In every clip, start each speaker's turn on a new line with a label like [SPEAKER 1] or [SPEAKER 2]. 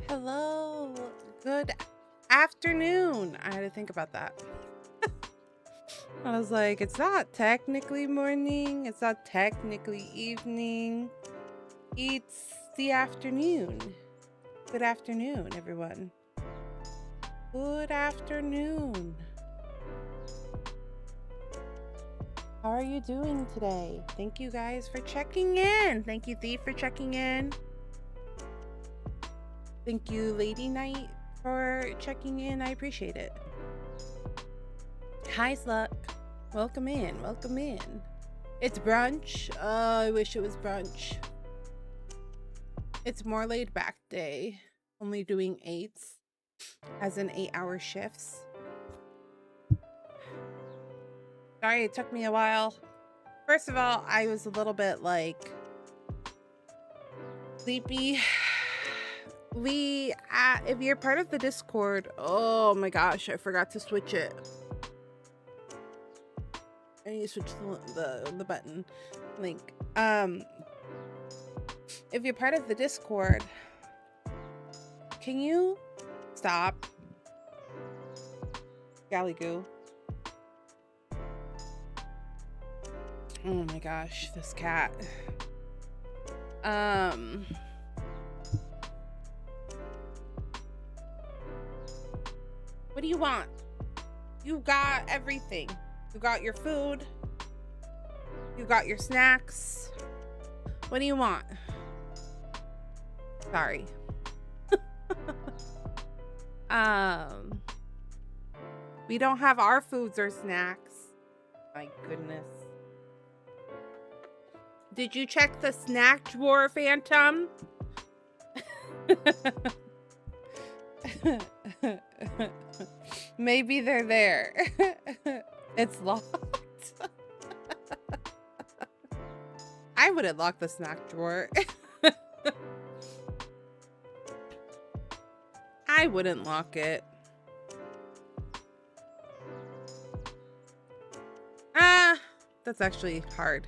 [SPEAKER 1] Hello. Good afternoon. I had to think about that. I was like, it's not technically morning. It's not technically evening. It's the afternoon. Good afternoon, everyone. Good afternoon. How are you doing today? Thank you guys for checking in. Thank you, Thief, for checking in. Thank you, Lady Knight, for checking in. I appreciate it. Hi, Sluck. Welcome in. Welcome in. It's brunch. I wish it was brunch. It's more laid back day. Only doing 8s as in 8-hour shifts. Sorry, it took me a while. First of all, I was a little bit like sleepy. If you're part of the Discord, oh my gosh, I forgot to switch it. I need to switch the button link. If you're part of the Discord, can you stop? Gallagoo. Oh my gosh, this cat. What do you want? You got everything. You got your food. You got your snacks. What do you want? Sorry. We don't have our foods or snacks. My goodness. Did you check the snack drawer, Phantom? Maybe they're there. It's locked. I wouldn't lock the snack drawer. I wouldn't lock it. That's actually hard.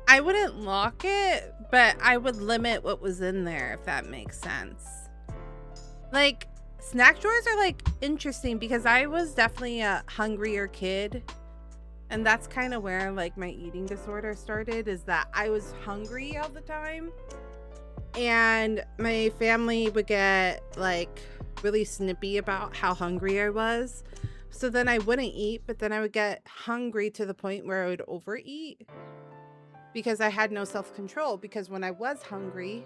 [SPEAKER 1] I wouldn't lock it, but I would limit what was in there, if that makes sense. Like, snack drawers are like interesting because I was definitely a hungrier kid, and that's kind of where like my eating disorder started, is that I was hungry all the time, and my family would get like really snippy about how hungry I was. So then I wouldn't eat, but then I would get hungry to the point where I would overeat because I had no self-control, because when I was hungry,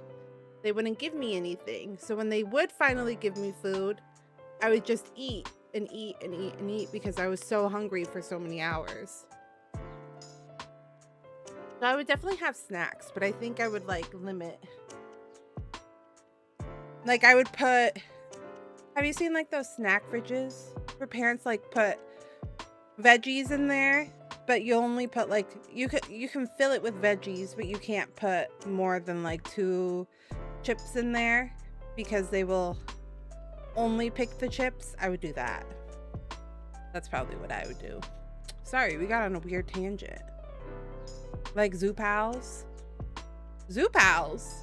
[SPEAKER 1] they wouldn't give me anything. So when they would finally give me food, I would just eat and eat and eat and eat because I was so hungry for so many hours. So I would definitely have snacks, but I think I would like limit. Like I would put, have you seen like those snack fridges where parents like put veggies in there, but you only put like, you can fill it with veggies, but you can't put more than like 2 chips in there because they will only pick the chips? I would do that. That's probably what I would do. Sorry, we got on a weird tangent. Like Zoo Pals? Zoo Pals?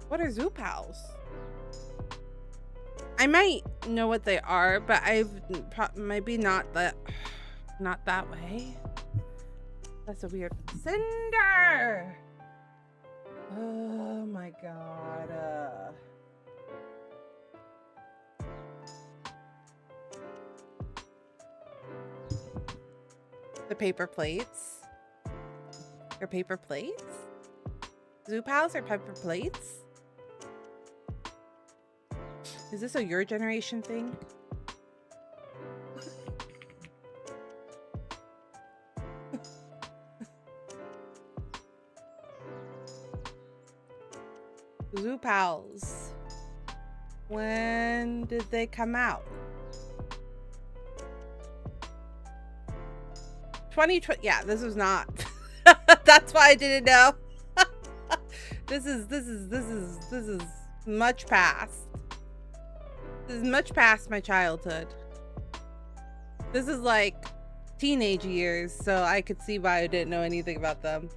[SPEAKER 1] What are Zoo Pals? I might know what they are, but I've maybe not that way. That's a weird Cinder. Oh my god. The paper plates. Your paper plates? Zoo Pals are paper plates? Is this a your generation thing? Zoo Pals. When did they come out? 2020. Yeah, this was not. That's why I didn't know. This is much past. This is much past my childhood. This is like teenage years, so I could see why I didn't know anything about them.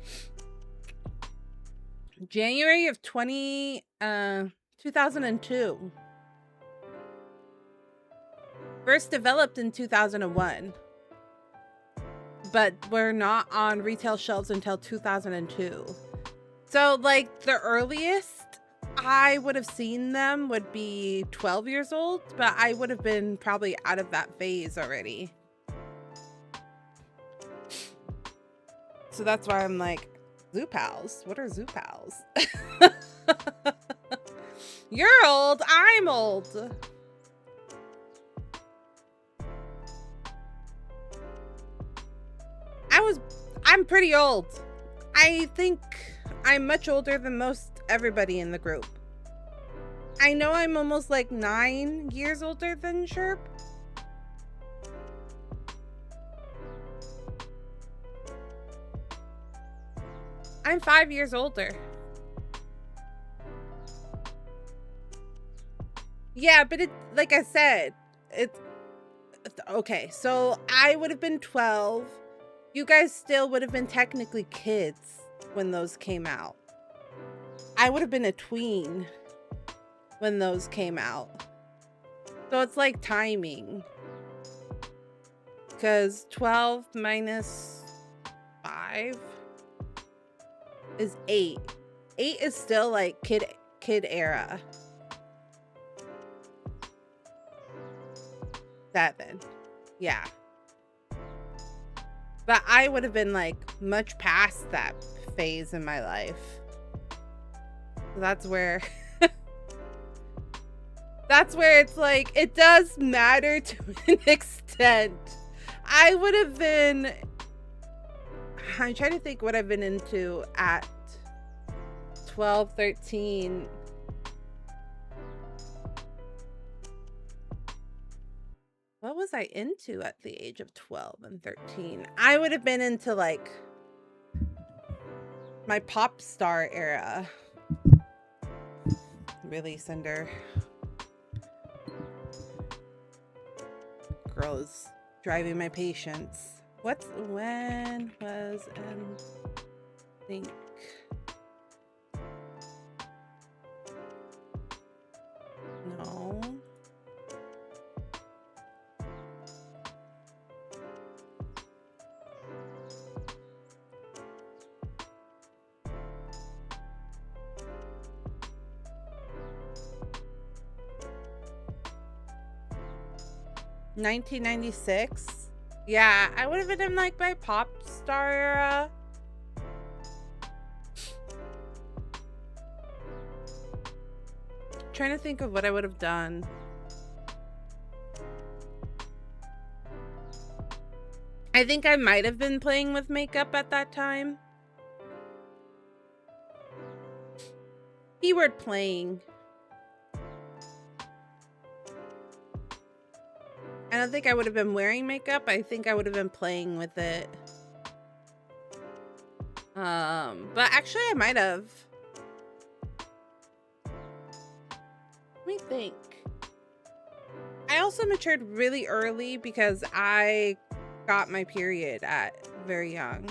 [SPEAKER 1] January of 20 2002. First developed in 2001. But were not on retail shelves until 2002. So, like, the earliest I would have seen them would be 12 years old, but I would have been probably out of that phase already. So that's why I'm like, Zoo Pals? What are Zoo Pals? You're old, I'm old. I'm pretty old. I think I'm much older than most everybody in the group. I know I'm almost like 9 years older than Sherp. I'm 5 years older. Yeah, but it, like I said, it's okay. So I would have been 12. You guys still would have been technically kids when those came out. I would have been a tween when those came out. So it's like timing. Because 12 minus 5 is 8. 8 is still like kid era. 7. Yeah. But I would have been like much past that phase in my life. So that's where that's where it's like it does matter to an extent. I would have been, I'm trying to think what I've been into at 12, 13. What was I into at the age of 12 and 13? I would have been into like my pop star era. Really, Cinder. Girl is driving my patience. When was think. No. $1996. Yeah, I would have been in like my pop star era. Trying to think of what I would have done. I think I might have been playing with makeup at that time. Keyword playing. I don't think I would have been wearing makeup. I think I would have been playing with it. But actually I might have. Let me think. I also matured really early because I got my period at very young.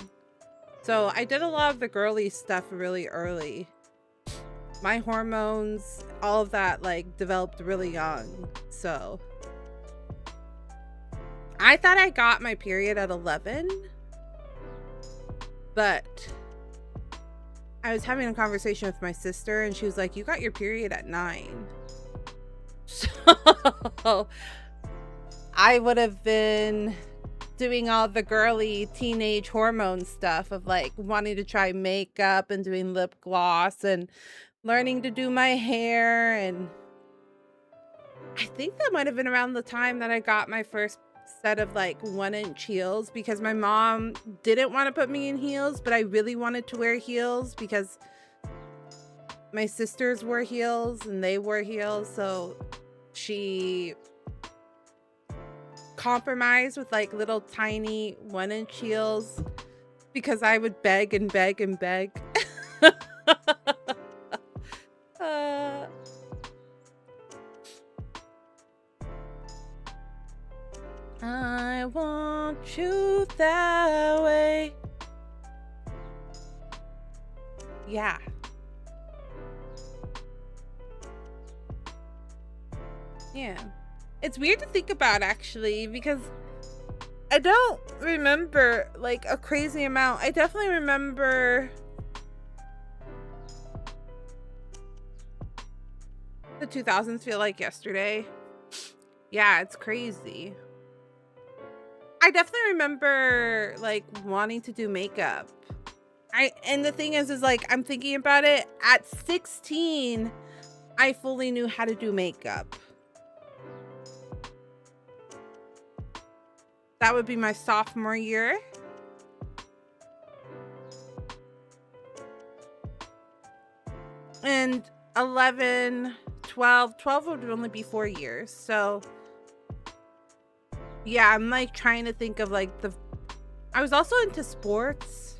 [SPEAKER 1] So I did a lot of the girly stuff really early. My hormones, all of that like developed really young. So I thought I got my period at 11, but I was having a conversation with my sister and she was like, you got your period at 9. So I would have been doing all the girly teenage hormone stuff of like wanting to try makeup and doing lip gloss and learning to do my hair. And I think that might have been around the time that I got my first set of like 1-inch heels because my mom didn't want to put me in heels, but I really wanted to wear heels because my sisters wore heels and they wore heels. So she compromised with like little tiny 1-inch heels because I would beg and beg and beg. I want you that way. Yeah. Yeah. It's weird to think about, actually, because I don't remember like a crazy amount. I definitely remember the 2000s feel like yesterday. Yeah, it's crazy. I definitely remember like wanting to do makeup. And the thing is like I'm thinking about it, at 16 I fully knew how to do makeup. That would be my sophomore year. And 11, 12 would only be 4 years. So yeah, I'm like trying to think of like I was also into sports.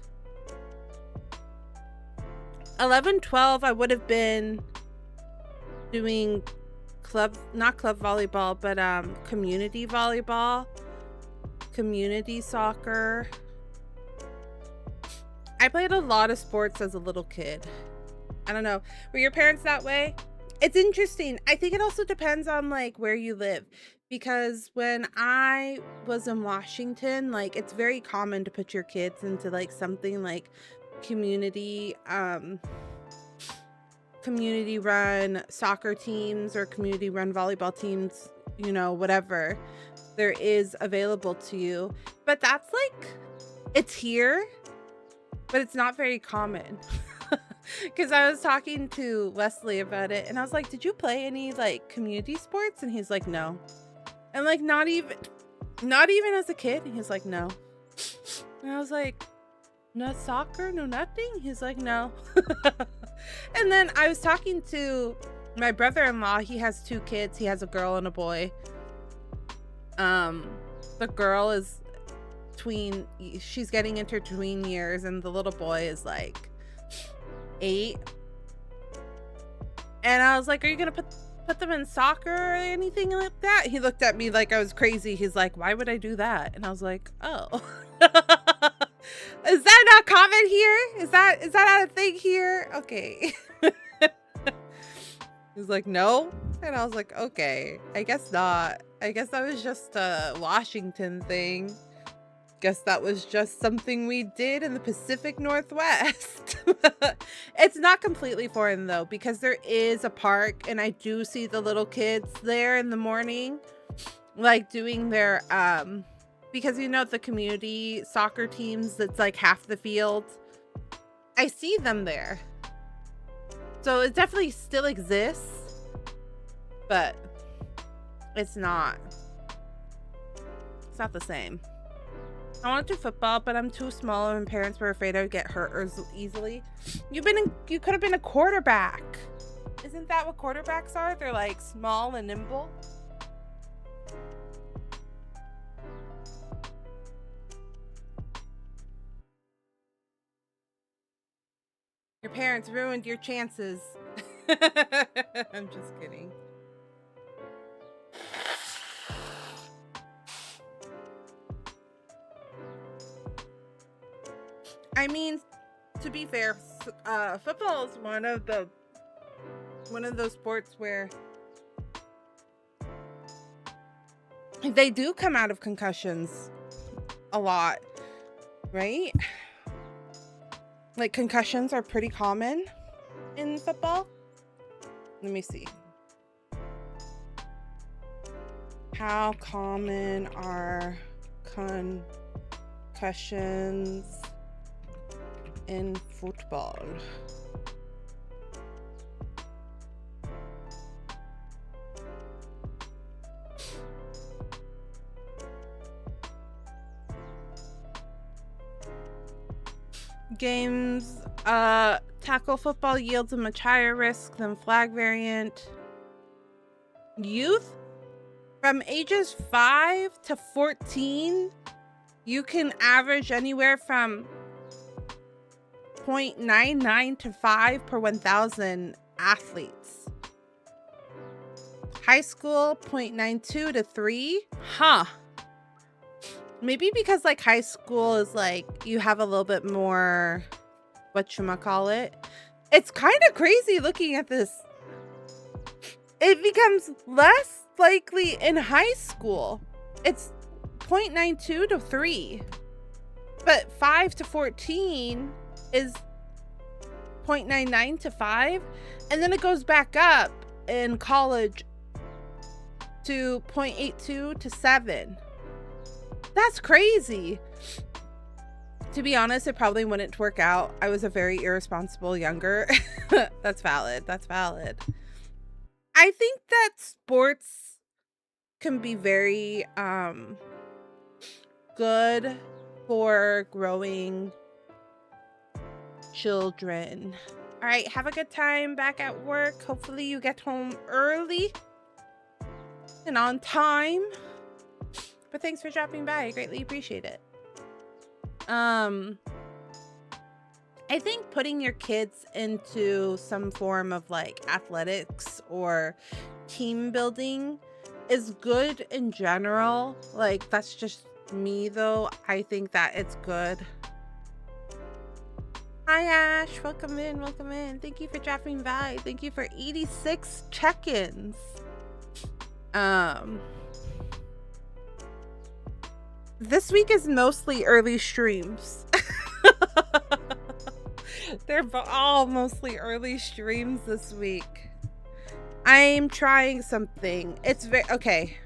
[SPEAKER 1] 11, 12, I would have been doing not club volleyball, but community volleyball, community soccer. I played a lot of sports as a little kid. I don't know. Were your parents that way? It's interesting. I think it also depends on like where you live, because when I was in Washington, like it's very common to put your kids into like something like community run soccer teams or community run volleyball teams, you know, whatever there is available to you. But that's like, it's here, but it's not very common. Because I was talking to Wesley about it and I was like, did you play any like community sports? And he's like, no. And like not even as a kid. And he's like, no. And I was like, no soccer, no nothing? He's like, no. And then I was talking to my brother-in-law. He has 2 kids. He has a girl and a boy. The girl is she's getting into tween years, and the little boy is like 8. And I was like, are you gonna put them in soccer or anything like that? He looked at me like I was crazy. He's like, why would I do that? And I was like, oh. Is that not common here? Is that not a thing here? Okay. He's like, no. And I was like, okay, I guess not. I guess that was just a Washington thing. Guess that was just something we did in the Pacific Northwest. It's not completely foreign though, because there is a park and I do see the little kids there in the morning, like doing their because you know the community soccer teams, that's like half the field. I see them there. So it definitely still exists, but it's not the same. I want to do football, but I'm too small and parents were afraid I would get hurt easily. You could have been a quarterback. Isn't that what quarterbacks are? They're like small and nimble. Your parents ruined your chances. I'm just kidding. I mean, to be fair, football is one of those sports where they do come out of concussions a lot, right? Like concussions are pretty common in football. Let me see. How common are concussions in football? Games, tackle football yields a much higher risk than flag variant. Youth, from ages 5 to 14, you can average anywhere from 0.99 to 5 per 1,000 athletes. High school, 0.92 to 3. Huh. Maybe because like high school is like you have a little bit more whatchamacallit. It's kind of crazy looking at this. It becomes less likely in high school. It's 0.92 to 3. But 5 to 14 is 0.99 to 5. And then it goes back up in college to 0.82 to 7. That's crazy. To be honest, it probably wouldn't work out. I was a very irresponsible younger. That's valid. That's valid. I think that sports can be very good for growing children. All right, have a good time back at work. Hopefully you get home early and on time. But thanks for dropping by. I greatly appreciate it. I think putting your kids into some form of like athletics or team building is good in general. Like, that's just me though. I think that it's good. Hi Ash, welcome in, welcome in. Thank you for dropping by. Thank you for 86 check-ins. This week is mostly early streams. They're all mostly early streams this week. I'm trying something. It's very okay.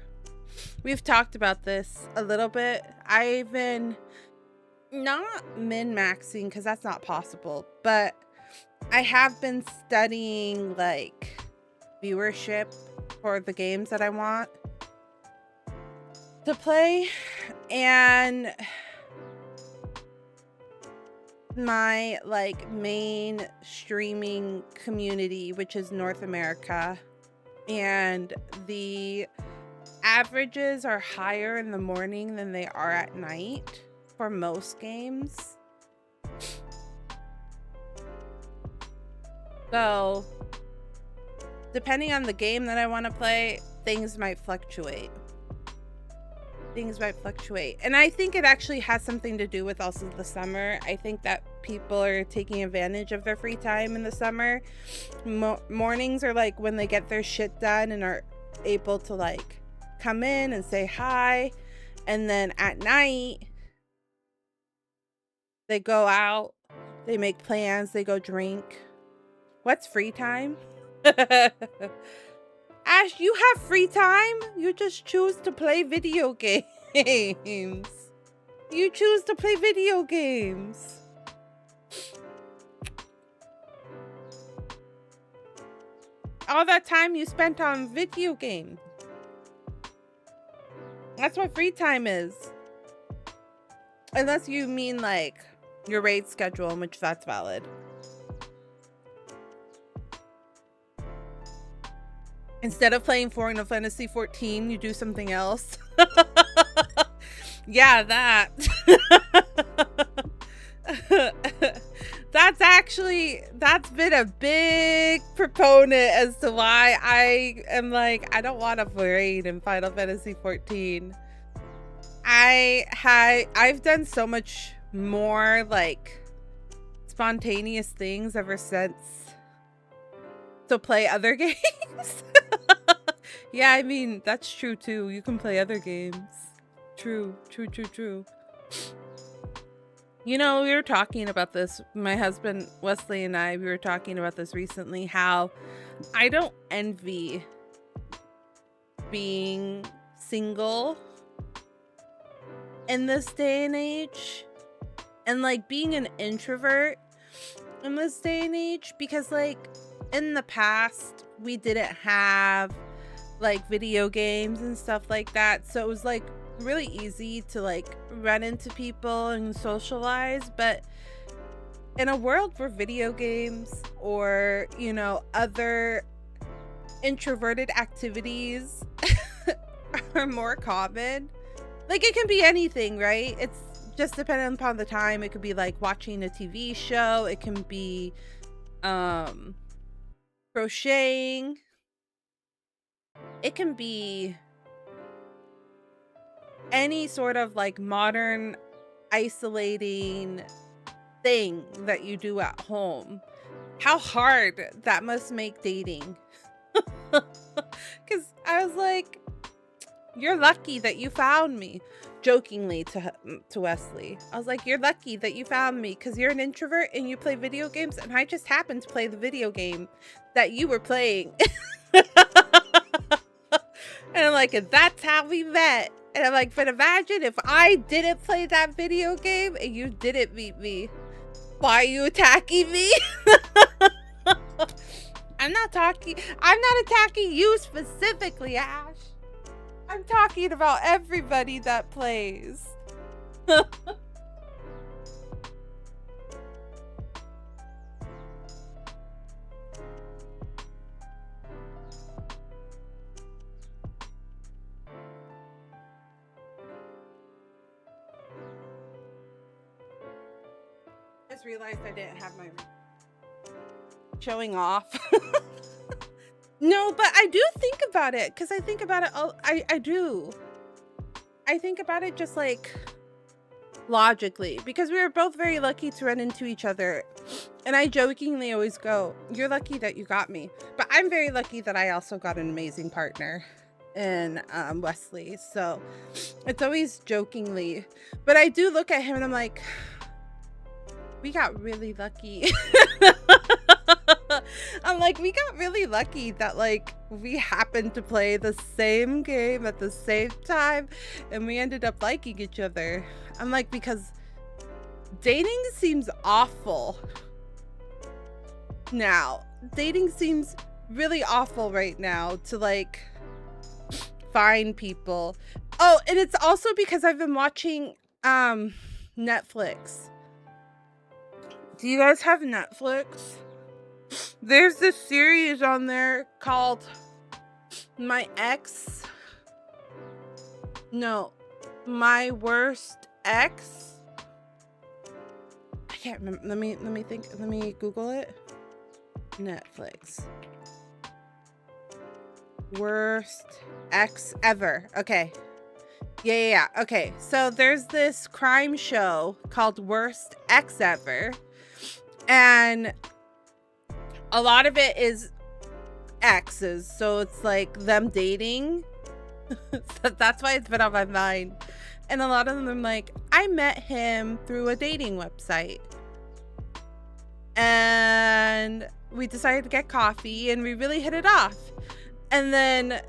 [SPEAKER 1] We've talked about this a little bit. I've been not min-maxing because that's not possible, but I have been studying like viewership for the games that I want to play, and my like main streaming community, which is North America, and the averages are higher in the morning than they are at night for most games. So depending on the game that I want to play, things might fluctuate. And I think it actually has something to do with also the summer. I think that people are taking advantage of their free time in the summer. Mornings are like when they get their shit done and are able to like come in and say hi, and then at night they go out, they make plans, they go drink. What's free time? Ash, you have free time? You just choose to play video games. You choose to play video games. All that time you spent on video games. That's what free time is. Unless you mean like your raid schedule, in which that's valid. Instead of playing Final Fantasy 14, you do something else. Yeah, that. That's been a big proponent as to why I am like, I don't want to raid in Final Fantasy 14. I've done so much more like spontaneous things ever since to play other games. Yeah, I mean, that's true too. You can play other games. True. You know, we were talking about this, my husband Wesley and I, we were talking about this recently, how I don't envy being single in this day and age, and like being an introvert in this day and age, because like in the past we didn't have like video games and stuff like that, so it was like really easy to like run into people and socialize. But in a world where video games or, you know, other introverted activities are more common, like it can be anything, right? It's just dependent upon the time. It could be like watching a TV show, it can be crocheting, it can be any sort of like modern isolating thing that you do at home. How hard that must make dating. Because I was like, you're lucky that you found me. Jokingly to Wesley. I was like, you're lucky that you found me because you're an introvert and you play video games, and I just happened to play the video game that you were playing. And I'm like, and that's how we met. And I'm like, but imagine if I didn't play that video game and you didn't meet me. Why are you attacking me? I'm not attacking you specifically, Ash. I'm talking about everybody that plays. Just realized I didn't have my showing off. No, but I do think about it because I think about it. I do. I think about it just like logically because we were both very lucky to run into each other. And I jokingly always go, you're lucky that you got me. But I'm very lucky that I also got an amazing partner in Wesley. So it's always jokingly. But I do look at him and I'm like, we got really lucky. I'm like, we got really lucky that like we happened to play the same game at the same time and we ended up liking each other. I'm like, because dating seems awful now. Dating seems really awful right now to like find people. Oh, and it's also because I've been watching Netflix. Do you guys have Netflix? There's this series on there called My Worst Ex. I can't remember. Let me think. Let me Google it. Netflix. Worst ex ever. Okay. Yeah. Okay. So there's this crime show called Worst Ex Ever. And a lot of it is exes, so it's like them dating. So that's why it's been on my mind. And a lot of them are like, I met him through a dating website. And we decided to get coffee and we really hit it off. And then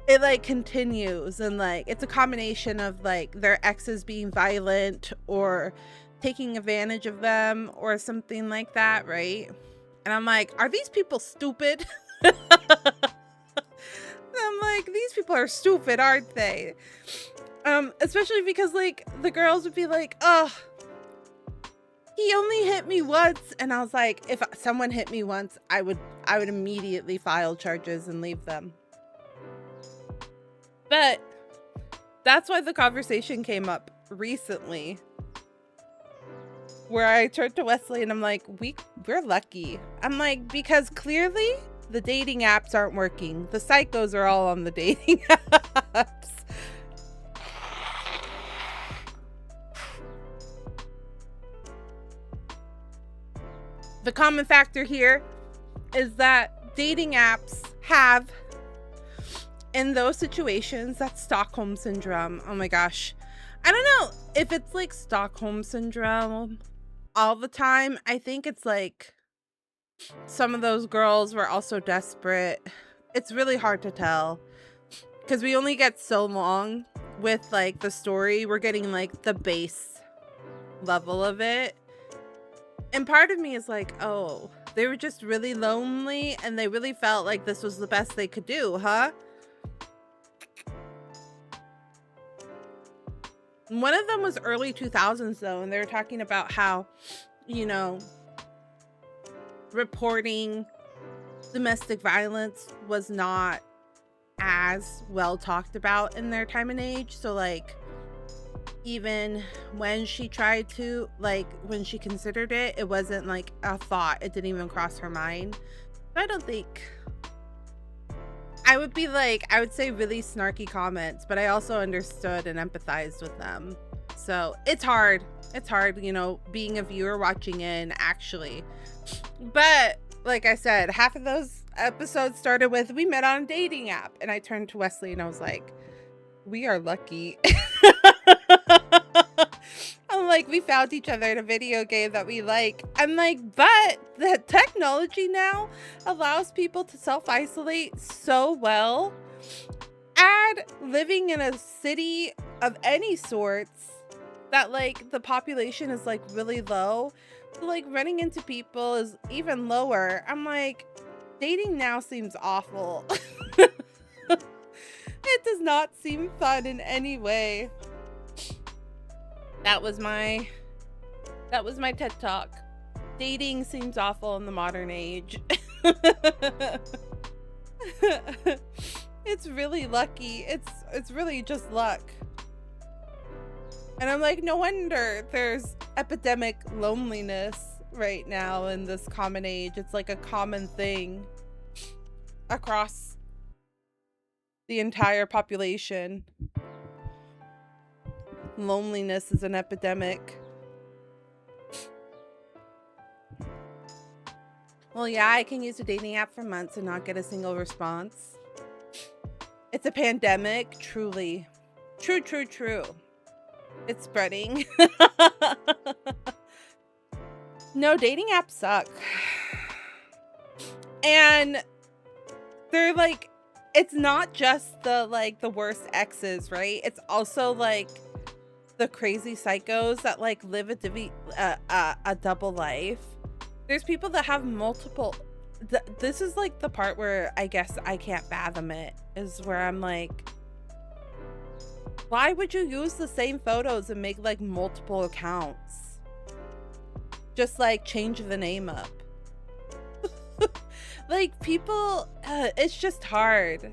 [SPEAKER 1] it like continues and like it's a combination of like their exes being violent or taking advantage of them or something like that, right? And I'm like, are these people stupid? I'm like, these people are stupid, aren't they? Especially because like the girls would be like, oh, he only hit me once. And I was like, if someone hit me once, I would immediately file charges and leave them. But that's why the conversation came up recently, where I turned to Wesley and I'm like, we're lucky. I'm like, because clearly the dating apps aren't working. The psychos are all on the dating apps. The common factor here is that dating apps have, in those situations, that Stockholm syndrome. Oh my gosh. I don't know if it's like Stockholm syndrome all the time. I think it's like some of those girls were also desperate. It's really hard to tell because we only get so long with like the story. We're getting like the base level of it. And part of me is like, oh, they were just really lonely and they really felt like this was the best they could do, huh? One of them was early 2000s though, and they were talking about how, you know, reporting domestic violence was not as well talked about in their time and age. So like, even when she tried to, like, when she considered it, it wasn't like a thought. It didn't even cross her mind. I don't think I would be like, I would say really snarky comments, but I also understood and empathized with them. So it's hard. It's hard, you know, being a viewer watching in actually. But like I said, half of those episode started with, we met on a dating app. And I turned to Wesley and I was like, we are lucky. I'm like, we found each other in a video game that we like. I'm like, but the technology now allows people to self-isolate so well. Add living in a city of any sorts that like the population is like really low. So like running into people is even lower. I'm like, dating now seems awful. It does not seem fun in any way. That was my TED Talk. Dating seems awful in the modern age. It's really lucky. It's really just luck. And I'm like, no wonder there's epidemic loneliness right now in this common age. It's like a common thing across the entire population. Loneliness is an epidemic. Well, yeah, I can use a dating app for months and not get a single response. It's a pandemic, truly. True. It's spreading. No, dating apps suck. And they're like, it's not just the like the worst exes, right? It's also like the crazy psychos that like live a double life. There's people that have multiple. This is like the part where I guess I can't fathom it, is where I'm like, why would you use the same photos and make like multiple accounts? Just like change the name up. Like people, it's just hard.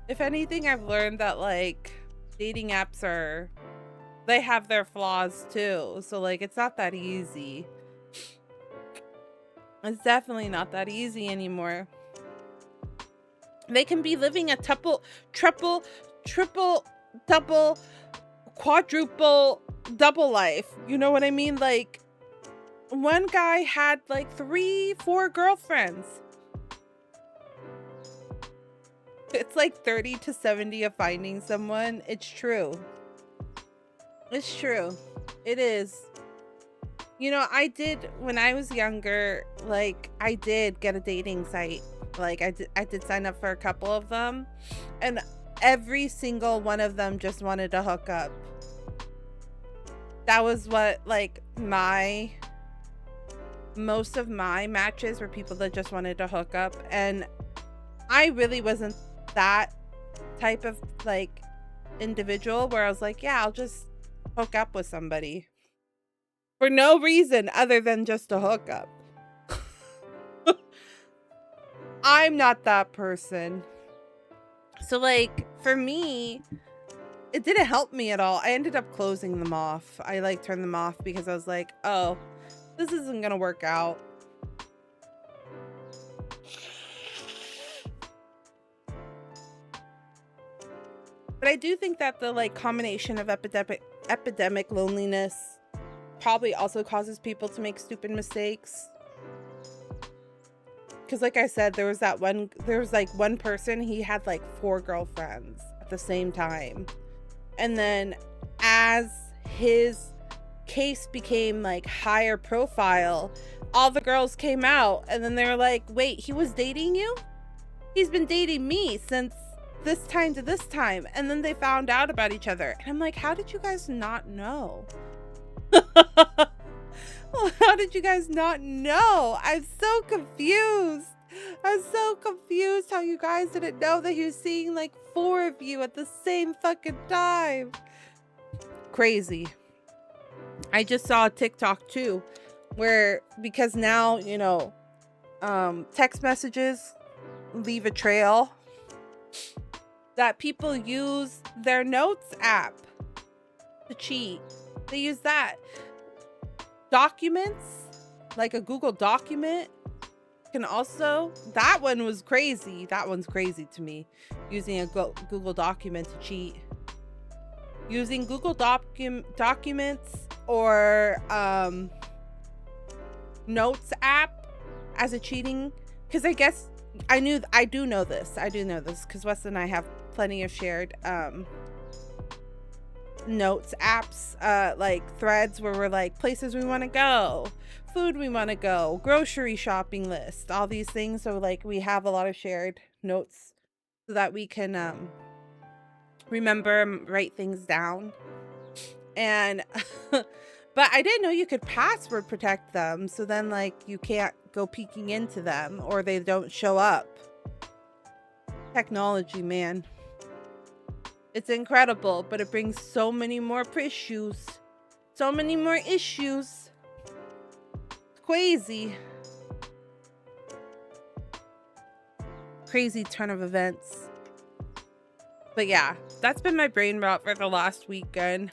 [SPEAKER 1] If anything, I've learned that like dating apps they have their flaws too. So like it's not that easy. It's definitely not that easy anymore. They can be living a triple, double, quadruple, double life. You know what I mean? Like one guy had like 3-4 girlfriends. It's like 30 to 70 of finding someone. It's true. It's true. It is. You know, I did, when I was younger, like, I did get a dating site. Like, I did sign up for a couple of them. And every single one of them just wanted to hook up. That was what, like, most of my matches were people that just wanted to hook up. And I really wasn't that type of, like, individual where I was like, yeah, I'll just hook up with somebody. For no reason other than just a hookup. I'm not that person. So like for me, it didn't help me at all. I ended up closing them off. I like turned them off because I was like, oh, this isn't gonna work out. But I do think that the like combination of epidemic loneliness probably also causes people to make stupid mistakes. Because like I said, there was like one person, he had like 4 girlfriends at the same time. And then as his case became like higher profile, all the girls came out and then they were like, wait, he was dating you? He's been dating me since this time to this time. And then they found out about each other. And I'm like, how did you guys not know? How did you guys not know? I'm so confused. I'm so confused how you guys didn't know that he was seeing like 4 of you at the same fucking time. Crazy. I just saw a TikTok too, where because now, you know, text messages leave a trail, that people use their notes app to cheat. They use that. Documents, like a Google document, can also, that one was crazy. That one's crazy to me. Using a Google document to cheat. Using Google documents or notes app as a cheating, because I guess I do know this because Wes and I have plenty of shared notes apps, like threads where we're like places we want to go, food we want to go, grocery shopping list, all these things. So like we have a lot of shared notes so that we can remember and write things down. And but I didn't know you could password protect them, so then like you can't go peeking into them or they don't show up. Technology, man. It's incredible, but it brings so many more issues. So many more issues. Crazy. Crazy turn of events. But yeah, that's been my brain rot for the last weekend.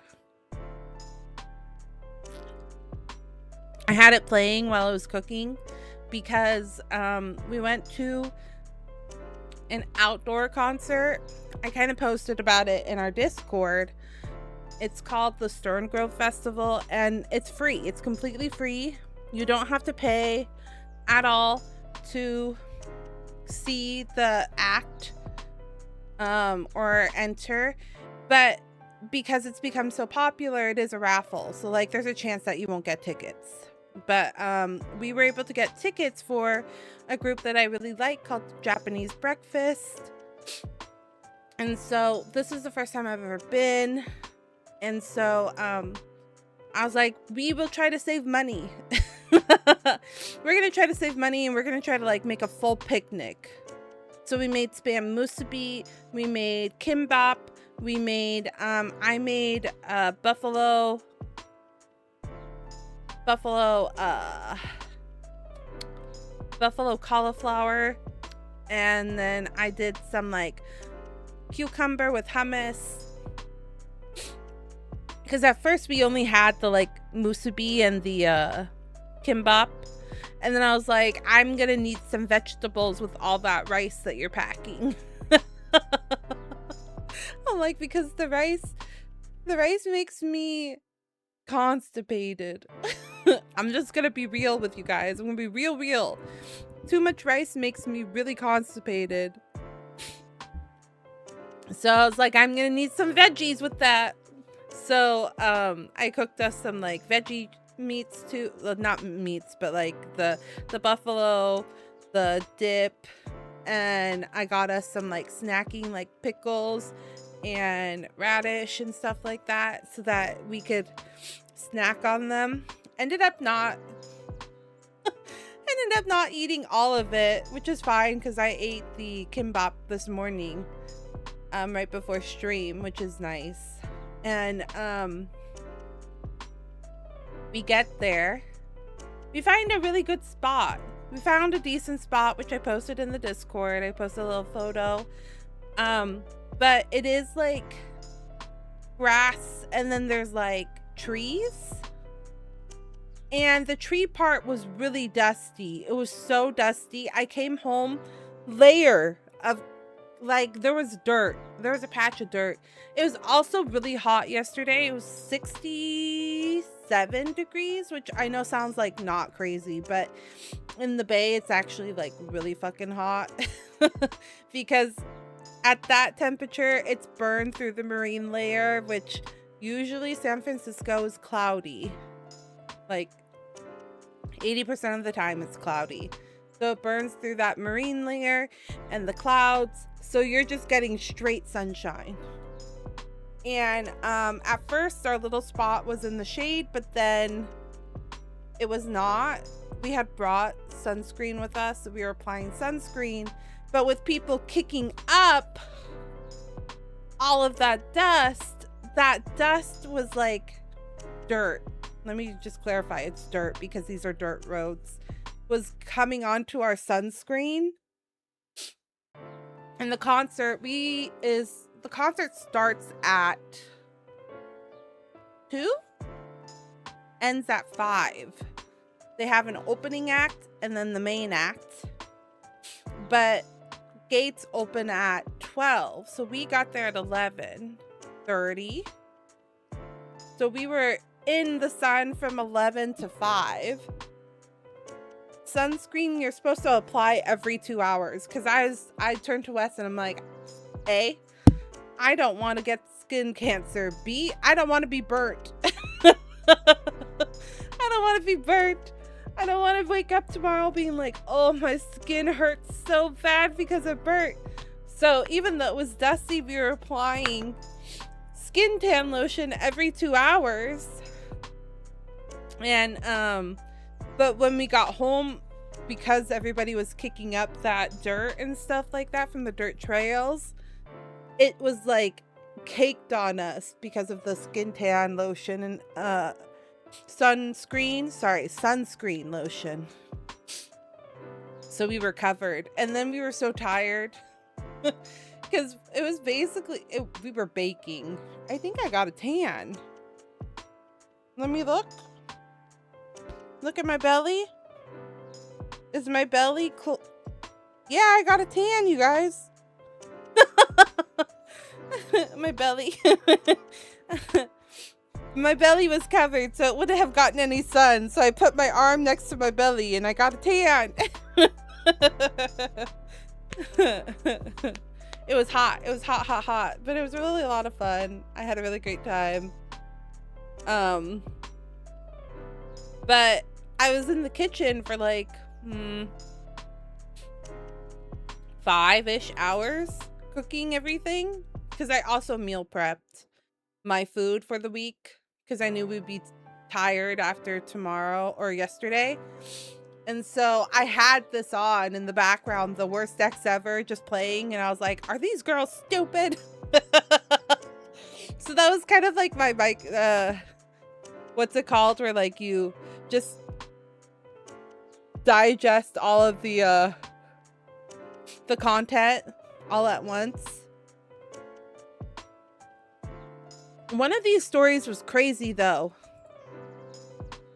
[SPEAKER 1] I had it playing while I was cooking because we went to an outdoor concert. I kind of posted about it in our Discord. It's called the Stern Grove Festival and it's free. It's completely free. You don't have to pay at all to see the act or enter, but because it's become so popular, it is a raffle. So like there's a chance that you won't get tickets. But we were able to get tickets for a group that I really like called Japanese Breakfast. And so this is the first time I've ever been. And so I was like, we will try to save money. We're going to try to save money and we're going to try to like make a full picnic. So we made spam musubi, we made kimbap, we made, I made buffalo cauliflower, and then I did some like cucumber with hummus, because at first we only had the like musubi and the kimbap, and then I was like, I'm gonna need some vegetables with all that rice that you're packing. I'm like, because the rice makes me constipated. I'm just gonna be real with you guys. I'm gonna be real. Too much rice makes me really constipated. So I was like, I'm gonna need some veggies with that. So I cooked us some like veggie meats too. Well, not meats, but like the buffalo, the dip, and I got us some like snacking like pickles and radish and stuff like that so that we could snack on them. Ended up not eating all of it, which is fine because I ate the kimbap this morning right before stream, which is nice. And we get there, we find a really good spot. We found a decent spot, which I posted in the Discord. I posted a little photo, but it is like grass and then there's like trees. And the tree part was really dusty. It was so dusty. I came home, layer of like, there was dirt. There was a patch of dirt. It was also really hot yesterday. It was 67 degrees, which I know sounds like not crazy, but in the Bay, it's actually like really fucking hot because at that temperature, it's burned through the marine layer, which usually San Francisco is cloudy. Like 80% of the time it's cloudy. So it burns through that marine layer and the clouds. So you're just getting straight sunshine. And at first our little spot was in the shade, but then it was not. We had brought sunscreen with us. So we were applying sunscreen, but with people kicking up all of that dust was like dirt. Let me just clarify, it's dirt because these are dirt roads, was coming onto our sunscreen. And the concert starts at 2, ends at 5. They have an opening act and then the main act, but gates open at 12. So we got there at 11:30. So we were in the sun from 11 to 5. sunscreen you're supposed to apply every 2 hours. Cause I turned to Wes and I'm like, A, I don't want to get skin cancer. B, I don't want to be burnt. I don't want to be burnt. I don't want to wake up tomorrow being like, oh, my skin hurts so bad because of burnt. So even though it was dusty, we were applying skin tan lotion every 2 hours. And but when we got home, because everybody was kicking up that dirt and stuff like that from the dirt trails, it was like caked on us because of the skin tan lotion and sunscreen lotion. So we were covered, and then we were so tired because it was basically we were baking. I think I got a tan. Let me look at my belly. Is my belly yeah, I got a tan, you guys. My belly my belly was covered, so it wouldn't have gotten any sun. So I put my arm next to my belly and I got a tan. It was hot. It was hot, but it was really a lot of fun. I had a really great time. But I was in the kitchen for like 5-ish hours cooking everything, because I also meal prepped my food for the week because I knew we'd be tired after tomorrow or yesterday. And so I had this on in the background, the worst ex ever, just playing, and I was like, are these girls stupid? So that was kind of like my what's it called, where like you just digest all of the content all at once. One of these stories was crazy though.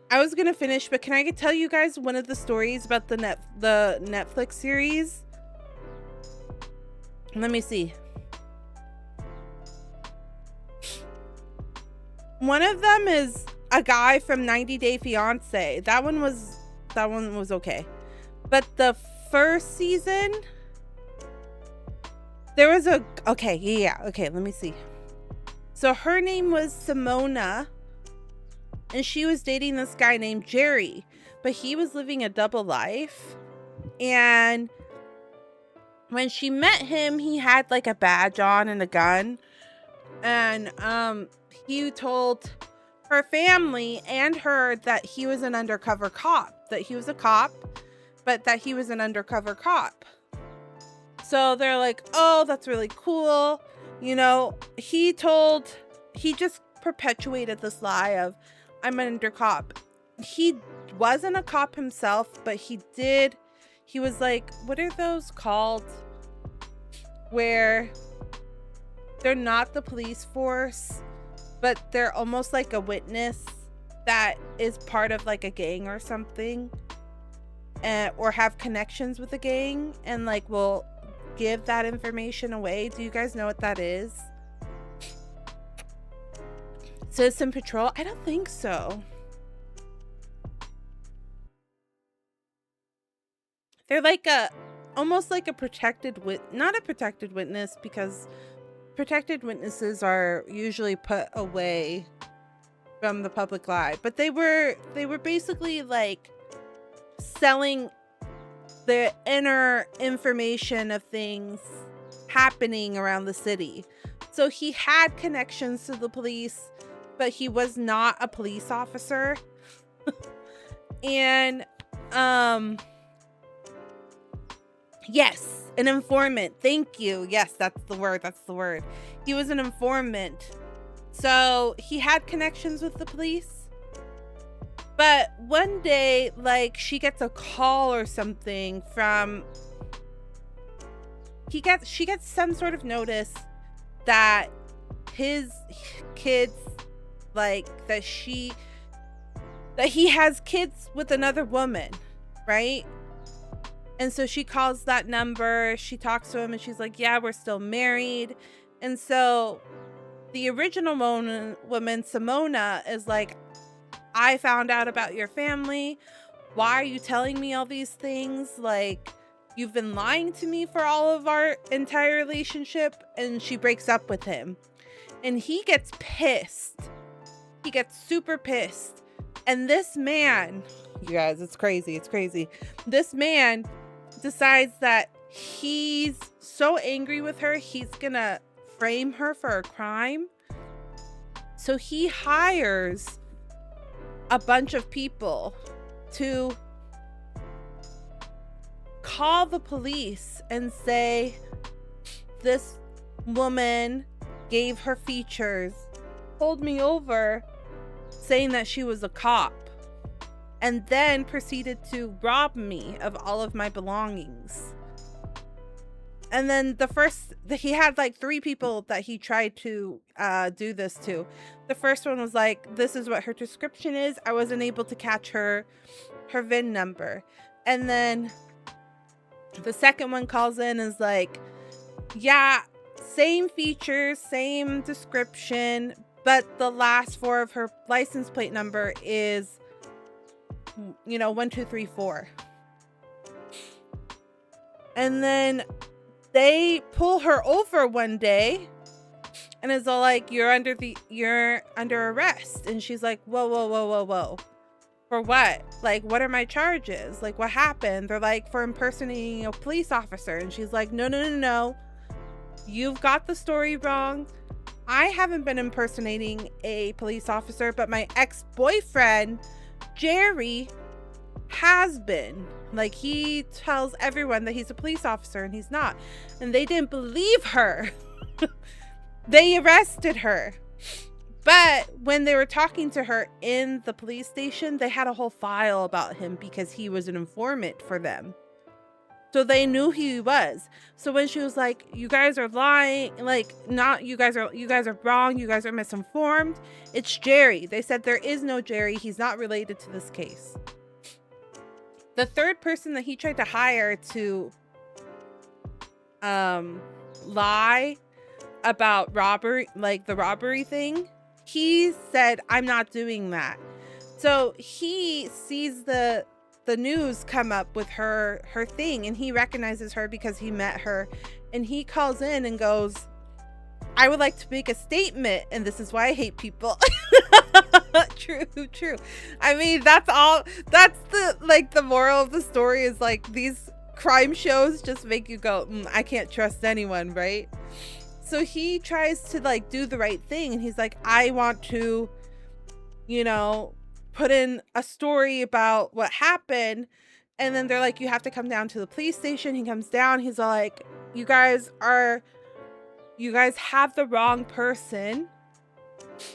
[SPEAKER 1] I was gonna finish, but can I tell you guys one of the stories about the Netflix series? Let me see. One of them is a guy from 90 Day Fiance. That one was okay. But the first season, there was okay, let me see. So her name was Simona, and she was dating this guy named Jerry, but he was living a double life. And when she met him, he had like a badge on and a gun. And he told her family and her that he was an undercover cop, that he was a cop, but that he was an undercover cop. So they're like, oh, that's really cool. You know, he just perpetuated this lie of, I'm an undercop. He wasn't a cop himself, but he was like, what are those called? Where they're not the police force, but they're almost like a witness that is part of like a gang or something, or have connections with a gang, and like will give that information away. Do you guys know what that is? Citizen Patrol? I don't think so. They're like almost like a not a protected witness, because protected witnesses are usually put away from the public eye, but they were basically like selling the inner information of things happening around the city. So he had connections to the police, but he was not a police officer. And yes, an informant. Thank you. Yes, that's the word. He was an informant. So he had connections with the police. But one day, like, she gets a call or something from, she gets some sort of notice that his kids, like, that he has kids with another woman, right? And so she calls that number, she talks to him, and she's like, yeah, we're still married. And so the original woman, Simona, is like, I found out about your family. why are you telling me all these things? Like, you've been lying to me for all of our entire relationship. And she breaks up with him. And he gets pissed. He gets super pissed. And this man, you guys, it's crazy. It's crazy. This man decides that he's so angry with her, he's gonna frame her for a crime. So he hires a bunch of people to call the police and say, this woman gave her features, pulled me over, saying that she was a cop, and then proceeded to rob me of all of my belongings. And then he had like 3 people that he tried to do this to. The first one was like, this is what her description is. I wasn't able to catch her VIN number. And then the second one calls in and is like, yeah, same features, same description, but the last 4 of her license plate number is, 1, 2, 3, 4. And then they pull her over one day and is all like, you're under arrest. And she's like, whoa. For what? Like, what are my charges? Like, what happened? They're like, for impersonating a police officer. And she's like, no. You've got the story wrong. I haven't been impersonating a police officer, but my ex-boyfriend, Jerry, has been. Like, he tells everyone that he's a police officer and he's not. And they didn't believe her. They arrested her. But when they were talking to her in the police station, they had a whole file about him because he was an informant for them. So they knew who he was. So when she was like, you guys are lying, like, not, you guys are wrong, you guys are misinformed, it's Jerry. They said there is no Jerry. He's not related to this case. The third person that he tried to hire to lie about robbery, like the robbery thing, he said, I'm not doing that. So he sees the news come up with her thing, and he recognizes her because he met her, and he calls in and goes, I would like to make a statement, and this is why I hate people. True. I mean, that's the moral of the story is like, these crime shows just make you go, I can't trust anyone, right? So he tries to like do the right thing, and he's like, I want to, put in a story about what happened. And then they're like, you have to come down to the police station. He comes down. He's like, you guys have the wrong person.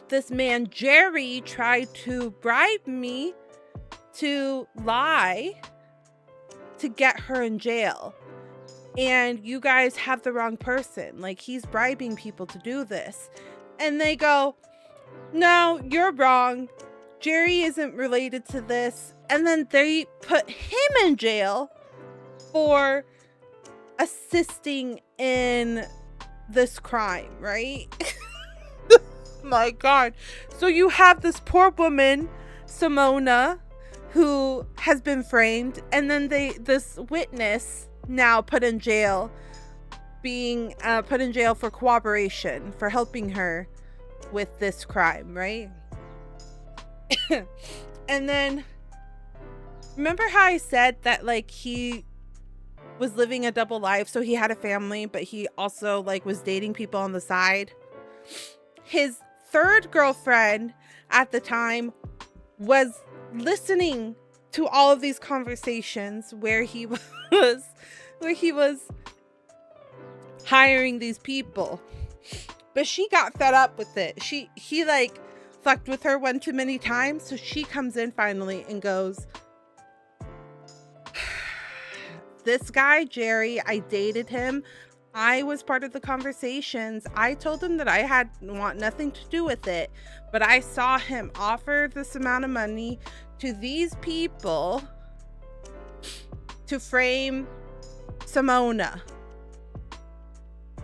[SPEAKER 1] This man, Jerry, tried to bribe me to lie to get her in jail. And you guys have the wrong person. Like, he's bribing people to do this. And they go, no, you're wrong. Jerry isn't related to this. And then they put him in jail for assisting in this crime, right? My God. So you have this poor woman, Simona, who has been framed, and then this witness now put in jail, being put in jail for cooperation, for helping her with this crime, right? And then remember how I said that like he was living a double life, so he had a family, but he also like was dating people on the side. His third girlfriend at the time was listening to all of these conversations where he was hiring these people, but she got fed up with it. He like fucked with her one too many times, so she comes in finally and goes, this guy Jerry, I dated him. I was part of the conversations. I told him that I want nothing to do with it, but I saw him offer this amount of money to these people to frame Simona.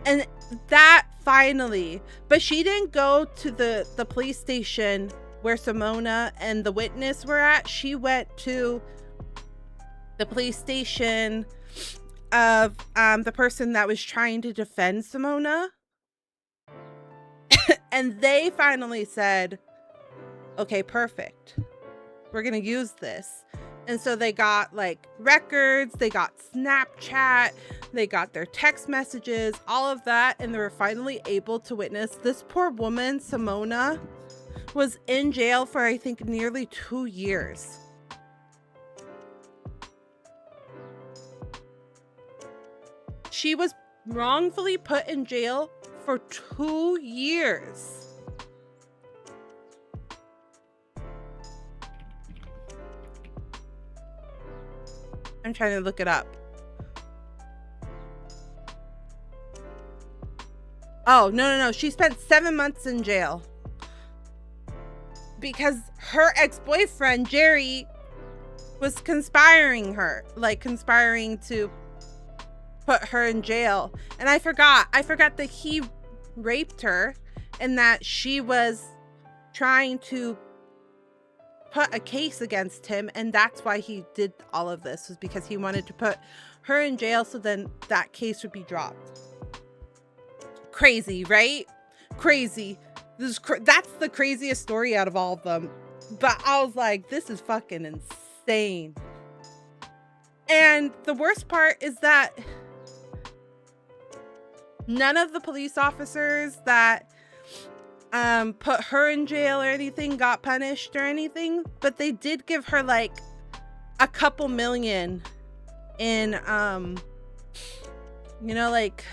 [SPEAKER 1] And that finally, but she didn't go to the police station where Simona and the witness were at. She went to the police station of the person that was trying to defend Simona. And they finally said, okay, perfect. We're going to use this. And so they got like records, they got Snapchat, they got their text messages, all of that. And they were finally able to witness this poor woman, Simona, was in jail for, I think, nearly 2 years. She was wrongfully put in jail for 2 years. I'm trying to look it up. Oh, no. She spent 7 months in jail. Because her ex-boyfriend, Jerry, was conspiring to put her in jail. And I forgot that he raped her and that she was trying to put a case against him, and that's why he did all of this, was because he wanted to put her in jail so then that case would be dropped. Crazy, right? Crazy. That's the craziest story out of all of them. But I was like, this is fucking insane. And the worst part is that none of the police officers that put her in jail or anything got punished or anything, but they did give her like a couple million in like,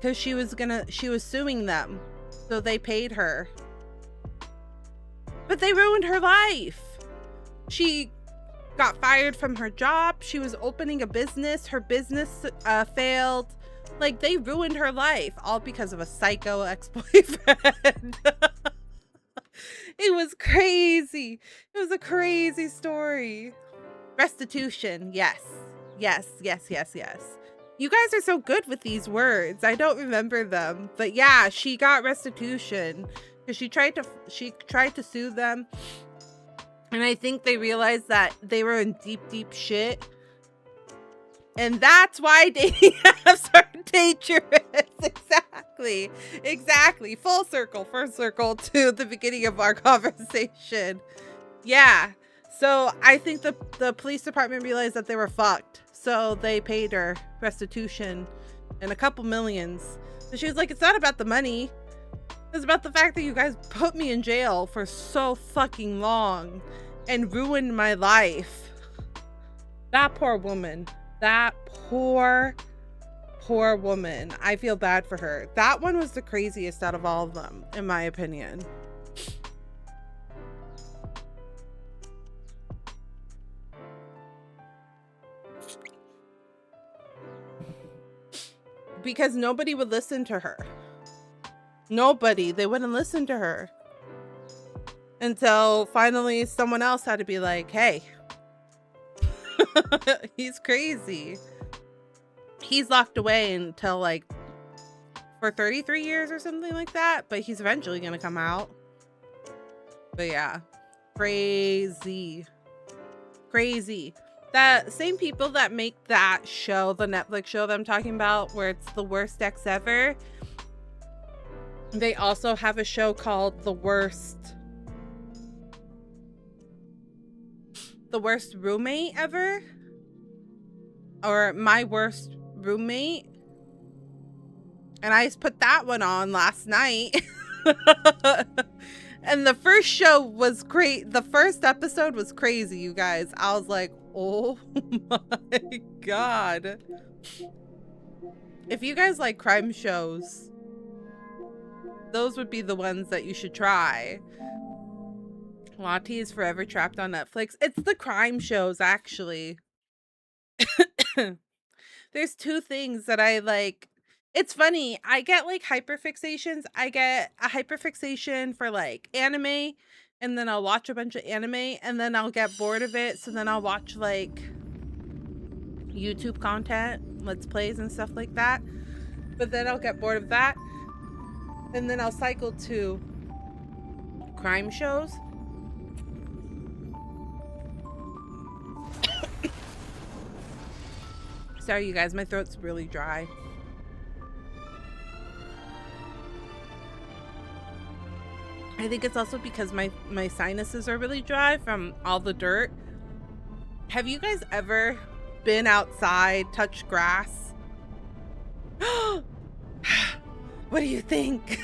[SPEAKER 1] because she was suing them, so they paid her. But they ruined her life. She got fired from her job. She was opening a business. Her business failed. Like, they ruined her life, all because of a psycho ex-boyfriend. It was crazy. It was a crazy story. Restitution. Yes. You guys are so good with these words. I don't remember them. But yeah, she got restitution because she tried to sue them. And I think they realized that they were in deep shit. And that's why dating apps are dangerous. Exactly. Full circle to the beginning of our conversation. Yeah. So I think the police department realized that they were fucked. So they paid her restitution and a couple millions. So she was like, it's not about the money. It's about the fact that you guys put me in jail for so fucking long and ruined my life. That poor woman. That poor woman. I feel bad for her. That one was the craziest out of all of them, in my opinion. Because nobody would listen to her. They wouldn't listen to her. Until finally someone else had to be like, hey, he's crazy. He's locked away until like for 33 years or something like that, but he's eventually gonna come out. But yeah, crazy. That same people that make that show, the Netflix show that I'm talking about, where it's the worst ex ever, they also have a show called the worst roommate ever, or my worst roommate, and I just put that one on last night. And the first show was great. The first episode was crazy, you guys. I was like, oh my god. If you guys like crime shows, those would be the ones that you should try. Lottie is forever trapped on Netflix. It's the crime shows, actually. There's two things that I like. It's funny. I get like hyperfixations. I get a hyperfixation for like anime, and then I'll watch a bunch of anime, and then I'll get bored of it. So then I'll watch like YouTube content, Let's Plays and stuff like that. But then I'll get bored of that. And then I'll cycle to crime shows. Sorry, you guys, my throat's really dry. I think it's also because my sinuses are really dry from all the dirt. Have you guys ever been outside, touched grass? What do you think?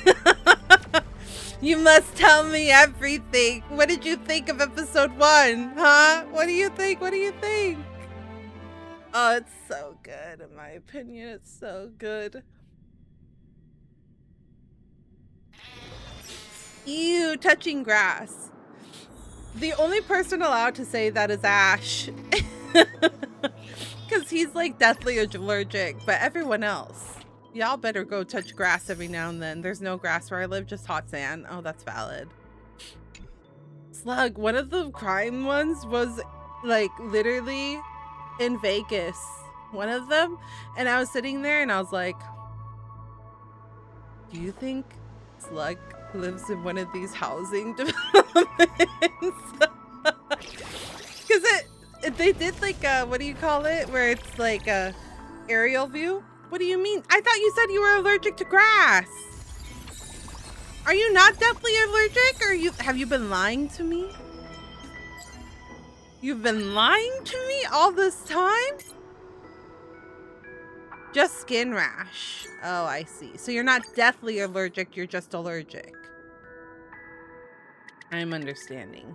[SPEAKER 1] You must tell me everything. What did you think of episode 1? Huh? What do you think? What do you think? Oh, it's so good. In my opinion, it's so good. Ew, touching grass. The only person allowed to say that is Ash. Because he's like deathly allergic, but everyone else. Y'all better go touch grass every now and then. There's no grass where I live, just hot sand. Oh, that's valid. Slug, one of the crime ones was like literally in Vegas. One of them. And I was sitting there and I was like, do you think Slug lives in one of these housing developments? Because they did like a, what do you call it? Where it's like a aerial view. What do you mean? I thought you said you were allergic to grass. Are you not deathly allergic, or have you been lying to me? You've been lying to me all this time? Just skin rash. Oh, I see. So you're not deathly allergic, you're just allergic. I'm understanding.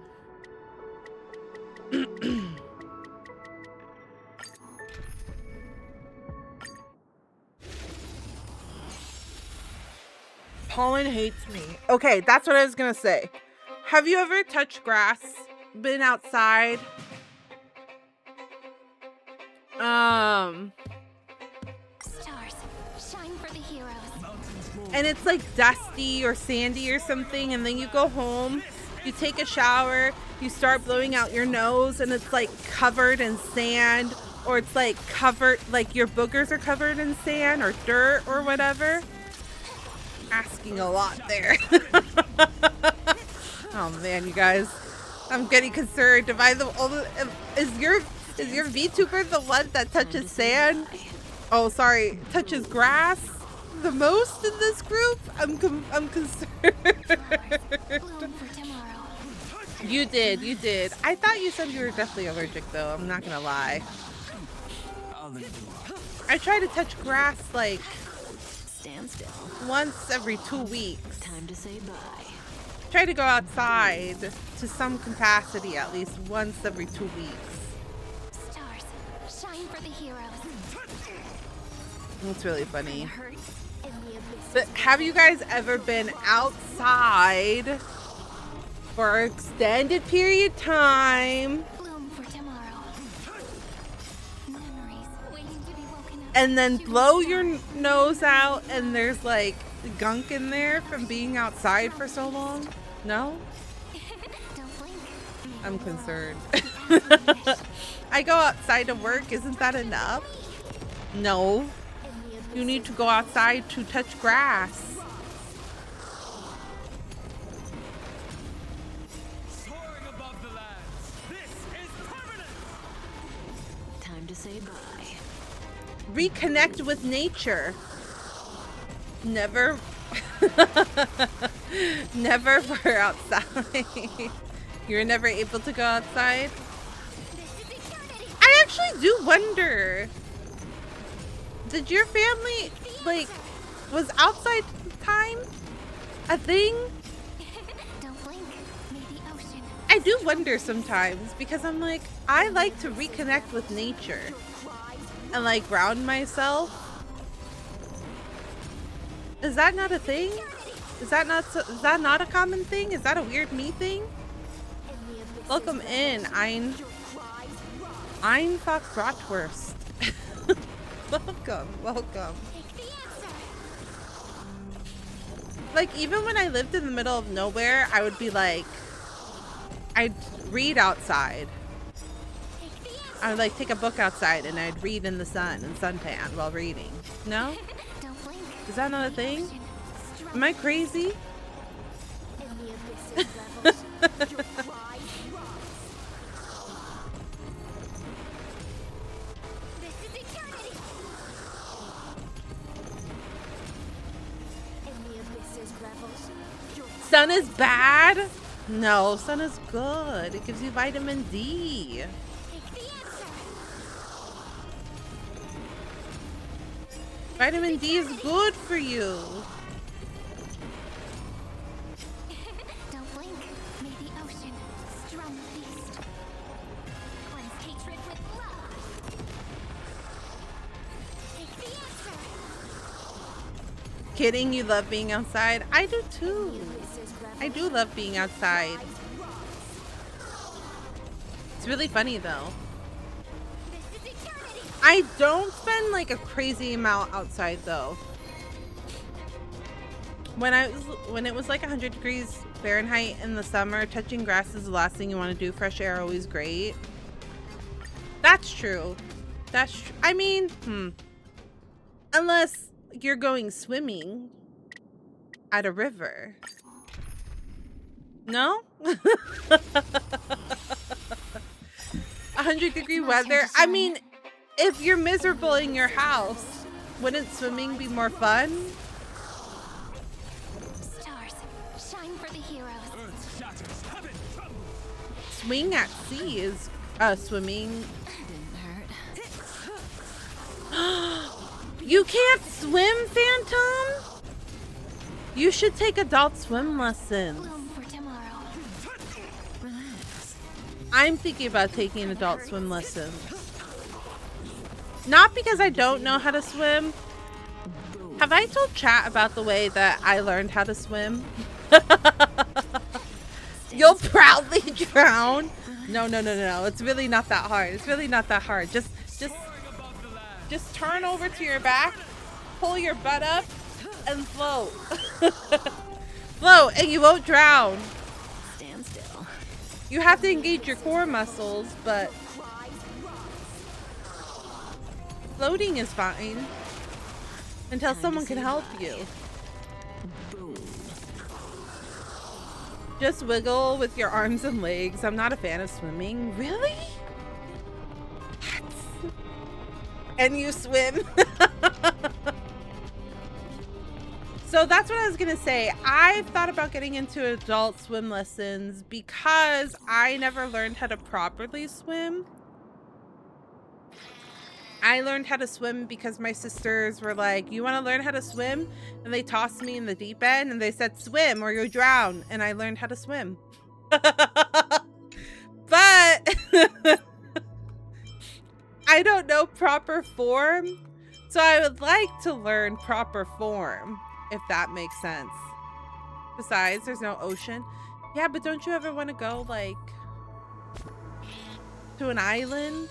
[SPEAKER 1] Pollen hates me. Okay, that's what I was gonna say. Have you ever touched grass? Been outside?
[SPEAKER 2] Stars, shine for the heroes.
[SPEAKER 1] And it's like dusty or sandy or something, and then you go home, you take a shower, you start blowing out your nose, and it's like covered in sand, or it's like covered, like your boogers are covered in sand or dirt or whatever. Asking a lot there. Oh man, you guys, I'm getting concerned. Am I is your VTuber the one that touches sand? Oh, sorry, touches grass the most in this group? I'm concerned. You did. I thought you said you were definitely allergic though. I'm not gonna lie. I try to touch grass like
[SPEAKER 2] Stand still.
[SPEAKER 1] once every 2 weeks.
[SPEAKER 2] Time to say bye.
[SPEAKER 1] Try to go outside to some capacity at least once every 2 weeks.
[SPEAKER 2] Stars, shine for the heroes.
[SPEAKER 1] It's really funny.
[SPEAKER 2] Hurt in the abyss.
[SPEAKER 1] But have you guys ever been outside for an extended period of time
[SPEAKER 2] Bloom for tomorrow. Memories waiting to be woken up.
[SPEAKER 1] and then blow your nose out and there's like gunk in there from being outside for so long? No?
[SPEAKER 2] Don't blink.
[SPEAKER 1] I'm concerned. I go outside to work. Isn't that enough? No. You need to go outside to touch grass.
[SPEAKER 3] Soaring above the lands. This is permanent.
[SPEAKER 2] Time to say bye.
[SPEAKER 1] Reconnect with nature. Never never were outside. You were never able to go outside? I actually do wonder, did your family, like, was outside time a thing?
[SPEAKER 2] Don't blink. Maybe ocean.
[SPEAKER 1] I do wonder sometimes because I'm like, I like to reconnect with nature and like ground myself. Is that not a thing? Is that not a common thing? Is that a weird me thing? Welcome in, Ein Fox Bratwurst. Welcome. Like, even when I lived in the middle of nowhere, I would be like, I'd read outside. I would like take a book outside and I'd read in the sun and suntan while reading. No?
[SPEAKER 2] Don't blink.
[SPEAKER 1] Is that not a thing? Am I crazy?
[SPEAKER 2] In the abyss of levels. Your cries rise. This is eternity.
[SPEAKER 1] Sun is bad? No, sun is good. It gives you vitamin D.
[SPEAKER 2] Take the answer.
[SPEAKER 1] Vitamin D is good for you.
[SPEAKER 2] Don't blink. May the ocean strum the beast. Cleanse hatred with love. Take the answer.
[SPEAKER 1] Kidding, you love being outside? I do too. I do love being outside. It's really funny though.
[SPEAKER 2] This is eternity.
[SPEAKER 1] I don't spend like a crazy amount outside though. When it was like 100 degrees Fahrenheit in the summer, touching grass is the last thing you want to do. Fresh air always great. That's true. That's true. I mean, unless you're going swimming at a river. No? 100-degree weather. I mean, if you're miserable in your house, wouldn't swimming be more fun?
[SPEAKER 2] Stars, shine for the heroes.
[SPEAKER 3] Earth shatters, heaven trembles.
[SPEAKER 1] Swing at sea is swimming.
[SPEAKER 2] Didn't hurt.
[SPEAKER 1] You can't swim, Phantom? You should take adult swim lessons.
[SPEAKER 2] Bloom for tomorrow. Relax.
[SPEAKER 1] I'm thinking about taking adult swim lessons. Not because I don't know how to swim. Have I told chat about the way that I learned how to swim? You'll proudly drown. No. It's really not that hard. It's really not that hard. Just turn over to your back, pull your butt up, and float. Float, and you won't drown.
[SPEAKER 2] Stand still.
[SPEAKER 1] You have to engage your core muscles, but floating is fine until someone can help you. Just wiggle with your arms and legs. I'm not a fan of swimming. Really? And you swim. So that's what I was gonna say. I've thought about getting into adult swim lessons because I never learned how to properly swim. I learned how to swim because my sisters were like, you want to learn how to swim? And they tossed me in the deep end and they said, swim or you'll drown. And I learned how to swim. But I don't know proper form. So I would like to learn proper form, if that makes sense. Besides, there's no ocean. Yeah, but don't you ever want to go like to an island?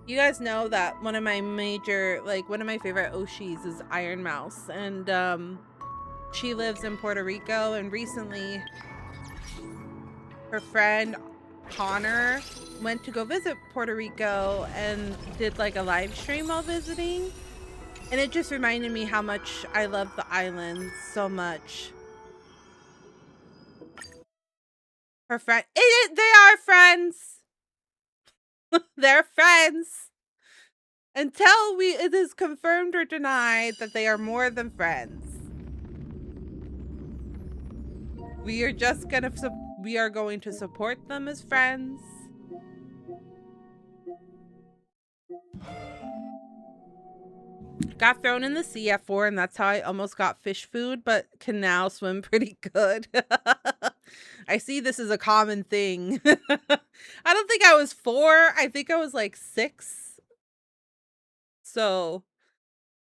[SPEAKER 1] You guys know that one of my favorite Oshis is Iron Mouse, and she lives in Puerto Rico, and recently her friend Connor went to go visit Puerto Rico and did like a live stream while visiting, and it just reminded me how much I love the islands so much. Her friend, they are friends. They're friends until it is confirmed or denied that they are more than friends. We are going to support them as friends. Got thrown in the sea at 4, and that's how I almost got fish food, but can now swim pretty good. I see this is a common thing. I don't think I was 4. I think I was like 6. So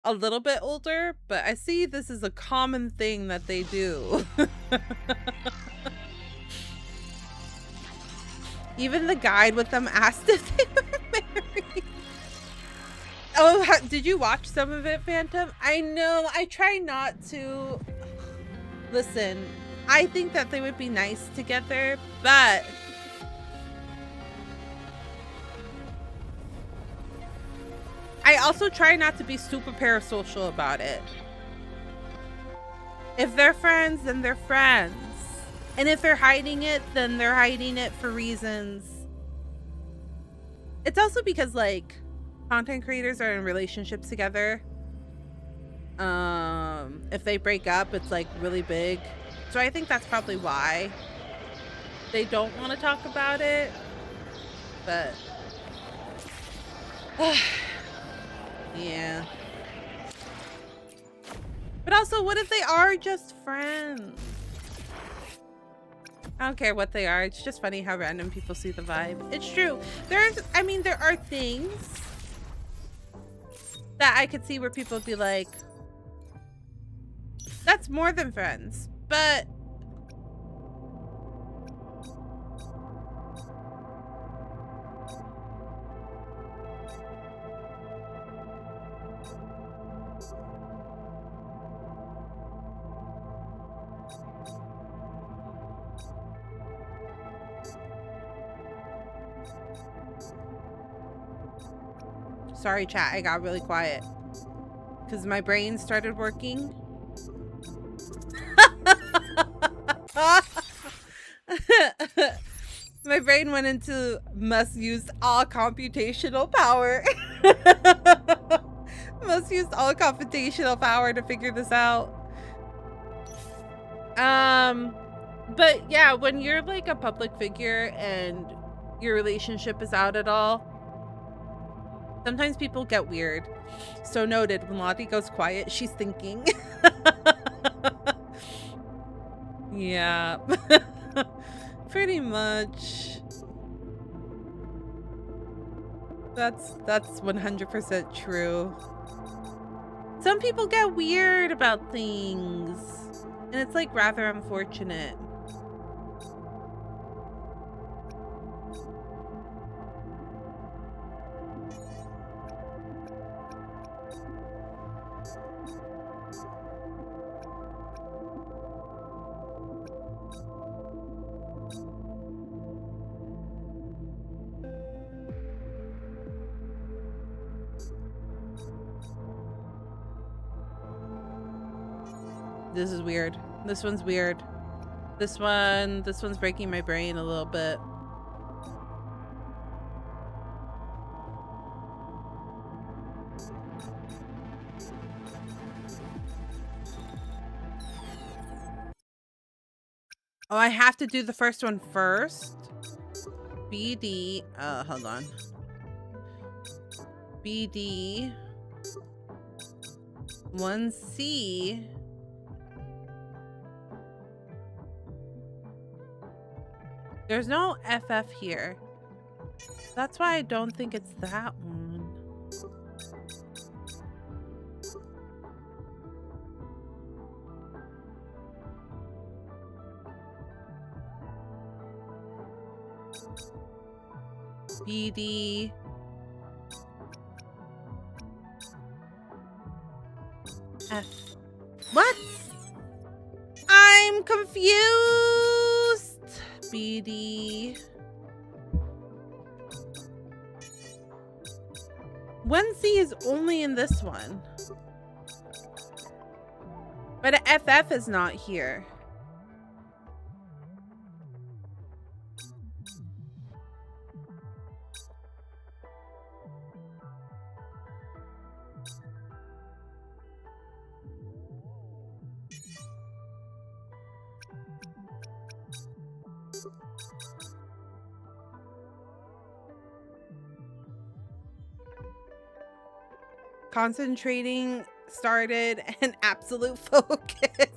[SPEAKER 1] a little bit older, but I see this is a common thing that they do. Even the guide with them asked if they were married. Oh, did you watch some of it, Phantom? I know, I try not to. Listen, I think that they would be nice together, but I also try not to be super parasocial about it. If they're friends, then they're friends. And if they're hiding it, then they're hiding it for reasons. It's also because, like, content creators are in relationships together. If they break up, it's like really big. So I think that's probably why they don't want to talk about it. But yeah. But also, what if they are just friends? I don't care what they are. It's just funny how random people see the vibe. It's true. I mean, there are things that I could see where people would be like, that's more than friends. But sorry, chat, I got really quiet because my brain started working. My brain went into must use all computational power. Must use all computational power to figure this out. But yeah, when you're like a public figure and your relationship is out at all, sometimes people get weird. So noted, when Lottie goes quiet, she's thinking. Yeah. Pretty much. That's 100% true. Some people get weird about things, and it's like rather unfortunate. This is weird. This one's weird. This one's breaking my brain a little bit. Oh, I have to do the first one first. BD, hold on. BD 1C. There's no FF here. That's why I don't think it's that one. BD. F. What? I'm confused. BD. 1C is only in this one. But a FF is not here. Concentrating started and absolute focus.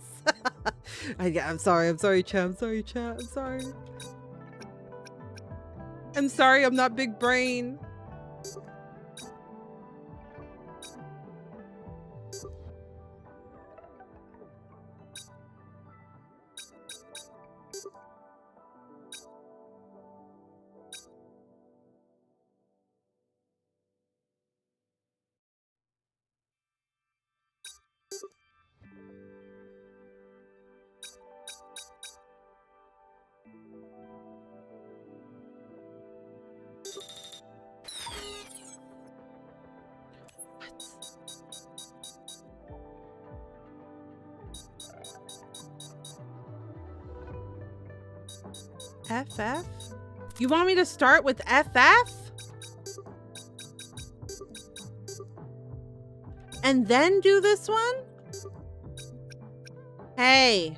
[SPEAKER 1] I'm sorry, chat. I'm sorry, I'm not big brain. FF? You want me to start with FF? And then do this one? Hey.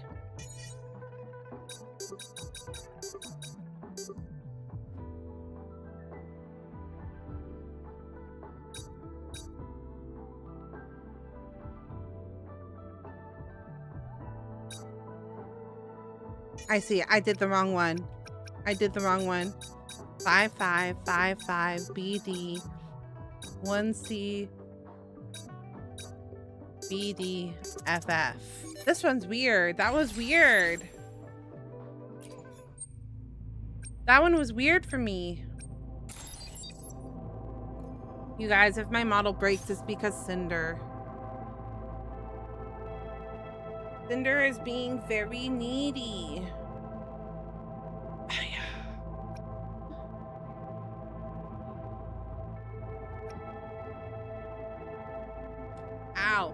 [SPEAKER 1] I see. I did the wrong one. I did the wrong one. 5555 BD 1C BD FF. This one's weird. That was weird. That one was weird for me. You guys, if my model breaks, it's because Cinder. Cinder is being very needy. Ow.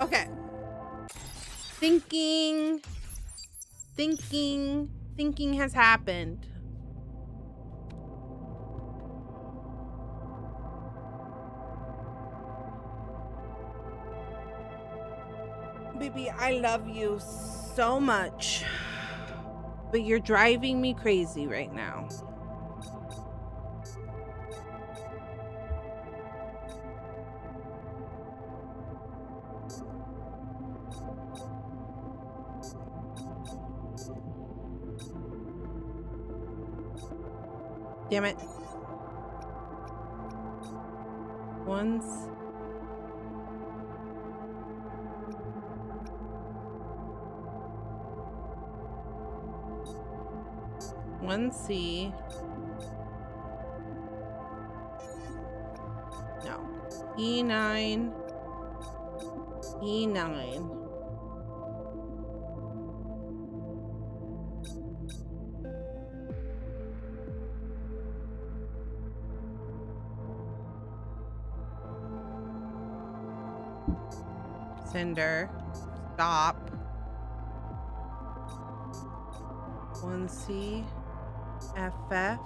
[SPEAKER 1] Okay. Thinking has happened. Baby, I love you so much, but you're driving me crazy right now. Damn it. Once. One C. No. E9. E9. Cinder, stop. 1C, FF.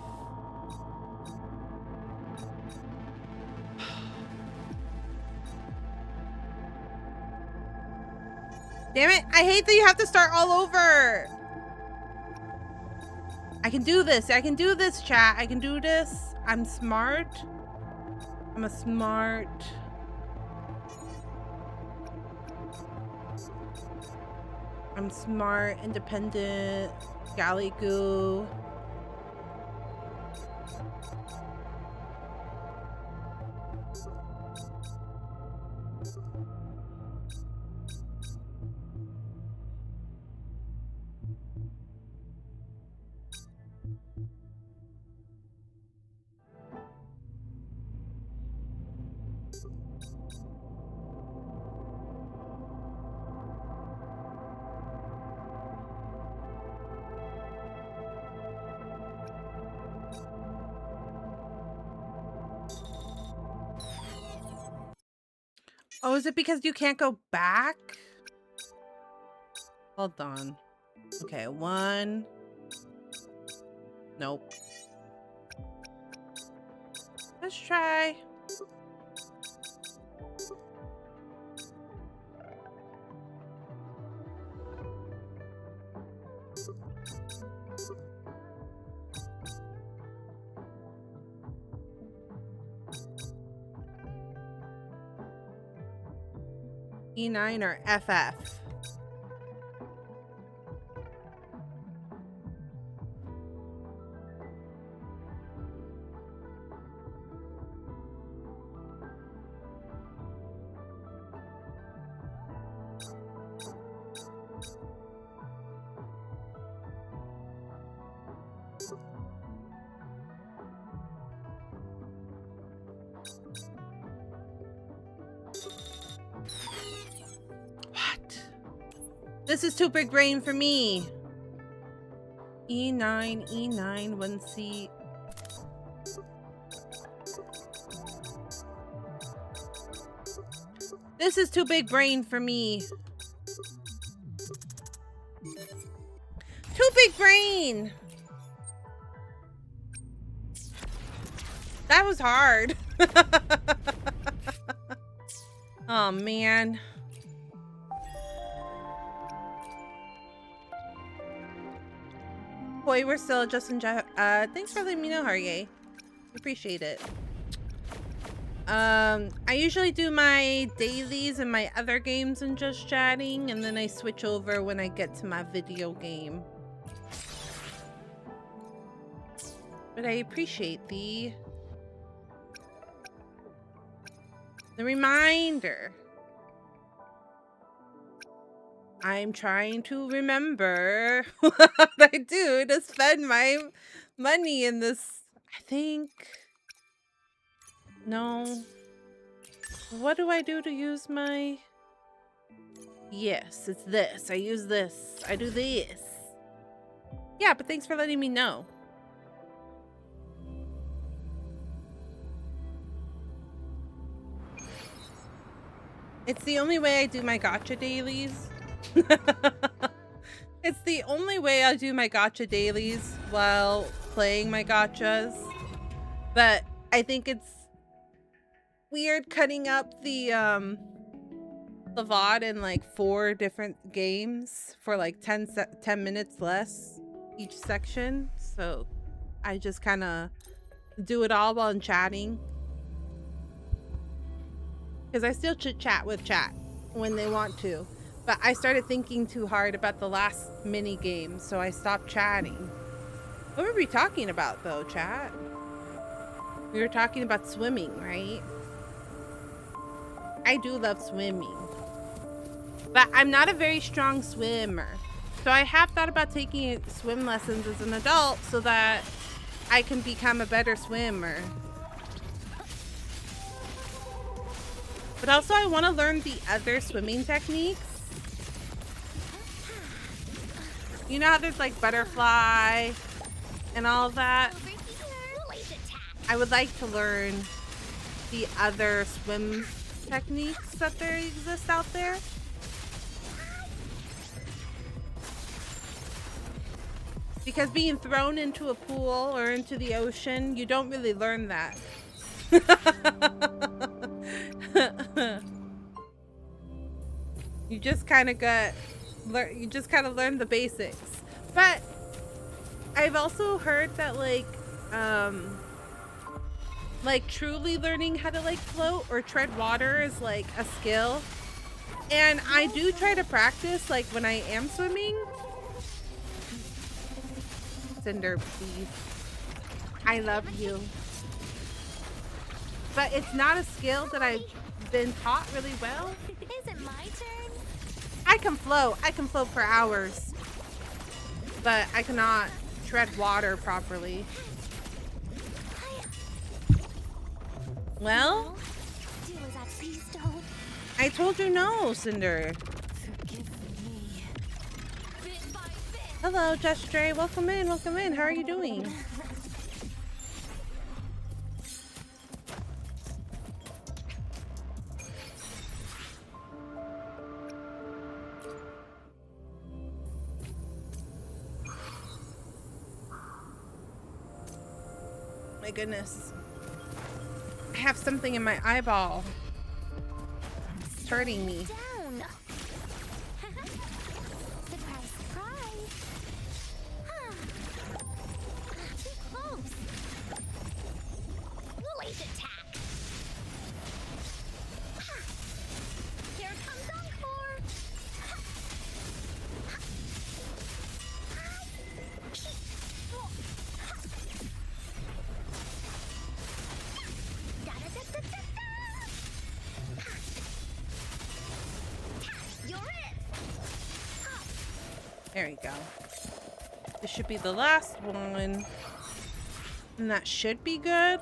[SPEAKER 1] Damn it, I hate that you have to start all over. I can do this. I can do this, chat. I can do this. I'm smart. I'm a smart... I'm smart, independent, galley goo. Oh, is it because you can't go back? Hold on. Okay, one. Nope. Let's try. E9 or FF? What? This is too big brain for me. E9, E9, 1C. This is too big brain for me. Too big brain. That was hard. Oh man. Boy, we're still adjusting. Thanks for letting me know, Harye. Appreciate it. I usually do my dailies and my other games and just chatting, and then I switch over when I get to my video game. But I appreciate the reminder. I'm trying to remember what I do to spend my money in this. I think. No. What do I do to use my... Yes, it's this. I use this. I do this. Yeah, but thanks for letting me know. It's the only way I do my gacha dailies. It's the only way I do my gacha dailies while playing my gachas. But I think it's weird cutting up the VOD in like 4 different games for like 10 minutes less each section. So I just kind of do it all while I'm chatting. Because I still chit chat with chat when they want to. But I started thinking too hard about the last mini game, so I stopped chatting. What were we talking about though, chat? We were talking about swimming, right? I do love swimming. But I'm not a very strong swimmer. So I have thought about taking swim lessons as an adult so that I can become a better swimmer. But also I want to learn the other swimming techniques. You know how there's like butterfly and all of that? I would like to learn the other swim techniques that there exist out there. Because being thrown into a pool or into the ocean, you don't really learn that. You just kind of learn the basics. But I've also heard that like truly learning how to like float or tread water is like a skill. And I do try to practice like when I am swimming. Cinder, please. I love you. But it's not a skill that I've been taught really well.
[SPEAKER 2] Is it my turn?
[SPEAKER 1] I can float. I can float for hours. But I cannot tread water properly. Well,
[SPEAKER 2] Do as I please, don't.
[SPEAKER 1] I told you no, Cinder.
[SPEAKER 2] Forgive me. Bit by bit.
[SPEAKER 1] Hello, Jestray. Welcome in. Welcome in. How are you doing? My goodness. I have something in my eyeball. It's hurting me.
[SPEAKER 2] Down. Surprise, surprise. Huh. Too close. Late attack. Here comes Encore. You're it.
[SPEAKER 1] There you go. This should be the last one. And that should be good.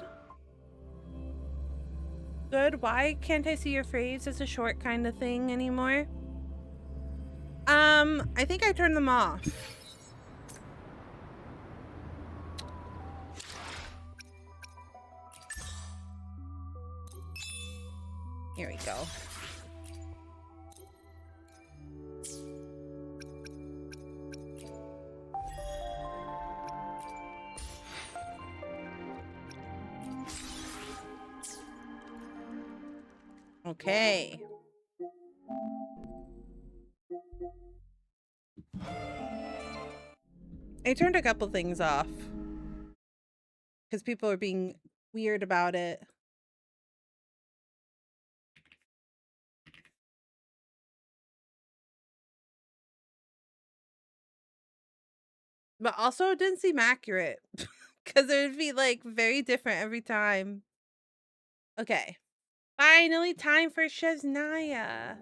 [SPEAKER 1] Good. Why can't I see your phrase as a short kind of thing anymore? I think I turned them off. Here we go. Okay. I turned a couple things off because people are being weird about it. But also it didn't seem accurate because it would be like very different every time. Okay. Finally time for Shaznia.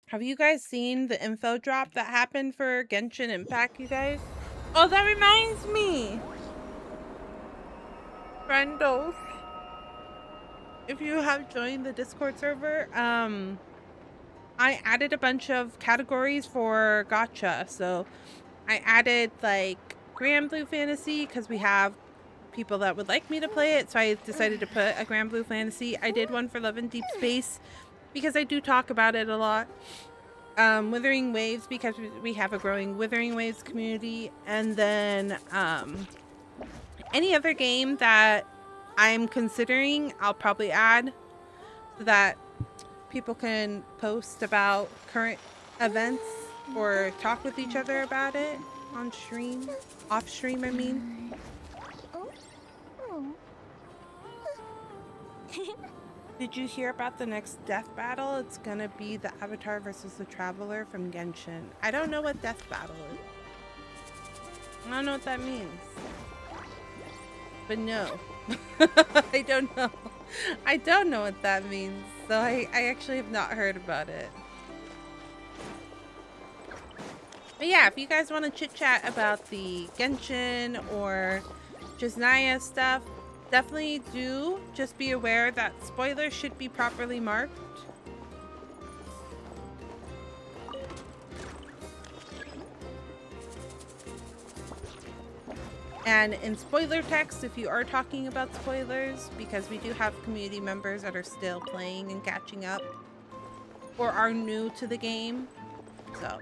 [SPEAKER 1] Have you guys seen the info drop that happened for Genshin Impact, you guys? Oh, that reminds me. Friendos, if you have joined the Discord server, I added a bunch of categories for Gacha. So I added like Grand Blue Fantasy because we have people that would like me to play it. So I decided to put a Grand Blue Fantasy. I did one for Love and Deep Space because I do talk about it a lot. Withering Waves because we have a growing Withering Waves community. And then any other game that I'm considering, I'll probably add so that people can post about current events or talk with each other about it on stream, off stream, I mean. Did you hear about the next death battle? It's gonna be the Avatar versus the Traveler from Genshin. I don't know what death battle is. I don't know what that means. But no. I don't know. I don't know what that means. So I actually have not heard about it. But yeah, if you guys want to chit chat about the Genshin or Jasnaya stuff, definitely do. Just be aware that spoilers should be properly marked. And in spoiler text, if you are talking about spoilers, because we do have community members that are still playing and catching up or are new to the game. So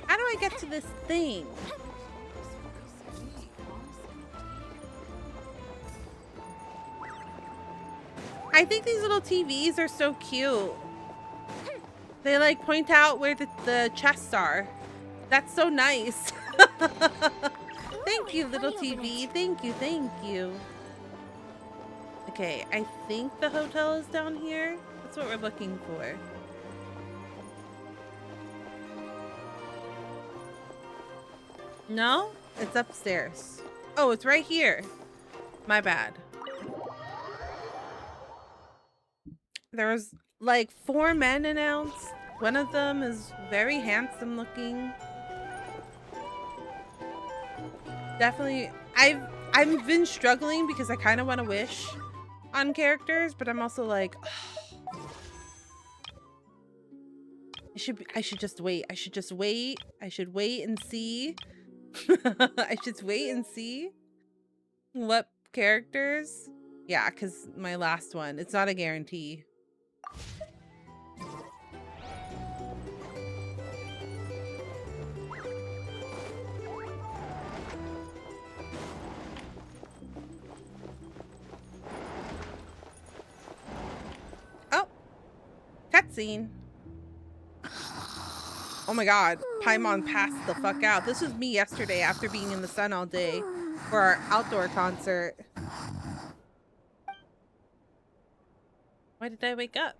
[SPEAKER 1] how do I get to this thing? I think these little TVs are so cute. They like point out where the chests are. That's so nice. Thank you, little TV. Thank you, thank you. Okay, I think the hotel is down here. That's what we're looking for. No? It's upstairs. Oh, it's right here. My bad. There's like 4 men announced. One of them is very handsome looking. Definitely, I've been struggling because I kind of want to wish on characters, but I'm also like, oh, I should just wait. I should just wait. I should wait and see. I should wait and see what characters. Yeah, because my last one, it's not a guarantee. Oh, cutscene. Oh my god. Paimon passed the fuck out. This was me yesterday after being in the sun all day for our outdoor concert. Why did I wake up?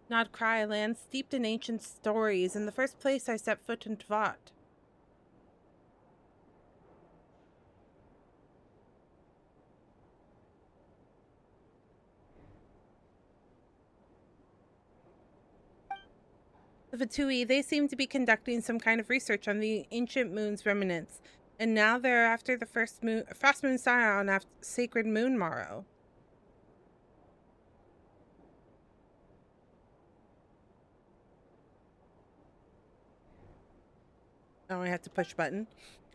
[SPEAKER 1] Nod Krai, land steeped in ancient stories. In the first place I set foot in Tvat. The Fatui, they seem to be conducting some kind of research on the ancient moon's remnants, and now they're after the frost moon scion after sacred moon morrow. Oh, I have to push button.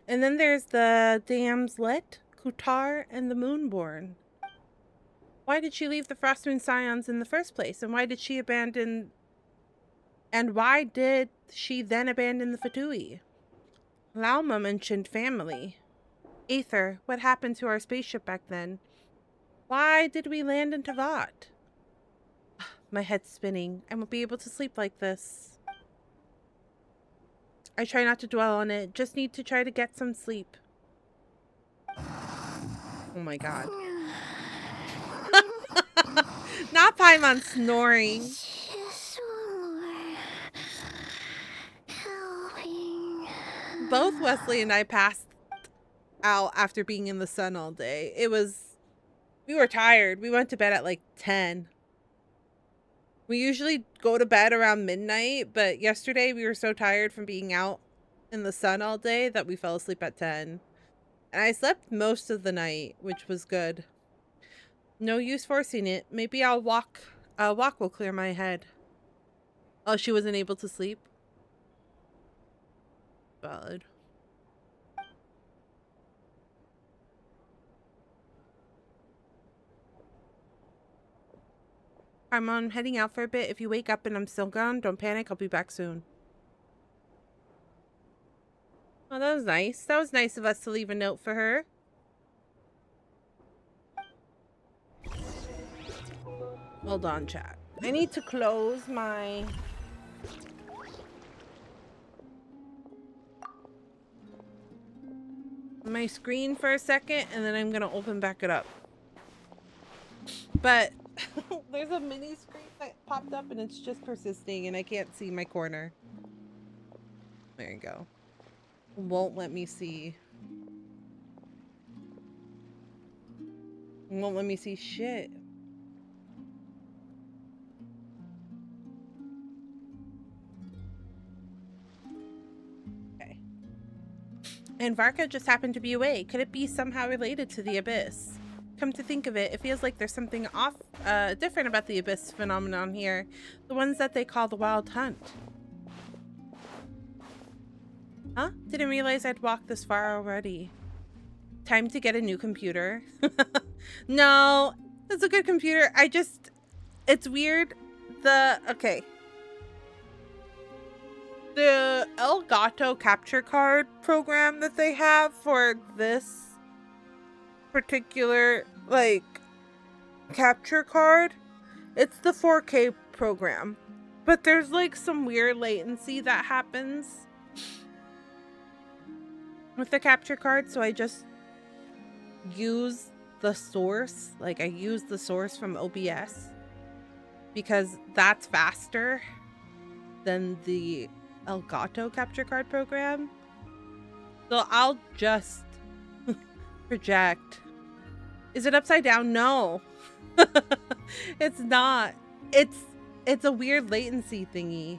[SPEAKER 1] And then there's the Damslet, Kutar, and the Moonborn. Why did she leave the Frost Moon Scions in the first place? And why did she abandon... And why did she then abandon the Fatui? Lauma mentioned family. Aether, what happened to our spaceship back then? Why did we land in Tvat? My head's spinning. I won't be able to sleep like this. I try not to dwell on it. Just need to try to get some sleep. Oh my god. Not Paimon snoring.
[SPEAKER 2] Just one more helping.
[SPEAKER 1] Both Wesley and I passed out after being in the sun all day. We were tired. We went to bed at like 10. We usually go to bed around midnight, but yesterday we were so tired from being out in the sun all day that we fell asleep at 10. And I slept most of the night, which was good. No use forcing it. Maybe I'll walk. A walk will clear my head. Oh, she wasn't able to sleep? Valid. I'm heading out for a bit. If you wake up and I'm still gone, don't panic. I'll be back soon. Oh, that was nice. That was nice of us to leave a note for her. Hold on, chat. I need to close my... screen for a second, and then I'm going to open back it up. But... there's a mini screen that popped up and it's just persisting and I can't see my corner. There you go. Won't let me see. Won't let me see shit. Okay. And Varka just happened to be away. Could it be somehow related to the Abyss? Come to think of it, it feels like there's something off, different about the Abyss phenomenon here. The ones that they call the Wild Hunt. Huh? Didn't realize I'd walked this far already. Time to get a new computer. No, it's a good computer. It's weird. Okay. The Elgato capture card program that they have for this particular capture card, it's the 4K program, but there's like some weird latency that happens with the capture card, so I just use the source. I use the source from OBS because that's faster than the Elgato capture card program, so I'll just project. Is it upside down? No. It's not. It's a weird latency thingy.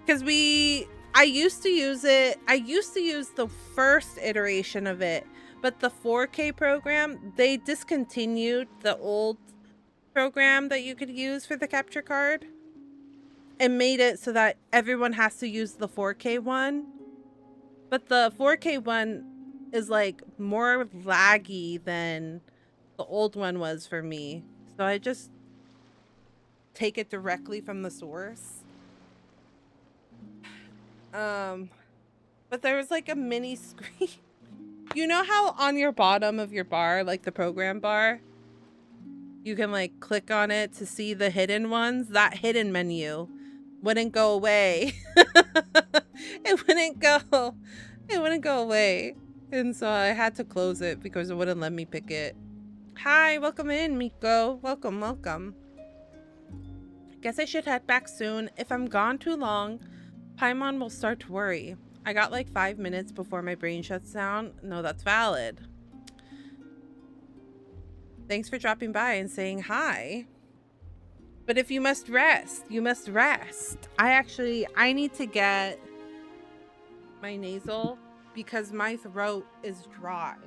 [SPEAKER 1] Because I used to use it. I used to use the first iteration of it, but the 4K program, they discontinued the old program that you could use for the capture card and made it so that everyone has to use the 4K one. But the 4K one is more laggy than the old one was for me. So I just take it directly from the source. But there was a mini screen. You know how on your bottom of your bar, the program bar, you can click on it to see the hidden ones? That hidden menu. wouldn't go away. It wouldn't go away. And so I had to close it because it wouldn't let me pick it. Hi, welcome in, Miko. Welcome, welcome. Guess I should head back soon. If I'm gone too long, Paimon will start to worry. I got like 5 minutes before my brain shuts down. No, that's valid. Thanks for dropping by and saying hi. But if you must rest, you must rest. I need to get my nasal because my throat is dry.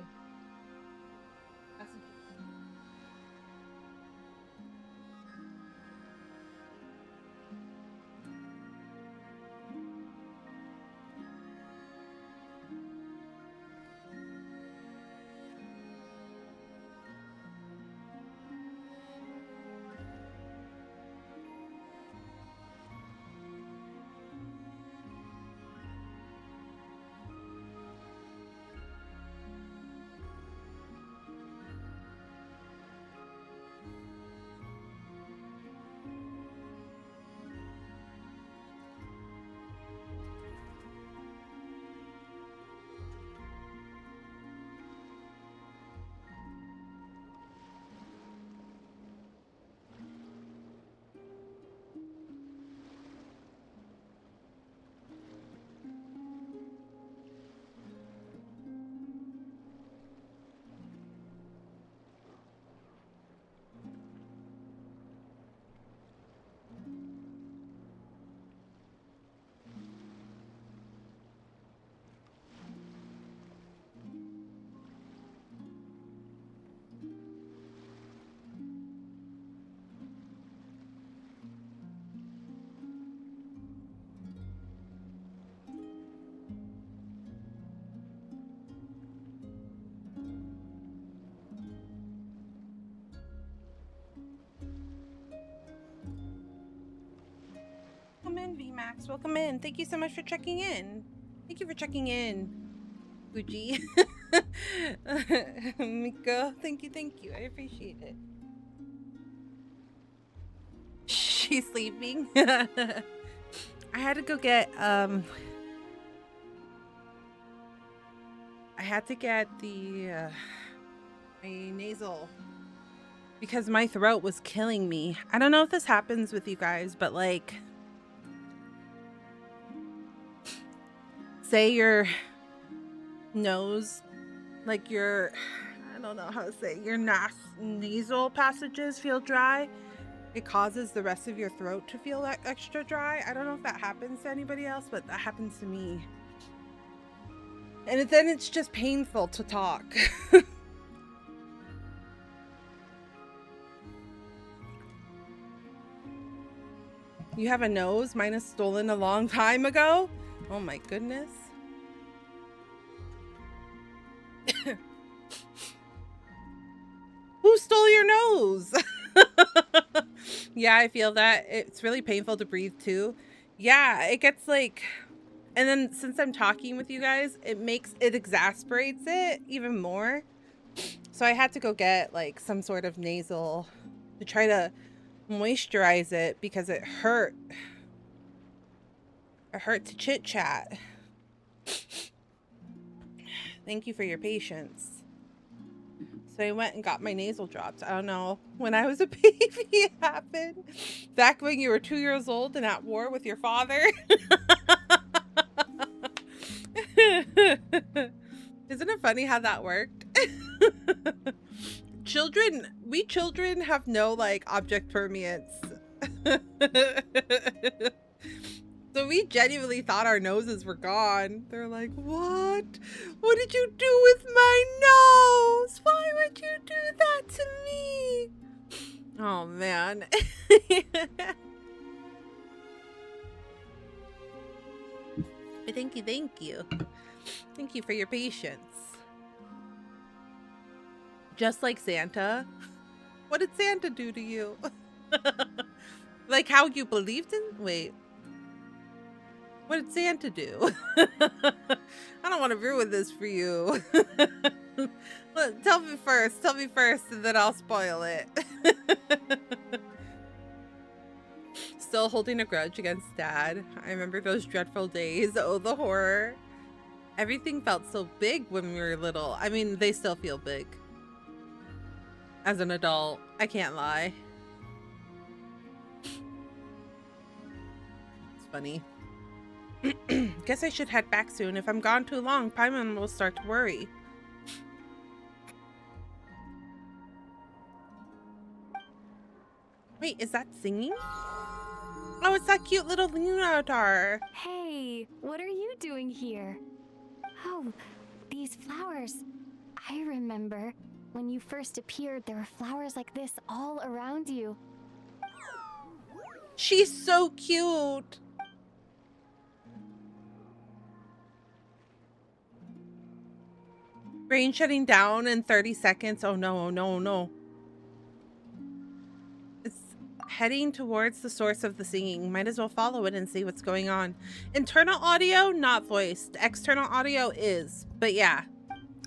[SPEAKER 1] Welcome in, VMAX. Welcome in. Thank you so much for checking in. Thank you for checking in, Fuji. Miko, thank you. I appreciate it. She's sleeping. I had to go get I had to get the my nasal because my throat was killing me. I don't know if this happens with you guys, but like, say your nose, like your, I don't know how to say, your nasal passages feel dry. It causes the rest of your throat to feel extra dry. I don't know if that happens to anybody else, but that happens to me. And then it's just painful to talk. You have a nose? Mine is stolen a long time ago. Oh my goodness. Who stole your nose? Yeah, I feel that. It's really painful to breathe too. Yeah, it gets like, and then since I'm talking with you guys, it exasperates it even more. So I had to go get like some sort of nasal to try to moisturize it because it hurt. It hurt to chit chat. Thank you for your patience. So I went and got my nasal drops. I don't know. When I was a baby, it happened. Back when you were 2 years old and at war with your father. Isn't it funny how that worked? We children have no like object permanence. So we genuinely thought our noses were gone. They're like, what? What did you do with my nose? Why would you do that to me? Oh, man. Thank you. Thank you for your patience. Just like Santa. What did Santa do to you? Like how you believed in? Wait. What did Santa do? I don't want to ruin this for you. Tell me first, and then I'll spoil it. still holding a grudge against Dad. I remember those dreadful days. Oh, the horror. Everything felt so big when we were little. I mean, they still feel big. As an adult, I can't lie. It's funny. Guess I should head back soon. If I'm gone too long, Paimon will start to worry. Wait, is that singing? Oh, it's that cute little Lunatar.
[SPEAKER 2] Hey, what are you doing here? Oh, these flowers. I remember when you first appeared, there were flowers like this all around you.
[SPEAKER 1] She's so cute. Rain shutting down in 30 seconds. Oh no, oh no, oh no. It's heading towards the source of the singing. Might as well follow it and see what's going on. Internal audio, not voiced. External audio is. But yeah.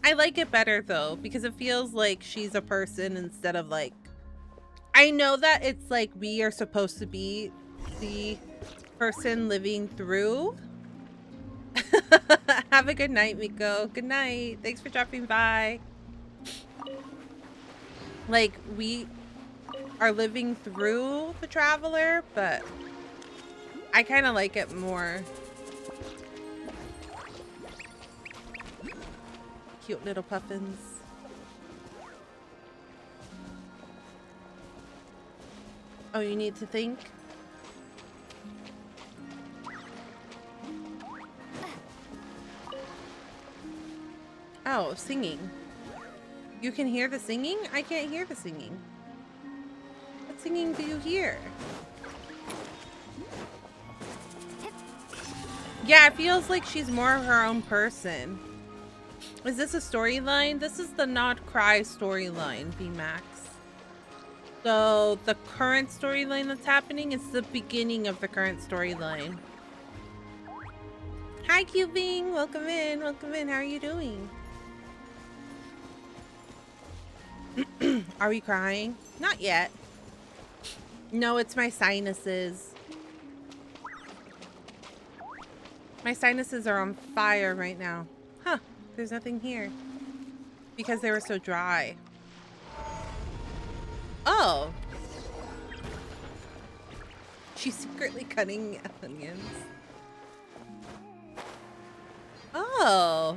[SPEAKER 1] I like it better though, because it feels like she's a person instead of like... I know that it's like we are supposed to be the person living through. Have a good night, Miko. Good night. Thanks for dropping by. Like, we are living through the traveler, but I kind of like it more. Cute little puffins. Oh, you need to think? Oh, singing. You can hear the singing? I can't hear the singing. What singing do you hear? Yeah, it feels like she's more of her own person. Is this a storyline? This is the Not Krai storyline, VMAX. So the current storyline that's happening is the beginning of the current storyline. Hi, Cubing. Welcome in. Welcome in. How are you doing? Are we crying? Not yet. No, it's my sinuses. My sinuses are on fire right now. Huh. There's nothing here. Because they were so dry. Oh. She's secretly cutting onions. Oh.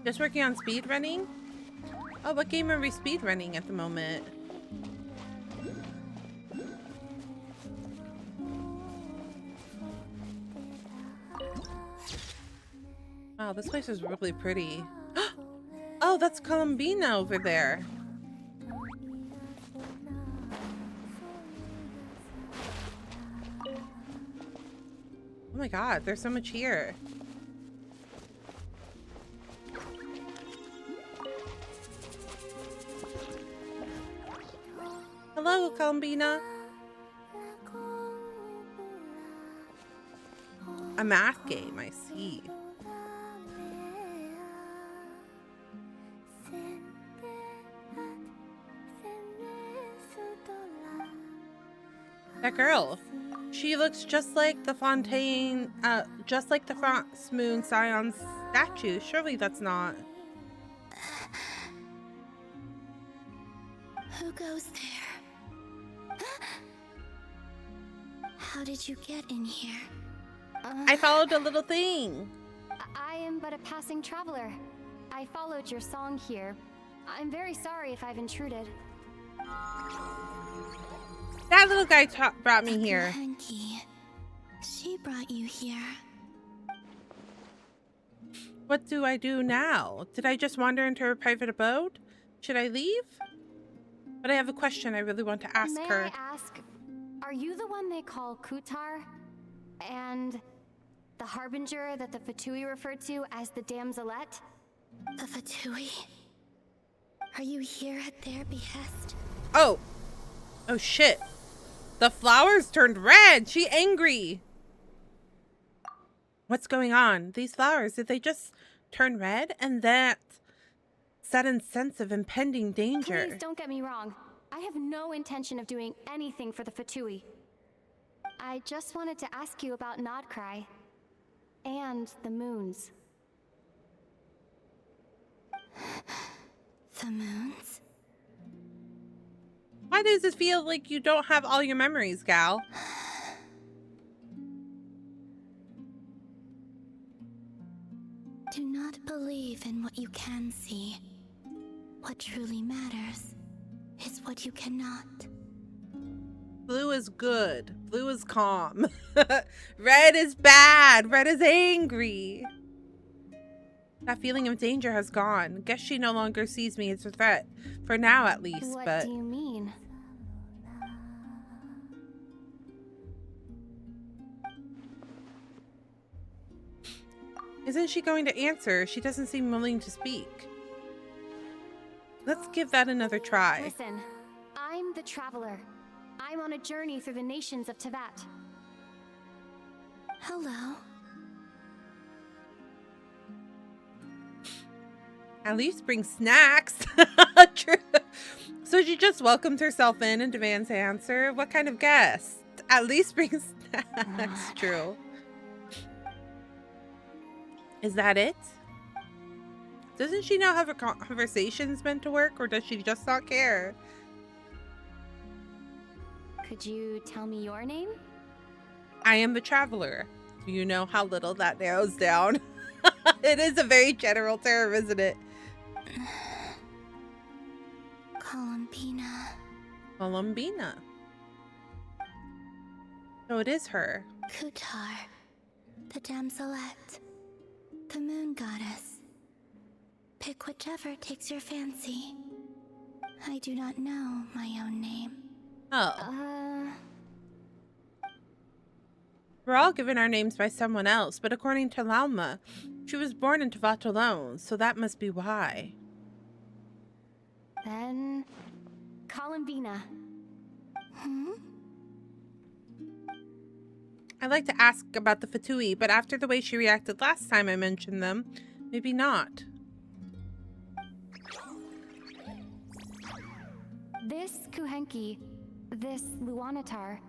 [SPEAKER 1] Just working on speed running? Oh, what game are we speed running at the moment? Wow, this place is really pretty. Oh, that's Columbina over there. Oh my god, there's so much here. Hello, Columbina. A math game, I see. That girl. She looks just like the Fontaine, just like the France Moon Scion statue. Surely that's not.
[SPEAKER 2] Who goes there? How did you get in here?
[SPEAKER 1] I followed a little thing.
[SPEAKER 2] I am but a passing traveler. I followed your song here. I'm very sorry if I've intruded.
[SPEAKER 1] That little guy brought me here.
[SPEAKER 2] Hanky. She brought you here.
[SPEAKER 1] What do I do now? Did I just wander into her private abode? Should I leave? But I have a question I really want to ask her.
[SPEAKER 2] May I ask, are you the one they call Kutar? And the harbinger that the Fatui referred to as the Damselette? The Fatui? Are you here at their behest?
[SPEAKER 1] Oh. Oh shit. The flowers turned red. She angry. What's going on? These flowers, did they just turn red, and that sudden sense of impending danger.
[SPEAKER 2] Please don't get me wrong. I have no intention of doing anything for the Fatui. I just wanted to ask you about Krai and the moons. The moons?
[SPEAKER 1] Why does it feel like you don't have all your memories, gal?
[SPEAKER 2] Do not believe in what you can see. What truly matters is what you cannot.
[SPEAKER 1] Blue is good. Blue is calm. Red is bad. Red is angry. That feeling of danger has gone. Guess she no longer sees me as a threat. For now, at least,
[SPEAKER 2] What
[SPEAKER 1] but...
[SPEAKER 2] do you mean?
[SPEAKER 1] Isn't she going to answer? She doesn't seem willing to speak. Let's give that another try.
[SPEAKER 2] Listen, I'm the Traveler. I'm on a journey through the nations of Teyvat. Hello.
[SPEAKER 1] At least bring snacks. True. So she just welcomed herself in and demands answer. What kind of guest? At least bring snacks. True. Is that it? Doesn't she know how her conversation's meant to work, or does she just not care?
[SPEAKER 2] Could you tell me your name?
[SPEAKER 1] I am the Traveler. Do you know how little that narrows down? It is a very general term, isn't it?
[SPEAKER 2] Columbina.
[SPEAKER 1] Columbina. So it is her.
[SPEAKER 2] Kutar. The damselette. The moon goddess. Pick whichever takes your fancy. I do not know my own name.
[SPEAKER 1] Oh. We're all given our names by someone else, but according to Lauma, she was born in Teyvat alone, so that must be why.
[SPEAKER 2] Then... Columbina.
[SPEAKER 1] I'd like to ask about the Fatui, but after the way she reacted last time I mentioned them, maybe not.
[SPEAKER 2] This Kuhenki, this Luanatar,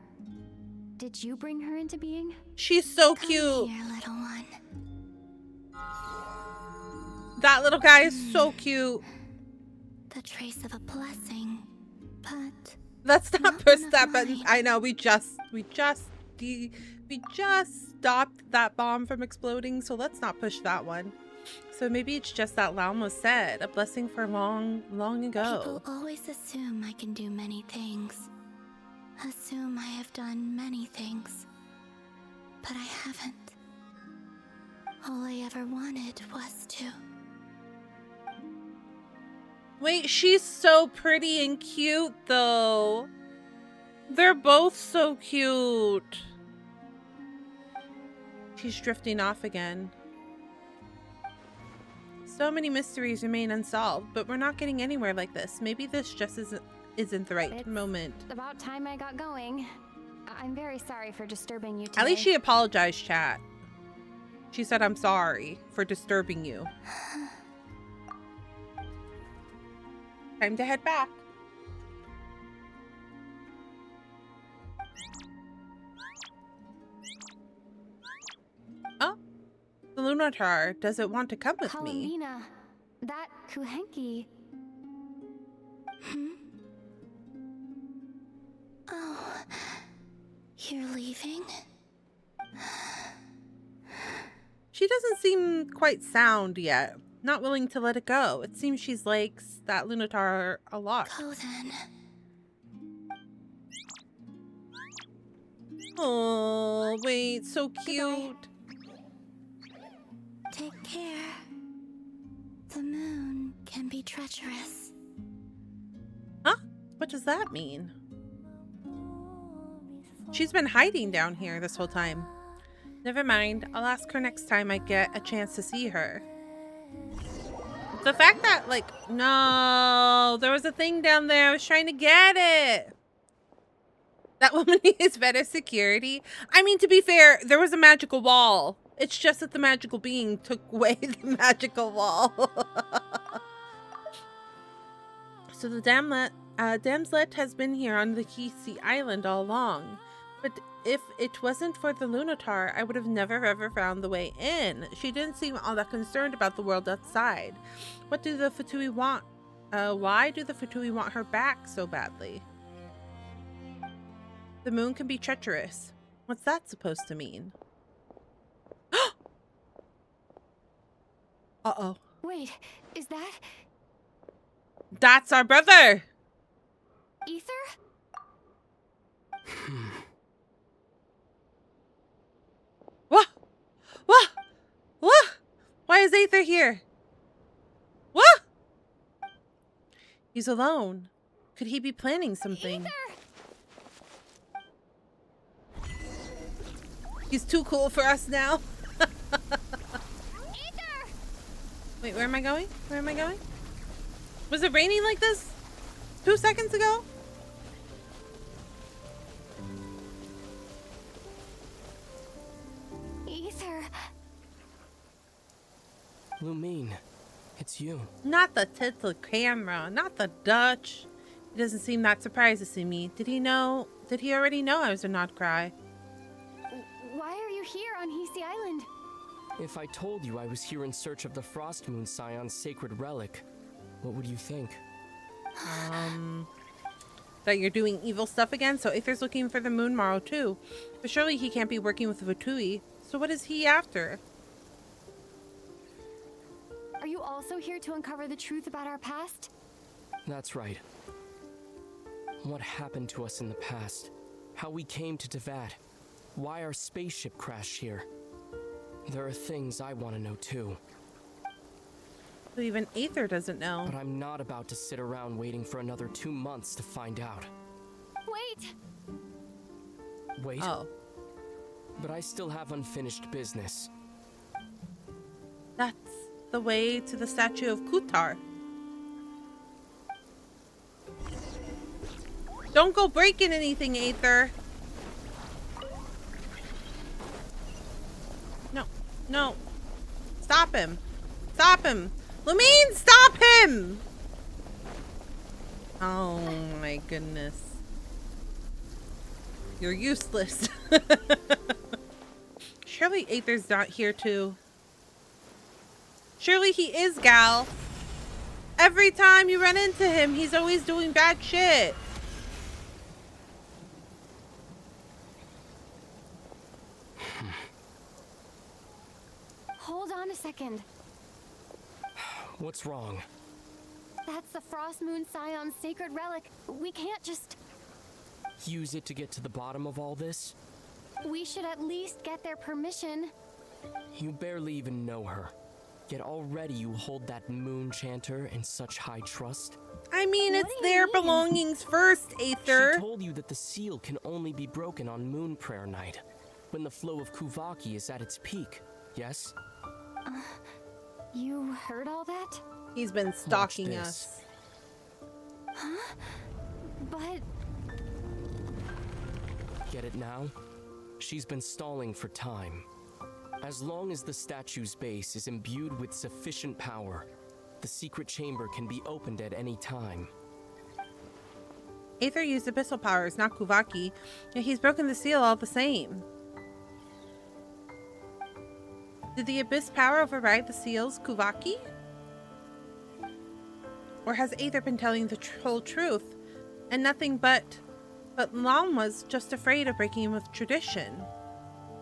[SPEAKER 2] did you bring her into being?
[SPEAKER 1] She's so
[SPEAKER 2] Come
[SPEAKER 1] cute.
[SPEAKER 2] here, little one.
[SPEAKER 1] That little guy is so cute.
[SPEAKER 2] The trace of a blessing, but...
[SPEAKER 1] Let's not push that button. I know, we just stopped that bomb from exploding, so let's not push that one. So maybe it's just that Lauma said, a blessing for long, long ago.
[SPEAKER 2] People always assume I can do many things. Assume I have done many things. But I haven't. All I ever wanted was to.
[SPEAKER 1] Wait, she's so pretty and cute, though. They're both so cute. She's drifting off again. So many mysteries remain unsolved, but we're not getting anywhere like this. Maybe this just isn't the right moment.
[SPEAKER 2] About time I got going. I'm very sorry for disturbing you today.
[SPEAKER 1] At least she apologized, chat. She said, I'm sorry for disturbing you. Time to head back. Oh, the Lunatar doesn't want to come with me.
[SPEAKER 2] Columbina, that Kuhenki. Oh, you're leaving?
[SPEAKER 1] She doesn't seem quite sound yet. Not willing to let it go. It seems she likes that Lunatar a lot.
[SPEAKER 2] Go then.
[SPEAKER 1] Oh, wait, so cute.
[SPEAKER 2] Take care. The moon can be treacherous.
[SPEAKER 1] Huh? What does that mean? She's been hiding down here this whole time. Never mind. I'll ask her next time I get a chance to see her. The fact that, like, no, there was a thing down there. I was trying to get it. That woman needs better security. I mean, to be fair, there was a magical wall It's just that the magical being took away the magical wall. So the damslet has been here on the Kisi Island all along. But if it wasn't for the Lunatar, I would have never ever found the way in. She didn't seem all that concerned about the world outside. What do the Fatui want? Why do the Fatui want her back so badly? The moon can be treacherous. What's that supposed to mean? Uh-oh.
[SPEAKER 2] Wait, is that
[SPEAKER 1] That's our brother!
[SPEAKER 2] Ether?
[SPEAKER 1] What? What? What? Why is Aether here? What? He's alone. Could he be planning something?
[SPEAKER 2] Ether!
[SPEAKER 1] He's too cool for us now.
[SPEAKER 2] Ether!
[SPEAKER 1] Wait, where am I going? Where am I going? Was it raining like this 2 seconds ago?
[SPEAKER 2] Ether.
[SPEAKER 4] Lumine, it's you.
[SPEAKER 1] Not the title camera, not the Dutch. He doesn't seem that surprised to see me. Did he already know I was a not Krai?
[SPEAKER 2] Why are you here on Hisi Island?
[SPEAKER 4] If I told you I was here in search of the Frost Moon Scion's sacred relic, what would you think?
[SPEAKER 1] That you're doing evil stuff again? So Aether's looking for the Moon Morrow too. But surely he can't be working with the Vatui. So what is he after?
[SPEAKER 2] Are you also here to uncover the truth about our past?
[SPEAKER 4] That's right. What happened to us in the past? How we came to Tevat? Why our spaceship crashed here? There are things I want to know too.
[SPEAKER 1] So even Aether doesn't know.
[SPEAKER 4] But I'm not about to sit around waiting for another 2 months to find out.
[SPEAKER 2] Wait!
[SPEAKER 4] Wait?
[SPEAKER 1] Oh.
[SPEAKER 4] But I still have unfinished business.
[SPEAKER 1] That's the way to the statue of Kutar. Don't go breaking anything, Aether. No. No. Stop him. Stop him. Lumine, stop him! Oh my goodness. You're useless. Surely Aether's not here too. Surely he is, Gal. Every time you run into him, he's always doing bad shit.
[SPEAKER 2] Hold on a second.
[SPEAKER 4] What's wrong?
[SPEAKER 2] That's the Frost Moon Scion's sacred relic. We can't just...
[SPEAKER 4] Use it to get to the bottom of all this?
[SPEAKER 2] We should at least get their permission.
[SPEAKER 4] You barely even know her. Yet already you hold that moon chanter in such high trust.
[SPEAKER 1] I mean,
[SPEAKER 2] What
[SPEAKER 1] it's
[SPEAKER 2] do you
[SPEAKER 1] their
[SPEAKER 2] mean?
[SPEAKER 1] belongings first, Aether.
[SPEAKER 4] She told you that the seal can only be broken on Moon Prayer Night, when the flow of Kuvaki is at its peak, yes?
[SPEAKER 2] You heard all that?
[SPEAKER 1] He's been stalking
[SPEAKER 4] this.
[SPEAKER 1] us.
[SPEAKER 2] But...
[SPEAKER 4] Get it now? She's been stalling for time. As long as the statue's base is imbued with sufficient power, the secret chamber can be opened at any time.
[SPEAKER 1] Aether used abyssal powers, not Kuvaki, yet he's broken the seal all the same. Did the abyss power override the seal's Kuvaki? Or has Aether been telling the whole truth, and nothing but Lam was just afraid of breaking with tradition?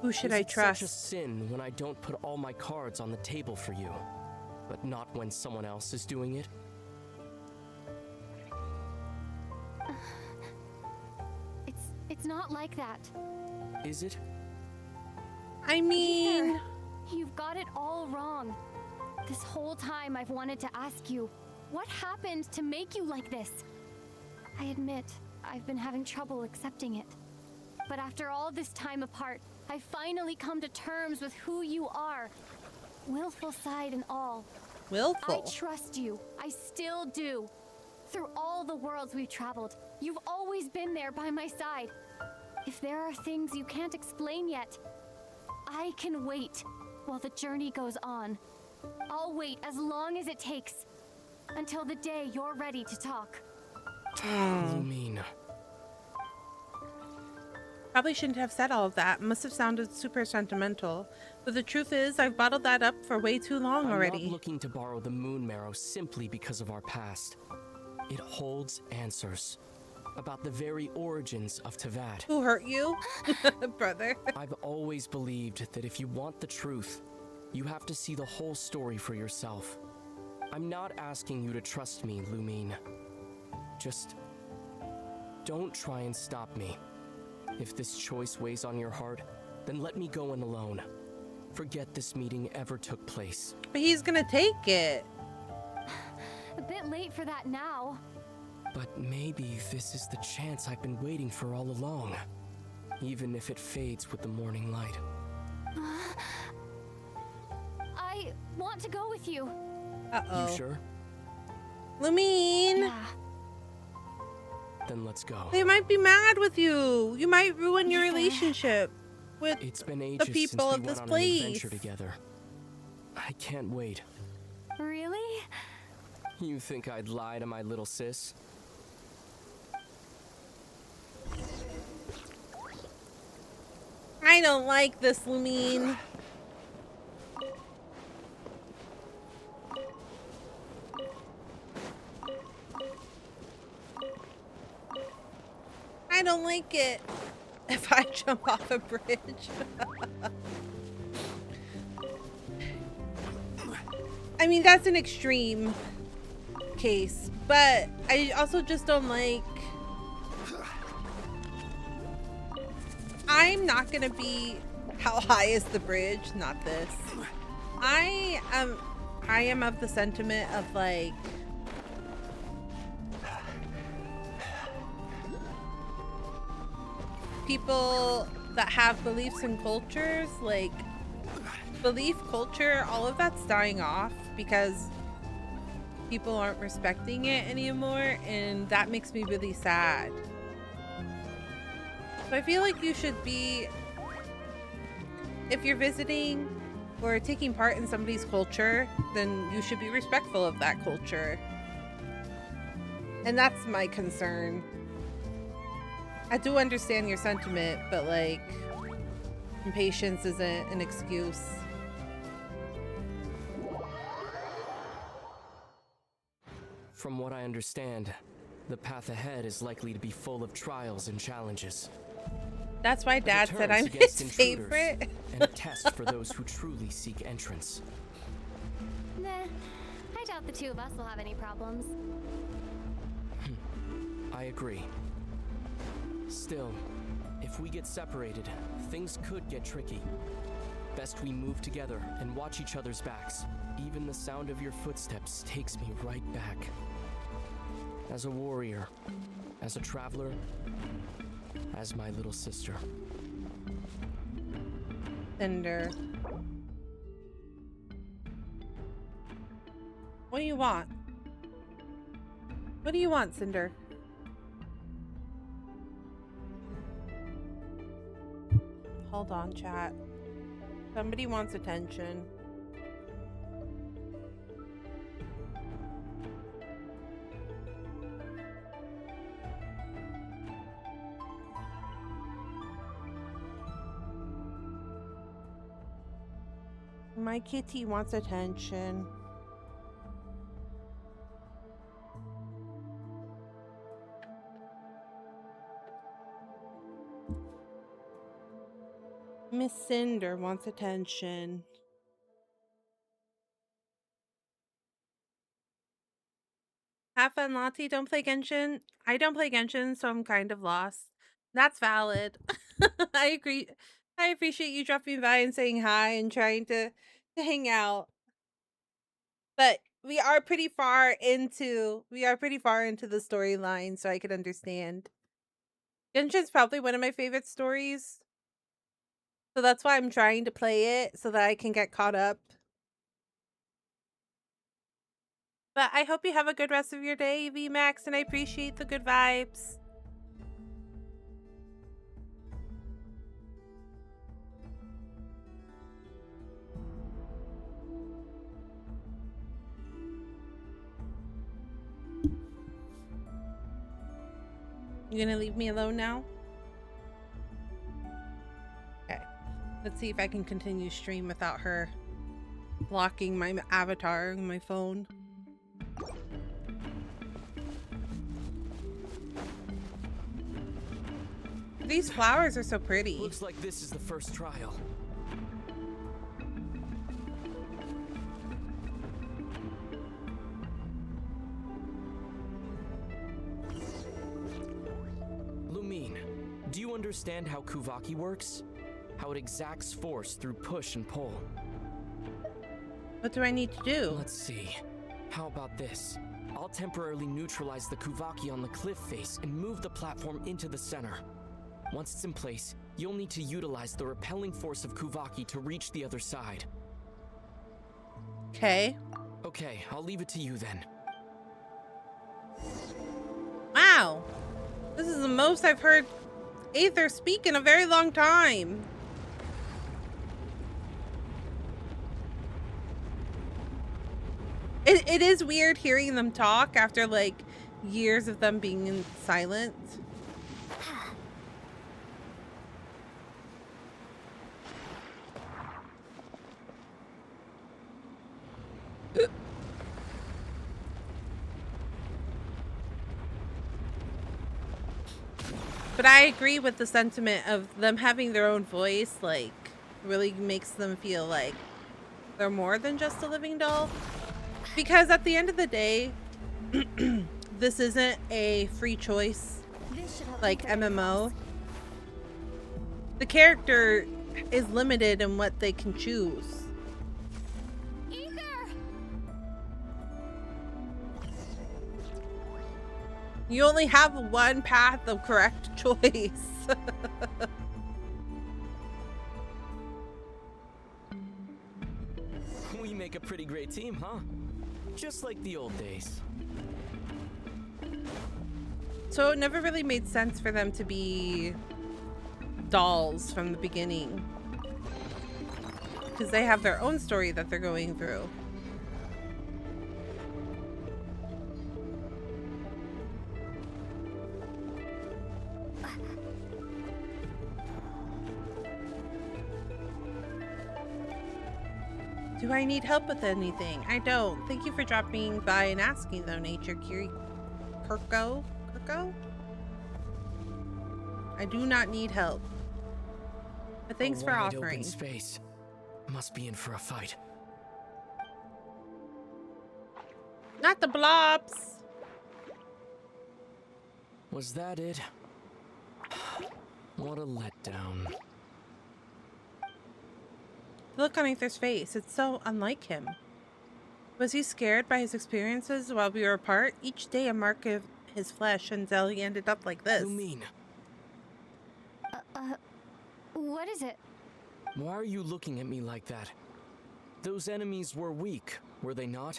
[SPEAKER 1] Who should I trust?
[SPEAKER 4] It's such a sin when I don't put all my cards on the table for you, but not when someone else is doing it?
[SPEAKER 2] It's not like that.
[SPEAKER 4] Is it?
[SPEAKER 1] I mean...
[SPEAKER 2] Ether, you've got it all wrong. This whole time I've wanted to ask you, what happened to make you like this? I admit, I've been having trouble accepting it. But after all this time apart, I've finally come to terms with who you are. Willful side and all.
[SPEAKER 1] Willful.
[SPEAKER 2] I trust you. I still do. Through all the worlds we've traveled, you've always been there by my side. If there are things you can't explain yet, I can wait. while the journey goes on. I'll wait as long as it takes. Until the day you're ready to talk.
[SPEAKER 4] Lumine.
[SPEAKER 1] Probably shouldn't have said all of that. Must have sounded super sentimental. But the truth is, I've bottled that up for way too long already.
[SPEAKER 4] I'm not looking to borrow the moon marrow simply because of our past. It holds answers about the very origins of Teyvat.
[SPEAKER 1] Who hurt you? Brother.
[SPEAKER 4] I've always believed that if you want the truth, you have to see the whole story for yourself. I'm not asking you to trust me, Lumine. Just don't try and stop me. If this choice weighs on your heart, then let me go in alone. Forget this meeting ever took place.
[SPEAKER 1] But he's gonna take it.
[SPEAKER 2] A bit late for that now.
[SPEAKER 4] But maybe this is the chance I've been waiting for all along. Even if it fades with the morning light.
[SPEAKER 2] I want to go with you.
[SPEAKER 1] Uh-oh.
[SPEAKER 4] You sure?
[SPEAKER 1] Lumine!
[SPEAKER 2] Yeah.
[SPEAKER 4] Then let's go.
[SPEAKER 1] They might be mad with you. You might ruin your
[SPEAKER 2] Yeah.
[SPEAKER 1] relationship with
[SPEAKER 4] It's been ages
[SPEAKER 1] the people
[SPEAKER 4] since
[SPEAKER 1] of
[SPEAKER 4] we
[SPEAKER 1] this
[SPEAKER 4] went on an
[SPEAKER 1] place.
[SPEAKER 4] adventure together. I can't wait.
[SPEAKER 2] Really?
[SPEAKER 4] You think I'd lie to my little sis?
[SPEAKER 1] I don't like this, Lumine. I don't like it. If I jump off a bridge. I mean, that's an extreme case, but I also just don't like... I'm not gonna be... How high is the bridge? Not this. I am of the sentiment of like... people that have beliefs and cultures, like belief, culture, all of that's dying off because people aren't respecting it anymore, and that makes me really sad. So I feel like you should be, if you're visiting or taking part in somebody's culture, then you should be respectful of that culture. And that's my concern. I do understand your sentiment, but like, impatience isn't an excuse.
[SPEAKER 4] From what I understand, the path ahead is likely to be full of trials and challenges.
[SPEAKER 1] That's why
[SPEAKER 4] A
[SPEAKER 1] Dad said
[SPEAKER 4] deterrence
[SPEAKER 1] I'm
[SPEAKER 4] against
[SPEAKER 1] his
[SPEAKER 4] intruders,
[SPEAKER 1] favorite.
[SPEAKER 4] and a test for those who truly seek entrance.
[SPEAKER 2] Nah, I doubt the two of us will have any problems.
[SPEAKER 4] I agree. Still, if we get separated, things could get tricky. Best we move together and watch each other's backs. Even the sound of your footsteps takes me right back. As a warrior, as a traveler, as my little sister.
[SPEAKER 1] Cinder. What do you want? What do you want, Cinder? Hold on, chat. Somebody wants attention. My kitty wants attention. Miss Cinder wants attention. Have fun, Lottie. Don't play Genshin. I don't play Genshin, so I'm kind of lost. That's valid. I agree. I appreciate you dropping by and saying hi and trying to hang out. But we are pretty far into the storyline, so I could understand. Genshin's probably one of my favorite stories. So that's why I'm trying to play it so that I can get caught up. But I hope you have a good rest of your day, VMAX, and I appreciate the good vibes. You gonna leave me alone now? Okay. Let's see if I can continue stream without her blocking my avatar on my phone. These flowers are so pretty.
[SPEAKER 4] Looks like this is the first trial. Lumine, do you understand how Kuvaki works? How it exacts force through push and pull?
[SPEAKER 1] What do I need to do?
[SPEAKER 4] Let's see. How about this? I'll temporarily neutralize the Kuvaki on the cliff face and move the platform into the center. Once it's in place, you'll need to utilize the repelling force of Kuvaki to reach the other side.
[SPEAKER 1] Okay.
[SPEAKER 4] Okay, I'll leave it to you then.
[SPEAKER 1] Wow. This is the most I've heard Aether speak in a very long time. It is weird hearing them talk after like years of them being in silence. But I agree with the sentiment of them having their own voice, like, really makes them feel like they're more than just a living doll. Because at the end of the day, this isn't a free choice, like MMO. The character is limited in what they can choose. You only have one path of correct choice.
[SPEAKER 4] We make a pretty great team, huh? Just like the old days.
[SPEAKER 1] So it never really made sense for them to be dolls from the beginning. Because they have their own story that they're going through. Do I need help with anything? I don't. Thank you for dropping by and asking, though, Nature Curie. Kirko? I do not need help. But thanks for
[SPEAKER 4] wide
[SPEAKER 1] offering.
[SPEAKER 4] Open space. Must be in for a fight.
[SPEAKER 1] Not the blobs!
[SPEAKER 4] Was that it? What a letdown.
[SPEAKER 1] The look on Aether's face, it's so unlike him. Was he scared by his experiences while we were apart? Each day a mark of his flesh until he ended up like this.
[SPEAKER 4] Lumine,
[SPEAKER 2] What is it?
[SPEAKER 4] why are you looking at me like that? Those enemies were weak, were they not?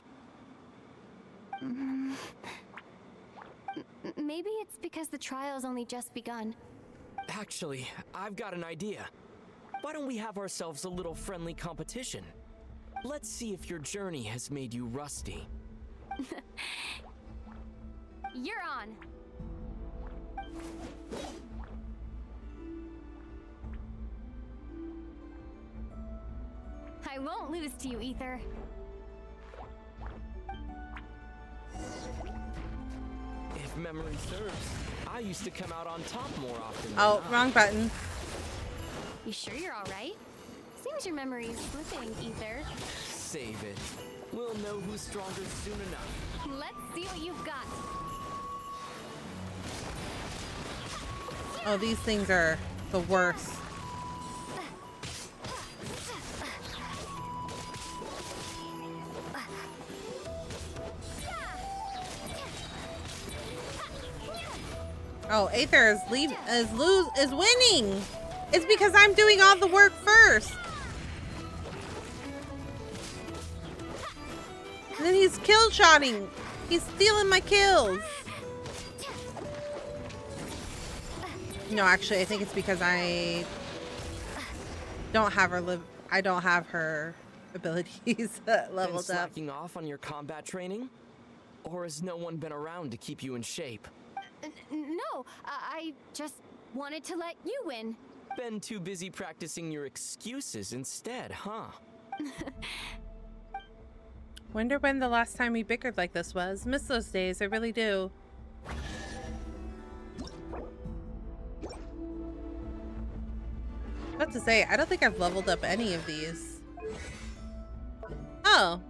[SPEAKER 2] Maybe it's because the trial's only just begun.
[SPEAKER 4] Actually, I've got an idea. Why don't we have ourselves a little friendly competition? Let's see if your journey has made you rusty.
[SPEAKER 2] You're on. I won't lose to you, Aether.
[SPEAKER 4] If memory serves, I used to come out on top more often.
[SPEAKER 1] Oh, wrong button.
[SPEAKER 2] You sure you're all right? Seems your memory's slipping, Aether.
[SPEAKER 4] Save it. We'll know who's stronger soon enough.
[SPEAKER 2] Let's see what you've got.
[SPEAKER 1] Oh, these things are the worst. Oh, Aether is winning. It's because I'm doing all the work first. And then he's kill-shotting. He's stealing my kills. No, actually, I think it's because I don't have her abilities leveled
[SPEAKER 4] Been
[SPEAKER 1] up.
[SPEAKER 4] slacking off on your combat training? Or has no one been around to keep you in shape?
[SPEAKER 2] No, I just wanted to let you win.
[SPEAKER 4] Been too busy practicing your excuses instead, huh?
[SPEAKER 1] Wonder when the last time we bickered like this was. Miss those days, I really do. About to say, I don't think I've leveled up any of these. Oh.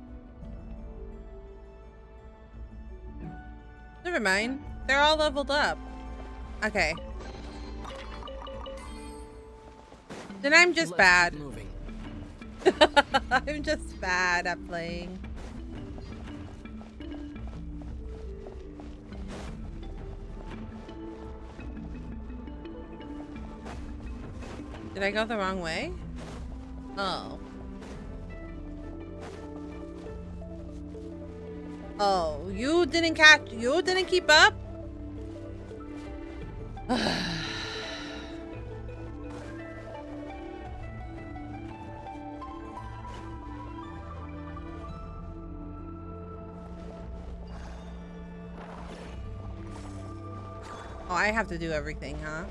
[SPEAKER 1] Never mind. They're all leveled up. Okay. Then I'm just bad.
[SPEAKER 4] Moving.
[SPEAKER 1] I'm just bad at playing. Did I go the wrong way? Oh. Oh, you didn't keep up? Oh, I have to do everything, huh?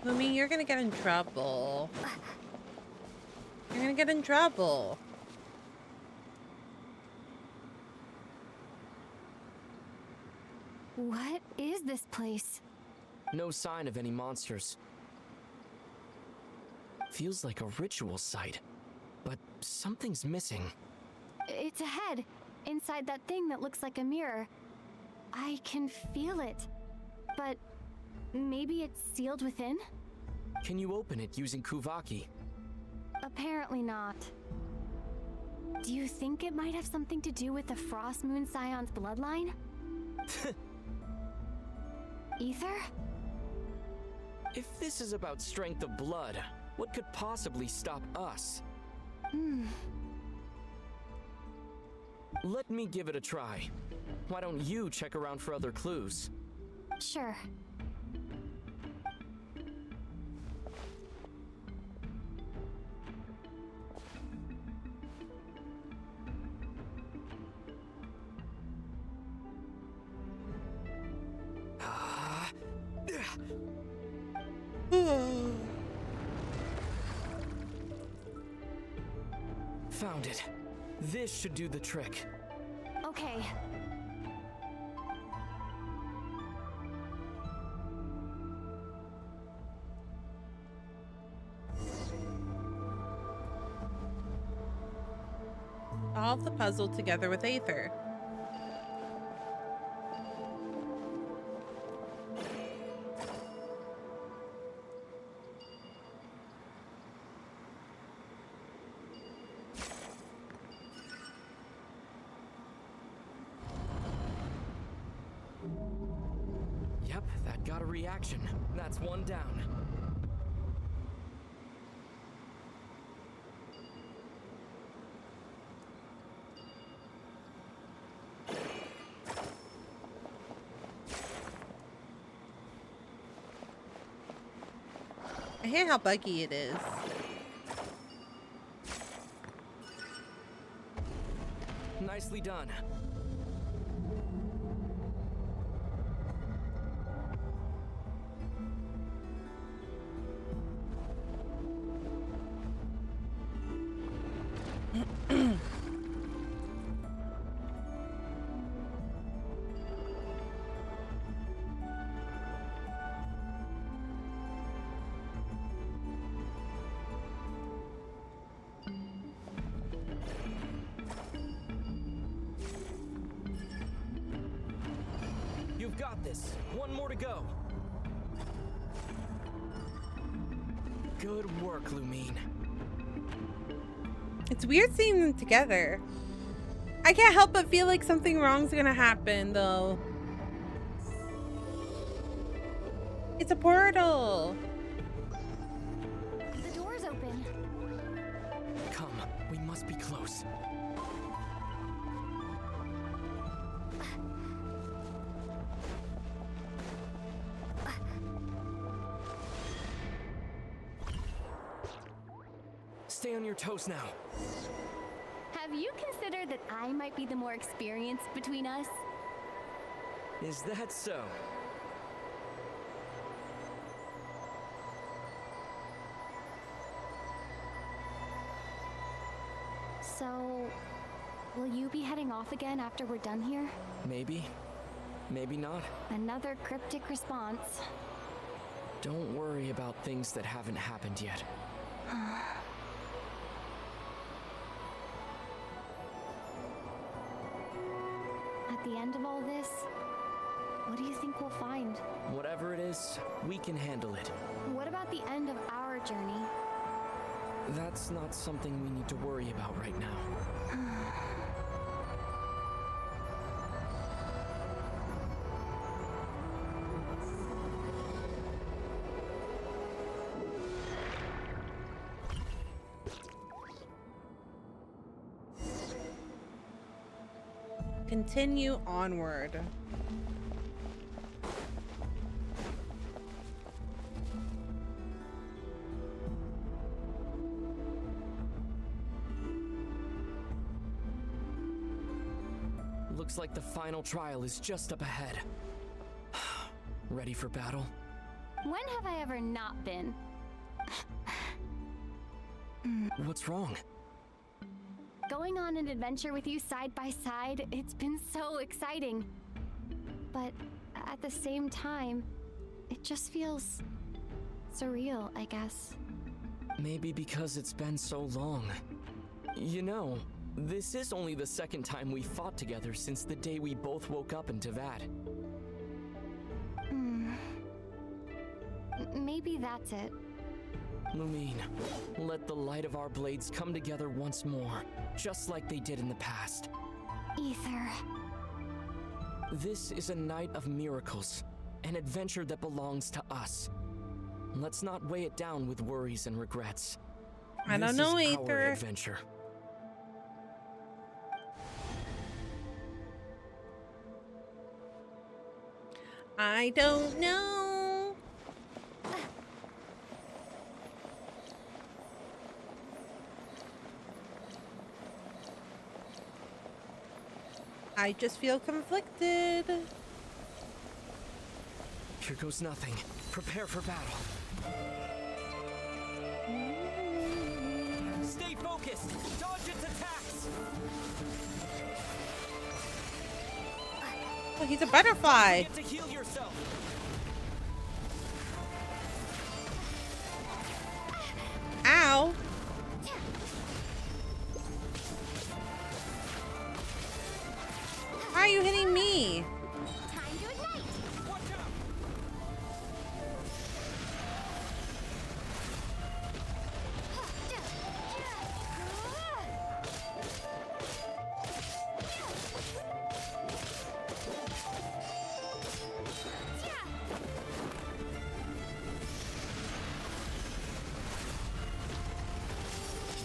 [SPEAKER 1] Lumi, you're gonna get in trouble. You're gonna get in trouble.
[SPEAKER 2] What is this place?
[SPEAKER 4] No sign of any monsters. Feels like a ritual site, but something's missing.
[SPEAKER 2] It's a head, inside that thing that looks like a mirror. I can feel it, but maybe it's sealed within?
[SPEAKER 4] Can you open it using Kuvaki?
[SPEAKER 2] Apparently not. Do you think it might have something to do with the Frost Moon Scion's bloodline? Ether?
[SPEAKER 4] If this is about strength of blood, what could possibly stop us? Let me give it a try. Why don't you check around for other clues?
[SPEAKER 2] Sure.
[SPEAKER 4] Found it. This should do the trick.
[SPEAKER 2] Okay.
[SPEAKER 1] Solve the puzzle together with Aether.
[SPEAKER 4] Yep, that got a reaction. That's one down.
[SPEAKER 1] I hate how buggy it is.
[SPEAKER 4] Nicely done. You've got this. One more to go. Good work, Lumine.
[SPEAKER 1] It's weird seeing them together. I can't help but feel like something wrong's gonna happen, though. It's a portal.
[SPEAKER 2] The door's open.
[SPEAKER 4] Come, we must be close. Stay on your toes now.
[SPEAKER 2] Have you considered that I might be the more experienced between us?
[SPEAKER 4] Is that so?
[SPEAKER 2] So, will you be heading off again after we're done here?
[SPEAKER 4] Maybe. Maybe not.
[SPEAKER 2] Another cryptic response.
[SPEAKER 4] Don't worry about things that haven't happened yet.
[SPEAKER 2] At the end of all this, what do you think we'll find?
[SPEAKER 4] Whatever it is, we can handle it.
[SPEAKER 2] What about the end of our journey?
[SPEAKER 4] That's not something we need to worry about right now.
[SPEAKER 1] Continue onward.
[SPEAKER 4] Looks like the final trial is just up ahead. Ready for battle?
[SPEAKER 2] When have I ever not been?
[SPEAKER 4] What's wrong?
[SPEAKER 2] Going on an adventure with you side by side, it's been so exciting. But at the same time, it just feels surreal, I guess.
[SPEAKER 4] Maybe because it's been so long. You know, this is only the second time we fought together since the day we both woke up in Tevat.
[SPEAKER 2] Maybe that's it.
[SPEAKER 4] Lumine, let the light of our blades come together once more, just like they did in the past.
[SPEAKER 2] Ether.
[SPEAKER 4] This is a night of miracles, an adventure that belongs to us. Let's not weigh it down with worries and regrets.
[SPEAKER 1] I don't know,
[SPEAKER 4] This is our
[SPEAKER 1] Ether.
[SPEAKER 4] adventure.
[SPEAKER 1] I don't know. I just feel conflicted.
[SPEAKER 4] Here goes nothing. Prepare for battle. Stay focused! Dodge its attacks!
[SPEAKER 1] Oh, he's a butterfly.
[SPEAKER 4] Get to heal yourself!
[SPEAKER 1] Ow. Why are you hitting me?
[SPEAKER 2] Time to ignite!
[SPEAKER 4] Watch out!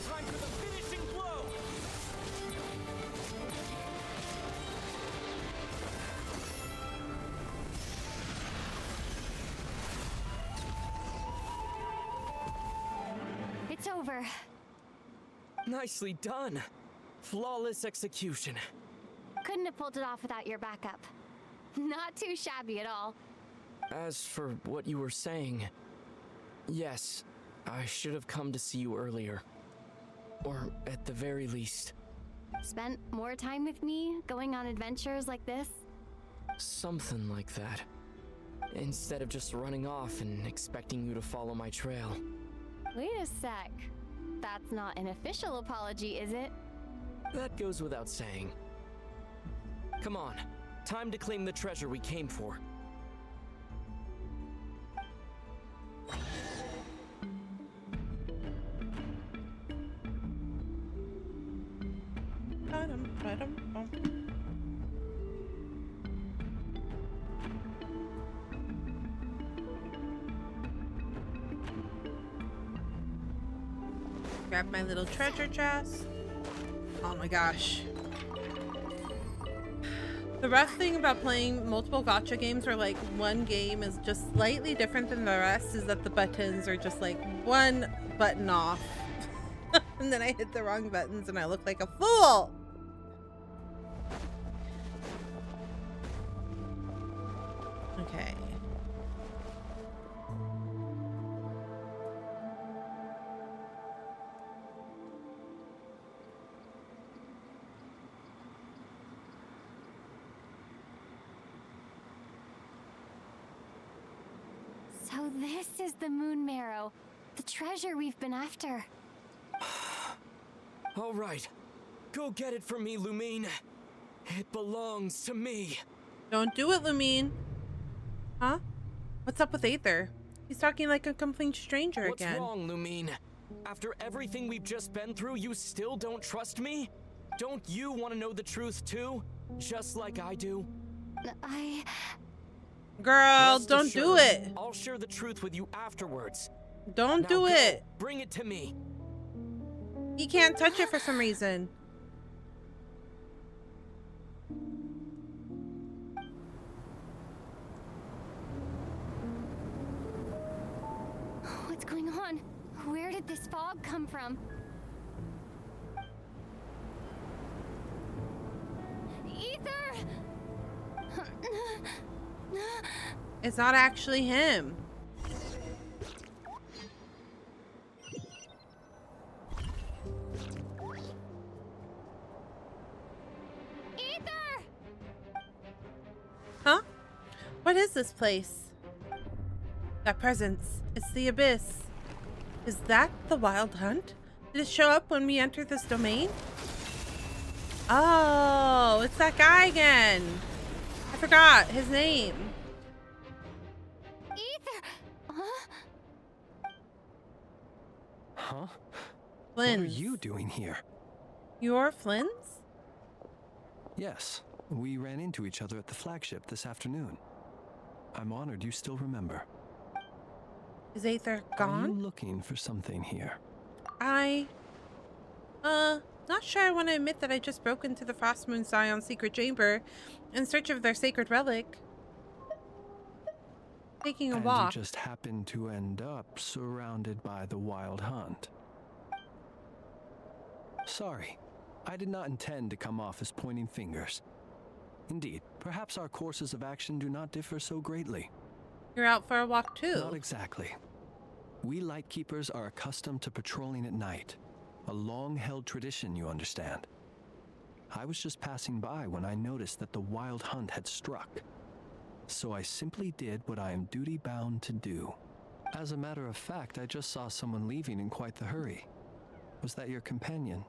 [SPEAKER 4] Time for the finishing blow!
[SPEAKER 2] It's over.
[SPEAKER 4] Nicely done! Flawless execution.
[SPEAKER 2] Couldn't have pulled it off without your backup. Not too shabby at all.
[SPEAKER 4] As for what you were saying, yes, I should have come to see you earlier. Or at the very least,
[SPEAKER 2] Spent more time with me, going on adventures like this?
[SPEAKER 4] something like that. Instead of just running off and expecting you to follow my trail.
[SPEAKER 2] Wait a sec. That's not an official apology, is it?
[SPEAKER 4] That goes without saying. Come on, time to claim the treasure we came for.
[SPEAKER 1] Grab my little treasure chest. Oh my gosh. The rough thing about playing multiple gacha games where like one game is just slightly different than the rest is that the buttons are just like one button off. And then I hit the wrong buttons and I look like a fool. Okay.
[SPEAKER 2] So this is the moon marrow, the treasure we've been after.
[SPEAKER 4] All right. Go get it for me, Lumine. It belongs to me.
[SPEAKER 1] Don't do it, Lumine. Huh? What's up with Aether? He's talking like a complete stranger
[SPEAKER 4] What's
[SPEAKER 1] again.
[SPEAKER 4] wrong, Lumine? After everything we've just been through, you still don't trust me? Don't you want to know the truth too? Just like I do?
[SPEAKER 1] Girl,
[SPEAKER 4] Rest
[SPEAKER 1] don't
[SPEAKER 4] assured,
[SPEAKER 1] do it.
[SPEAKER 4] I'll share the truth with you afterwards.
[SPEAKER 1] Don't
[SPEAKER 4] Now
[SPEAKER 1] do
[SPEAKER 4] go,
[SPEAKER 1] it.
[SPEAKER 4] Bring it to me.
[SPEAKER 1] He can't touch it for some reason.
[SPEAKER 2] What's going on? Where did this fog come from? Ether!
[SPEAKER 1] It's not actually him.
[SPEAKER 2] Ether!
[SPEAKER 1] Huh? What is this place? That presence. It's the abyss. Is that the Wild Hunt? Did it show up when we entered this domain? Oh, it's that guy again. I forgot his name.
[SPEAKER 2] Ether! Huh?
[SPEAKER 5] Huh?
[SPEAKER 1] Flynn.
[SPEAKER 5] What are you doing here?
[SPEAKER 1] You're Flynn's?
[SPEAKER 5] Yes, we ran into each other at the flagship this afternoon. I'm honored you still remember.
[SPEAKER 1] Is Aether
[SPEAKER 5] Are you
[SPEAKER 1] gone?
[SPEAKER 5] looking for something here?
[SPEAKER 1] Not sure I want to admit that I just broke into the Frostmoon Scion's secret chamber in search of their sacred relic. Taking a
[SPEAKER 5] And
[SPEAKER 1] walk.
[SPEAKER 5] you just happened to end up surrounded by the Wild Hunt. Sorry, I did not intend to come off as pointing fingers. Indeed, perhaps our courses of action do not differ so greatly.
[SPEAKER 1] You're out for a walk too.
[SPEAKER 5] Not exactly. We Lightkeepers are accustomed to patrolling at night. A long-held tradition, you understand. I was just passing by when I noticed that the Wild Hunt had struck. So I simply did what I am duty-bound to do. As a matter of fact, I just saw someone leaving in quite the hurry. Was that your companion?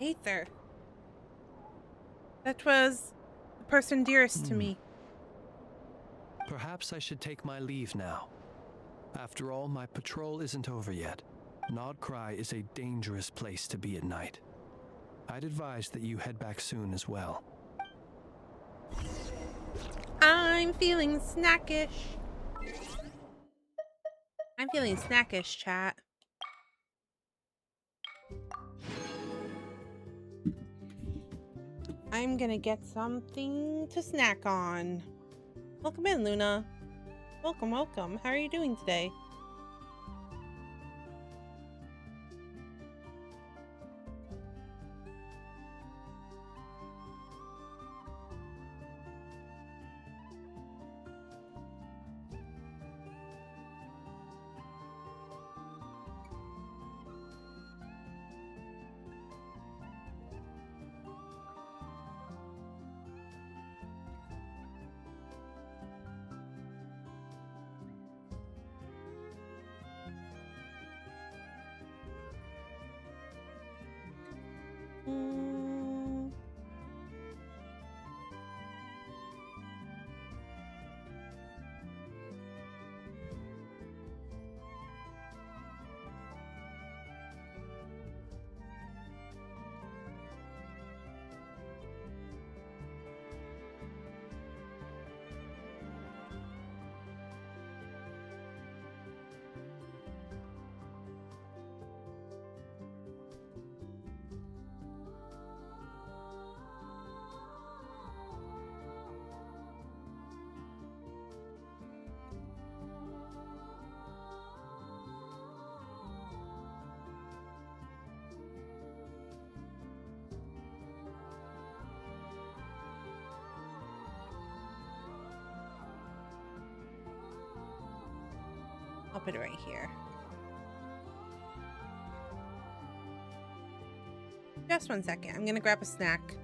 [SPEAKER 1] Aether. That was the person dearest to me.
[SPEAKER 5] Perhaps I should take my leave now. After all, my patrol isn't over yet. Krai is a dangerous place to be at night. I'd advise that you head back soon as well.
[SPEAKER 1] I'm feeling snackish. I'm feeling snackish, chat. I'm gonna get something to snack on. Welcome in, Luna. Welcome, welcome. How are you doing today? put it right here. Just one second. I'm gonna grab a snack.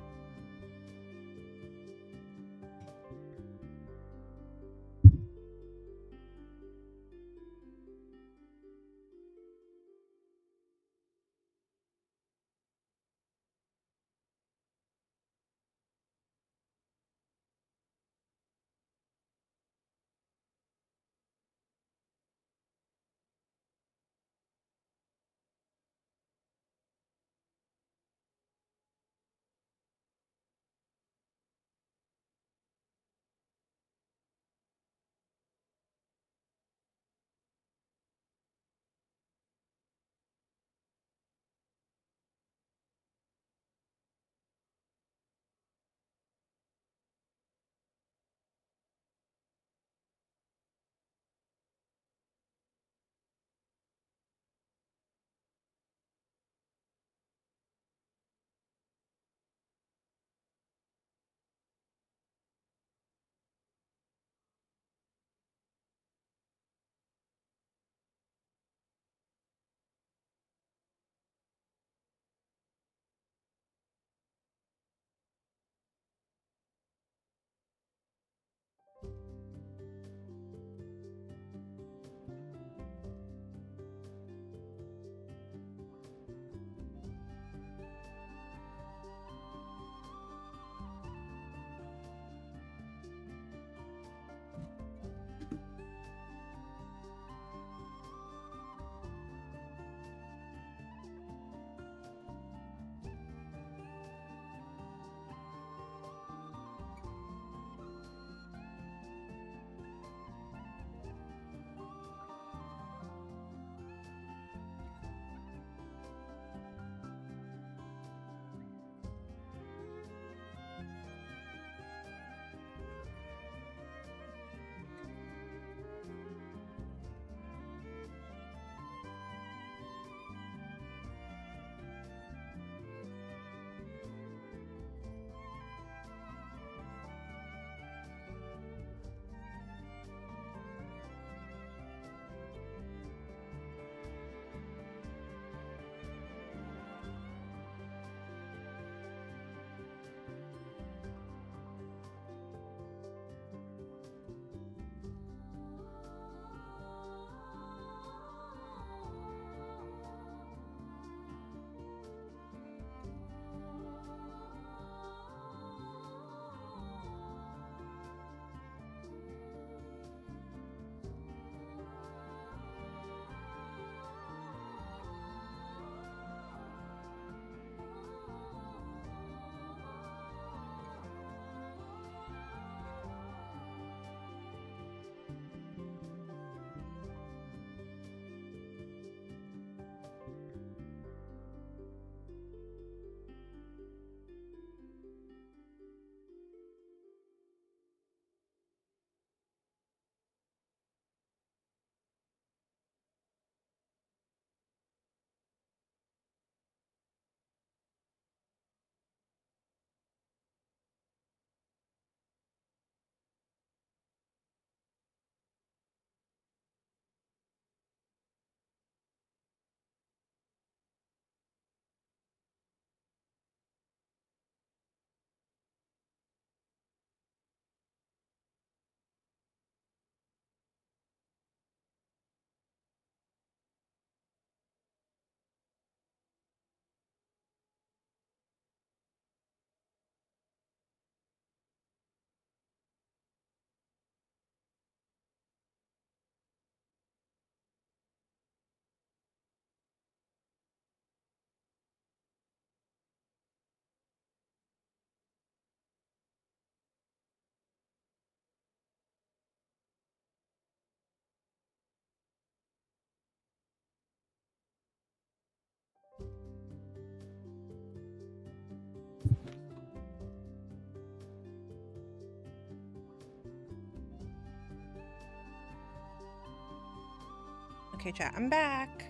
[SPEAKER 1] Okay, chat, I'm back.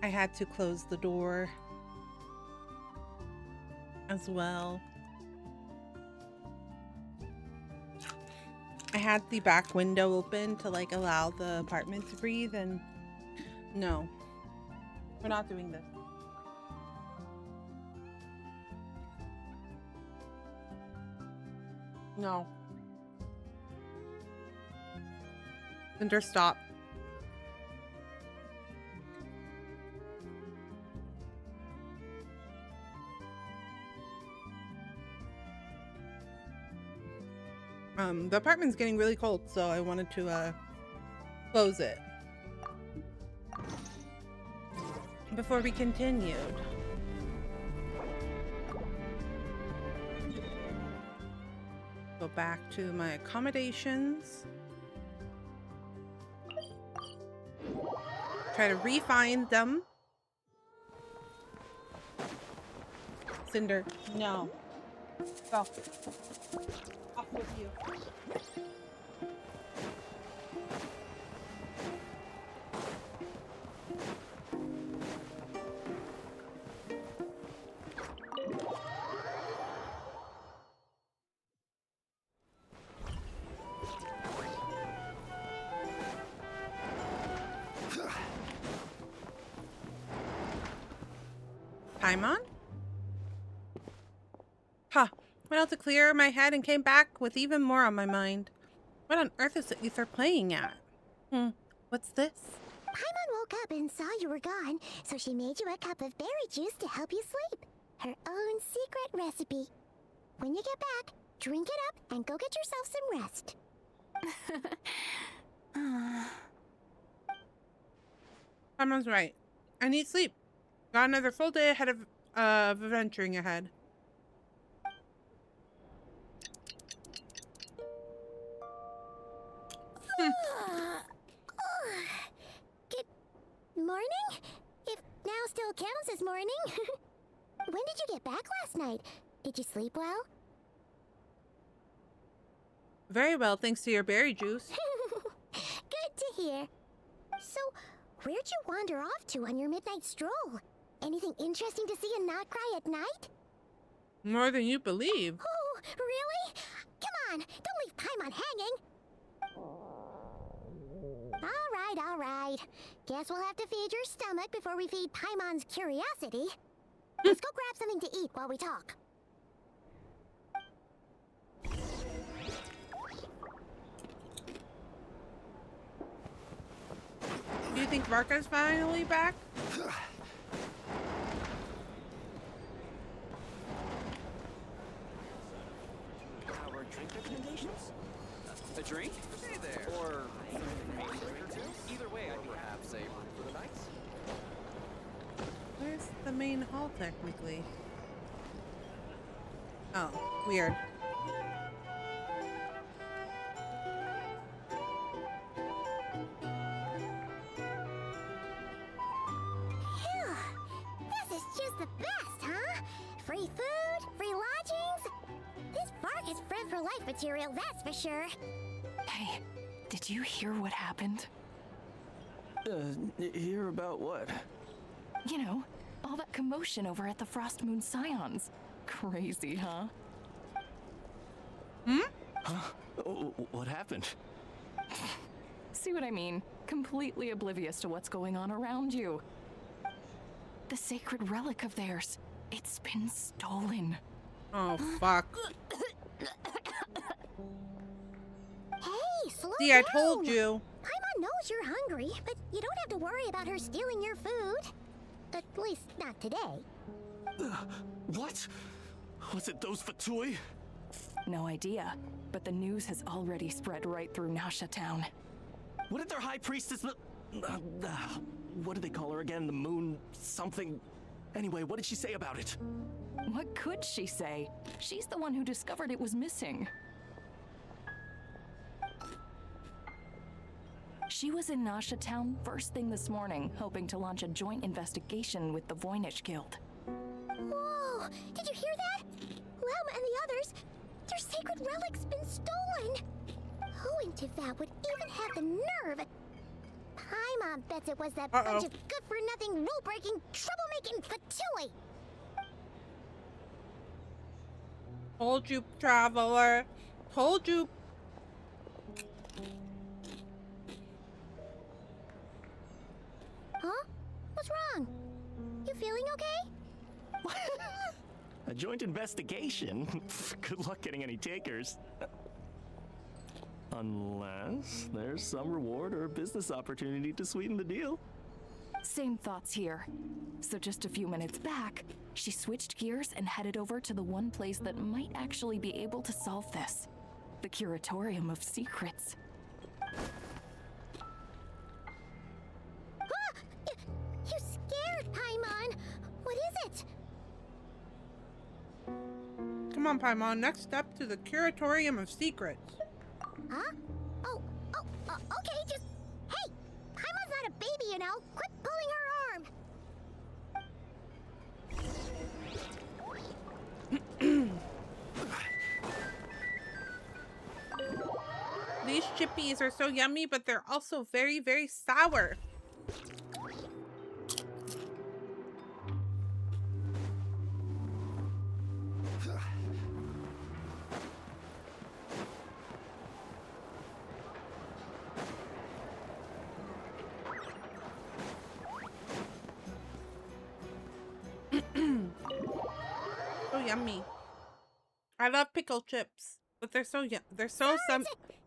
[SPEAKER 1] I had to close the door as well. I had the back window open to like allow the apartment to breathe, and no, we're not doing this. No. Cinder, stop. The apartment's getting really cold, so I wanted to close it before we continued. Go back to my accommodations. Try to refine them. Cinder, no. Go. Off with you. Paimon? Huh. Went out to clear my head and came back with even more on my mind. What on earth is the ether playing at? What's this?
[SPEAKER 6] Paimon woke up and saw you were gone, so she made you a cup of berry juice to help you sleep. Her own secret recipe. When you get back, drink it up and go get yourself some rest.
[SPEAKER 1] Paimon's right. I need sleep. Got another full day ahead of adventuring ahead.
[SPEAKER 6] Good morning? If now still counts as morning. When did you get back last night? Did you sleep well?
[SPEAKER 1] Very well, thanks to your berry juice.
[SPEAKER 6] Good to hear. So, where'd you wander off to on your midnight stroll? Anything interesting to see in Krai at night?
[SPEAKER 1] More than you believe.
[SPEAKER 6] Oh, really? Come on, don't leave Paimon hanging. All right. Guess we'll have to feed your stomach before we feed Paimon's curiosity. Let's go grab something to eat while we talk.
[SPEAKER 1] Do you think Varka's finally back?
[SPEAKER 3] Our drink recommendations? A drink? Hey there. Or either way, I'd perhaps a room for the night.
[SPEAKER 1] Where's the main hall, technically? Oh, weird.
[SPEAKER 6] Phew. This is just the best, huh? Free food, free lodgings. This bark is friend for life material, that's for sure.
[SPEAKER 7] Hey, did you hear what happened?
[SPEAKER 4] Hear about what?
[SPEAKER 7] You know, all that commotion over at the Frost Moon Scions. Crazy, huh?
[SPEAKER 4] Huh? What happened?
[SPEAKER 7] See what I mean? Completely oblivious to what's going on around you. The sacred relic of theirs. It's been stolen.
[SPEAKER 1] Oh, fuck.
[SPEAKER 6] Hey, slow
[SPEAKER 1] See, I
[SPEAKER 6] down.
[SPEAKER 1] told you.
[SPEAKER 6] Paimon knows you're hungry, but you don't have to worry about her stealing your food. At least not today.
[SPEAKER 4] What? Was it those Fatui?
[SPEAKER 7] No idea, but the news has already spread right through Nasha Town.
[SPEAKER 4] What did their high priestess what did they call her again? The moon something? Anyway, what did she say about it?
[SPEAKER 7] What could she say? She's the one who discovered it was missing. She was in Nasha Town first thing this morning, hoping to launch a joint investigation with the Voynich Guild.
[SPEAKER 6] Whoa! Did you hear that? Lem and the others, their sacred relic's been stolen. Who in Tivat would even have the nerve? Paimon bets it was that bunch of good-for-nothing, rule-breaking, troublemaking Fatui.
[SPEAKER 1] Told you, traveler. Told you.
[SPEAKER 8] A joint investigation? Good luck getting any takers. Unless there's some reward or business opportunity to sweeten the deal.
[SPEAKER 7] Same thoughts here. So just a few minutes back, she switched gears and headed over to the one place that might actually be able to solve this. The Curatorium of Secrets.
[SPEAKER 6] You scared, Paimon. What is it?
[SPEAKER 1] Come on, Paimon. Next step to the Curatorium of Secrets.
[SPEAKER 6] Huh? Okay, just... Hey! Paimon's not a baby, you know. Quit pulling her arm.
[SPEAKER 1] These chippies are so yummy, but they're also very, very sour. So yummy. I love pickle chips, but they're so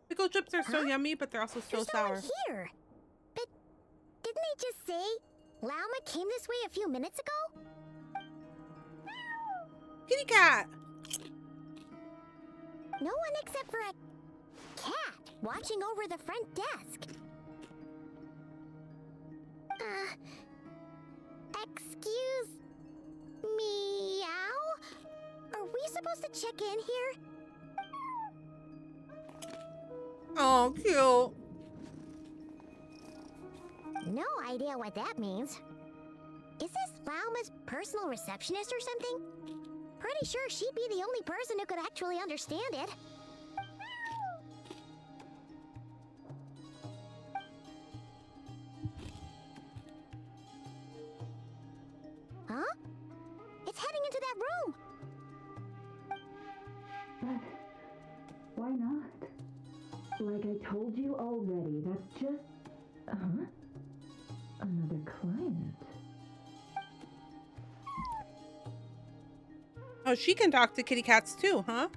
[SPEAKER 1] pickle chips are so yummy, but they're also so
[SPEAKER 6] There's
[SPEAKER 1] sour.
[SPEAKER 6] someone here. But didn't they just say Lauma came this way a few minutes ago?
[SPEAKER 1] Kitty cat.
[SPEAKER 6] No one except for a cat watching over the front desk. Excuse meow? Are we supposed to check in here?
[SPEAKER 1] Oh, cute.
[SPEAKER 6] No idea what that means. Is this Lauma's personal receptionist or something? Pretty sure she'd be the only person who could actually understand it. Huh? It's heading into that room!
[SPEAKER 9] But why not? Like I told you already, that's just... Another client.
[SPEAKER 1] Oh, she can talk to kitty cats too, huh?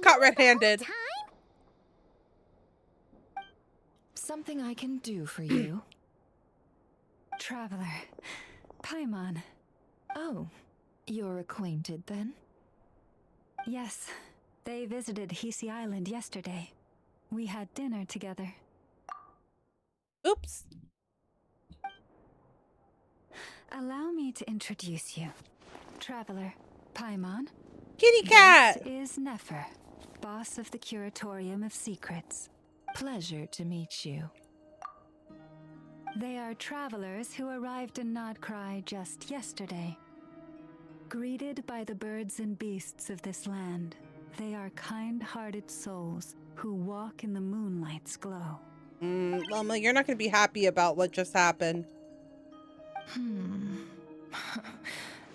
[SPEAKER 1] Caught red-handed.
[SPEAKER 10] Something I can do for you. Traveler. Paimon. Oh, you're acquainted then? Yes. They visited Hisi Island yesterday. We had dinner together.
[SPEAKER 1] Oops.
[SPEAKER 10] Allow me to introduce you. Traveler, Paimon.
[SPEAKER 1] Kitty cat!
[SPEAKER 10] This is Nefer, boss of the Curatorium of Secrets. Pleasure to meet you. They are travelers who arrived in Krai just yesterday. Greeted by the birds and beasts of this land, they are kind-hearted souls who walk in the moonlight's glow.
[SPEAKER 1] Mama, you're not going to be happy about what just happened.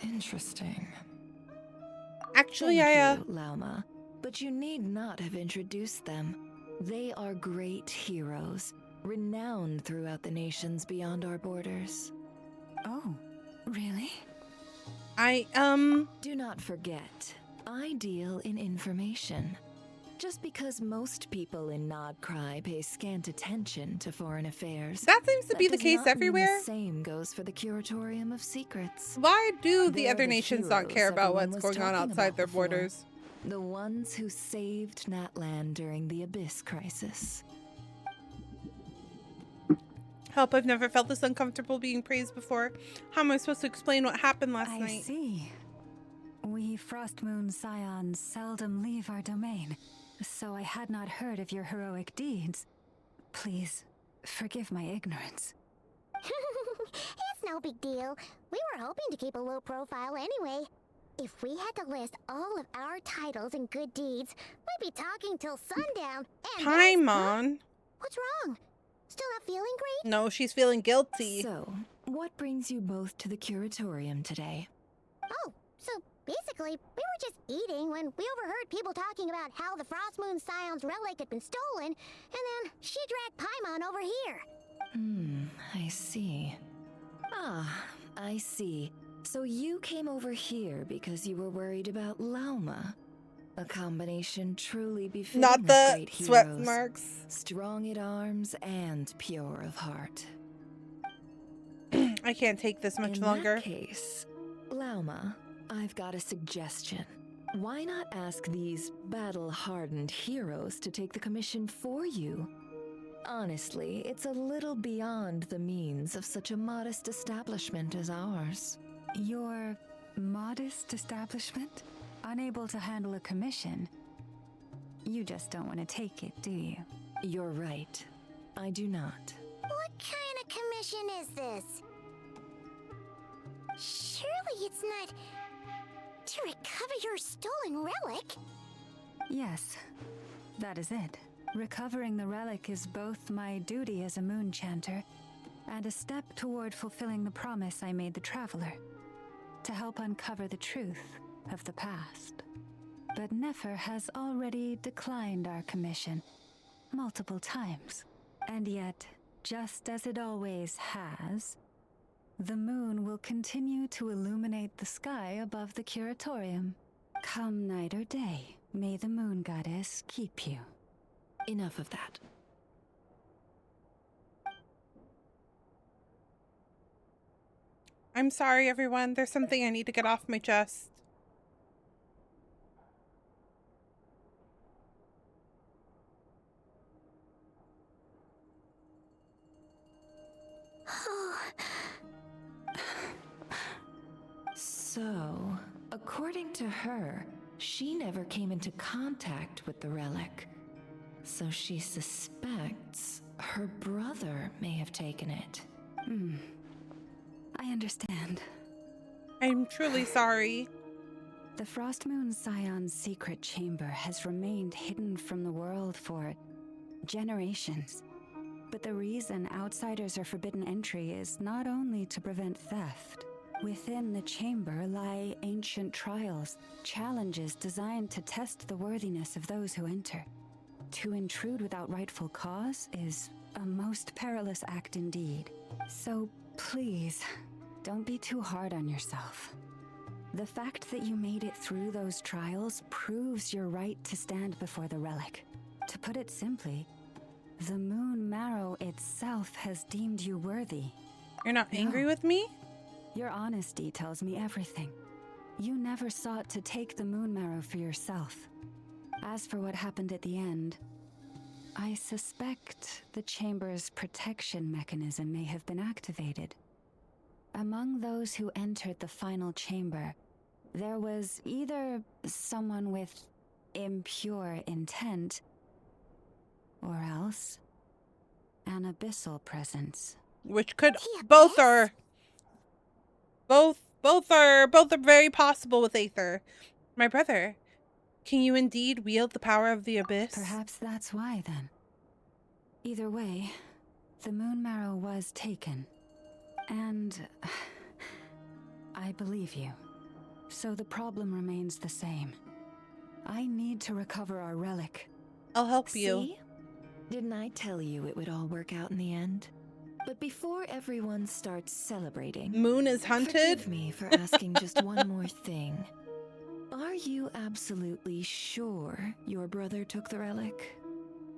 [SPEAKER 10] Interesting.
[SPEAKER 1] Actually,
[SPEAKER 10] Thank you, Lauma, but you need not have introduced them. They are great heroes, renowned throughout the nations beyond our borders. Oh, really? Do not forget, I deal in information. Just because most people in Krai pay scant attention to foreign affairs,
[SPEAKER 1] that seems to be the case everywhere.
[SPEAKER 10] The same goes for the Curatorium of Secrets.
[SPEAKER 1] Why do the other nations not care about what's going on outside their borders?
[SPEAKER 10] The ones who saved Natlan during the Abyss crisis.
[SPEAKER 1] Help, I've never felt this uncomfortable being praised before. How am I supposed to explain what happened last night?
[SPEAKER 10] I see. We Frostmoon Scions seldom leave our domain, so I had not heard of your heroic deeds. Please, forgive my ignorance.
[SPEAKER 6] It's no big deal. We were hoping to keep a low profile anyway. If we had to list all of our titles and good deeds, we'd be talking till sundown. And
[SPEAKER 1] Paimon.
[SPEAKER 6] What's wrong? Still not feeling great?
[SPEAKER 1] No, she's feeling guilty.
[SPEAKER 10] So, what brings you both to the Curatorium today?
[SPEAKER 6] Oh, so basically, we were just eating when we overheard people talking about how the Frostmoon Scion's relic had been stolen, and then she dragged Paimon over here.
[SPEAKER 10] I
[SPEAKER 7] I see. Ah, I see. So you came over here because you were worried about Lauma. A combination truly befitting
[SPEAKER 1] Not
[SPEAKER 7] of
[SPEAKER 1] the
[SPEAKER 7] great
[SPEAKER 1] sweat
[SPEAKER 7] heroes.
[SPEAKER 1] marks.
[SPEAKER 7] Strong at arms and pure of heart.
[SPEAKER 1] I can't take this much
[SPEAKER 7] In
[SPEAKER 1] longer.
[SPEAKER 7] that case, Lauma, I've got a suggestion. Why not ask these battle-hardened heroes to take the commission for you? Honestly, it's a little beyond the means of such a modest establishment as ours.
[SPEAKER 10] Your modest establishment? Unable to handle a commission? You just don't want to take it, do you?
[SPEAKER 7] You're right. I do not.
[SPEAKER 6] What kind of commission is this? Surely it's not to recover your stolen relic.
[SPEAKER 10] Yes, that is it. Recovering the relic is both my duty as a moon chanter and a step toward fulfilling the promise I made the traveler, to help uncover the truth of the past. But Nefer has already declined our commission multiple times. And yet, just as it always has, the moon will continue to illuminate the sky above the curatorium. Come night or day, may the moon goddess keep you.
[SPEAKER 7] Enough of that.
[SPEAKER 1] I'm sorry, everyone. There's something I need to get off my chest.
[SPEAKER 7] So, according to her, she never came into contact with the relic. So she suspects her brother may have taken it.
[SPEAKER 10] I understand.
[SPEAKER 1] I'm truly sorry.
[SPEAKER 10] The Frostmoon Scion's secret chamber has remained hidden from the world for generations. But the reason outsiders are forbidden entry is not only to prevent theft. Within the chamber lie ancient trials, challenges designed to test the worthiness of those who enter. To intrude without rightful cause is a most perilous act indeed. So please, don't be too hard on yourself. The fact that you made it through those trials proves your right to stand before the relic. To put it simply, the Moon Marrow itself has deemed you worthy.
[SPEAKER 1] You're not angry with me?
[SPEAKER 10] Your honesty tells me everything. You never sought to take the Moon Marrow for yourself. As for what happened at the end, I suspect the chamber's protection mechanism may have been activated. Among those who entered the final chamber, there was either someone with impure intent, or else an abyssal presence.
[SPEAKER 1] Which could both are very possible with Aether. My brother, can you indeed wield the power of the abyss?
[SPEAKER 10] Perhaps that's why then. Either way, the Moon Marrow was taken. And I believe you. So the problem remains the same. I need to recover our relic.
[SPEAKER 1] I'll help you.
[SPEAKER 7] See? Didn't I tell you it would all work out in the end? But before everyone starts celebrating,
[SPEAKER 1] Moon is hunted?
[SPEAKER 7] forgive me for asking just one more thing. Are you absolutely sure your brother took the relic?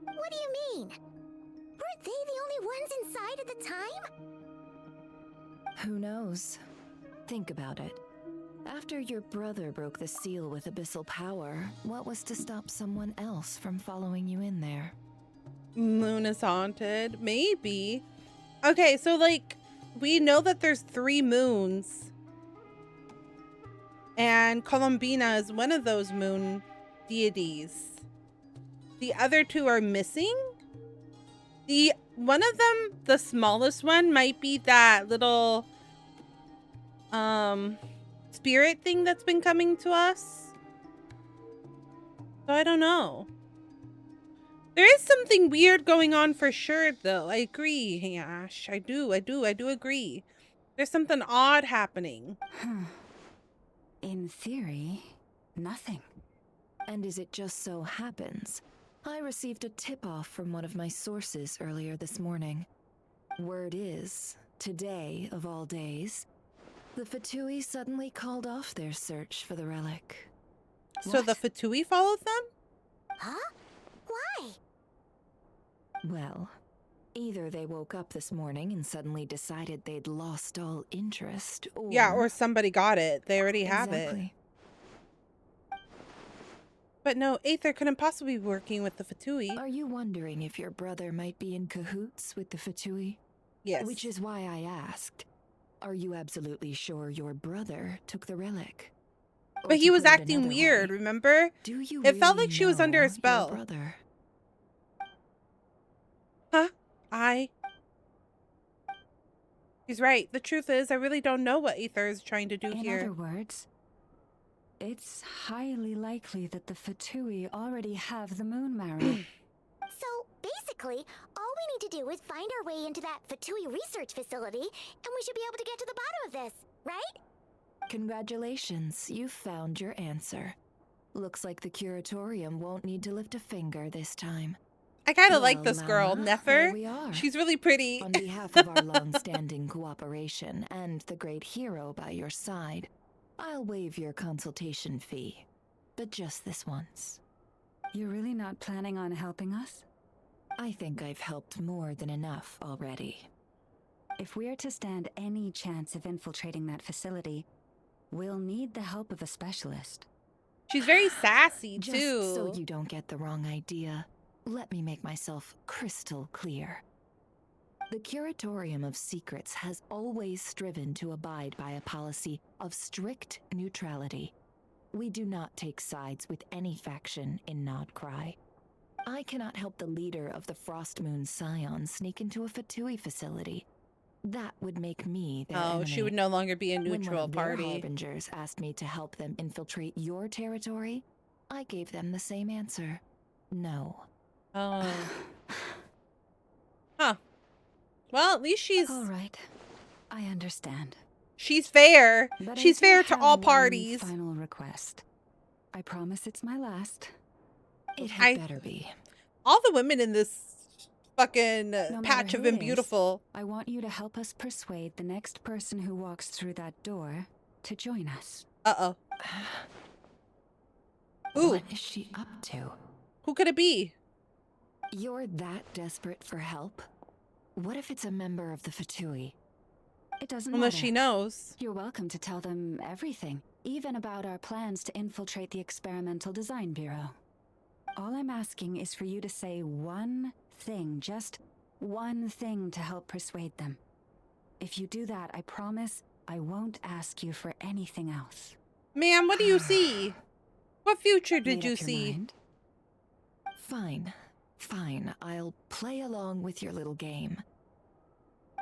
[SPEAKER 6] What do you mean? Weren't they the only ones inside at the time?
[SPEAKER 7] Who knows? Think about it. After your brother broke the seal with abyssal power, what was to stop someone else from following you in there?
[SPEAKER 1] Moon is haunted. Maybe. Okay, so like, we know that there's 3 moons. And Columbina is one of those moon deities. The other 2 are missing. One of them, the smallest one, might be that little spirit thing that's been coming to us. So I don't know. There is something weird going on for sure, though. I agree, Ash. I do agree. There's something odd happening.
[SPEAKER 10] In theory, nothing.
[SPEAKER 7] And as it just so happens, I received a tip-off from one of my sources earlier this morning. Word is, today of all days, the Fatui suddenly called off their search for the relic.
[SPEAKER 1] So the Fatui followed them?
[SPEAKER 6] Huh? Why?
[SPEAKER 7] Well, either they woke up this morning and suddenly decided they'd lost all interest, or...
[SPEAKER 1] Yeah, or somebody got it. They already have it.
[SPEAKER 7] Exactly.
[SPEAKER 1] But no, Aether couldn't possibly be working with the Fatui.
[SPEAKER 7] Are you wondering if your brother might be in cahoots with the Fatui?
[SPEAKER 1] Yes.
[SPEAKER 7] Which is why I asked. Are you absolutely sure your brother took the relic? Or
[SPEAKER 1] But he
[SPEAKER 7] to
[SPEAKER 1] was
[SPEAKER 7] put it
[SPEAKER 1] acting
[SPEAKER 7] another
[SPEAKER 1] weird,
[SPEAKER 7] way,
[SPEAKER 1] remember?
[SPEAKER 7] do you
[SPEAKER 1] It felt
[SPEAKER 7] really
[SPEAKER 1] like she was under a
[SPEAKER 7] know your
[SPEAKER 1] spell.
[SPEAKER 7] brother?
[SPEAKER 1] Huh? He's right. The truth is, I really don't know what Aether is trying to do
[SPEAKER 10] In
[SPEAKER 1] here.
[SPEAKER 10] other words, it's highly likely that the Fatui already have the moon marrow.
[SPEAKER 6] So, basically, all we need to do is find our way into that Fatui research facility, and we should be able to get to the bottom of this, right?
[SPEAKER 7] Congratulations, you found your answer. Looks like the curatorium won't need to lift a finger this time.
[SPEAKER 1] I kind of
[SPEAKER 7] Well,
[SPEAKER 1] like this girl,
[SPEAKER 7] Lama, there
[SPEAKER 1] Nefer.
[SPEAKER 7] we are.
[SPEAKER 1] She's really pretty.
[SPEAKER 7] On behalf of our long-standing cooperation and the great hero by your side, I'll waive your consultation fee. But just this once.
[SPEAKER 10] You're really not planning on helping us?
[SPEAKER 7] I think I've helped more than enough already.
[SPEAKER 10] If we're to stand any chance of infiltrating that facility, we'll need the help of a specialist.
[SPEAKER 1] She's very sassy,
[SPEAKER 7] Just
[SPEAKER 1] too.
[SPEAKER 7] so you don't get the wrong idea, let me make myself crystal clear. The Curatorium of Secrets has always striven to abide by a policy of strict neutrality. We do not take sides with any faction in Krai. I cannot help the leader of the Frostmoon Scions sneak into a Fatui facility. That would make me their enemy.
[SPEAKER 1] She would no longer be a
[SPEAKER 7] When
[SPEAKER 1] neutral
[SPEAKER 7] one of their
[SPEAKER 1] party.
[SPEAKER 7] harbingers asked me to help them infiltrate your territory, I gave them the same answer. No.
[SPEAKER 1] Oh. Huh. Well, at least she's
[SPEAKER 10] All right, I understand.
[SPEAKER 1] she's fair.
[SPEAKER 10] But
[SPEAKER 1] She's
[SPEAKER 10] I do
[SPEAKER 1] fair to
[SPEAKER 10] have
[SPEAKER 1] all
[SPEAKER 10] one
[SPEAKER 1] parties.
[SPEAKER 10] Final request. I promise it's my last.
[SPEAKER 7] It had better be.
[SPEAKER 1] All the women in this fucking
[SPEAKER 10] No
[SPEAKER 1] patch
[SPEAKER 10] matter
[SPEAKER 1] have
[SPEAKER 10] who
[SPEAKER 1] been
[SPEAKER 10] it is,
[SPEAKER 1] beautiful.
[SPEAKER 10] I want you to help us persuade the next person who walks through that door to join us.
[SPEAKER 1] Uh-oh. Ooh.
[SPEAKER 7] What is she up to?
[SPEAKER 1] Who could it be?
[SPEAKER 7] You're that desperate for help? What if it's a member of the Fatui?
[SPEAKER 10] It doesn't
[SPEAKER 1] Unless
[SPEAKER 10] matter.
[SPEAKER 1] she knows.
[SPEAKER 10] You're welcome to tell them everything, even about our plans to infiltrate the Experimental Design Bureau. All I'm asking is for you to say one thing, just one thing to help persuade them. If you do that, I promise I won't ask you for anything else.
[SPEAKER 1] Ma'am, what do you see? What future did
[SPEAKER 10] Made
[SPEAKER 1] you
[SPEAKER 10] up your
[SPEAKER 1] see?
[SPEAKER 10] mind?
[SPEAKER 7] Fine. Fine, I'll play along with your little game.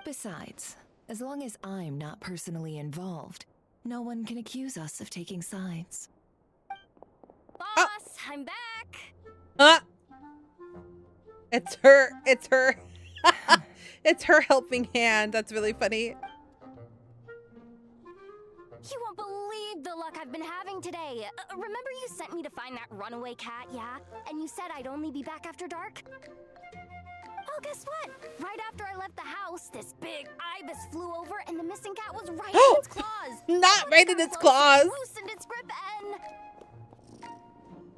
[SPEAKER 7] Besides, as long as I'm not personally involved, no one can accuse us of taking sides.
[SPEAKER 2] Boss, I'm back.
[SPEAKER 1] It's her. It's her. It's her helping hand. That's really funny.
[SPEAKER 2] You won't believe the luck I've been having today. Remember you sent me to find that runaway cat, yeah? And you said I'd only be back after dark? Well, guess what? Right after I left the house, this big ibis flew over and the missing cat was right in its claws.
[SPEAKER 1] Not right in
[SPEAKER 2] Got
[SPEAKER 1] its
[SPEAKER 2] closer,
[SPEAKER 1] claws.
[SPEAKER 2] Loosened its grip and...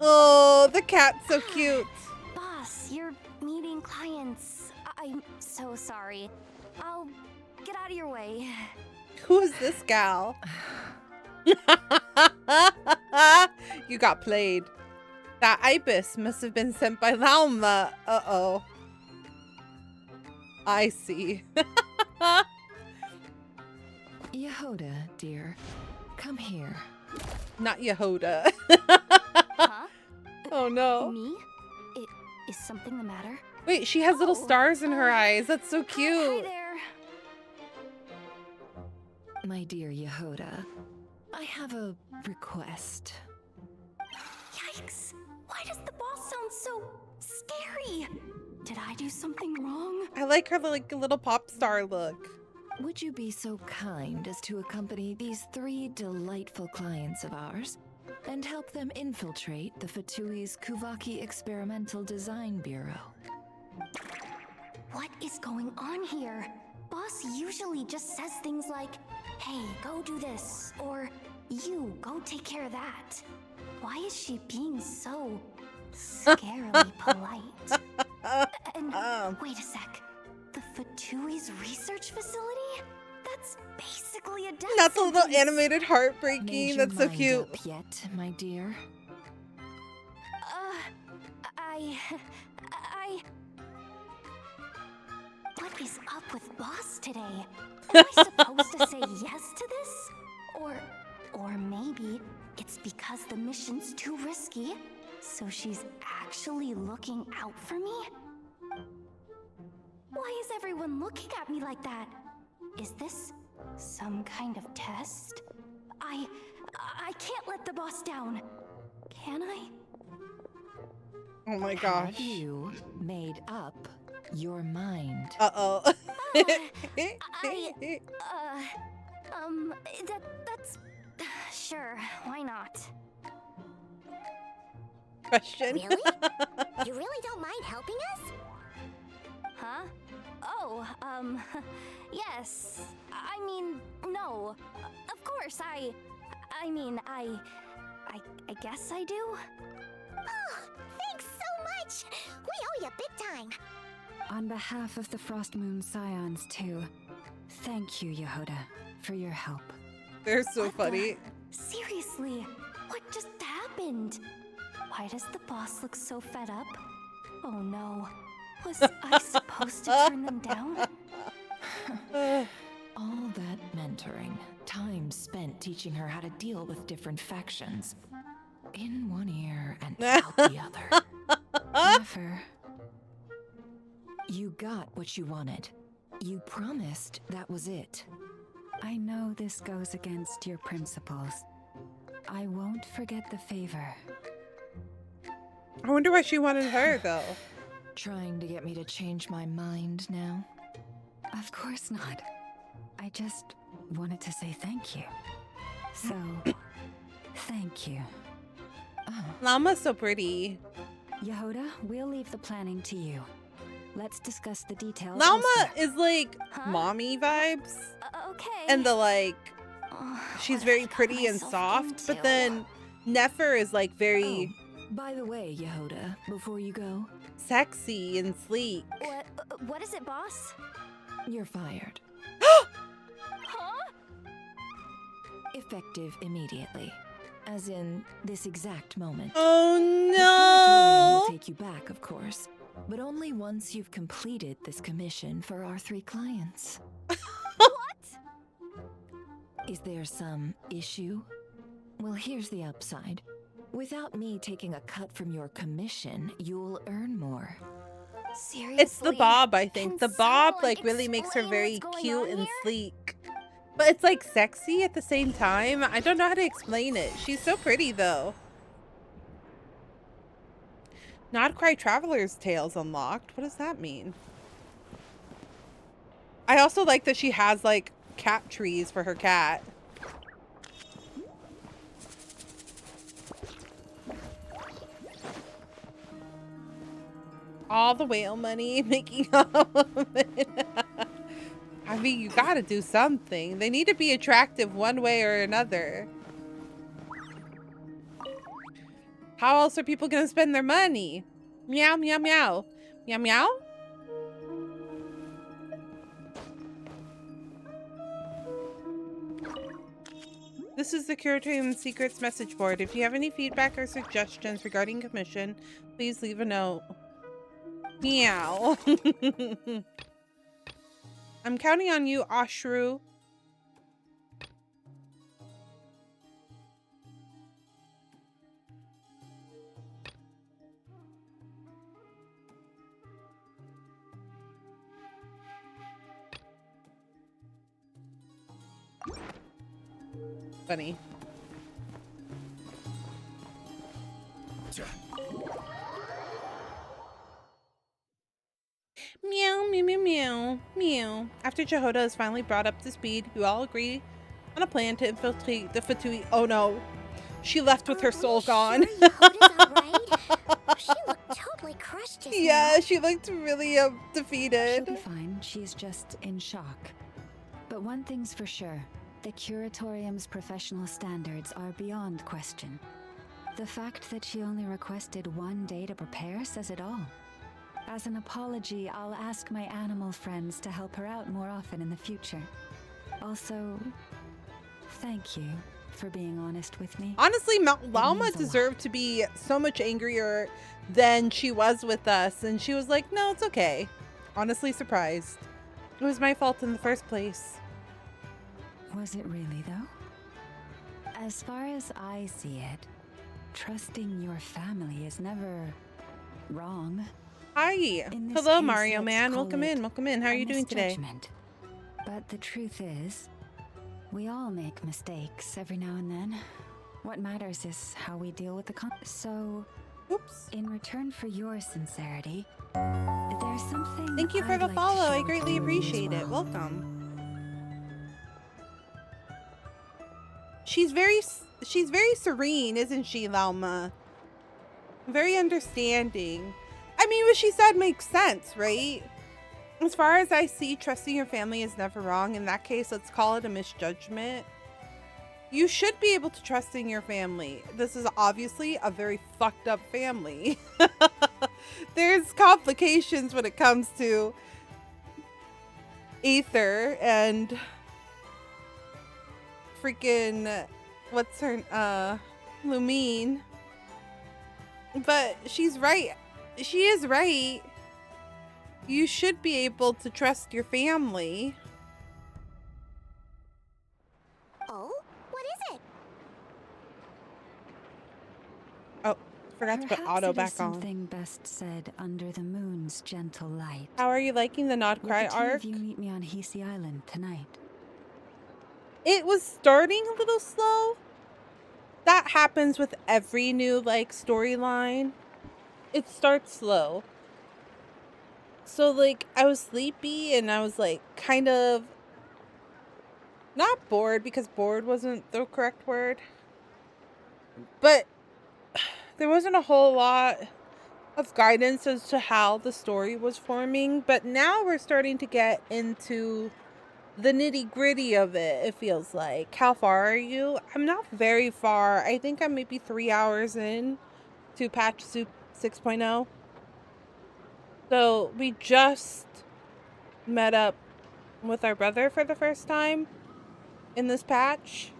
[SPEAKER 1] Oh, the cat's so cute.
[SPEAKER 2] Boss, you're meeting clients. I'm so sorry. I'll get out of your way.
[SPEAKER 1] Who is this gal? You got played. That ibis must have been sent by Lauma. Uh-oh. I see.
[SPEAKER 7] Yehoda, dear, come here.
[SPEAKER 1] Not Yehoda.
[SPEAKER 2] Huh?
[SPEAKER 1] Oh no.
[SPEAKER 2] Me? Is something the matter?
[SPEAKER 1] Wait, she has little stars in her eyes. That's so
[SPEAKER 2] Hi
[SPEAKER 1] cute.
[SPEAKER 2] there.
[SPEAKER 7] My dear Yehoda, I have a request.
[SPEAKER 2] Yikes! Why does the boss sound so scary? Did I do something wrong?
[SPEAKER 1] I like her like little pop star look.
[SPEAKER 7] Would you be so kind as to accompany these 3 delightful clients of ours and help them infiltrate the Fatui's Kuvaki Experimental Design Bureau?
[SPEAKER 2] What is going on here? boss usually just says things like, hey, go do this, or you, go take care of that. Why is she being so scarily polite? And wait a sec. The Fatui's research facility? That's basically a death
[SPEAKER 1] That's a little
[SPEAKER 2] sentence.
[SPEAKER 1] animated heartbreaking. That's so cute.
[SPEAKER 7] Up yet, my dear?
[SPEAKER 2] What is up with boss today? Am I supposed to say yes to this? Or maybe it's because the mission's too risky, so she's actually looking out for me? Why is everyone looking at me like that? Is this some kind of test? I can't let the boss down. Can I?
[SPEAKER 1] Oh my gosh.
[SPEAKER 7] Have you made up your mind?
[SPEAKER 1] Uh-oh.
[SPEAKER 2] That's sure, why not?
[SPEAKER 1] Question.
[SPEAKER 6] Really? You really don't mind helping us?
[SPEAKER 2] Huh? Oh, yes. I mean, no. Of course, I guess I do.
[SPEAKER 6] Oh, thanks so much! We owe you big time!
[SPEAKER 10] On behalf of the Frost Moon Scions, too, thank you, Yehoda, for your help.
[SPEAKER 1] They're so
[SPEAKER 2] What
[SPEAKER 1] funny.
[SPEAKER 2] Seriously, what just happened? Why does the boss look so fed up? Oh no. Was I supposed to turn them down?
[SPEAKER 7] All that mentoring, time spent teaching her how to deal with different factions. In one ear and out the other.
[SPEAKER 10] Never.
[SPEAKER 7] You got what you wanted. You promised that was it.
[SPEAKER 10] I know this goes against your principles. I won't forget the favor.
[SPEAKER 1] I wonder why she wanted her, though.
[SPEAKER 7] Trying to get me to change my mind now?
[SPEAKER 10] Of course not. I just wanted to say thank you. So, thank you.
[SPEAKER 1] Llama's so pretty.
[SPEAKER 10] Yehoda, we'll leave the planning to you. Let's discuss the details.
[SPEAKER 1] Llama
[SPEAKER 10] elsewhere.
[SPEAKER 1] is like
[SPEAKER 2] Huh?
[SPEAKER 1] mommy vibes.
[SPEAKER 2] Okay.
[SPEAKER 1] And the like, she's
[SPEAKER 2] What
[SPEAKER 1] very
[SPEAKER 2] have I got
[SPEAKER 1] pretty and
[SPEAKER 2] myself
[SPEAKER 1] soft. But
[SPEAKER 2] into?
[SPEAKER 1] then Nefer is like very
[SPEAKER 7] By the way, Yehoda, before you go,
[SPEAKER 1] sexy and sleek.
[SPEAKER 2] What is it, boss?
[SPEAKER 7] you're fired.
[SPEAKER 2] Huh?
[SPEAKER 7] Effective immediately. As in, this exact moment.
[SPEAKER 1] Oh
[SPEAKER 7] The curatorium
[SPEAKER 1] no!
[SPEAKER 7] will take you back, of course, but only once you've completed this commission for our 3 clients.
[SPEAKER 2] What?
[SPEAKER 7] Is there some issue? Well, here's the upside. Without me taking a cut from your commission, you'll earn more.
[SPEAKER 2] Seriously?
[SPEAKER 1] It's the bob, I think. The
[SPEAKER 2] Can
[SPEAKER 1] bob
[SPEAKER 2] someone
[SPEAKER 1] like really makes her
[SPEAKER 2] explain
[SPEAKER 1] very
[SPEAKER 2] what's going
[SPEAKER 1] cute
[SPEAKER 2] on
[SPEAKER 1] and
[SPEAKER 2] here?
[SPEAKER 1] sleek. But it's like sexy at the same time. I don't know how to explain it. She's so pretty though. Not Cry Traveler's Tales unlocked. What does that mean? I also like that she has like cat trees for her cat. All the whale money making all of it. I mean, you gotta do something. They need to be attractive one way or another. How else are people gonna spend their money? Meow, meow, meow. Meow, meow? This is the Curatorium Secrets message board. If you have any feedback or suggestions regarding commission, please leave a note. Meow. I'm counting on you, Ashru. Funny. Meow, meow, meow, meow, meow. After Jehoda is finally brought up to speed, you all agree on a plan to infiltrate the Fatui. Oh no, she left with her soul gone.
[SPEAKER 6] Sure Yehoda's all right? She looked totally probably crushed just
[SPEAKER 1] Yeah,
[SPEAKER 6] now.
[SPEAKER 1] she looked really
[SPEAKER 10] She'll
[SPEAKER 1] defeated.
[SPEAKER 10] be fine. She's just in shock. But one thing's for sure. The Curatorium's professional standards are beyond question. The fact that she only requested 1 day to prepare says it all. As an apology, I'll ask my animal friends to help her out more often in the future. Also, thank you for being honest with me.
[SPEAKER 1] Honestly,
[SPEAKER 10] means
[SPEAKER 1] Lalma
[SPEAKER 10] a
[SPEAKER 1] deserved to be so much angrier than she was with us. And she was like, no, it's okay. Honestly surprised. It was my fault in the first place.
[SPEAKER 10] Was it really, though? As far as I see it, trusting your family is never wrong.
[SPEAKER 1] Hi.
[SPEAKER 10] In this
[SPEAKER 1] Hello,
[SPEAKER 10] case,
[SPEAKER 1] Mario
[SPEAKER 10] let's
[SPEAKER 1] man.
[SPEAKER 10] call
[SPEAKER 1] Welcome
[SPEAKER 10] it
[SPEAKER 1] in. Welcome in. How are
[SPEAKER 10] a
[SPEAKER 1] you doing today?
[SPEAKER 10] misjudgment. But the truth is, we all make mistakes every now and then. What matters is how we deal with the So,
[SPEAKER 1] oops.
[SPEAKER 10] In return for your sincerity, there's something.
[SPEAKER 1] Thank you for
[SPEAKER 10] I'd
[SPEAKER 1] the
[SPEAKER 10] like to
[SPEAKER 1] follow.
[SPEAKER 10] share
[SPEAKER 1] I
[SPEAKER 10] with
[SPEAKER 1] greatly
[SPEAKER 10] you as
[SPEAKER 1] appreciate it.
[SPEAKER 10] well.
[SPEAKER 1] Welcome. She's very serene, isn't she, Lalma? Very understanding. I mean, what she said makes sense, right? As far as I see, trusting your family is never wrong. In that case, let's call it a misjudgment. You should be able to trust in your family. This is obviously a very fucked up family. There's complications when it comes to Aether and freaking what's her Lumine. But she's right. She is right. You should be able to trust your family.
[SPEAKER 6] Oh, what is it?
[SPEAKER 1] Oh, forgot to put
[SPEAKER 10] Perhaps
[SPEAKER 1] auto
[SPEAKER 10] it is
[SPEAKER 1] back on.
[SPEAKER 10] something best said under the moon's gentle light.
[SPEAKER 1] How are you liking the Nod
[SPEAKER 10] Will
[SPEAKER 1] Cry
[SPEAKER 10] the two
[SPEAKER 1] arc?
[SPEAKER 10] of you meet me on Hisi Island tonight?
[SPEAKER 1] It was starting a little slow. That happens with every new like storyline. It starts slow. So like I was sleepy and I was like kind of not bored, because bored wasn't the correct word. But there wasn't a whole lot of guidance as to how the story was forming. But now we're starting to get into the nitty gritty of it, it feels like. How far are you? I'm not very far. I think I'm maybe 3 hours in to patch 6.0. So we just met up with our brother for the first time in this patch.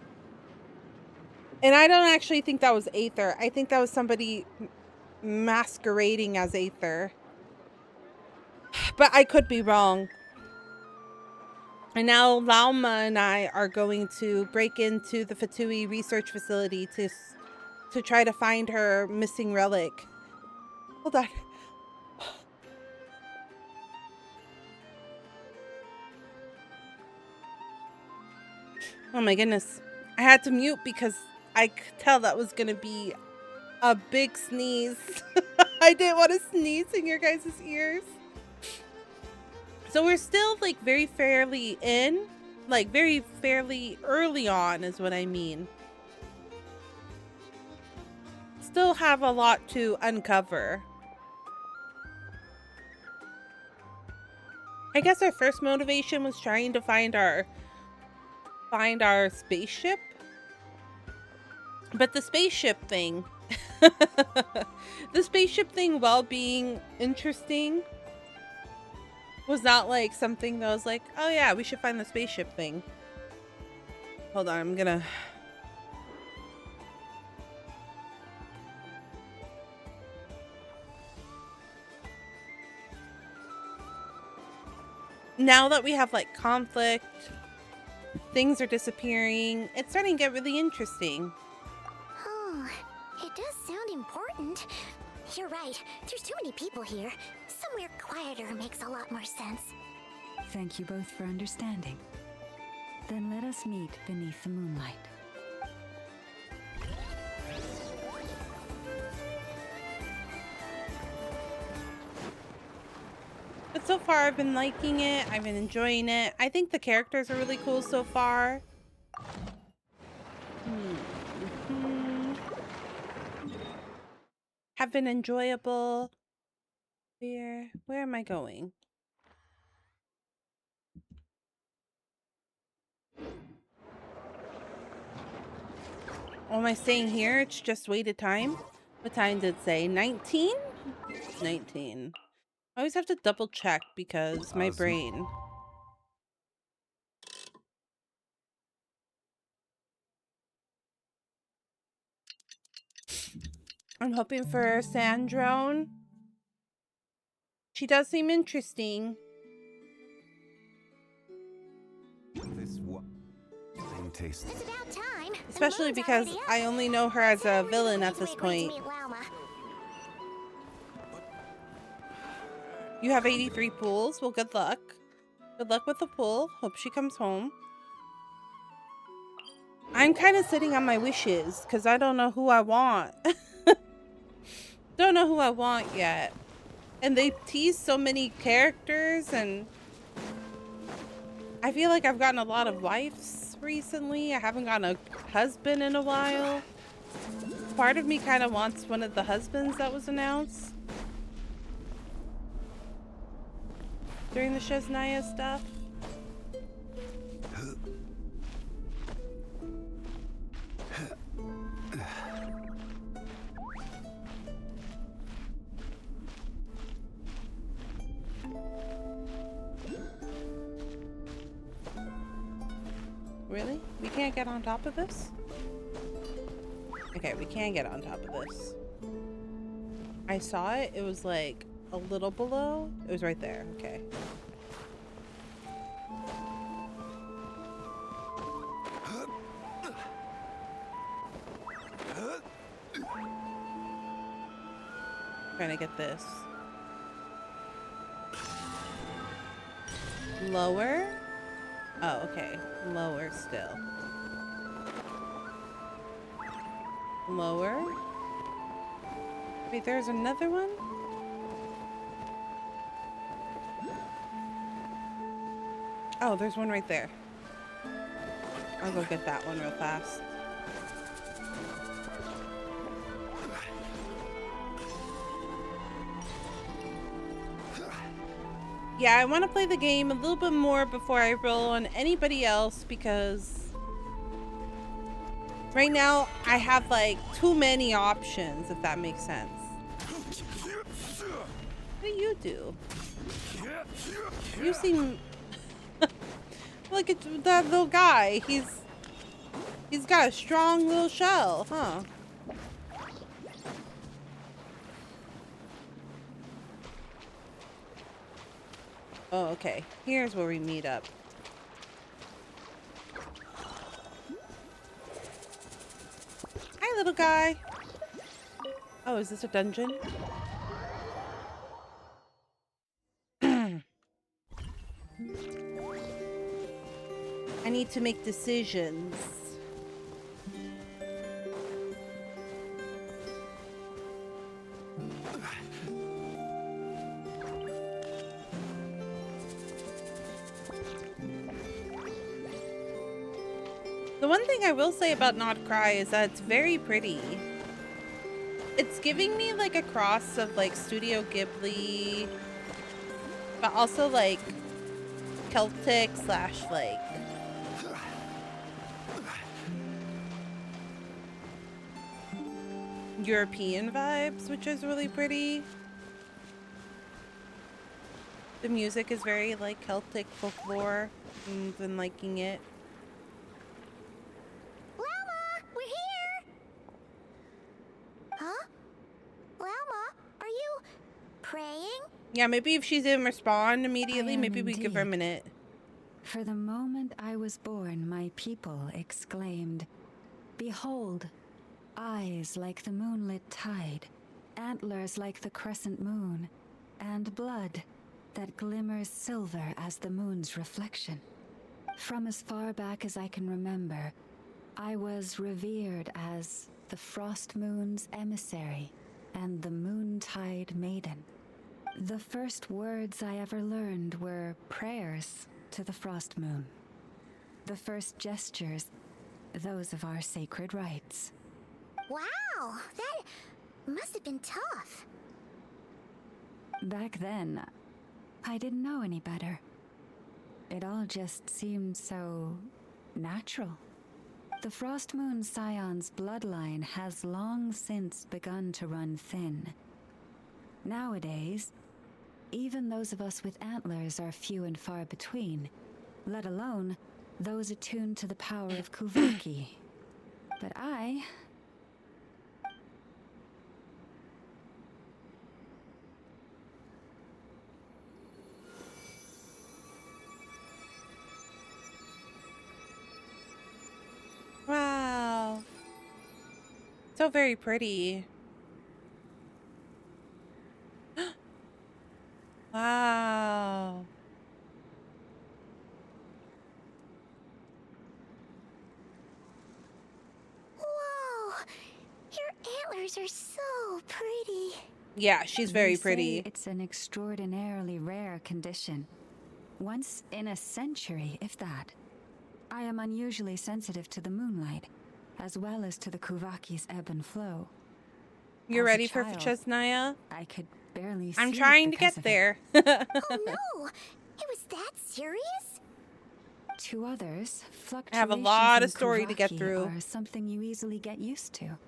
[SPEAKER 1] And I don't actually think that was Aether. I think that was somebody masquerading as Aether. But I could be wrong. And now Lalma and I are going to break into the Fatui research facility to try to find her missing relic. Hold on. Oh my goodness. I had to mute because I could tell that was going to be a big sneeze. I didn't want to sneeze in your guys' ears. So we're still like very fairly in, like very fairly early on is what I mean. Still have a lot to uncover. I guess our first motivation was trying to find our spaceship. But the spaceship thing, the spaceship thing, while being interesting, was not like something that was like, oh yeah, we should find the spaceship thing. Hold on, I'm gonna... Now that we have like conflict, things are disappearing, it's starting to get really interesting.
[SPEAKER 6] Oh, it does sound important. You're right. There's too many people here. Somewhere quieter makes a lot more sense.
[SPEAKER 10] Thank you both for understanding. Then let us meet beneath the moonlight.
[SPEAKER 1] But so far I've been liking it. I've been enjoying it. I think the characters are really cool so far. Have been enjoyable. Where am I going? Oh, am I staying here? It's just waited time. What time did it say? 19? 19. I always have to double check because my brain. I'm hoping for sand drone. She does seem interesting.
[SPEAKER 11] This wine tastes.
[SPEAKER 6] It's about time.
[SPEAKER 1] Especially because I only know her as a villain at this point. You have 83 pools. Well, good luck. Good luck with the pool. Hope she comes home. I'm kind of sitting on my wishes because I don't know who I want. Don't know who I want yet. And they tease so many characters, and I feel like I've gotten a lot of wives recently. I haven't gotten a husband in a while. Part of me kind of wants one of the husbands that was announced during the Shesnaya stuff. Really? We can't get on top of this? Okay, we can get on top of this. I saw it. It was like a little below. It was right there. Okay. Trying to get this. Lower? Oh, okay. Lower still. Lower? Wait, there's another one? Oh, there's one right there. I'll go get that one real fast. Yeah, I want to play the game a little bit more before I roll on anybody else because right now I have like too many options, if that makes sense. What do you do? You seem look at that little guy. He's got a strong little shell, huh? Oh, okay. Here's where we meet up. Hi, little guy. Oh, is this a dungeon? I need to make decisions. The one thing I will say about Not Cry is that it's very pretty. It's giving me like a cross of like Studio Ghibli, but also like Celtic / like European vibes, which is really pretty. The music is very like Celtic folklore. I've been liking it. Yeah, maybe if she didn't respond immediately, maybe we give her a minute.
[SPEAKER 10] For the moment I was born, my people exclaimed, "Behold, eyes like the moonlit tide, antlers like the crescent moon, and blood that glimmers silver as the moon's reflection." From as far back as I can remember, I was revered as the frost moon's emissary and the moontide maiden. The first words I ever learned were prayers to the frost moon. The first gestures, those of our sacred rites.
[SPEAKER 6] Wow, that must have been tough.
[SPEAKER 10] Back then, I didn't know any better. It all just seemed so natural. The Frost Moon Scion's bloodline has long since begun to run thin. Nowadays, even those of us with antlers are few and far between, let alone those attuned to the power of Kuvaki. But I...
[SPEAKER 1] Wow. So very pretty. Wow.
[SPEAKER 6] Whoa! Your antlers are so pretty.
[SPEAKER 1] Yeah, she's very
[SPEAKER 10] They say
[SPEAKER 1] pretty.
[SPEAKER 10] it's an extraordinarily rare condition. Once in a century, if that. I am unusually sensitive to the moonlight, as well as to the Kuvaki's ebb and flow.
[SPEAKER 1] You're
[SPEAKER 10] As a
[SPEAKER 1] ready for
[SPEAKER 10] child,
[SPEAKER 1] Chesnaya?
[SPEAKER 10] I could barely see
[SPEAKER 1] I'm
[SPEAKER 10] it
[SPEAKER 1] trying to
[SPEAKER 10] because
[SPEAKER 1] get
[SPEAKER 10] of
[SPEAKER 1] there.
[SPEAKER 6] Oh no! It was that serious?
[SPEAKER 10] To others,
[SPEAKER 1] I have a
[SPEAKER 10] fluctuations
[SPEAKER 1] lot
[SPEAKER 10] in
[SPEAKER 1] of story to get
[SPEAKER 10] Kuvaki
[SPEAKER 1] through.
[SPEAKER 10] are something you easily get used to,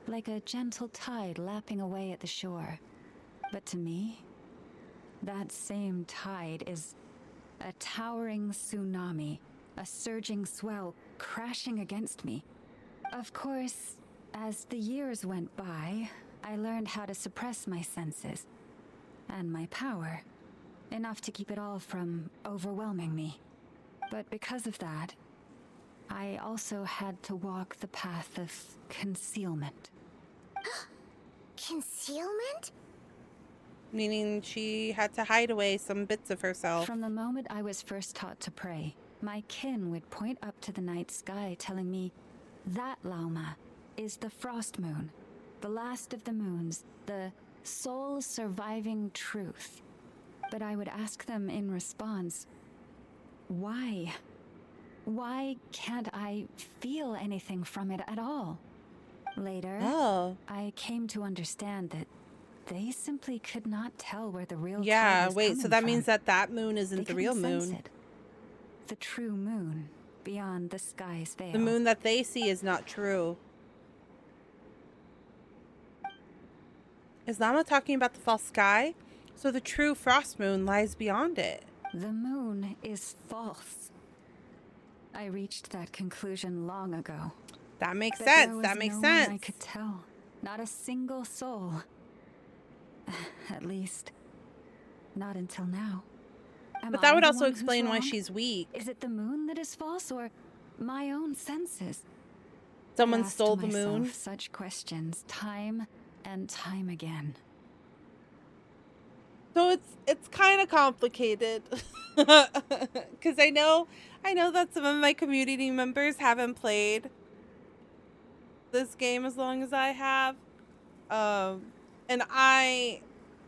[SPEAKER 10] like a gentle tide lapping away at the shore. But to me, that same tide is a towering tsunami, a surging swell crashing against me. Of course, as the years went by, I learned how to suppress my senses and my power, enough to keep it all from overwhelming me. But because of that, I also had to walk the path of concealment.
[SPEAKER 6] Concealment?
[SPEAKER 1] Meaning she had to hide away some bits of herself.
[SPEAKER 10] From the moment I was first taught to pray, my kin would point up to the night sky telling me, that Lauma is the Frost Moon, the last of the moons, the sole surviving truth. But I would ask them in response, why? Why can't I feel anything from it at all? Later, I came to understand that they simply could not tell where the real tide was
[SPEAKER 1] wait, so
[SPEAKER 10] coming
[SPEAKER 1] that
[SPEAKER 10] from.
[SPEAKER 1] means that moon isn't
[SPEAKER 10] They
[SPEAKER 1] the real
[SPEAKER 10] couldn't sense
[SPEAKER 1] moon.
[SPEAKER 10] it. The true moon beyond the sky's veil.
[SPEAKER 1] The moon that they see is not true. Is Lama talking about the false sky? So the true frost moon lies beyond it.
[SPEAKER 10] The moon is false. I reached that conclusion long ago.
[SPEAKER 1] That makes
[SPEAKER 10] But
[SPEAKER 1] sense.
[SPEAKER 10] there was
[SPEAKER 1] That makes
[SPEAKER 10] no
[SPEAKER 1] sense.
[SPEAKER 10] one I could tell. Not a single soul. At least, not until now. Am
[SPEAKER 1] But that
[SPEAKER 10] I
[SPEAKER 1] would
[SPEAKER 10] the
[SPEAKER 1] also
[SPEAKER 10] one who's
[SPEAKER 1] explain why
[SPEAKER 10] wrong?
[SPEAKER 1] she's weak.
[SPEAKER 10] Is it the moon that is false, or my own senses?
[SPEAKER 1] Someone
[SPEAKER 10] I asked
[SPEAKER 1] stole the
[SPEAKER 10] myself
[SPEAKER 1] moon.
[SPEAKER 10] such questions time and time again.
[SPEAKER 1] So it's kind of complicated. Cuz I know that some of my community members haven't played this game as long as I have. And I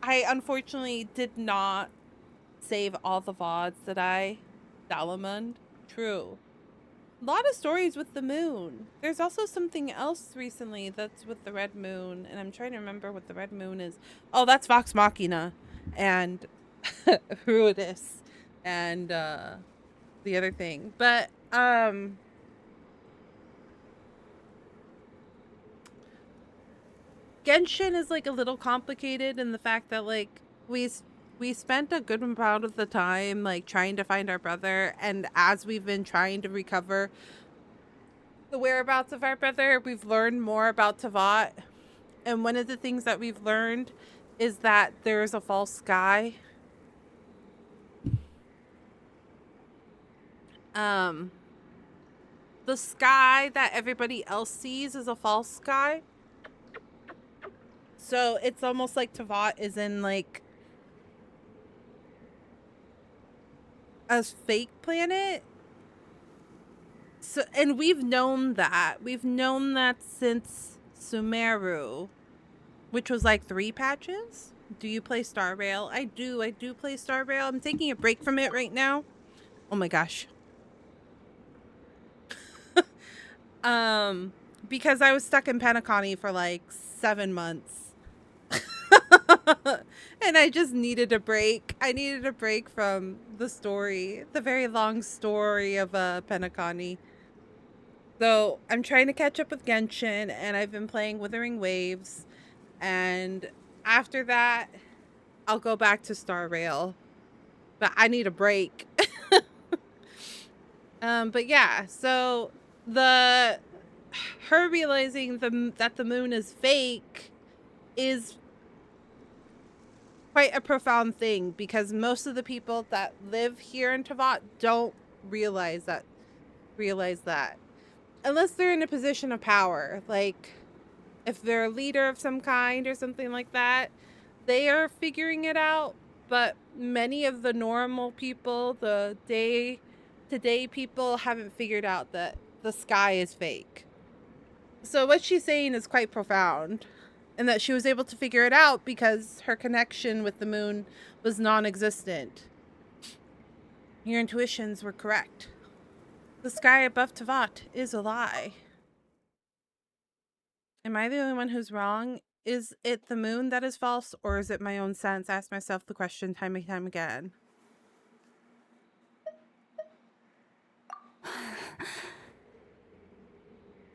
[SPEAKER 1] unfortunately did not save all the VODs that I Dalamund. True. A lot of stories with the moon. There's also something else recently that's with the red moon, and I'm trying to remember what the red moon is. Oh, that's Vox Machina and Ruidus and the other thing. But Genshin is like a little complicated in the fact that like we spent a good amount of the time like trying to find our brother, and as we've been trying to recover the whereabouts of our brother, we've learned more about Tavat. And one of the things that we've learned is that there's a false sky. The sky that everybody else sees is a false sky. So it's almost like Tavat is in like a fake planet. So, and we've known that. We've known that since Sumeru, which was like 3 patches. Do you play Star Rail? I do play Star Rail. I'm taking a break from it right now. Oh my gosh. Because I was stuck in Penacony for like 7 months. And I just needed a break. I needed a break from the story, the very long story of Penacony. So I'm trying to catch up with Genshin, and I've been playing Wuthering Waves, and after that, I'll go back to Star Rail. But I need a break. But yeah, so her realizing that the moon is fake is quite a profound thing, because most of the people that live here in Tavat don't realize that unless they're in a position of power, like if they're a leader of some kind or something like that, they are figuring it out. But many of the normal people, the day-to-day people, haven't figured out that the sky is fake. So what she's saying is quite profound, and that she was able to figure it out because her connection with the moon was non-existent. Your intuitions were correct. The sky above Tavat is a lie. Am I the only one who's wrong? Is it the moon that is false, or is it my own sense? I ask myself the question time and time again.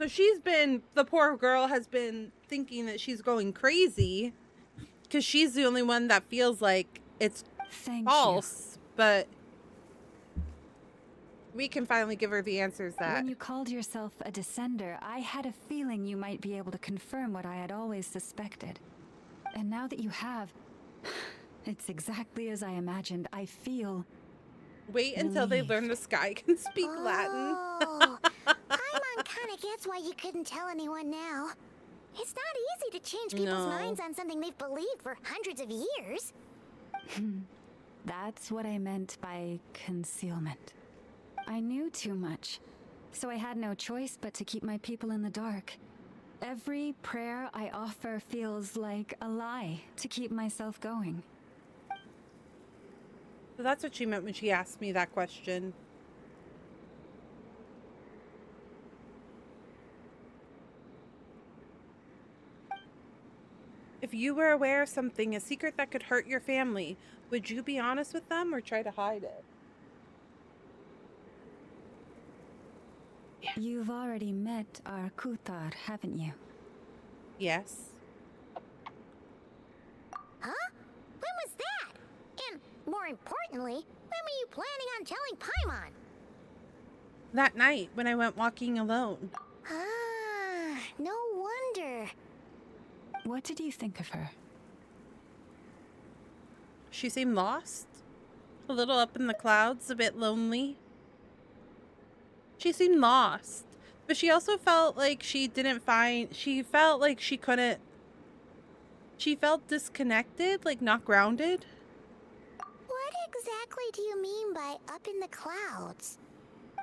[SPEAKER 1] So the poor girl has been thinking that she's going crazy because she's the only one that feels like it's false. But we can finally give her the answers that...
[SPEAKER 10] When you called yourself a descender, I had a feeling you might be able to confirm what I had always suspected. And now that you have, it's exactly as I imagined. I feel...
[SPEAKER 6] Wait
[SPEAKER 1] until they learn the sky can speak Latin.
[SPEAKER 6] Paimon kinda gets why you couldn't tell anyone now. It's not easy to change people's minds on something they've believed for hundreds of years.
[SPEAKER 10] That's what I meant by concealment. I knew too much, so I had no choice but to keep my people in the dark. Every prayer I offer feels like a lie to keep myself going.
[SPEAKER 1] So that's what she meant when she asked me that question. If you were aware of something, a secret that could hurt your family, would you be honest with them or try to hide it?
[SPEAKER 10] You've already met our Kutar, haven't you?
[SPEAKER 1] Yes.
[SPEAKER 6] Huh? When was that? And more importantly, when were you planning on telling Paimon?
[SPEAKER 1] That night when I went walking alone.
[SPEAKER 6] Ah, no wonder.
[SPEAKER 10] What did you think of her?
[SPEAKER 1] She seemed lost. A little up in the clouds, a bit lonely. She seemed lost. But she also felt like she felt like she couldn't... She felt disconnected, like not grounded.
[SPEAKER 6] What exactly do you mean by up in the clouds?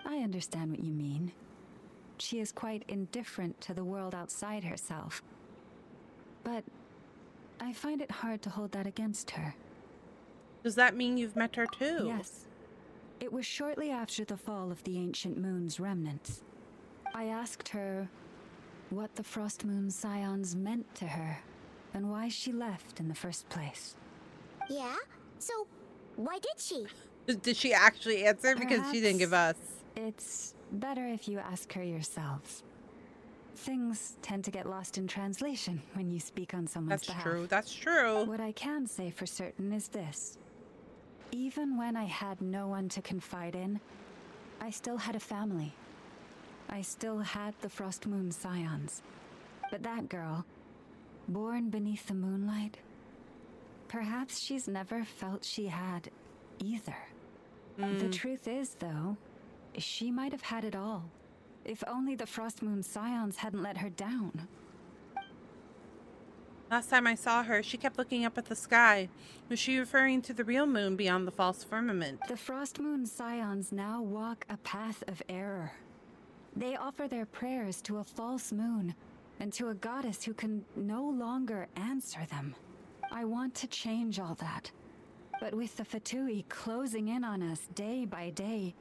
[SPEAKER 10] I understand what you mean. She is quite indifferent to the world outside herself. But I find it hard to hold that against her.
[SPEAKER 1] Does that mean you've met her too?
[SPEAKER 10] Yes. It was shortly after the fall of the ancient moon's remnants. I asked her what the Frost Moon Scions meant to her, and why she left in the first place.
[SPEAKER 6] Yeah? So, why did she?
[SPEAKER 1] Did she actually answer? Because she didn't give us.
[SPEAKER 10] It's better if you ask her yourselves. Things tend to get lost in translation when you speak on someone's behalf.
[SPEAKER 1] That's true.
[SPEAKER 10] What I can say for certain is this. Even when I had no one to confide in, I still had a family. I still had the Frost Moon Scions. But that girl, born beneath the moonlight, perhaps she's never felt she had either. The truth is, though, she might have had it all. If only the Frost Moon Scions hadn't let her down.
[SPEAKER 1] Last time I saw her, she kept looking up at the sky. Was she referring to the real moon beyond the false firmament?
[SPEAKER 10] The Frost Moon Scions now walk a path of error. They offer their prayers to a false moon and to a goddess who can no longer answer them. I want to change all that. But with the Fatui closing in on us day by day,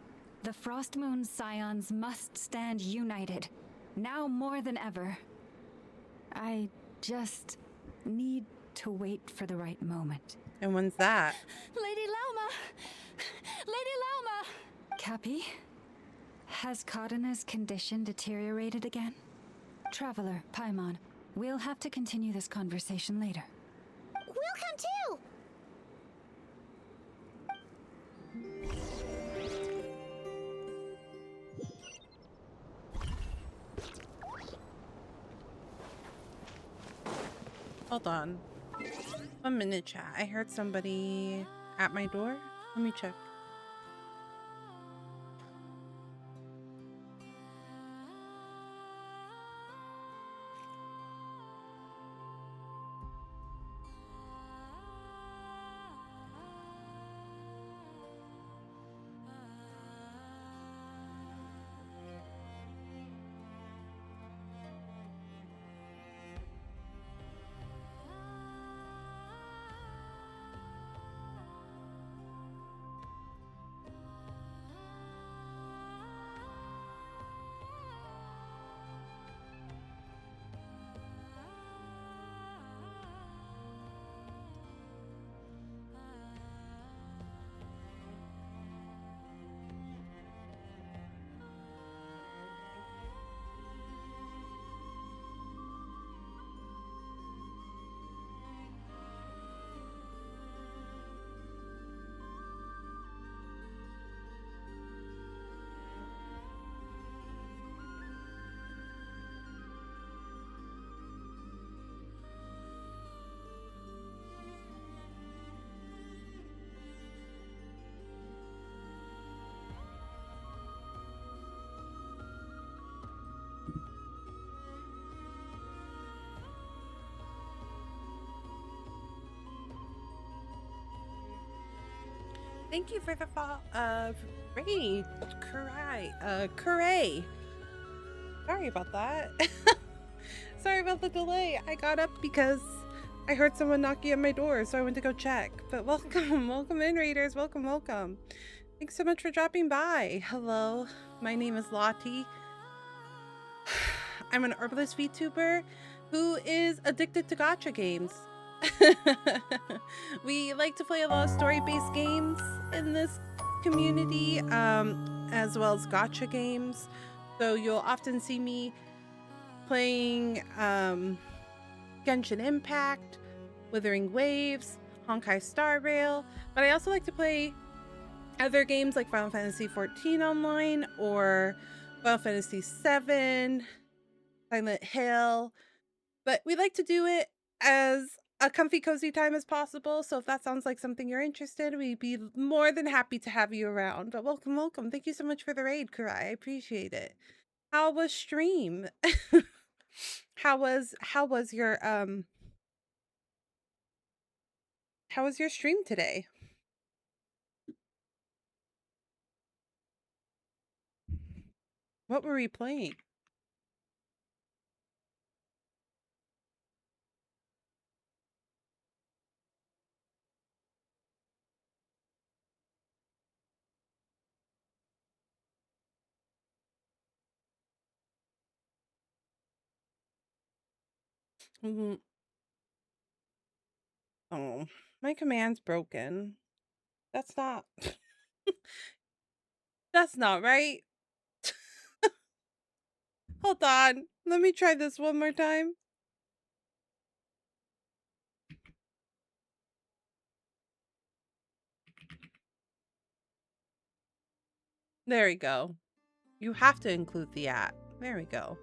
[SPEAKER 10] the Frost Moon Scions must stand united, now more than ever. I just need to wait for the right moment.
[SPEAKER 1] And when's that?
[SPEAKER 7] Lady Lauma! Lady Lauma!
[SPEAKER 10] Cappy? Has Cardina's condition deteriorated again? Traveler, Paimon, we'll have to continue this conversation later.
[SPEAKER 6] We'll come too!
[SPEAKER 1] Hold on. 1 minute, chat. I heard somebody at my door. Let me check. Thank you for the raid, Krai. Sorry about that. Sorry about the delay. I got up because I heard someone knocking at my door, so I went to go check. But welcome, welcome in, raiders. Welcome, welcome. Thanks so much for dropping by. Hello, my name is Lottie. I'm an herbalist VTuber who is addicted to gacha games. We like to play a lot of story-based games in this community, as well as gacha games. So you'll often see me playing Genshin Impact, Withering Waves, Honkai Star Rail, but I also like to play other games like Final Fantasy XIV Online or Final Fantasy VII, Silent Hill, but we like to do it as a comfy, cozy time as possible. So if that sounds like something you're interested in, we'd be more than happy to have you around. But welcome, welcome. Thank you so much for the raid, Krai. I appreciate it. How was stream? How was your stream today? What were we playing? Oh, my command's broken. That's not that's not right. Hold on. Let me try this one more time. There we go. You have to include the at. There we go.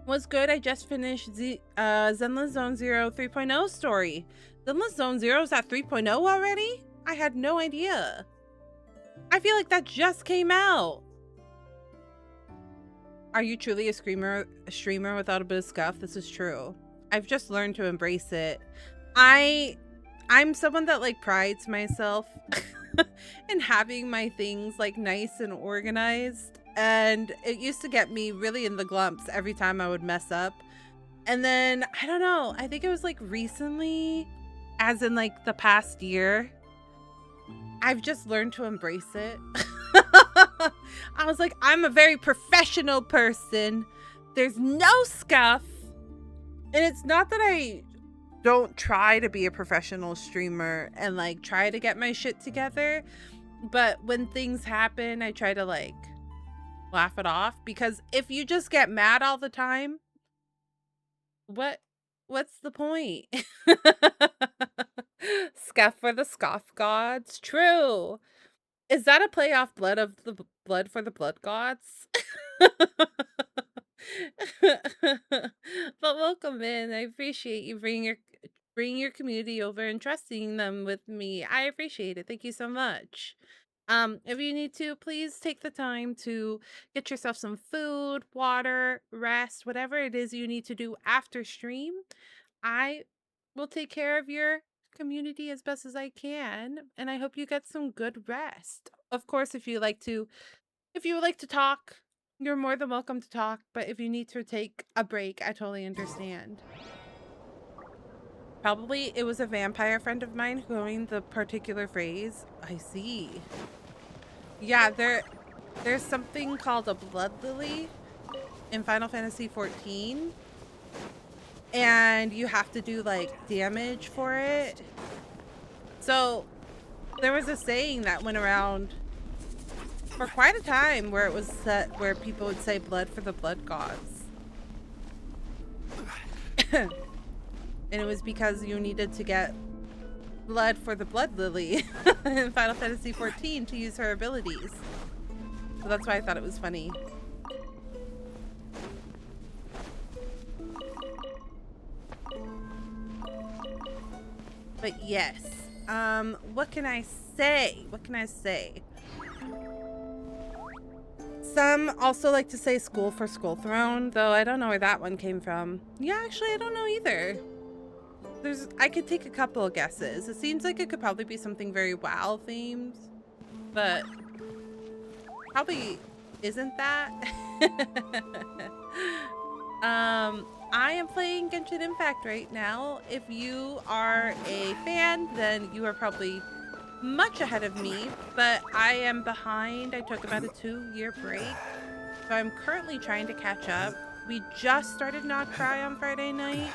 [SPEAKER 1] Was good. I just finished Zenless Zone Zero 3.0 story. Zenless Zone Zero is at 3.0 already? I had no idea. I feel like that just came out. Are you truly a streamer without a bit of scuff? This is true. I've just learned to embrace it. I'm someone that like prides myself in having my things like nice and organized. And it used to get me really in the glumps every time I would mess up. And then, I don't know, I think it was like recently, as in like the past year, I've just learned to embrace it. I was like, I'm a very professional person. there's no scuff. And it's not that I don't try to be a professional streamer and like try to get my shit together, but when things happen, I try to like laugh it off, because if you just get mad all the time, what's the point? Scuff for the scoff gods. True. Is that a play off blood of the blood for the blood gods? But welcome in. I appreciate you bringing your community over and trusting them with me. I appreciate it. Thank you so much. If you need to, please take the time to get yourself some food, water, rest, whatever it is you need to do after stream. I will take care of your community as best as I can, and I hope you get some good rest. Of course, if you would like to talk, you're more than welcome to talk, but if you need to take a break, I totally understand. Probably it was a vampire friend of mine who coined the particular phrase. I see. Yeah, there's something called a blood lily in Final Fantasy 14. And you have to do like damage for it. So there was a saying that went around for quite a time where it was set where people would say blood for the blood gods. And it was because you needed to get blood for the blood lily in Final Fantasy 14 to use her abilities. So that's why I thought it was funny. But yes, what can I say? What can I say? Some also like to say school for Skull Throne, though I don't know where that one came from. Yeah, actually, I don't know either. I could take a couple of guesses. It seems like it could probably be something very WoW themed, but probably isn't that. I am playing Genshin Impact right now. If you are a fan, then you are probably much ahead of me, but I am behind. I took about a 2-year break, so I'm currently trying to catch up. We just started Not Cry on Friday night,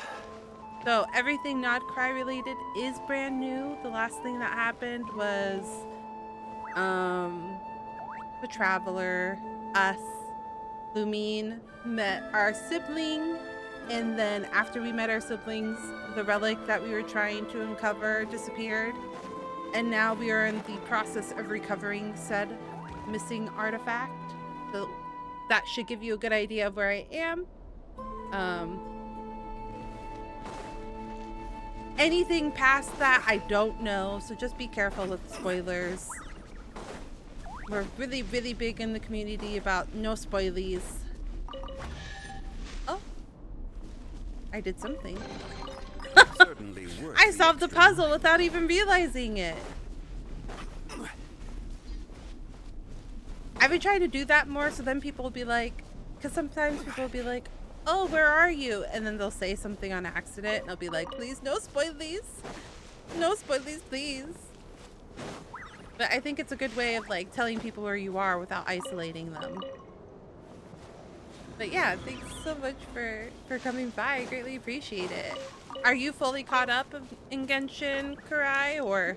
[SPEAKER 1] so everything Not Cry related is brand new. The last thing that happened was the Traveler, us, Lumine met our sibling, and then after we met our siblings, the relic that we were trying to uncover disappeared, and now we are in the process of recovering said missing artifact. So that should give you a good idea of where I am. Anything past that, I don't know, so just be careful with spoilers. We're really, really big in the community about no spoilies. Oh, I did something. I solved the puzzle without even realizing it. I've been trying to do that more, so then people will be like, because sometimes people will be like, oh, where are you? And then they'll say something on accident, and I'll be like, please, no spoilies. No spoilies, please. But I think it's a good way of like telling people where you are without isolating them. But yeah, thanks so much for coming by. I greatly appreciate it. Are you fully caught up in Genshin, Krai, or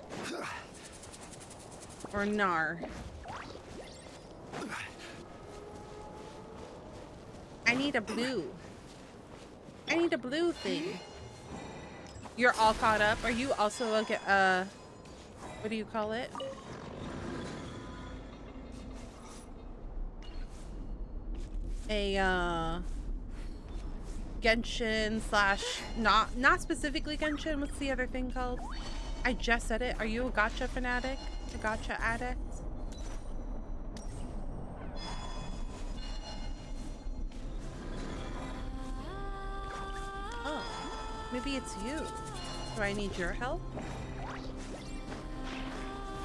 [SPEAKER 1] Nar? I need a blue. I need a blue thing. You're all caught up. Are you also a what do you call it? A Genshin slash not specifically Genshin. What's the other thing called? I just said it. Are you a gacha fanatic? A gacha addict? Oh, maybe it's you. Do I need your help?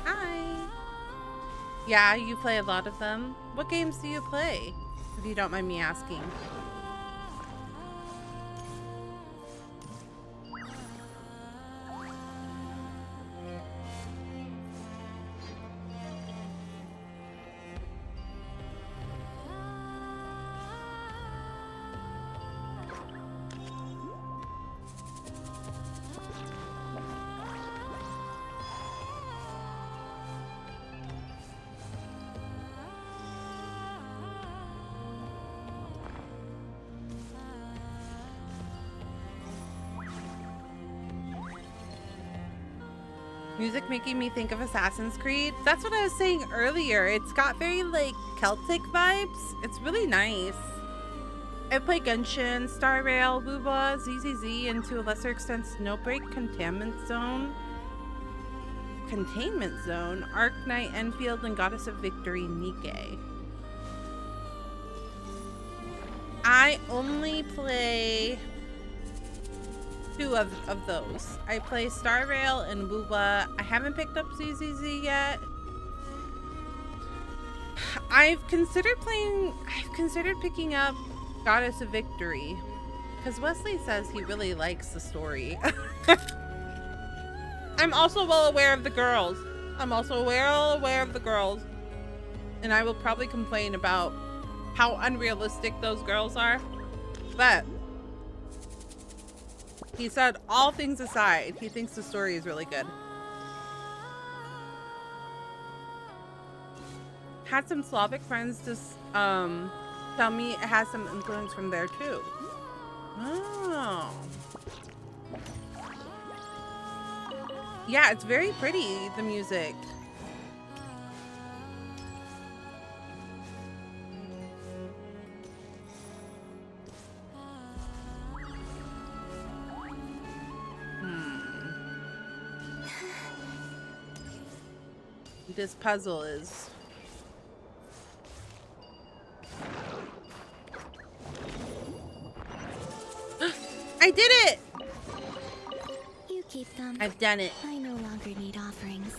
[SPEAKER 1] Hi. Yeah, you play a lot of them. What games do you play? If you don't mind me asking. Music making me think of Assassin's Creed. That's what I was saying earlier. It's got very like Celtic vibes. It's really nice. I play Genshin, Star Rail, Wooba, ZZZ, and to a lesser extent Snowbreak, Containment Zone, Arc Knight, Enfield, and Goddess of Victory, Nike. I only play 2 of those. I play Star Rail and Wooba. I haven't picked up ZZZ yet. I've considered picking up Goddess of Victory because Wesley says he really likes the story. I'm also well aware of the girls. And I will probably complain about how unrealistic those girls are. But he said, all things aside, he thinks the story is really good. Had some Slavic friends just tell me it has some influence from there too. Oh. Yeah, it's very pretty, the music. This puzzle is... I did it!
[SPEAKER 6] You keep them.
[SPEAKER 1] I've done it.
[SPEAKER 6] I no longer need offerings.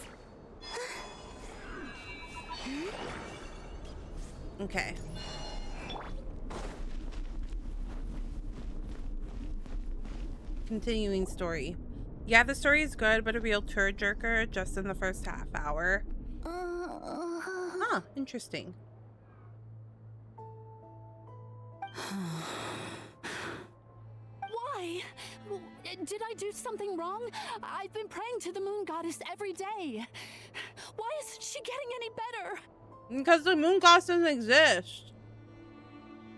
[SPEAKER 1] Okay. Continuing story. Yeah, the story is good, but a real tearjerker just in the first half hour. Huh, interesting.
[SPEAKER 7] Why? Did I do something wrong? I've been praying to the moon goddess every day. Why isn't she getting any better?
[SPEAKER 1] Because the moon goddess doesn't exist.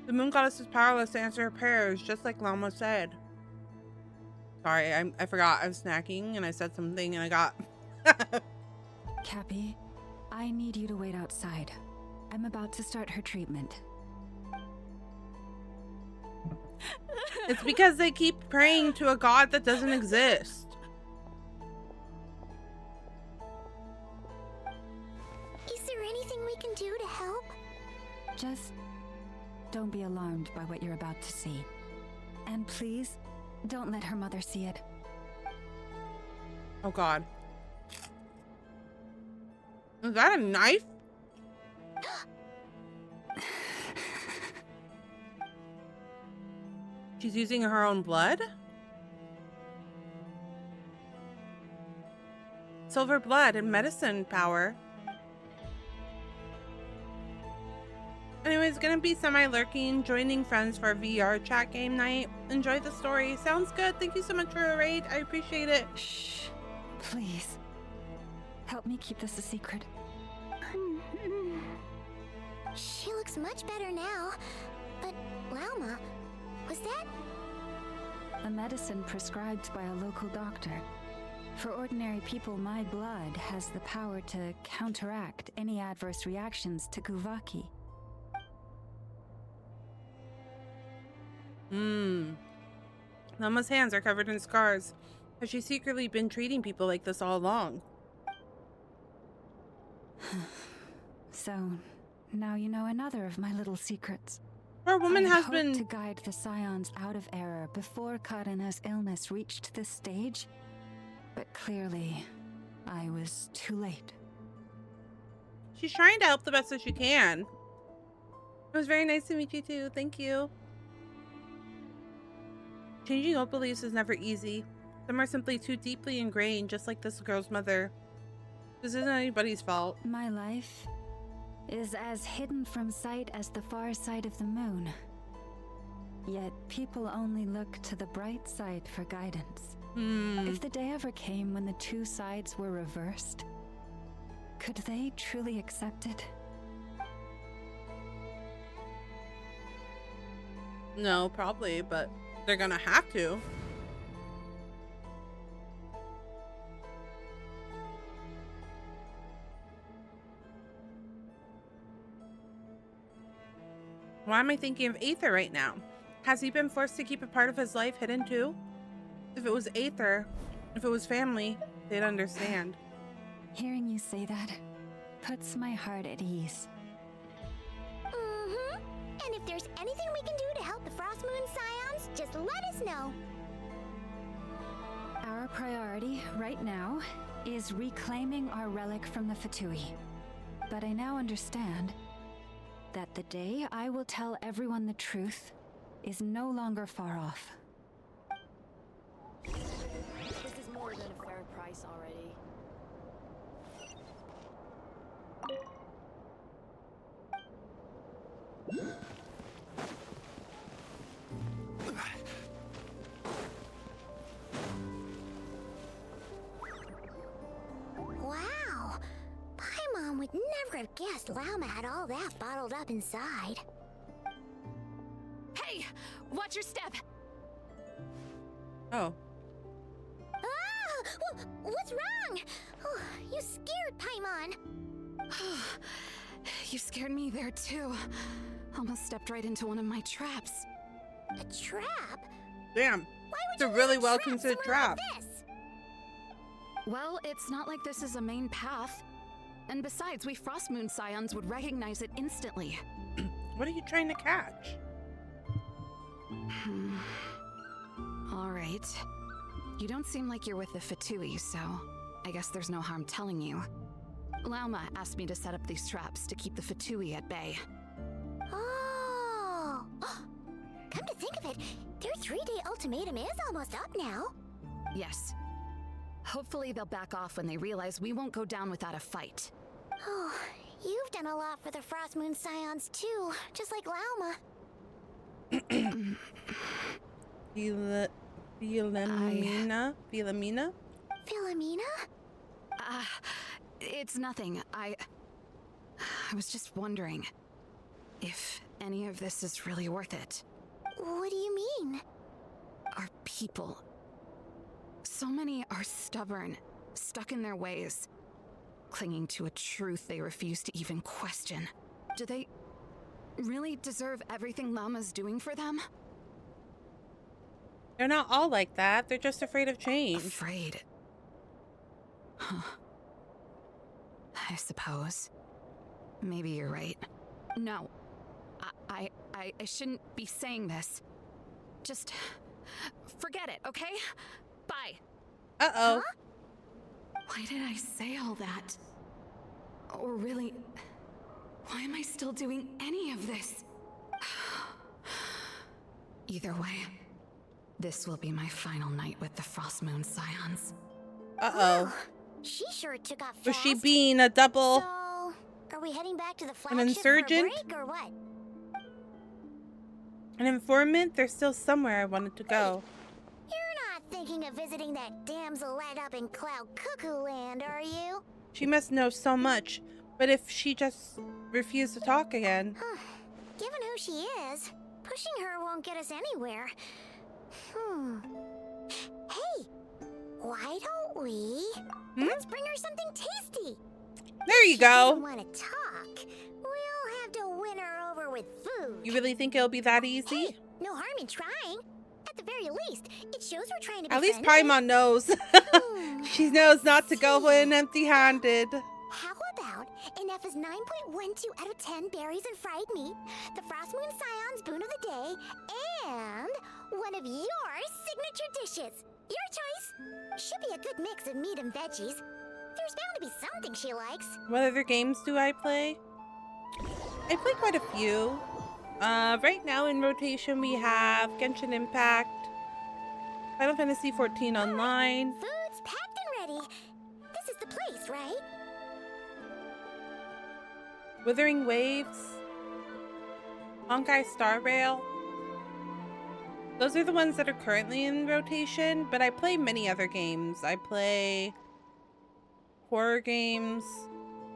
[SPEAKER 1] The moon goddess is powerless to answer her prayers, just like Llama said. Sorry, I forgot. I was snacking and I said something and I got...
[SPEAKER 10] Cappy, I need you to wait outside. I'm about to start her treatment.
[SPEAKER 1] It's because they keep praying to a god that doesn't exist.
[SPEAKER 6] Is there anything we can do to help?
[SPEAKER 10] Just don't be alarmed by what you're about to see. And please, don't let her mother see it.
[SPEAKER 1] Oh god. Is that a knife? She's using her own blood? Silver blood and medicine power. Anyways, gonna be semi-lurking, joining friends for a VR chat game night. Enjoy the story. Sounds good. Thank you so much for a raid. I appreciate it.
[SPEAKER 10] Shh. Please. Help me keep this a secret.
[SPEAKER 6] She looks much better now. But, Lauma, was that?
[SPEAKER 10] A medicine prescribed by a local doctor. For ordinary people, my blood has the power to counteract any adverse reactions to Kuvaki.
[SPEAKER 1] Lama's hands are covered in scars. Has she secretly been treating people like this all along?
[SPEAKER 10] So, now you know another of my little secrets.
[SPEAKER 1] Our woman
[SPEAKER 10] I
[SPEAKER 1] has
[SPEAKER 10] hoped
[SPEAKER 1] been...
[SPEAKER 10] to guide the Scions out of error before Karina's illness reached this stage, but clearly, I was too late.
[SPEAKER 1] She's trying to help the best that she can. It was very nice to meet you too. Thank you. Changing old beliefs is never easy. Some are simply too deeply ingrained, just like this girl's mother. This isn't anybody's fault.
[SPEAKER 10] My life is as hidden from sight as the far side of the moon. Yet people only look to the bright side for guidance. If the day ever came when the two sides were reversed, could they truly accept it?
[SPEAKER 1] No, probably, but they're gonna have to. Why am I thinking of Aether right now? Has he been forced to keep a part of his life hidden too? If it was Aether, if it was family, they'd understand.
[SPEAKER 10] Hearing you say that puts my heart at ease.
[SPEAKER 6] Mm-hmm. And if there's anything we can do to help the Frost Moon Scions, just let us know.
[SPEAKER 10] Our priority right now is reclaiming our relic from the Fatui. But I now understand that the day I will tell everyone the truth is no longer far off.
[SPEAKER 2] This is more than a fair price already.
[SPEAKER 6] Wow! Paimon would never have guessed Lauma had all that bottled up inside.
[SPEAKER 7] Hey! Watch your step!
[SPEAKER 1] Oh.
[SPEAKER 6] Ah! What's wrong? Oh, you scared Paimon.
[SPEAKER 7] You scared me there too. Almost stepped right into one of my traps.
[SPEAKER 6] A trap?
[SPEAKER 1] Damn.
[SPEAKER 6] Why
[SPEAKER 1] It's
[SPEAKER 6] would
[SPEAKER 1] a
[SPEAKER 6] you
[SPEAKER 1] really
[SPEAKER 6] let
[SPEAKER 1] well
[SPEAKER 6] trap
[SPEAKER 1] considered
[SPEAKER 6] somewhere
[SPEAKER 1] trap.
[SPEAKER 6] like this?
[SPEAKER 7] Well, it's not like this is a main path. And besides, we Frost Moon Scions would recognize it instantly.
[SPEAKER 1] What are you trying to catch?
[SPEAKER 7] Alright. You don't seem like you're with the Fatui, so I guess there's no harm telling you. Lauma asked me to set up these traps to keep the Fatui at bay.
[SPEAKER 6] Oh! Come to think of it, their 3-day ultimatum is almost up now.
[SPEAKER 7] Yes. Hopefully they'll back off when they realize we won't go down without a fight.
[SPEAKER 6] Oh, you've done a lot for the Frost Moon Scions too, just like Lauma.
[SPEAKER 1] Philomena? Philomena?
[SPEAKER 6] Philomena?
[SPEAKER 7] It's nothing. I was just wondering if any of this is really worth it.
[SPEAKER 6] What do you mean?
[SPEAKER 7] Our people. So many are stubborn, stuck in their ways, clinging to a truth they refuse to even question. Do they really deserve everything Lama's doing for them?
[SPEAKER 1] They're not all like that. They're just afraid of change.
[SPEAKER 7] Afraid? Huh. I suppose. Maybe you're right. No. I shouldn't be saying this. Just forget it, okay? Bye.
[SPEAKER 1] Uh-oh.
[SPEAKER 6] Huh?
[SPEAKER 7] Why did I say all that? Or really, why am I still doing any of this? Either way, this will be my final night with the Frost Moon Scions.
[SPEAKER 1] Uh-oh.
[SPEAKER 6] Wow, she sure took off fast.
[SPEAKER 1] Was she being a double?
[SPEAKER 6] So, are we heading back to the flagship
[SPEAKER 1] insurgent?
[SPEAKER 6] for a break or what?
[SPEAKER 1] An informant? There's still somewhere I wanted to go.
[SPEAKER 6] You're not thinking of visiting that damselette up in Cloud Cuckoo Land, are you?
[SPEAKER 1] She must know so much, but if she just refused to talk again...
[SPEAKER 6] Given who she is, pushing her won't get us anywhere. Hey, why don't we... Let's bring her something tasty.
[SPEAKER 1] There you
[SPEAKER 6] If she doesn't
[SPEAKER 1] go.
[SPEAKER 6] want to talk, we'll have to win her over with food.
[SPEAKER 1] You really think it'll be that easy?
[SPEAKER 6] Hey, no harm in trying. At the very least, it shows we're trying to be
[SPEAKER 1] At least
[SPEAKER 6] friendly.
[SPEAKER 1] Paimon knows. She knows not to go in empty-handed.
[SPEAKER 6] How about Ineffa's 9.12 out of 10 berries and fried meat, the Frost Moon Scion's boon of the day, and one of your signature dishes. Your choice. Should be a good mix of meat and veggies. There's bound to be something she likes.
[SPEAKER 1] What other games do I play? I play quite a few. Right now in rotation we have Genshin Impact, Final Fantasy XIV Online.
[SPEAKER 6] Food's packed and ready. This is the place, right?
[SPEAKER 1] Withering Waves, Honkai Star Rail. Those are the ones that are currently in rotation, but I play many other games. I play horror games,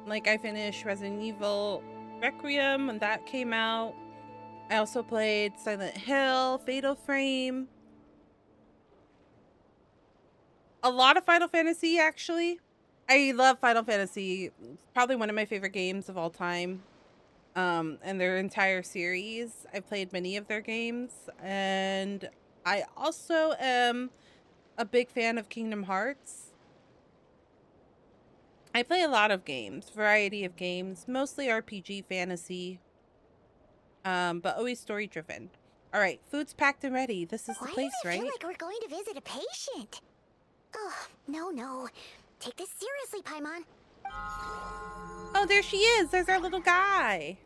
[SPEAKER 1] like I finished Resident Evil Requiem when that came out. I also played Silent Hill, Fatal Frame. A lot of Final Fantasy, actually. I love Final Fantasy. It's probably one of my favorite games of all time. and their entire series. I've played many of their games, and I also am a big fan of Kingdom Hearts. I play a lot of games, variety of games, mostly RPG, fantasy, but always story driven. All right, food's packed and ready. This is the place,
[SPEAKER 6] Why does it
[SPEAKER 1] right?
[SPEAKER 6] feel like we're going to visit a patient? Oh, no. Take this seriously, Paimon.
[SPEAKER 1] Oh, there she is. There's our little guy.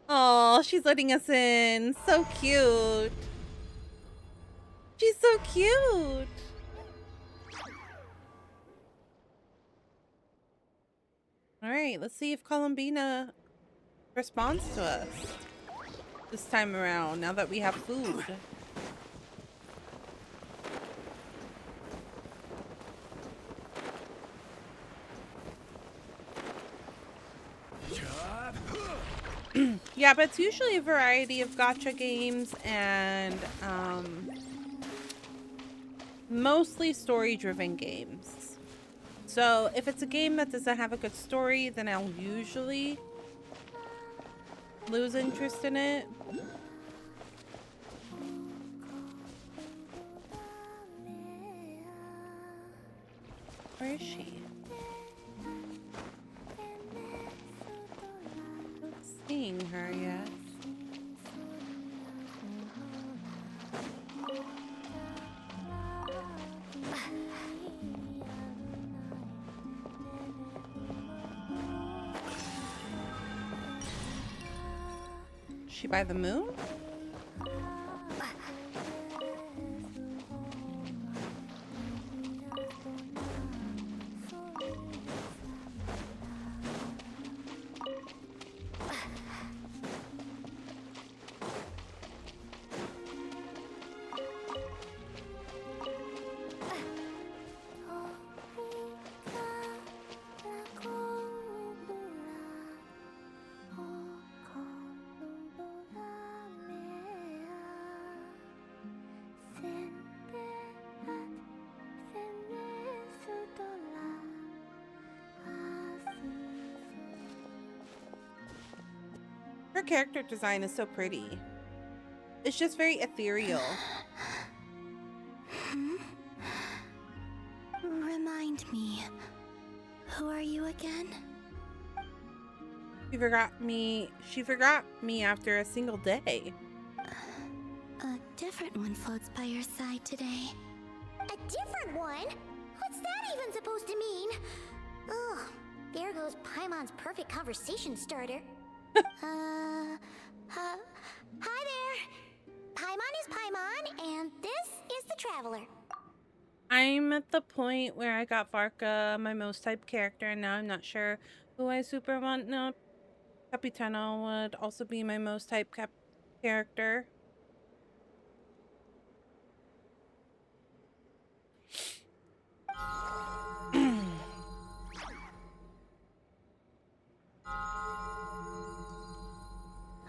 [SPEAKER 1] Oh, she's letting us in. So cute. She's so cute. All right, let's see if Columbina responds to us this time around, now that we have food. Yeah, but it's usually a variety of gacha games and mostly story-driven games. So if it's a game that doesn't have a good story, then I'll usually lose interest in it. Where is she? Not seeing her yet. Is she by the moon? Her character design is so pretty. It's just very ethereal.
[SPEAKER 6] Remind me, who are you again?
[SPEAKER 1] She forgot me after a single day.
[SPEAKER 6] A different one floats by your side today. A different one? What's that even supposed to mean? Oh, there goes Paimon's perfect conversation starter. Hi there. Paimon is Paimon, and this is the Traveler.
[SPEAKER 1] I'm at the point where I got Varka, my most type character, and now I'm not sure who I super want. No, Capitano would also be my most type character.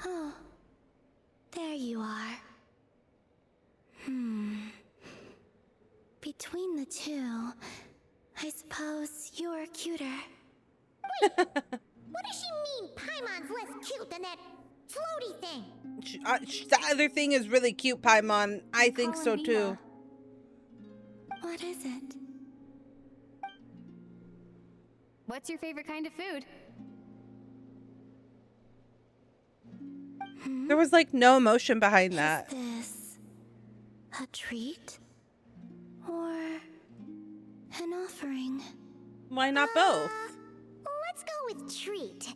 [SPEAKER 6] Oh, there you are. Between the two, I suppose you're cuter. Wait, what does she mean Paimon's less cute than that floaty thing?
[SPEAKER 1] The other thing is really cute, Paimon. I think so too.
[SPEAKER 6] What is it?
[SPEAKER 2] What's your favorite kind of food?
[SPEAKER 1] There was like no emotion behind that.
[SPEAKER 6] Is this a treat? Or an offering?
[SPEAKER 1] Why not both?
[SPEAKER 6] Let's go with treat.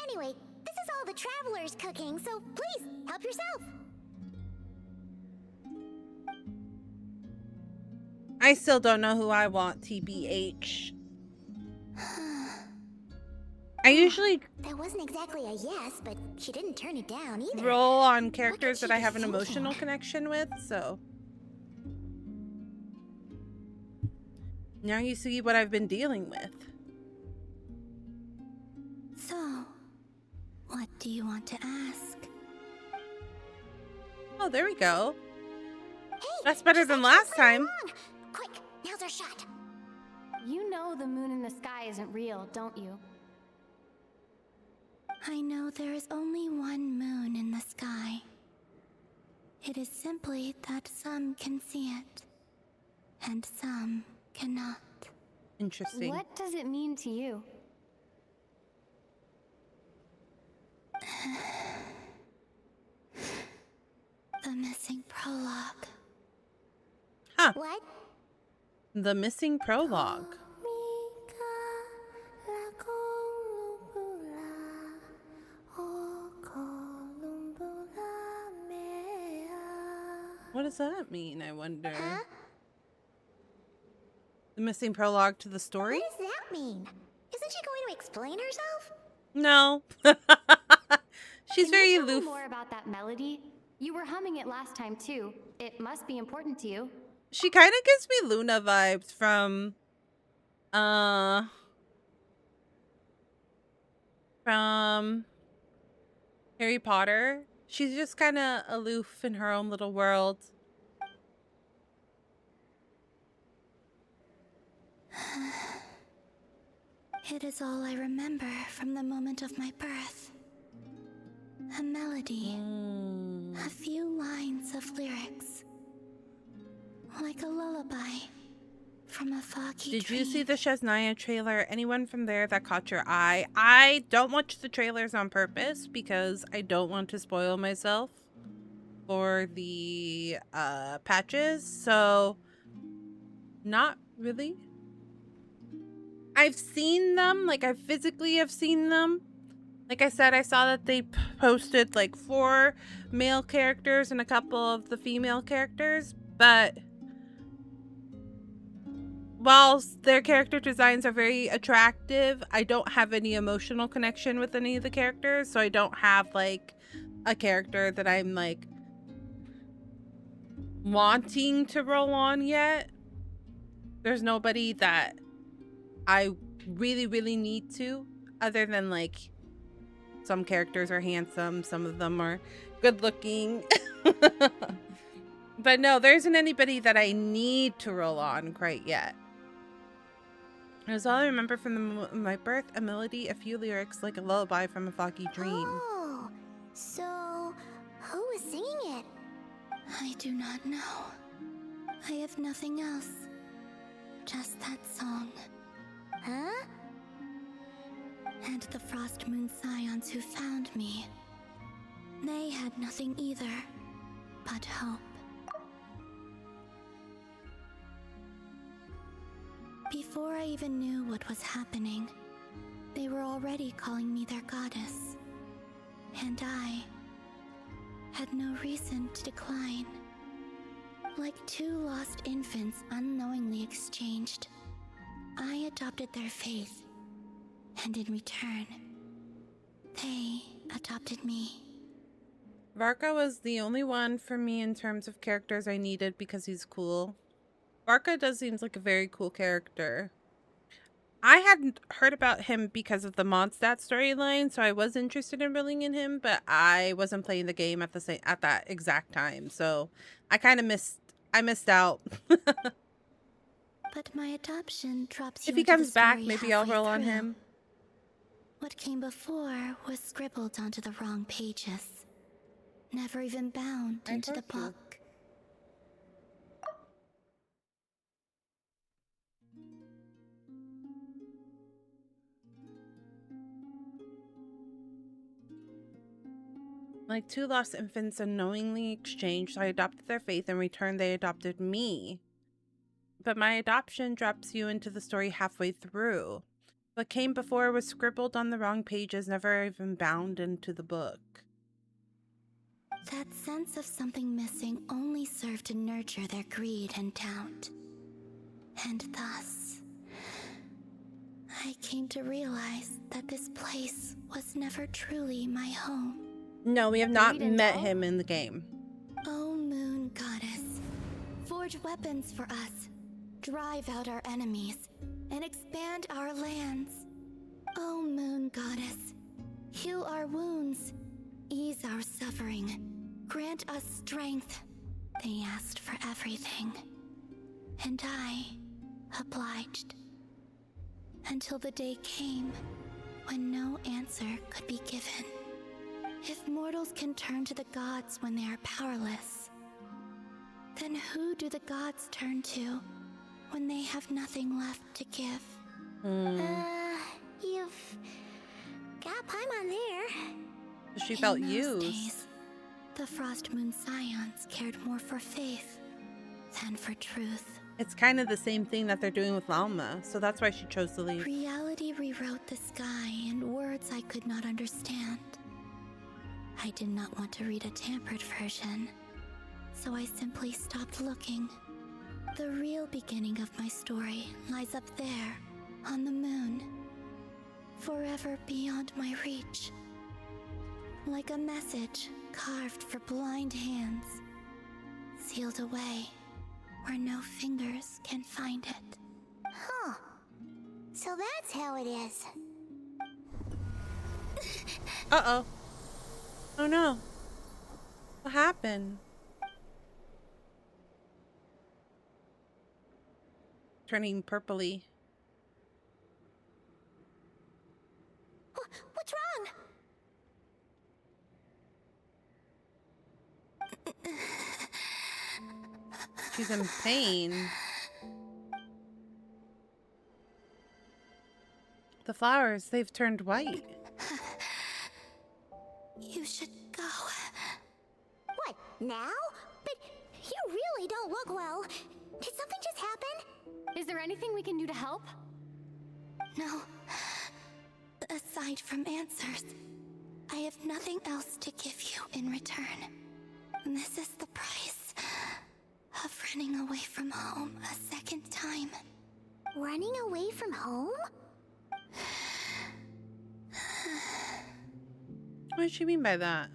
[SPEAKER 6] Anyway, this is all the Traveler's cooking, so please, help yourself.
[SPEAKER 1] I still don't know who I want, TBH. I usually
[SPEAKER 6] That wasn't exactly a yes, but she didn't turn it down either.
[SPEAKER 1] roll on characters that I have an emotional connection with, so. Now you see what I've been dealing with.
[SPEAKER 6] So, what do you want to ask?
[SPEAKER 1] Oh, there we go.
[SPEAKER 6] Hey,
[SPEAKER 1] That's better than last time.
[SPEAKER 6] Quick, now's our shot.
[SPEAKER 2] You know the moon in the sky isn't real, don't you?
[SPEAKER 6] I know there is only one moon in the sky. It is simply that some can see it, and some cannot.
[SPEAKER 1] Interesting.
[SPEAKER 2] What does it mean to you?
[SPEAKER 6] The missing prologue.
[SPEAKER 1] Huh.
[SPEAKER 6] What?
[SPEAKER 1] The missing prologue. What does that mean, I wonder?
[SPEAKER 6] Huh?
[SPEAKER 1] The missing prologue to the story?
[SPEAKER 6] What does that mean? Isn't she going to explain herself?
[SPEAKER 1] No. She's
[SPEAKER 2] Can
[SPEAKER 1] very
[SPEAKER 2] you tell me
[SPEAKER 1] aloof.
[SPEAKER 2] more about that melody? You were humming it last time too. It must be important to you.
[SPEAKER 1] She kind of gives me Luna vibes from Harry Potter. She's just kind of aloof in her own little world.
[SPEAKER 6] It is all I remember from the moment of my birth. A melody. A few lines of lyrics. Like a lullaby from a foggy
[SPEAKER 1] Did
[SPEAKER 6] dream.
[SPEAKER 1] you see the Shaznia trailer? Anyone from there that caught your eye? I don't watch the trailers on purpose because I don't want to spoil myself for the patches. So, not really. I've seen them, like I physically have seen them. Like I said, I saw that they posted like 4 male characters and a couple of the female characters, but while their character designs are very attractive, I don't have any emotional connection with any of the characters, so I don't have like a character that I'm like wanting to roll on yet. There's nobody that I really, really need to, other than like some characters are handsome, some of them are good looking. But no, there isn't anybody that I need to roll on quite yet. That's all I remember from my birth, a melody, a few lyrics, like a lullaby from a foggy dream.
[SPEAKER 6] Oh, so who was singing it? I do not know. I have nothing else. Just that song. Huh? And the Frost Moon Scions who found me. They had nothing either, but hope. Before I even knew what was happening, they were already calling me their goddess. And I had no reason to decline. Like 2 lost infants unknowingly exchanged, I adopted their faith, and in return, they adopted me.
[SPEAKER 1] Varka was the only one for me in terms of characters I needed because he's cool. Varka does seem like a very cool character. I hadn't heard about him because of the Mondstadt storyline, so I was interested in rolling in him, but I wasn't playing the game at that exact time, so I kind of missed out.
[SPEAKER 6] But my adoption drops you
[SPEAKER 1] If he
[SPEAKER 6] into the
[SPEAKER 1] comes back,
[SPEAKER 6] story
[SPEAKER 1] maybe I'll
[SPEAKER 6] halfway
[SPEAKER 1] roll on
[SPEAKER 6] through.
[SPEAKER 1] him.
[SPEAKER 6] What came before was scribbled onto the wrong pages, never even bound into the book.
[SPEAKER 1] Like 2 lost infants unknowingly exchanged, I adopted their faith. In return, they adopted me. But my adoption drops you into the story halfway through. What came before was scribbled on the wrong pages, never even bound into the book.
[SPEAKER 6] That sense of something missing only served to nurture their greed and doubt. And thus, I came to realize that this place was never truly my home.
[SPEAKER 1] No, we have not met him in the game.
[SPEAKER 6] O Moon Goddess, forge weapons for us, drive out our enemies, and expand our lands. O Moon Goddess, heal our wounds, ease our suffering, grant us strength. They asked for everything, and I obliged. Until the day came when no answer could be given. If mortals can turn to the gods when they are powerless, then who do the gods turn to when they have nothing left to give? You've got Paimon there.
[SPEAKER 1] She felt
[SPEAKER 6] In those
[SPEAKER 1] used.
[SPEAKER 6] days, the Frost Moon Scions cared more for faith than for truth.
[SPEAKER 1] It's kind of the same thing that they're doing with Alma, so that's why she chose to leave.
[SPEAKER 6] Reality rewrote the sky in words I could not understand. I did not want to read a tampered version, so I simply stopped looking. The real beginning of my story lies up there, on the moon, forever beyond my reach. Like a message carved for blind hands, sealed away where no fingers can find it.
[SPEAKER 12] Huh. So that's how it is.
[SPEAKER 1] Uh-oh. Oh no. What happened? Turning purpley.
[SPEAKER 6] What's wrong?
[SPEAKER 1] She's in pain. The flowers, they've turned white.
[SPEAKER 6] You should go.
[SPEAKER 12] What, now? But you really don't look well. Did something just happen?
[SPEAKER 2] Is there anything we can do to help?
[SPEAKER 6] No. Aside from answers, I have nothing else to give you in return. This is the price of running away from home a second time.
[SPEAKER 12] Running away from home?
[SPEAKER 1] What does she mean by that?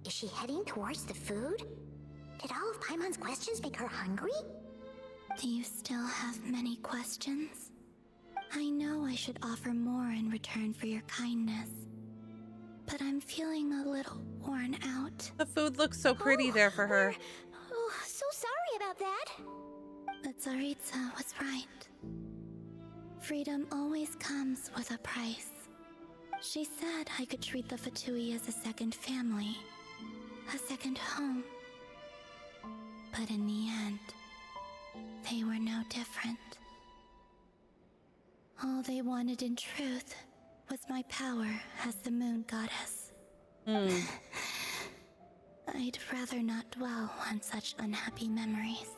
[SPEAKER 12] Is she heading towards the food? Did all of Paimon's questions make her hungry?
[SPEAKER 6] Do you still have many questions? I know I should offer more in return for your kindness, but I'm feeling a little worn out.
[SPEAKER 1] The food looks so pretty there for her.
[SPEAKER 12] Oh, so sorry about that.
[SPEAKER 6] But Tsaritsa was right. Freedom always comes with a price. She said I could treat the Fatui as a second family, a second home. But in the end, they were no different. All they wanted in truth was my power as the moon goddess. I'd rather not dwell on such unhappy memories.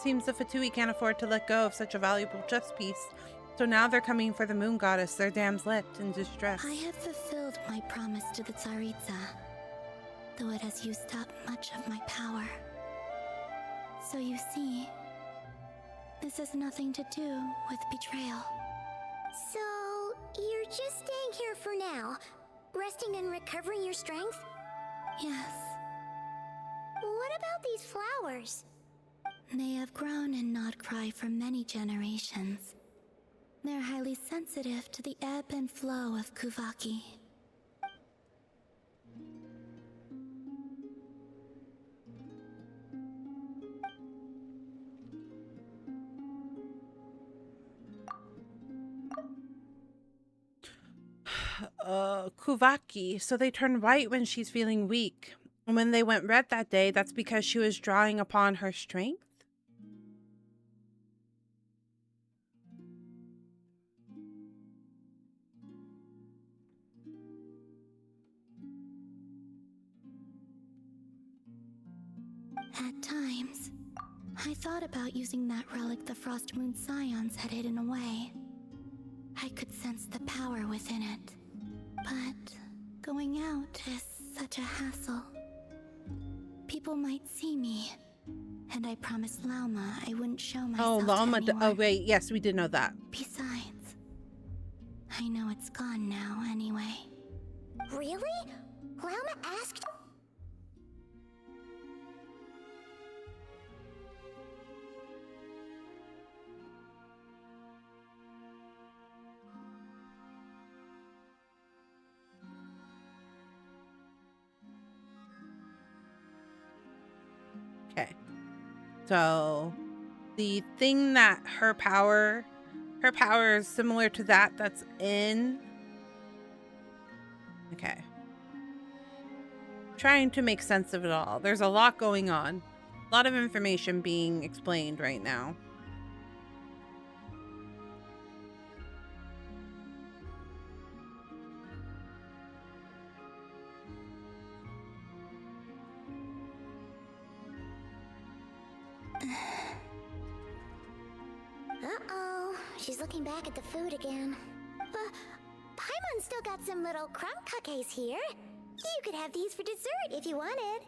[SPEAKER 1] Seems the Fatui can't afford to let go of such a valuable chess piece. So now they're coming for the moon goddess, their damsel in distress.
[SPEAKER 6] I have fulfilled my promise to the Tsaritsa, though it has used up much of my power. So you see, this has nothing to do with betrayal.
[SPEAKER 12] So, you're just staying here for now, resting and recovering your strength?
[SPEAKER 6] Yes.
[SPEAKER 12] What about these flowers?
[SPEAKER 6] They have grown in Krai for many generations. They're highly sensitive to the ebb and flow of Kuvaki.
[SPEAKER 1] Kuvaki, so they turn white when she's feeling weak. And when they went red that day, that's because she was drawing upon her strength?
[SPEAKER 6] At times, I thought about using that relic the Frost Moon Scions had hidden away. I could sense the power within it. But going out is such a hassle. People might see me, and I promised Lauma I wouldn't show myself to anyone.
[SPEAKER 1] Oh wait, yes, we did know that.
[SPEAKER 6] Besides, I know it's gone now anyway.
[SPEAKER 12] Really? Lauma asked?
[SPEAKER 1] Okay. So the thing that her power is similar to that's in. Okay. Trying to make sense of it all. There's a lot going on. A lot of information being explained right now.
[SPEAKER 12] Uh-oh, she's looking back at the food again. Paimon's still got some little crumb cookies here. You could have these for dessert if you wanted.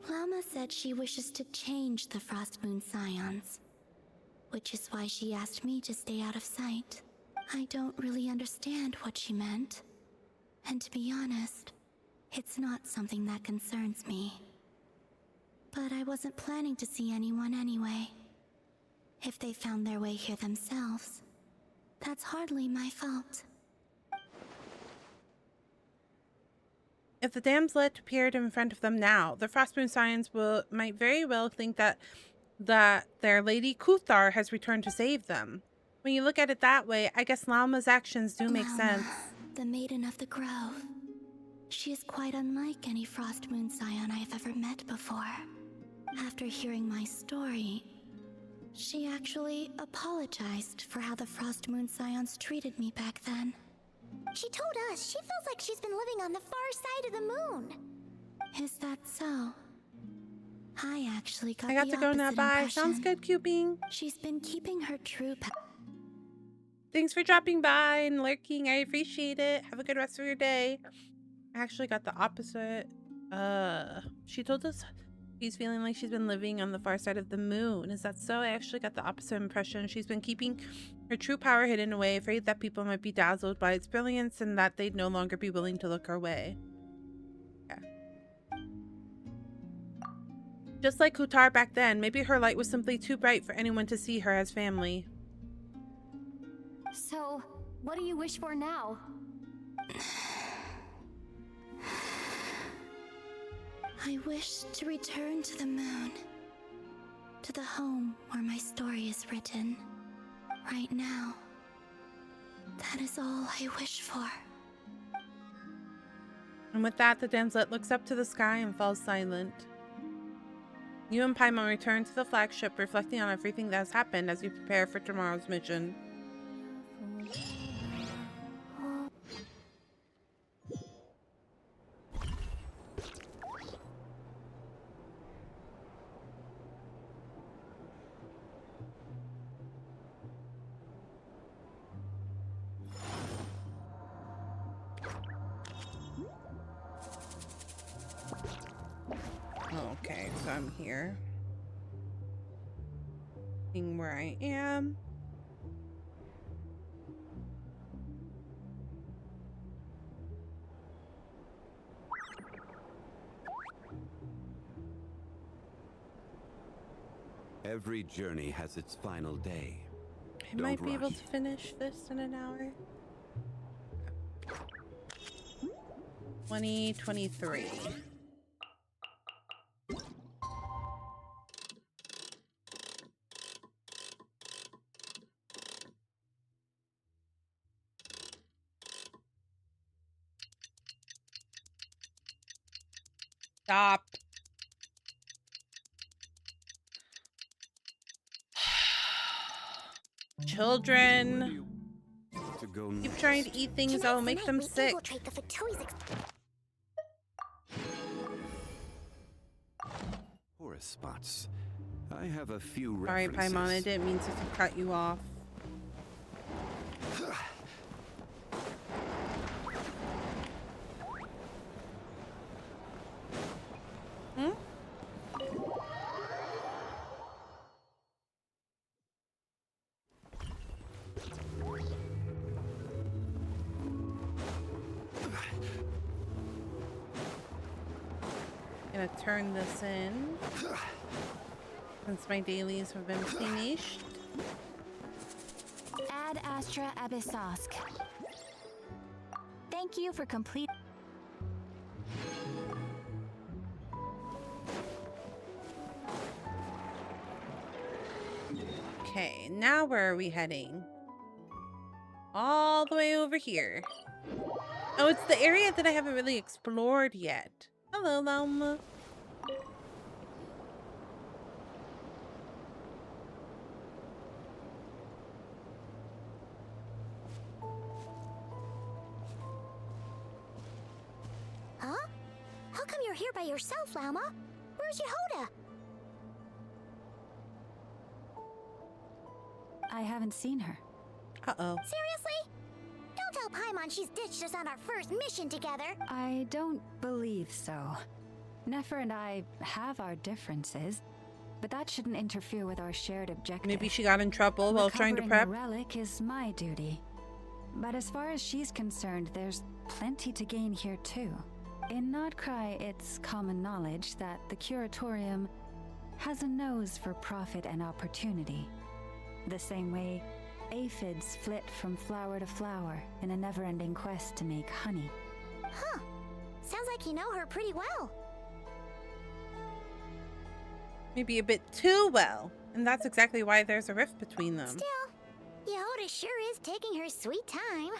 [SPEAKER 2] Llama said she wishes to change the Frost Moon Scions, which is why she asked me to stay out of sight. I don't really understand what she meant. And to be honest, it's not something that concerns me. But I wasn't planning to see anyone anyway. If they found their way here themselves, that's hardly my fault.
[SPEAKER 1] If the Damslet appeared in front of them now, the Frostmoon Scions might very well think that their Lady Kuthar has returned to save them. When you look at it that way, I guess Llama's actions do make sense.
[SPEAKER 2] The Maiden of the Grove. She is quite unlike any Frost Moon Scion I have ever met before. After hearing my story, she actually apologized for how the Frost Moon Scions treated me back then.
[SPEAKER 12] She told us she feels like she's been living on the far side of the moon.
[SPEAKER 2] Is that so? I actually got
[SPEAKER 1] I got to go now. Bye.
[SPEAKER 2] Impression.
[SPEAKER 1] Sounds good, Cuping.
[SPEAKER 2] She's been keeping her true
[SPEAKER 1] Thanks for dropping by and lurking. I appreciate it. Have a good rest of your day. I actually got the opposite. She told us she's feeling like she's been living on the far side of the moon. Is that so? I actually got the opposite impression. She's been keeping her true power hidden away, afraid that people might be dazzled by its brilliance and that they'd no longer be willing to look her way. Okay. Just like Kuthar back then, maybe her light was simply too bright for anyone to see her as family.
[SPEAKER 2] So, what do you wish for now? I wish to return to the moon. To the home where my story is written. Right now. That is all I wish for.
[SPEAKER 1] And with that, the Damslet looks up to the sky and falls silent. You and Paimon return to the flagship, reflecting on everything that has happened as you prepare for tomorrow's mission. Okay, so I'm here. Seeing where I am.
[SPEAKER 11] Every journey has its final day.
[SPEAKER 1] I might be able to finish this in an hour. 2023. Stop. Children. Keep trying to eat things that'll make them sick.
[SPEAKER 11] Tourist spots. I have a few
[SPEAKER 1] Sorry,
[SPEAKER 11] references.
[SPEAKER 1] Paimon, I didn't mean to cut you off. Gonna turn this in since my dailies have been finished.
[SPEAKER 2] Ad Astra Abyssosk. Thank you for complete.
[SPEAKER 1] Okay, now where are we heading? All the way over here. Oh, it's the area that I haven't really explored yet. Hello, Llama.
[SPEAKER 12] Huh? How come you're here by yourself, Llama? Where's Yehoda?
[SPEAKER 10] I haven't seen her.
[SPEAKER 1] Uh-oh.
[SPEAKER 12] Seriously? Don't tell Paimon she's ditched us on our first mission together.
[SPEAKER 10] I don't believe so. Nefer and I have our differences, but that shouldn't interfere with our shared objective.
[SPEAKER 1] Maybe she got in trouble while trying to prep.
[SPEAKER 10] Recovering the relic is my duty. But as far as she's concerned, there's plenty to gain here too. In Krai, it's common knowledge that the Curatorium has a nose for profit and opportunity. The same way aphids flit from flower to flower in a never-ending quest to make honey.
[SPEAKER 12] Huh. Sounds like you know her pretty well.
[SPEAKER 1] Maybe a bit too well. And that's exactly why there's a rift between them.
[SPEAKER 12] Still, Yehoda sure is taking her sweet time.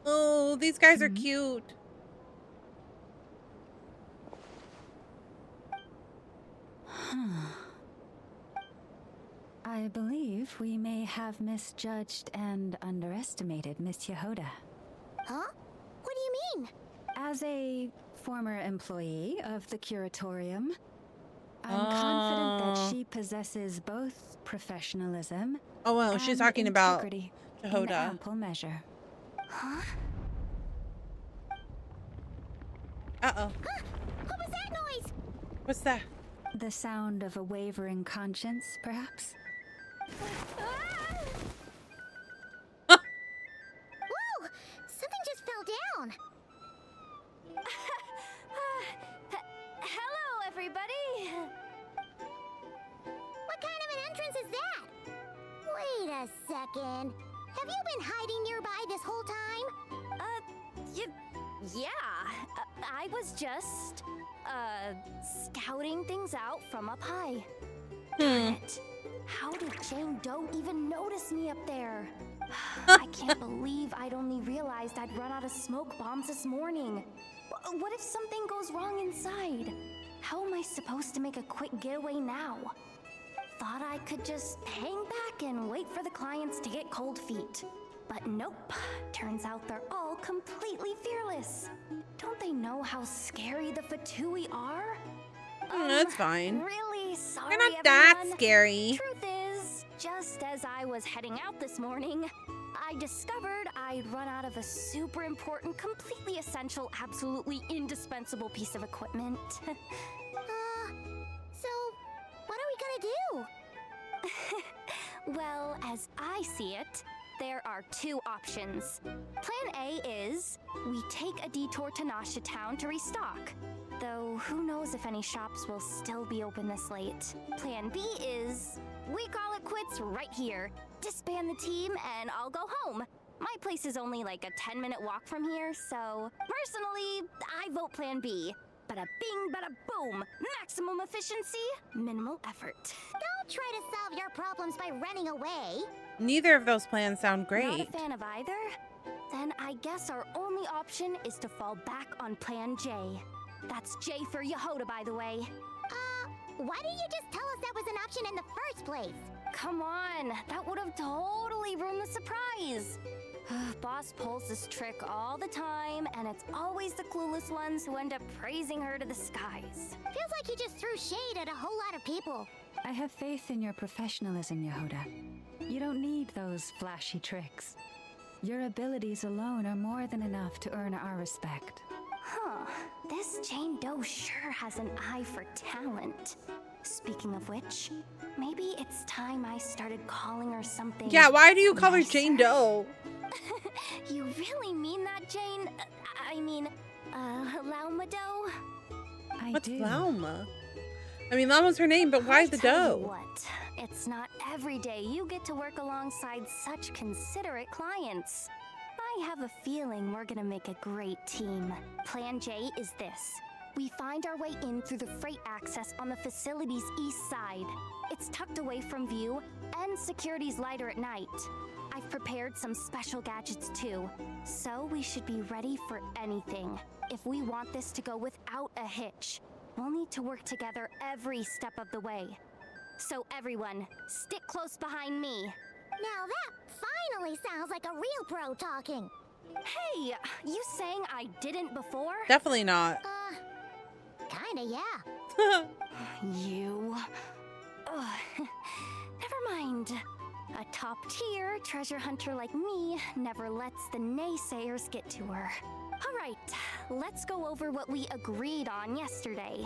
[SPEAKER 1] Oh, these guys are cute.
[SPEAKER 10] I believe we may have misjudged and underestimated Miss Yehoda.
[SPEAKER 12] Huh? What do you mean?
[SPEAKER 10] As a former employee of the Curatorium, I'm confident that she possesses both professionalism
[SPEAKER 1] well, she's talking about
[SPEAKER 10] in
[SPEAKER 1] Yehoda.
[SPEAKER 10] ample measure.
[SPEAKER 12] Huh?
[SPEAKER 1] Uh-oh.
[SPEAKER 12] Huh? What was that noise?
[SPEAKER 1] What's that?
[SPEAKER 10] The sound of a wavering conscience, perhaps?
[SPEAKER 12] Whoa! Something just fell down.
[SPEAKER 2] Hello, everybody.
[SPEAKER 12] What kind of an entrance is that? Wait a second. Have you been hiding nearby this whole time?
[SPEAKER 2] Yeah. I was just, scouting things out from up high. Darn it. How did Jane Doe even notice me up there? I can't believe I'd only realized I'd run out of smoke bombs this morning. What if something goes wrong inside? How am I supposed to make a quick getaway now? Thought I could just hang back and wait for the clients to get cold feet. But nope, turns out they're all completely fearless. Don't they know how scary the Fatui are?
[SPEAKER 1] That's fine.
[SPEAKER 2] Really sorry,
[SPEAKER 1] They're not that
[SPEAKER 2] everyone.
[SPEAKER 1] scary.
[SPEAKER 2] Truth is, just as I was heading out this morning, I discovered I'd run out of a super important, completely essential, absolutely indispensable piece of equipment.
[SPEAKER 12] So, what are we gonna do?
[SPEAKER 2] Well, as I see it, there are two options. Plan A is we take a detour to Nasha Town to restock. Though who knows if any shops will still be open this late. Plan B is we call it quits right here. Disband the team and I'll go home. My place is only like a 10-minute walk from here, so personally, I vote Plan B. Bada bing, bada boom. Maximum efficiency, minimal effort.
[SPEAKER 12] Don't try to solve your problems by running away.
[SPEAKER 1] Neither of those plans sound great.
[SPEAKER 2] Not a fan of either? Then I guess our only option is to fall back on Plan J. That's J for Yehoda, by the way.
[SPEAKER 12] Why didn't you just tell us that was an option in the first place?
[SPEAKER 2] Come on, that would have totally ruined the surprise. Boss pulls this trick all the time, and it's always the clueless ones who end up praising her to the skies.
[SPEAKER 12] Feels like you just threw shade at a whole lot of people.
[SPEAKER 10] I have faith in your professionalism, Yehoda. You don't need those flashy tricks. Your abilities alone are more than enough to earn our respect.
[SPEAKER 2] Huh, this Jane Doe sure has an eye for talent. Speaking of which, maybe it's time I started calling her something.
[SPEAKER 1] Yeah, why do you call her
[SPEAKER 2] nicer.
[SPEAKER 1] Jane Doe?
[SPEAKER 2] You really mean that, Jane? I mean, Lauma Doe?
[SPEAKER 1] What's Lauma? I mean, Lauma's her name, but why the
[SPEAKER 2] Tell you
[SPEAKER 1] doe?
[SPEAKER 2] what, it's not every day you get to work alongside such considerate clients. I have a feeling we're gonna make a great team. Plan J is this. We find our way in through the freight access on the facility's east side. It's tucked away from view, and security's lighter at night. I've prepared some special gadgets too, so we should be ready for anything. If we want this to go without a hitch, we'll need to work together every step of the way. So everyone, stick close behind me.
[SPEAKER 12] Now that finally sounds like a real pro talking.
[SPEAKER 2] Hey, you saying I didn't before?
[SPEAKER 1] Definitely not.
[SPEAKER 12] Kinda, yeah.
[SPEAKER 2] You. Ugh. Never mind. A top-tier treasure hunter like me never lets the naysayers get to her. All right, let's go over what we agreed on yesterday.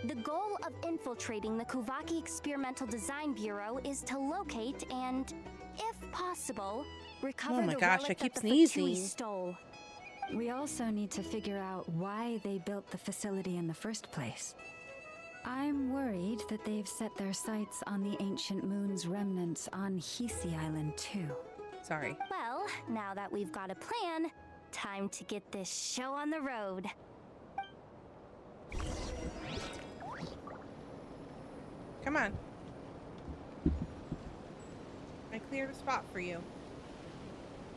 [SPEAKER 2] The goal of infiltrating the Kuvaki Experimental Design Bureau is to locate and, if possible, recover the relic that the Fatui stole.
[SPEAKER 10] We also need to figure out why they built the facility in the first place. I'm worried that they've set their sights on the ancient moon's remnants on Hisi Island too.
[SPEAKER 1] Sorry.
[SPEAKER 2] Well, now that we've got a plan, time to get this show on the road.
[SPEAKER 1] Come on. I cleared a spot for you.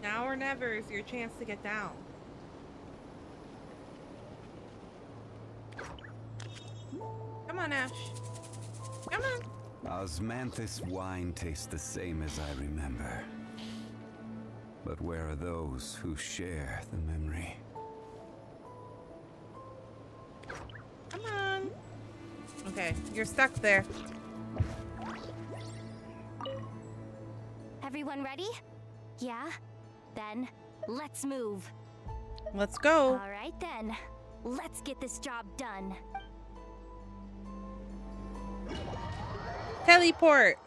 [SPEAKER 1] Now or never is your chance to get down. Come on, Ash. Come on.
[SPEAKER 11] Osmanthus wine tastes the same as I remember. But where are those who share the memory?
[SPEAKER 1] Come on. Okay, you're stuck there.
[SPEAKER 2] Everyone ready? Yeah? Then, let's move.
[SPEAKER 1] Let's go.
[SPEAKER 2] All right then. Let's get this job done.
[SPEAKER 1] Teleport.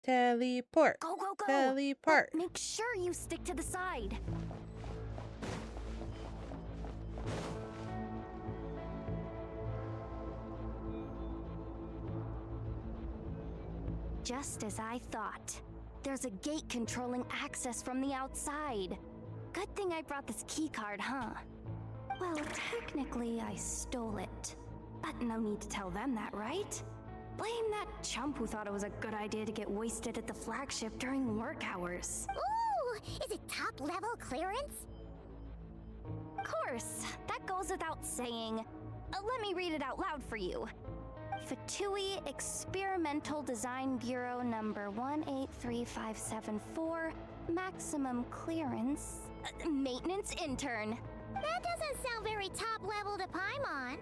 [SPEAKER 1] Teleport.
[SPEAKER 2] Go, go, go.
[SPEAKER 1] Teleport.
[SPEAKER 2] But make sure you stick to the side. Just as I thought. There's a gate controlling access from the outside. Good thing I brought this keycard, huh? Well, technically I stole it. But no need to tell them that, right? Blame that chump who thought it was a good idea to get wasted at the flagship during work hours.
[SPEAKER 12] Ooh, is it top level clearance?
[SPEAKER 2] Of course, that goes without saying. Let me read it out loud for you. Fatui Experimental Design Bureau number 183574, maximum clearance, maintenance intern.
[SPEAKER 12] That doesn't sound very top level to Paimon.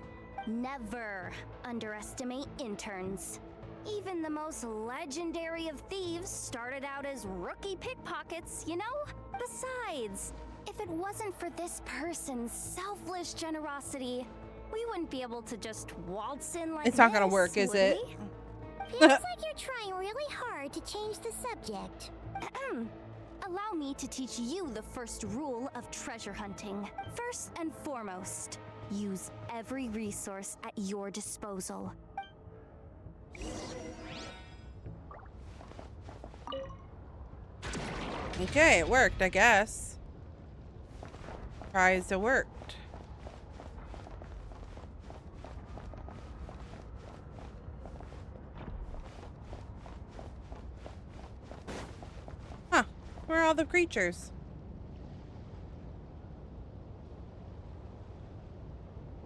[SPEAKER 2] Never underestimate interns. Even the most legendary of thieves started out as rookie pickpockets, you know? Besides, if it wasn't for this person's selfless generosity, we wouldn't be able to just waltz in like this.
[SPEAKER 1] It's not gonna work, is it?
[SPEAKER 12] Feels like you're trying really hard to change the subject.
[SPEAKER 2] Allow me to teach you the first rule of treasure hunting. First and foremost, use every resource at your disposal.
[SPEAKER 1] Okay, it worked, I guess. Surprised it worked. Huh, where are all the creatures?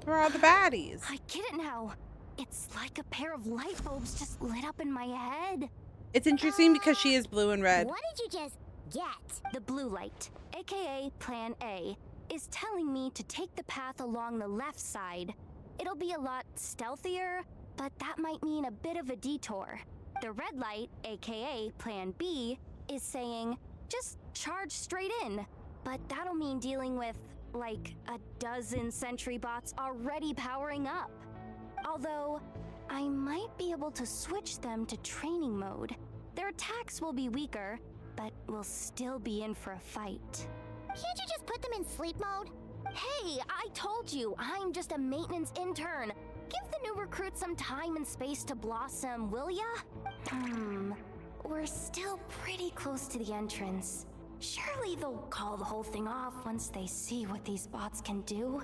[SPEAKER 1] Where are all the baddies?
[SPEAKER 2] I get it now. It's like a pair of light bulbs just lit up in my head.
[SPEAKER 1] It's interesting because she is blue and red.
[SPEAKER 12] What did you just get?
[SPEAKER 2] The blue light, aka Plan A, is telling me to take the path along the left side. It'll be a lot stealthier, but that might mean a bit of a detour. The red light, aka Plan B, is saying, just charge straight in. But that'll mean dealing with, like, a dozen sentry bots already powering up. Although, I might be able to switch them to training mode. Their attacks will be weaker, but we'll still be in for a fight.
[SPEAKER 12] Can't you just put them in sleep mode?
[SPEAKER 2] Hey, I told you, I'm just a maintenance intern. Give the new recruit some time and space to blossom, will ya? We're still pretty close to the entrance. Surely they'll call the whole thing off once they see what these bots can do.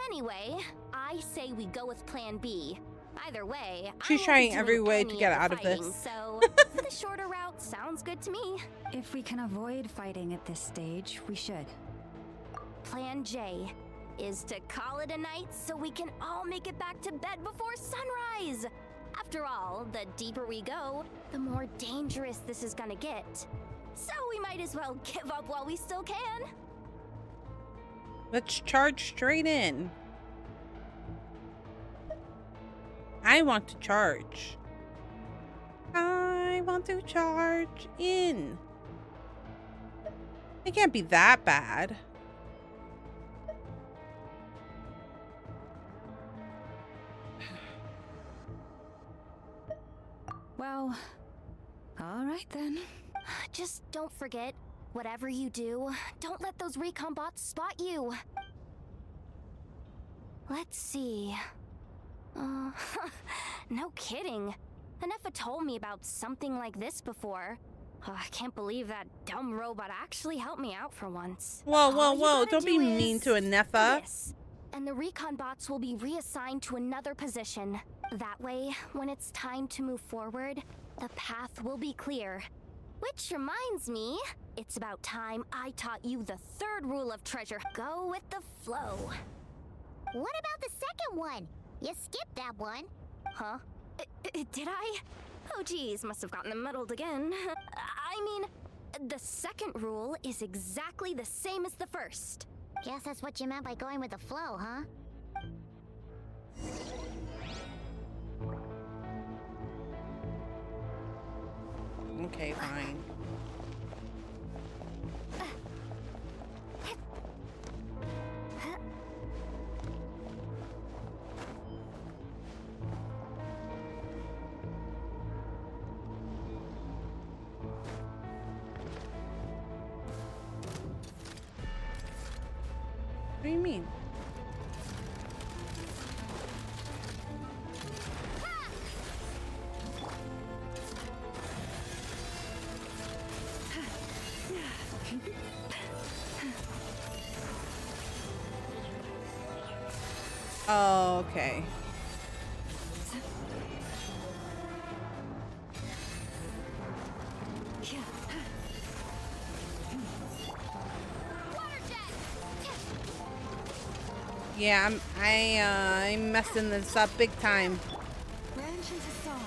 [SPEAKER 2] Anyway, I say we go with Plan B. Either way,
[SPEAKER 1] she's trying every way to get out of this.
[SPEAKER 2] So the shorter route sounds good to me.
[SPEAKER 10] If we can avoid fighting at this stage, we should.
[SPEAKER 2] Plan J is to call it a night so we can all make it back to bed before sunrise. After all, the deeper we go, the more dangerous this is gonna get. So we might as well give up while we still can.
[SPEAKER 1] Let's charge straight in. I want to charge. I want to charge in. It can't be that bad.
[SPEAKER 10] Well, all right then.
[SPEAKER 2] Just don't forget, whatever you do, don't let those recon bots spot you. Let's see. No kidding. Anefa told me about something like this before. I can't believe that dumb robot actually helped me out for once.
[SPEAKER 1] Whoa, whoa, whoa. Don't be mean to Anefa.
[SPEAKER 2] Yes. And the recon bots will be reassigned to another position. That way, when it's time to move forward, the path will be clear. Which reminds me, it's about time I taught you the third rule of treasure. Go with the flow.
[SPEAKER 12] What about the second one? You skipped that one.
[SPEAKER 2] Huh? Did I? Oh geez, must have gotten them muddled again. I mean, the second rule is exactly the same as the first.
[SPEAKER 12] Guess that's what you meant by going with the flow, huh?
[SPEAKER 1] Okay, fine. What do you mean? Oh, okay. Yeah, I'm messing this up big time.
[SPEAKER 10] Branch into song.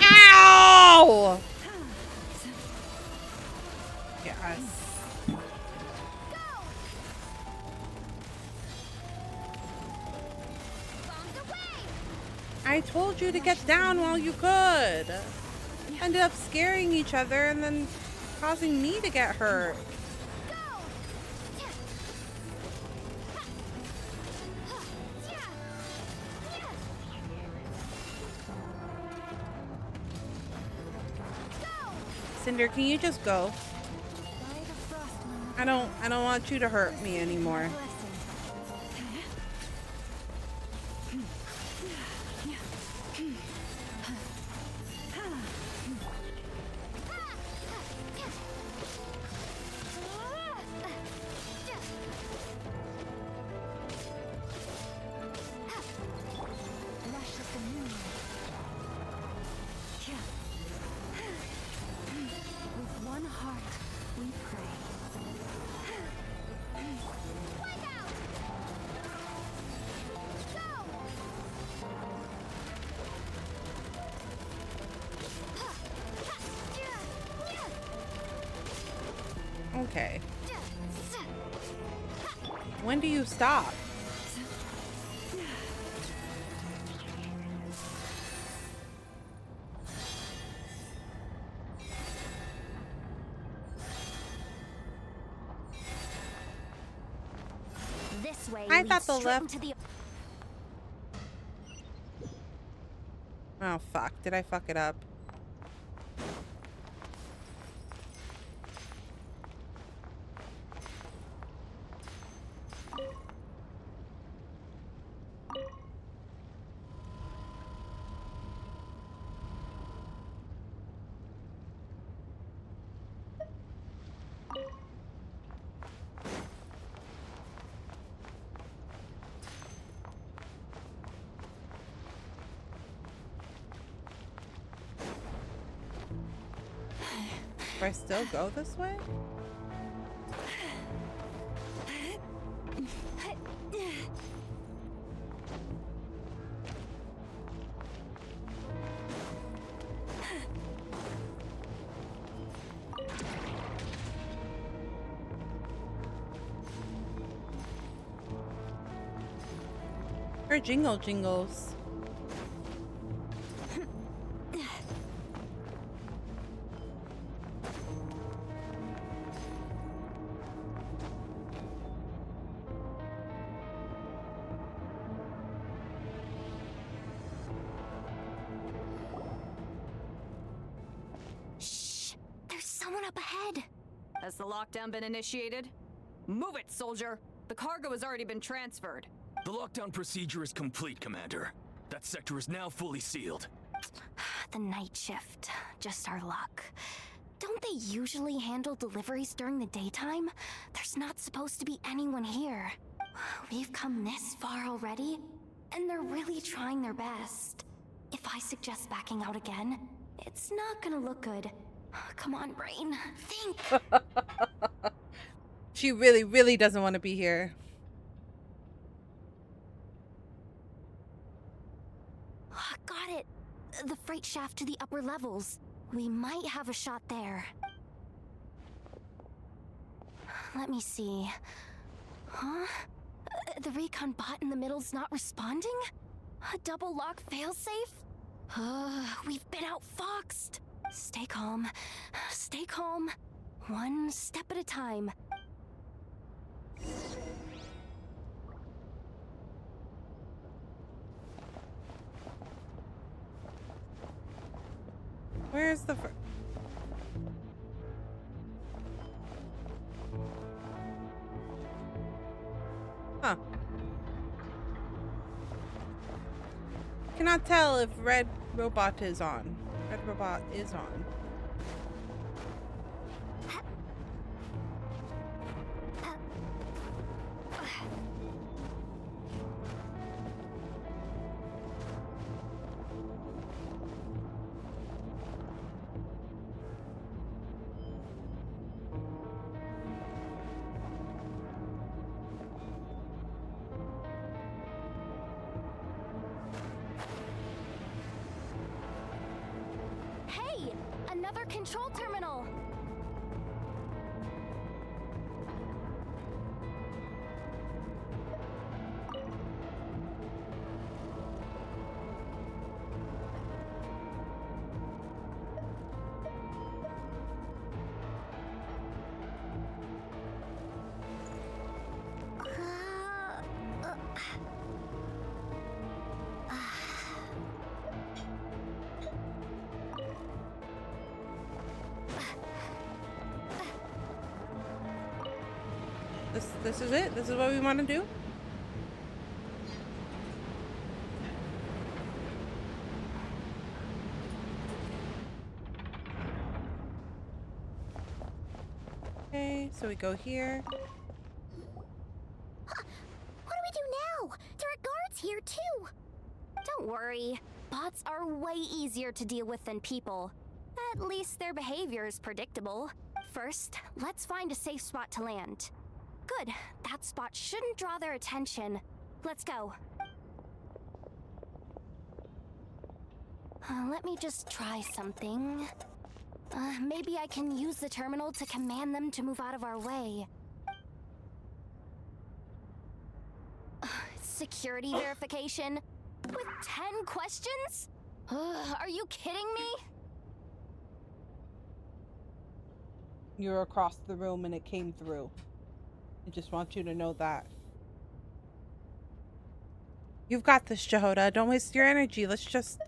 [SPEAKER 1] Ow! Yes. I told you to get down while you could. Ended up scaring each other and then causing me to get hurt. Cinder, can you just go? I don't want you to hurt me anymore. Okay. When do you stop?
[SPEAKER 2] this way
[SPEAKER 1] I
[SPEAKER 2] leads
[SPEAKER 1] thought the
[SPEAKER 2] straight
[SPEAKER 1] left.
[SPEAKER 2] into the...
[SPEAKER 1] Oh fuck! Did I fuck it up? Do I still go this way? Or jingle jingles.
[SPEAKER 2] Up ahead.
[SPEAKER 13] Has the lockdown been initiated? Move it, soldier! The cargo has already been transferred.
[SPEAKER 14] The lockdown procedure is complete, Commander. That sector is now fully sealed.
[SPEAKER 2] The night shift. Just our luck. Don't they usually handle deliveries during the daytime? There's not supposed to be anyone here. We've come this far already, and they're really trying their best. If I suggest backing out again, it's not gonna look good. Come on, brain. Think!
[SPEAKER 1] She really, really doesn't want to be here.
[SPEAKER 2] Got it. The freight shaft to the upper levels. We might have a shot there. Let me see. Huh? The recon bot in the middle's not responding? A double lock failsafe? We've been outfoxed. Stay calm. Stay calm. One step at a time.
[SPEAKER 1] Where's the Huh. Cannot tell if red robot is on. Red robot is on.
[SPEAKER 2] Another control terminal!
[SPEAKER 1] This is it? This is what we want to do? Okay, so we go here.
[SPEAKER 6] What do we do now? There are guards here too.
[SPEAKER 2] Don't worry. Bots are way easier to deal with than people. At least their behavior is predictable. First, let's find a safe spot to land. Good. That spot shouldn't draw their attention. Let's go. Let me just try something. Maybe I can use the terminal to command them to move out of our way. Security verification? With 10 questions? Are you kidding me?
[SPEAKER 1] You're across the room and it came through. I just want you to know that. You've got this, Jehoda. Don't waste your energy. Let's just...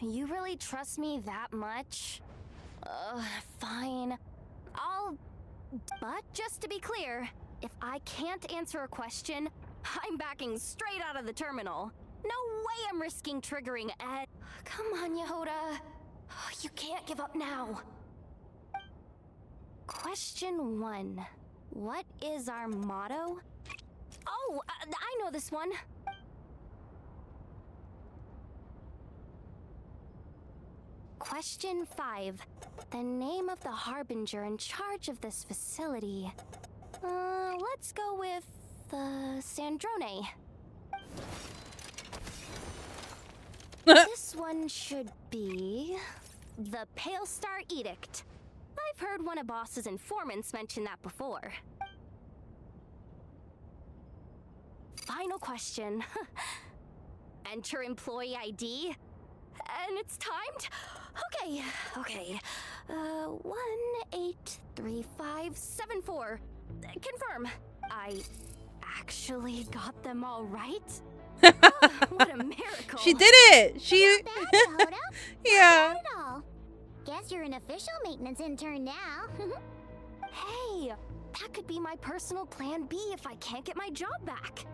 [SPEAKER 2] You really trust me that much? Fine. But just to be clear, if I can't answer a question, I'm backing straight out of the terminal. No way I'm risking triggering Ed. Come on, Yehoda. You can't give up now. Question 1. What is our motto? Oh, I know this one. Question 5. The name of the harbinger in charge of this facility. Let's go with Sandrone. This one should be the Pale Star Edict. I've heard one of Boss's informants mention that before. Final question. Enter employee ID. And it's timed? Okay. 183574. Confirm. I actually got them all right? What a miracle.
[SPEAKER 1] She did it! She...
[SPEAKER 12] Not bad, Yehoda.
[SPEAKER 1] Yeah.
[SPEAKER 12] Not bad at all. Guess you're an official maintenance intern now.
[SPEAKER 2] Hey, that could be my personal plan B if I can't get my job back.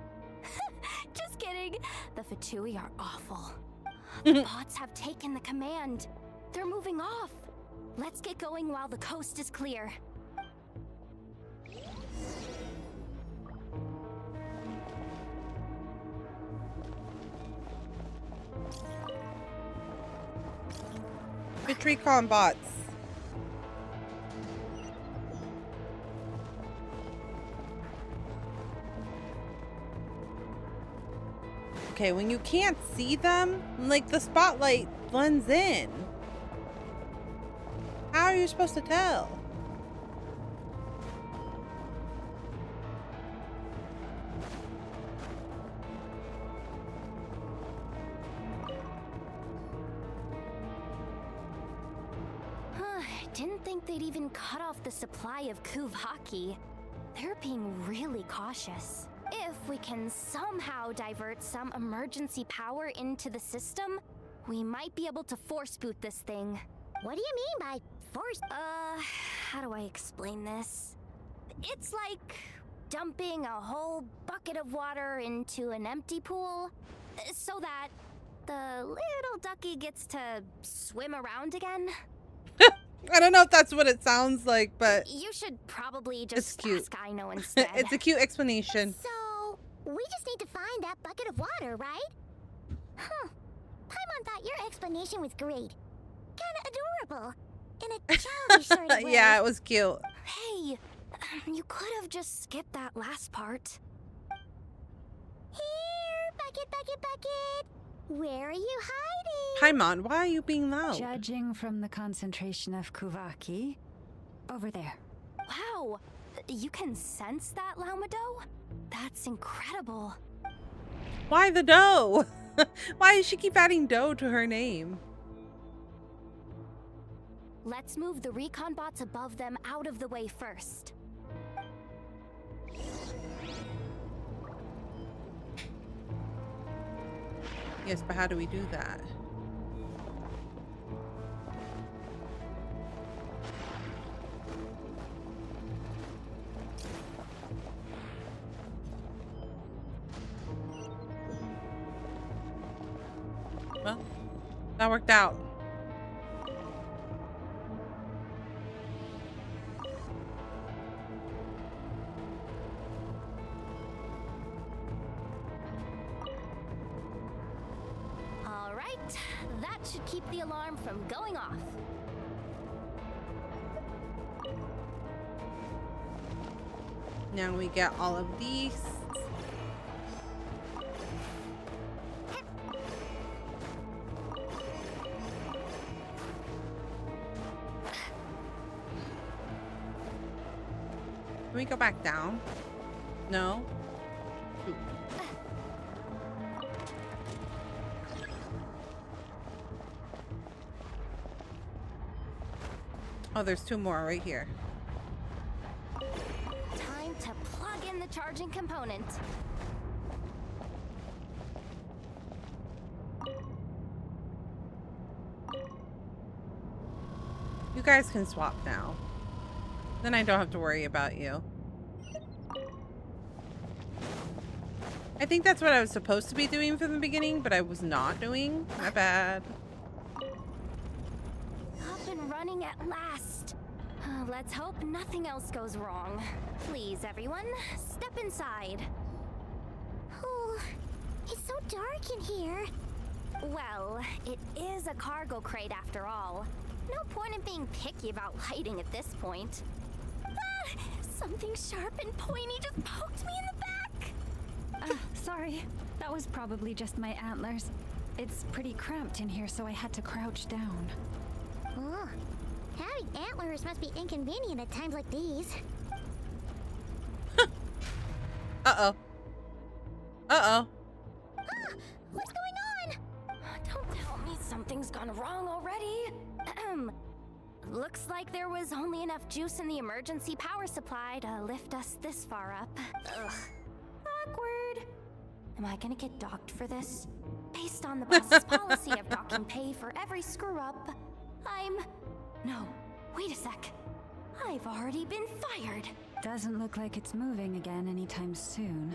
[SPEAKER 2] Just kidding. The Fatui are awful. The bots have taken the command. They're moving off. Let's get going while the coast is clear.
[SPEAKER 1] Good recon bots. Okay, when you can't see them, like the spotlight blends in. How are you supposed to tell?
[SPEAKER 2] Didn't think they'd even cut off the supply of Kuvaki. They're being really cautious. If we can somehow divert some emergency power into the system, we might be able to force boot this thing.
[SPEAKER 12] What do you mean by force?
[SPEAKER 2] How do I explain this? It's like dumping a whole bucket of water into an empty pool, so that the little ducky gets to swim around again.
[SPEAKER 1] I don't know if that's what it sounds like, but
[SPEAKER 2] you should probably
[SPEAKER 1] it's
[SPEAKER 2] just
[SPEAKER 1] cute.
[SPEAKER 2] ask Aino instead.
[SPEAKER 1] It's a cute explanation.
[SPEAKER 12] So, we just need to find that bucket of water, right? Huh. Paimon thought your explanation was great. Kinda adorable. In a childish sort of way.
[SPEAKER 1] Yeah, it was cute.
[SPEAKER 2] Hey, you could have just skipped that last part.
[SPEAKER 12] Here, bucket. Where are you hiding?
[SPEAKER 1] Paimon, why are you being loud?
[SPEAKER 10] Judging from the concentration of Kuvaki, over there.
[SPEAKER 2] Wow, you can sense that, Laumado? That's incredible.
[SPEAKER 1] Why the dough? Why does she keep adding dough to her name?
[SPEAKER 2] Let's move the recon bots above them out of the way first.
[SPEAKER 1] Yes, but how do we do that? Well, that worked out.
[SPEAKER 2] All right, that should keep the alarm from going off.
[SPEAKER 1] Now we get all of these. Can we go back down? No? Ooh. Oh, there's two more right here.
[SPEAKER 2] Time to plug in the charging component.
[SPEAKER 1] You guys can swap now. Then I don't have to worry about you. I think that's what I was supposed to be doing from the beginning, but I was not doing. My bad.
[SPEAKER 2] Up and running at last. Let's hope nothing else goes wrong. Please, everyone, step inside.
[SPEAKER 12] Oh, it's so dark in here.
[SPEAKER 2] Well, it is a cargo crate after all. No point in being picky about lighting at this point.
[SPEAKER 12] Ah, something sharp and pointy just poked me in the back.
[SPEAKER 10] Sorry. That was probably just my antlers. It's pretty cramped in here, so I had to crouch down.
[SPEAKER 12] Oh, having antlers must be inconvenient at times like these.
[SPEAKER 1] Uh-oh. Uh-oh.
[SPEAKER 12] Ah, what's going on?
[SPEAKER 2] Don't tell me something's gone wrong already. Looks like there was only enough juice in the emergency power supply to lift us this far up. Ugh. Awkward. Am I gonna get docked for this? Based on the boss's policy of docking pay for every screw-up, No, wait a sec. I've already been fired.
[SPEAKER 10] Doesn't look like it's moving again anytime soon.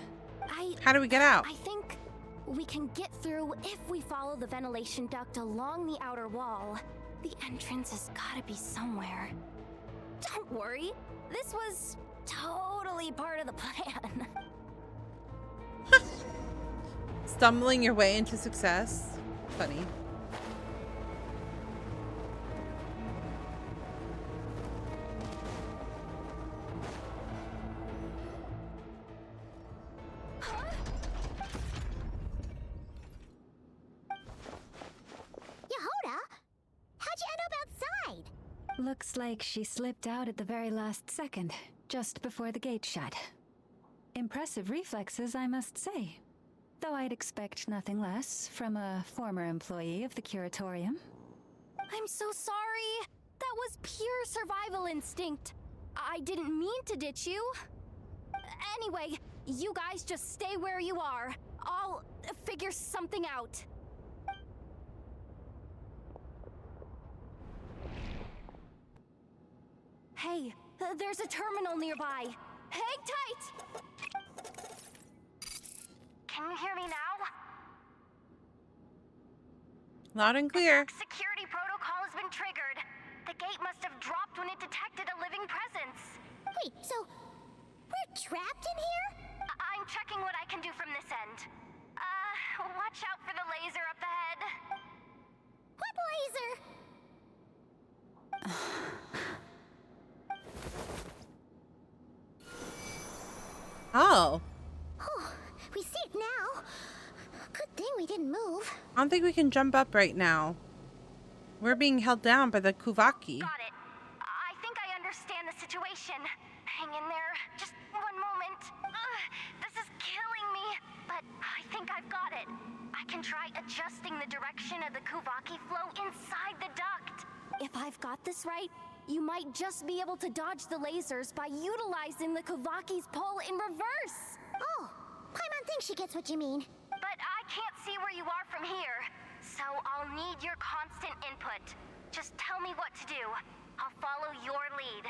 [SPEAKER 1] How do we get out?
[SPEAKER 2] I think we can get through if we follow the ventilation duct along the outer wall. The entrance has gotta be somewhere. Don't worry, this was totally part of the plan.
[SPEAKER 1] Stumbling your way into success. Funny.
[SPEAKER 12] Yehoda, how'd you end up outside?
[SPEAKER 10] Looks like she slipped out at the very last second, just before the gate shut. Impressive reflexes, I must say. Though I'd expect nothing less from a former employee of the Curatorium.
[SPEAKER 2] I'm so sorry. That was pure survival instinct. I didn't mean to ditch you. Anyway, you guys just stay where you are. I'll figure something out. Hey, there's a terminal nearby. Hang tight! Can you hear me now?
[SPEAKER 1] Loud and clear.
[SPEAKER 2] The security protocol has been triggered. The gate must have dropped when it detected a living presence.
[SPEAKER 12] Wait, so we're trapped in here?
[SPEAKER 2] I'm checking what I can do from this end. Watch out for the laser up ahead.
[SPEAKER 12] What laser?
[SPEAKER 1] Oh.
[SPEAKER 12] Oh, we see it now. Good thing we didn't move.
[SPEAKER 1] I don't think we can jump up right now. We're being held down by the Kuvaki.
[SPEAKER 2] Got it. I think I understand the situation. Hang in there. Just one moment. This is killing me. But I think I've got it. I can try adjusting the direction of the Kuvaki flow inside the duct. If I've got this right, you might just be able to dodge the lasers by utilizing the Kuvaki's pull in reverse.
[SPEAKER 12] Oh, Paimon thinks she gets what you mean.
[SPEAKER 2] But I can't see where you are from here, so I'll need your constant input. Just tell me what to do. I'll follow your lead.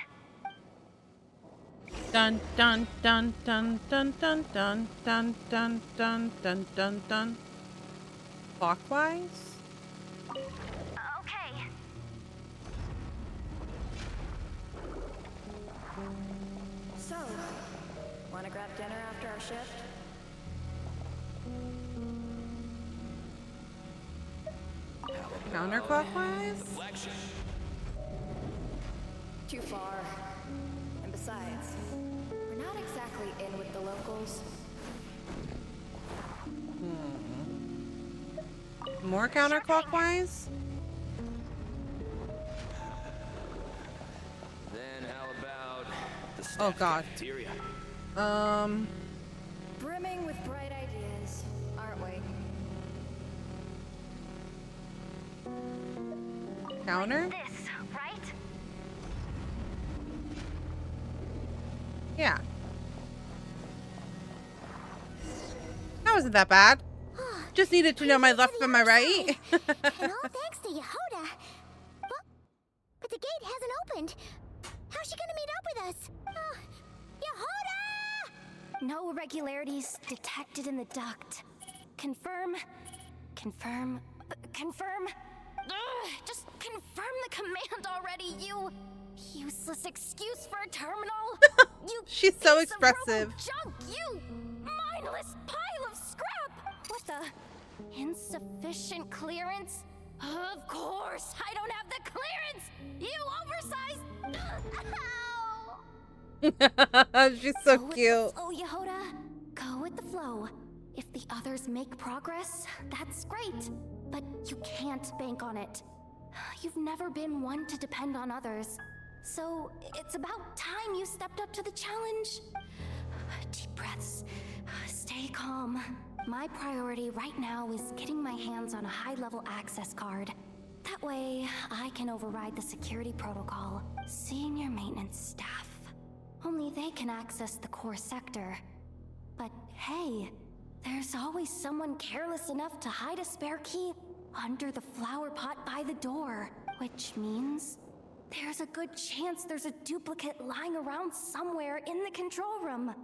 [SPEAKER 1] Dun dun dun dun dun dun dun dun dun dun dun dun dun. Clockwise?
[SPEAKER 2] Okay.
[SPEAKER 13] So, wanna grab dinner after our shift?
[SPEAKER 1] Counterclockwise?
[SPEAKER 13] Too far. And besides, we're not exactly in with the locals.
[SPEAKER 1] More counterclockwise?
[SPEAKER 8] Then how about the staff
[SPEAKER 1] Oh god.
[SPEAKER 8] cafeteria?
[SPEAKER 13] Brimming with bright ideas, aren't we?
[SPEAKER 1] Counter?
[SPEAKER 2] This, right?
[SPEAKER 1] Yeah. That wasn't that bad. Just needed to know my left from my right.
[SPEAKER 12] And all thanks to Yehoda. Well, but the gate hasn't happened? How's she gonna meet up with us? Oh, Yehuda!
[SPEAKER 2] No irregularities detected in the duct. Confirm. Confirm. Confirm. Ugh, just confirm the command already, you useless excuse for a terminal. You
[SPEAKER 1] She's so
[SPEAKER 2] piece of
[SPEAKER 1] expressive.
[SPEAKER 2] robo-junk, you mindless pile of scrap. What the? Insufficient clearance? Of course, I don't have the clearance. You oversized. Ow!
[SPEAKER 1] She's so
[SPEAKER 2] Go with
[SPEAKER 1] cute.
[SPEAKER 2] the flow, Yehuda. Go with the flow. If the others make progress, that's great. But you can't bank on it. You've never been one to depend on others. So it's about time you stepped up to the challenge. Deep breaths. Stay calm. My priority right now is getting my hands on a high-level access card. That way, I can override the security protocol. Senior maintenance staff. Only they can access the core sector. But hey, there's always someone careless enough to hide a spare key under the flower pot by the door. Which means there's a good chance there's a duplicate lying around somewhere in the control room.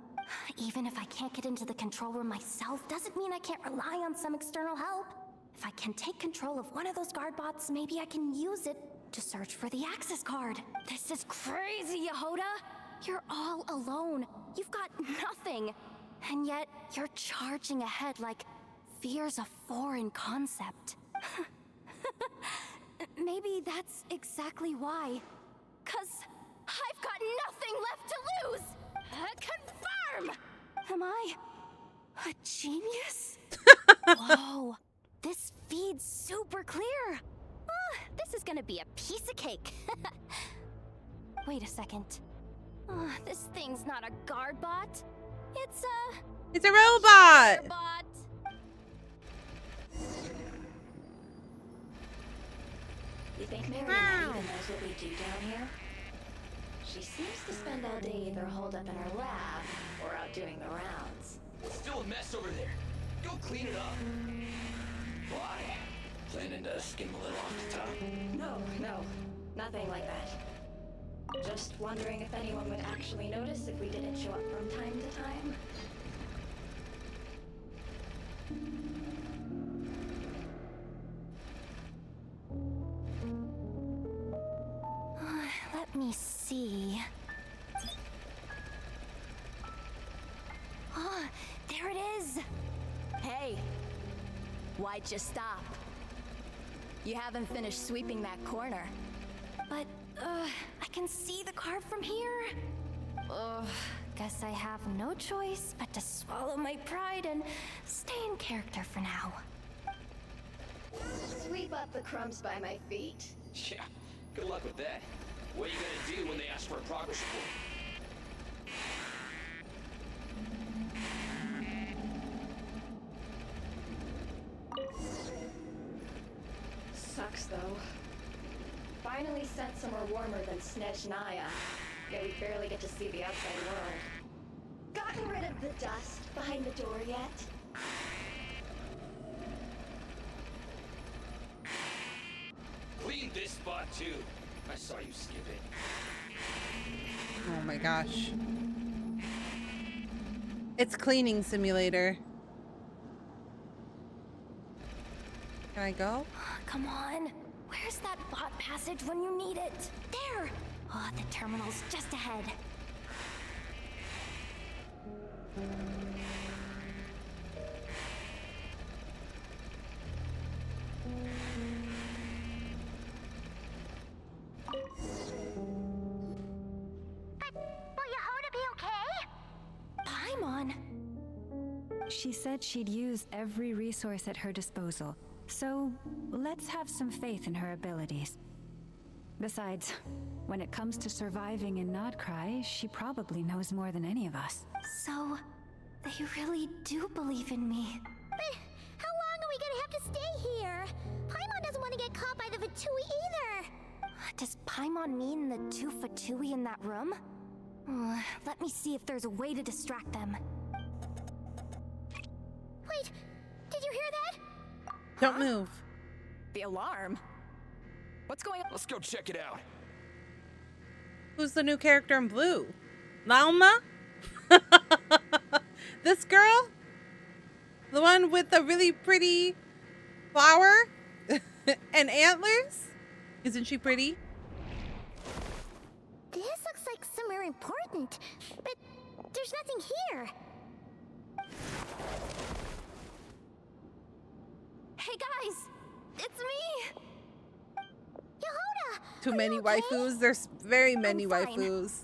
[SPEAKER 2] Even if I can't get into the control room myself, doesn't mean I can't rely on some external help. If I can take control of one of those guard bots, maybe I can use it to search for the access card. This is crazy, Yehuda! You're all alone. You've got nothing. And yet, you're charging ahead like fear's a foreign concept. Maybe that's exactly why. 'Cause I've got nothing left to lose! Confirm! Am I a genius? Whoa, this feed's super clear. This is gonna be a piece of cake. Wait a second. This thing's not a guard bot.
[SPEAKER 1] It's a robot!
[SPEAKER 2] Bot.
[SPEAKER 15] You think Mariana even knows what we do down here? She seems to spend all day either holed up in her lab or out doing the rounds.
[SPEAKER 14] Still a mess over there. Go clean it up.
[SPEAKER 16] Why? Planning to skim a little off the top?
[SPEAKER 15] No, nothing like that. Just wondering if anyone would actually notice if we didn't show up from time to time.
[SPEAKER 2] Let me see. There it is!
[SPEAKER 13] Hey, why'd you stop? You haven't finished sweeping that corner.
[SPEAKER 2] But, I can see the card from here. Guess I have no choice but to swallow my pride and stay in character for now.
[SPEAKER 15] Sweep up the crumbs by my feet.
[SPEAKER 16] Yeah, good luck with that. What are you gonna do when they ask for a progress report?
[SPEAKER 15] Sucks though. Finally sent somewhere warmer than Snezhnaya, yet we barely get to see the outside world. Gotten rid of the dust behind the door yet?
[SPEAKER 16] Clean this spot too. I saw you skip it.
[SPEAKER 1] Oh my gosh. It's cleaning simulator. Can I go?
[SPEAKER 2] Come on. Where's that bot passage when you need it? There! The terminal's just ahead.
[SPEAKER 12] Will Yehuda be okay?
[SPEAKER 2] Paimon!
[SPEAKER 10] She said she'd use every resource at her disposal, so let's have some faith in her abilities. Besides, when it comes to surviving in Krai, she probably knows more than any of us.
[SPEAKER 2] So, they really do believe in me.
[SPEAKER 12] But how long are we gonna have to stay here? Paimon doesn't want to get caught by the Fatui either.
[SPEAKER 2] Does Paimon mean the two Fatui in that room? Let me see if there's a way to distract them.
[SPEAKER 12] Wait, did you hear that?
[SPEAKER 1] Don't move.
[SPEAKER 13] The alarm? What's going on?
[SPEAKER 14] Let's go check it out.
[SPEAKER 1] Who's the new character in blue? Lauma? This girl? The one with the really pretty flower and antlers? Isn't she pretty?
[SPEAKER 12] This looks like somewhere important, but there's nothing here.
[SPEAKER 2] Hey guys, it's me.
[SPEAKER 12] Yehuda!
[SPEAKER 1] Too many waifus? There's very many waifus.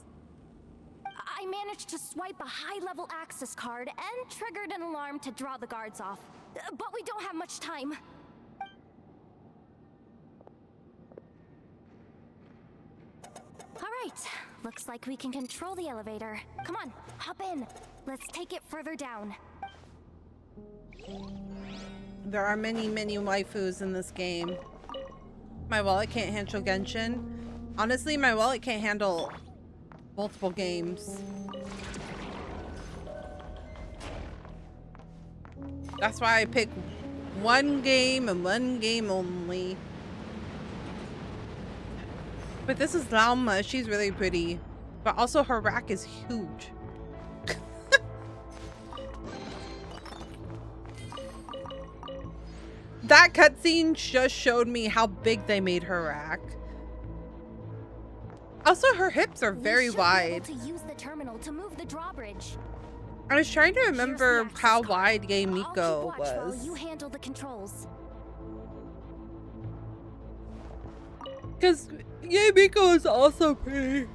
[SPEAKER 2] I managed to swipe a high-level access card and triggered an alarm to draw the guards off. But we don't have much time. All right, looks like we can control the elevator. Come on, hop in. Let's take it further down.
[SPEAKER 1] There are many, many waifus in this game. My wallet can't handle Genshin. Honestly, my wallet can't handle multiple games. That's why I pick one game and one game only. But this is Lauma. She's really pretty. But also her rack is huge. That cutscene just showed me how big they made her rack. Also, her hips are very wide.
[SPEAKER 2] To use the terminal to move the drawbridge.
[SPEAKER 1] I was trying to remember how wide Yae Miko
[SPEAKER 2] While
[SPEAKER 1] was.
[SPEAKER 2] you handle the controls.
[SPEAKER 1] Because Yae Miko is also pretty.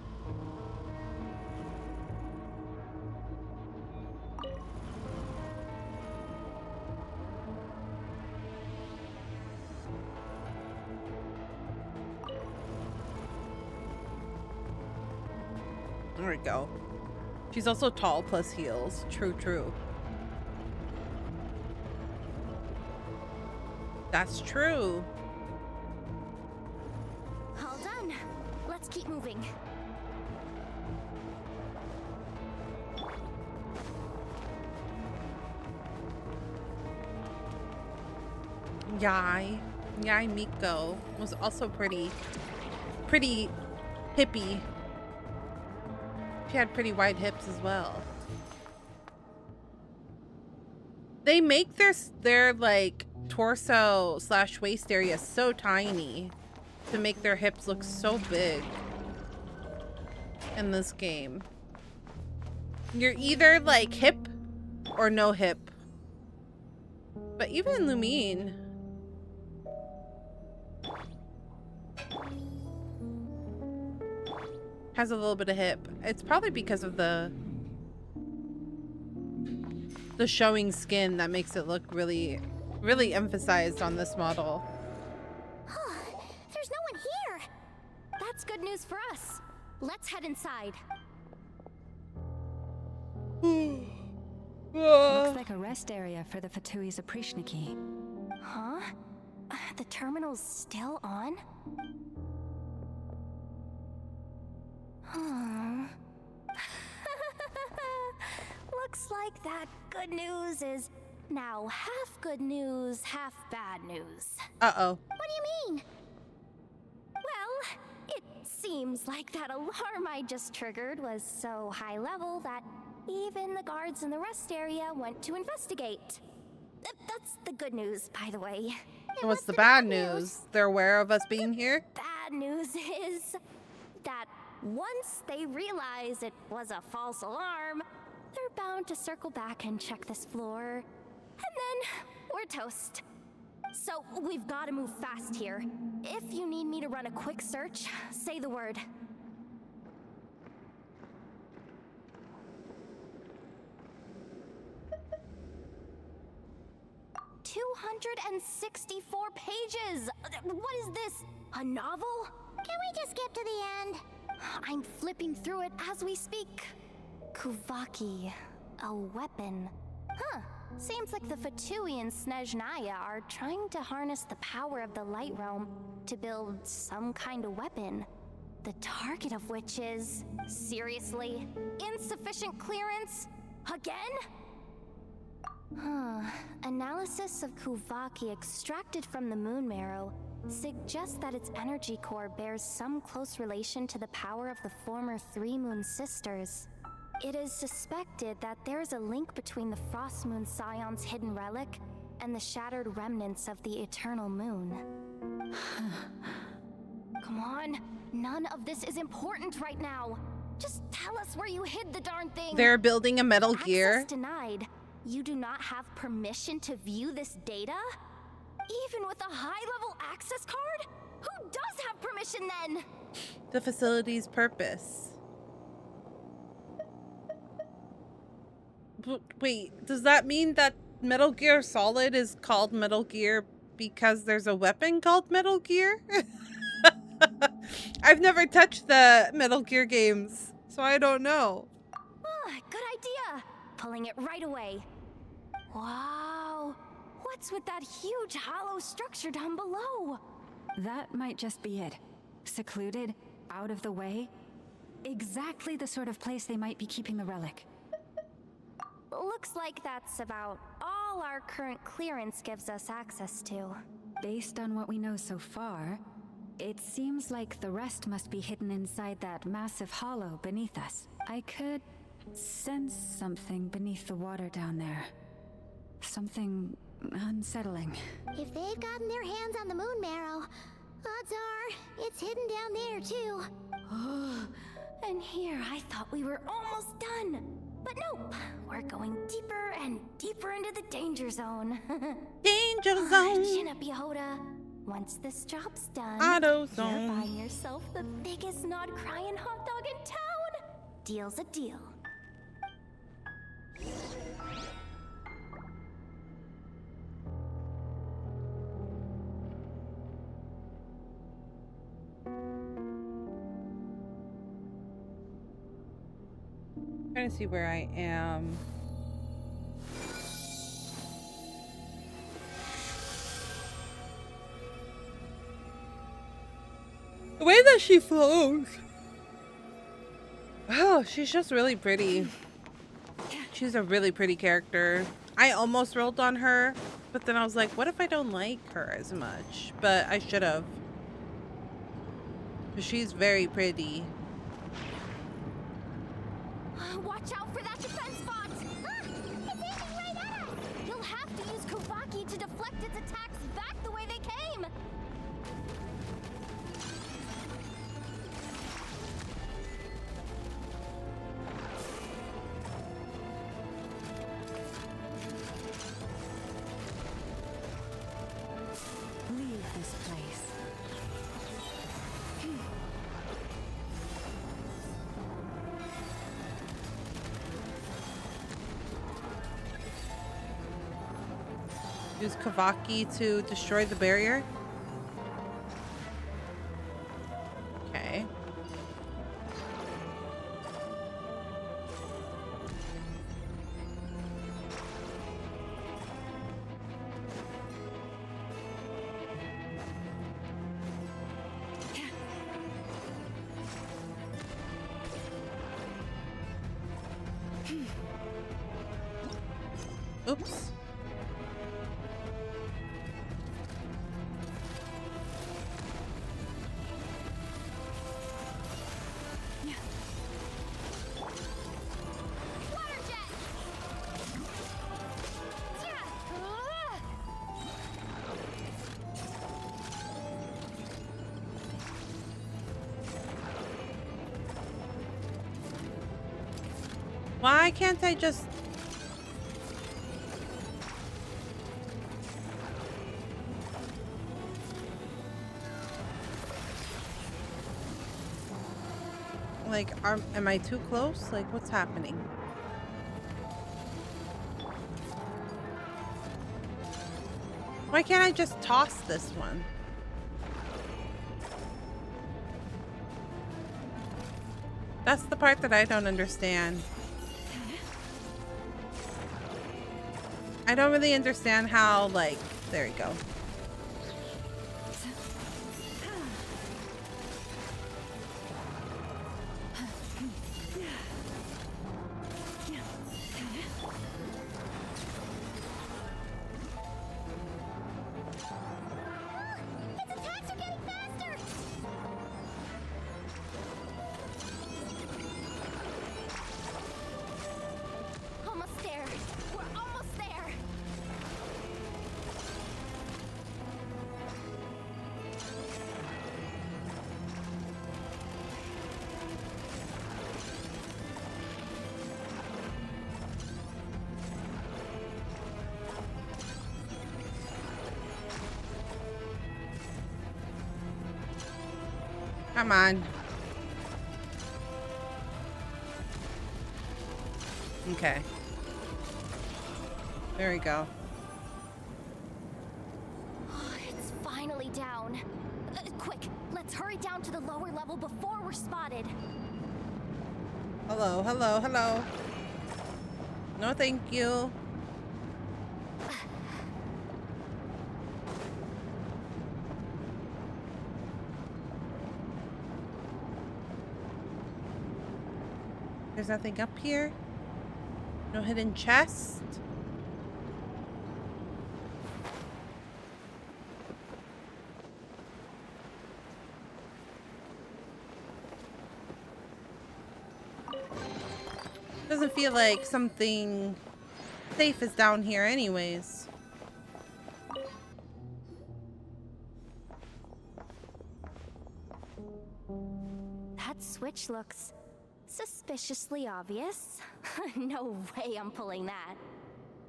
[SPEAKER 1] There we go. She's also tall plus heels. True, true. That's true.
[SPEAKER 2] All done. Let's keep moving.
[SPEAKER 1] Yae Miko was also pretty hippie. She had pretty wide hips as well. They make their like torso / waist area so tiny to make their hips look so big in this game. You're either like hip or no hip. But even Lumine, has a little bit of hip. It's probably because of the showing skin that makes it look really emphasized on this model.
[SPEAKER 2] There's no one here. That's good news for us. Let's head inside.
[SPEAKER 10] Looks like a rest area for the Fatui's Oprishniki.
[SPEAKER 2] Huh? The terminal's still on? Looks like that good news is now half good news, half bad news.
[SPEAKER 1] Uh-oh.
[SPEAKER 2] What do you mean? Well, it seems like that alarm I just triggered was so high level that even the guards in the rest area went to investigate. That's the good news, by the way.
[SPEAKER 1] So what's the bad news? They're aware of us being here?
[SPEAKER 2] Bad news is that once they realize it was a false alarm, they're bound to circle back and check this floor. And then we're toast. So we've got to move fast here. If you need me to run a quick search, say the word. "264 pages! What is this? A novel?
[SPEAKER 12] Can we just skip to the end?
[SPEAKER 2] I'm flipping through it as we speak. Kuvaki, a weapon. Huh. Seems like the Fatui and Snezhnaya are trying to harness the power of the Light Realm to build some kind of weapon. The target of which is, seriously, insufficient clearance? Again? Analysis of Kuvaki extracted from the moon marrow suggests that its energy core bears some close relation to the power of the former Three Moon Sisters. It is suspected that there is a link between the Frost Moon Scion's hidden relic and the shattered remnants of the Eternal Moon. Come on, none of this is important right now. Just tell us where you hid the darn thing.
[SPEAKER 1] They're building a Metal Gear.
[SPEAKER 2] Access denied. You do not have permission to view this data? Even with a high-level access card? Who does have permission then?
[SPEAKER 1] The facility's purpose. Wait, does that mean that Metal Gear Solid is called Metal Gear because there's a weapon called Metal Gear? I've never touched the Metal Gear games, so I don't know.
[SPEAKER 2] Good idea. Pulling it right away. Wow. What's with that huge hollow structure down below?
[SPEAKER 10] That might just be it. Secluded, out of the way. Exactly the sort of place they might be keeping the relic.
[SPEAKER 2] Looks like that's about all our current clearance gives us access to.
[SPEAKER 10] Based on what we know so far, it seems like the rest must be hidden inside that massive hollow beneath us. I could sense something beneath the water down there. Something unsettling.
[SPEAKER 12] If they've gotten their hands on the moon marrow, odds are it's hidden down there too.
[SPEAKER 2] And here I thought we were almost done. But nope, we're going deeper and deeper into the danger zone.
[SPEAKER 1] Danger zone!
[SPEAKER 2] Chin up, Yehoda. Once this job's done,
[SPEAKER 1] Auto zone.
[SPEAKER 2] you're buying yourself the biggest nod-crying hot dog in town. Deal's a deal.
[SPEAKER 1] Trying to see where I am. The way that she flows. Oh, she's just really pretty. She's a really pretty character. I almost rolled on her, but then I was like, what if I don't like her as much? But I should have. She's very pretty.
[SPEAKER 2] Watch out for that defense bot!
[SPEAKER 12] It's aiming right at us!
[SPEAKER 2] You'll have to use Kavaki to deflect its attacks back the way they came!
[SPEAKER 10] Leave this place.
[SPEAKER 1] Use Kavaki to destroy the barrier. Okay. Oops. Why can't I just... Like, am I too close? Like, what's happening? Why can't I just toss this one? That's the part that I don't understand. I don't really understand how, like, there you go.
[SPEAKER 12] It's attacking
[SPEAKER 1] Come on. Okay. There we go.
[SPEAKER 2] It's finally down. Quick, let's hurry down to the lower level before we're spotted.
[SPEAKER 1] Hello, hello, hello. No, thank you. There's nothing up here. No hidden chest. Doesn't feel like something safe is down here anyways.
[SPEAKER 2] That switch looks suspiciously obvious. No way I'm pulling that.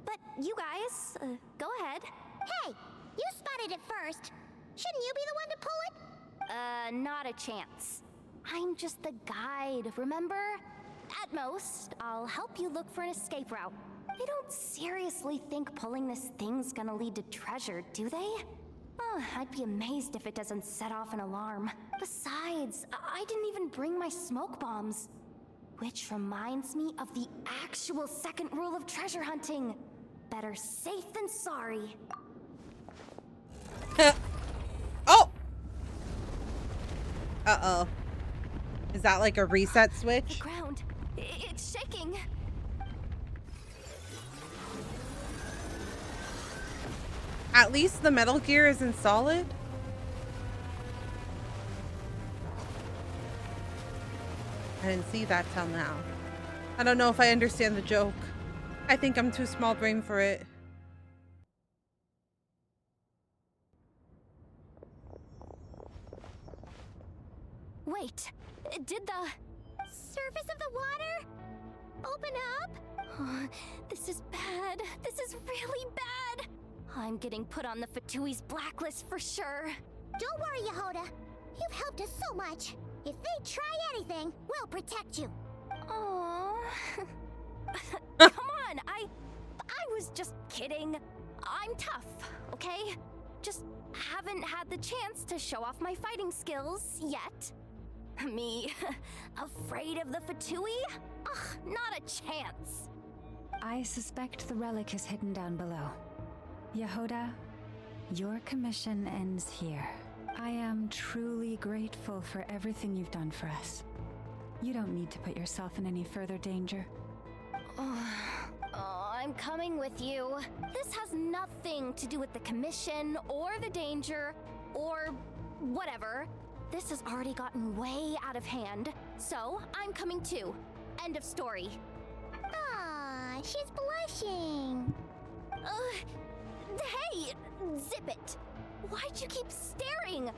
[SPEAKER 2] But you guys, go ahead.
[SPEAKER 12] Hey, you spotted it first. Shouldn't you be the one to pull it?
[SPEAKER 2] Not a chance. I'm just the guide, remember? At most, I'll help you look for an escape route. They don't seriously think pulling this thing's gonna lead to treasure, do they? I'd be amazed if it doesn't set off an alarm. Besides, I didn't even bring my smoke bombs. Which reminds me of the actual second rule of treasure hunting. Better safe than sorry.
[SPEAKER 1] Oh! Uh-oh. Is that like a reset switch?
[SPEAKER 2] The ground, it's shaking.
[SPEAKER 1] At least the Metal Gear isn't solid. I didn't see that till now. I don't know if I understand the joke. I think I'm too small brain for it.
[SPEAKER 2] Wait, did the
[SPEAKER 12] surface of the water open up?
[SPEAKER 2] Oh, this is bad. This is really bad. I'm getting put on the Fatui's blacklist for sure.
[SPEAKER 12] Don't worry, Yehoda. You've helped us so much. If they try anything, we'll protect you.
[SPEAKER 2] Aww. Come on, I was just kidding. I'm tough, okay? Just haven't had the chance to show off my fighting skills yet. Me, afraid of the Fatui? Ugh, not a chance.
[SPEAKER 10] I suspect the relic is hidden down below. Yehoda, your commission ends here. I am truly grateful for everything you've done for us. You don't need to put yourself in any further danger.
[SPEAKER 2] I'm coming with you. This has nothing to do with the commission or the danger or whatever. This has already gotten way out of hand, so I'm coming too. End of story.
[SPEAKER 12] Ah, she's blushing.
[SPEAKER 2] Hey, zip it. Why'd you keep staring?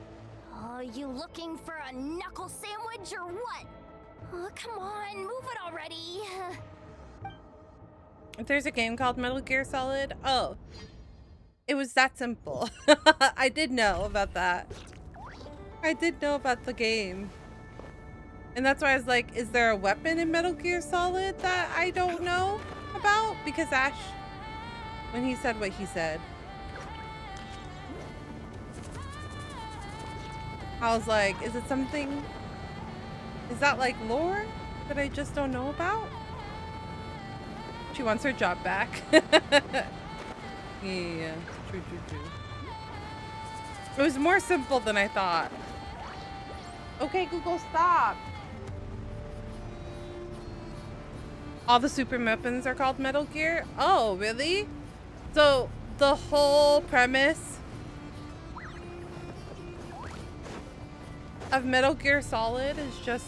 [SPEAKER 2] Oh, you looking for a knuckle sandwich or what? Oh, come on, move it already.
[SPEAKER 1] There's a game called Metal Gear Solid. Oh, it was that simple. I did know about that. I did know about the game. And that's why I was like, is there a weapon in Metal Gear Solid that I don't know about? Because Ash, when he said what he said, I was like, is it something? Is that like lore that I just don't know about? She wants her job back. Yeah, true. It was more simple than I thought. Okay, Google, stop. All the super weapons are called Metal Gear? Oh, really? So the whole premise of Metal Gear Solid is just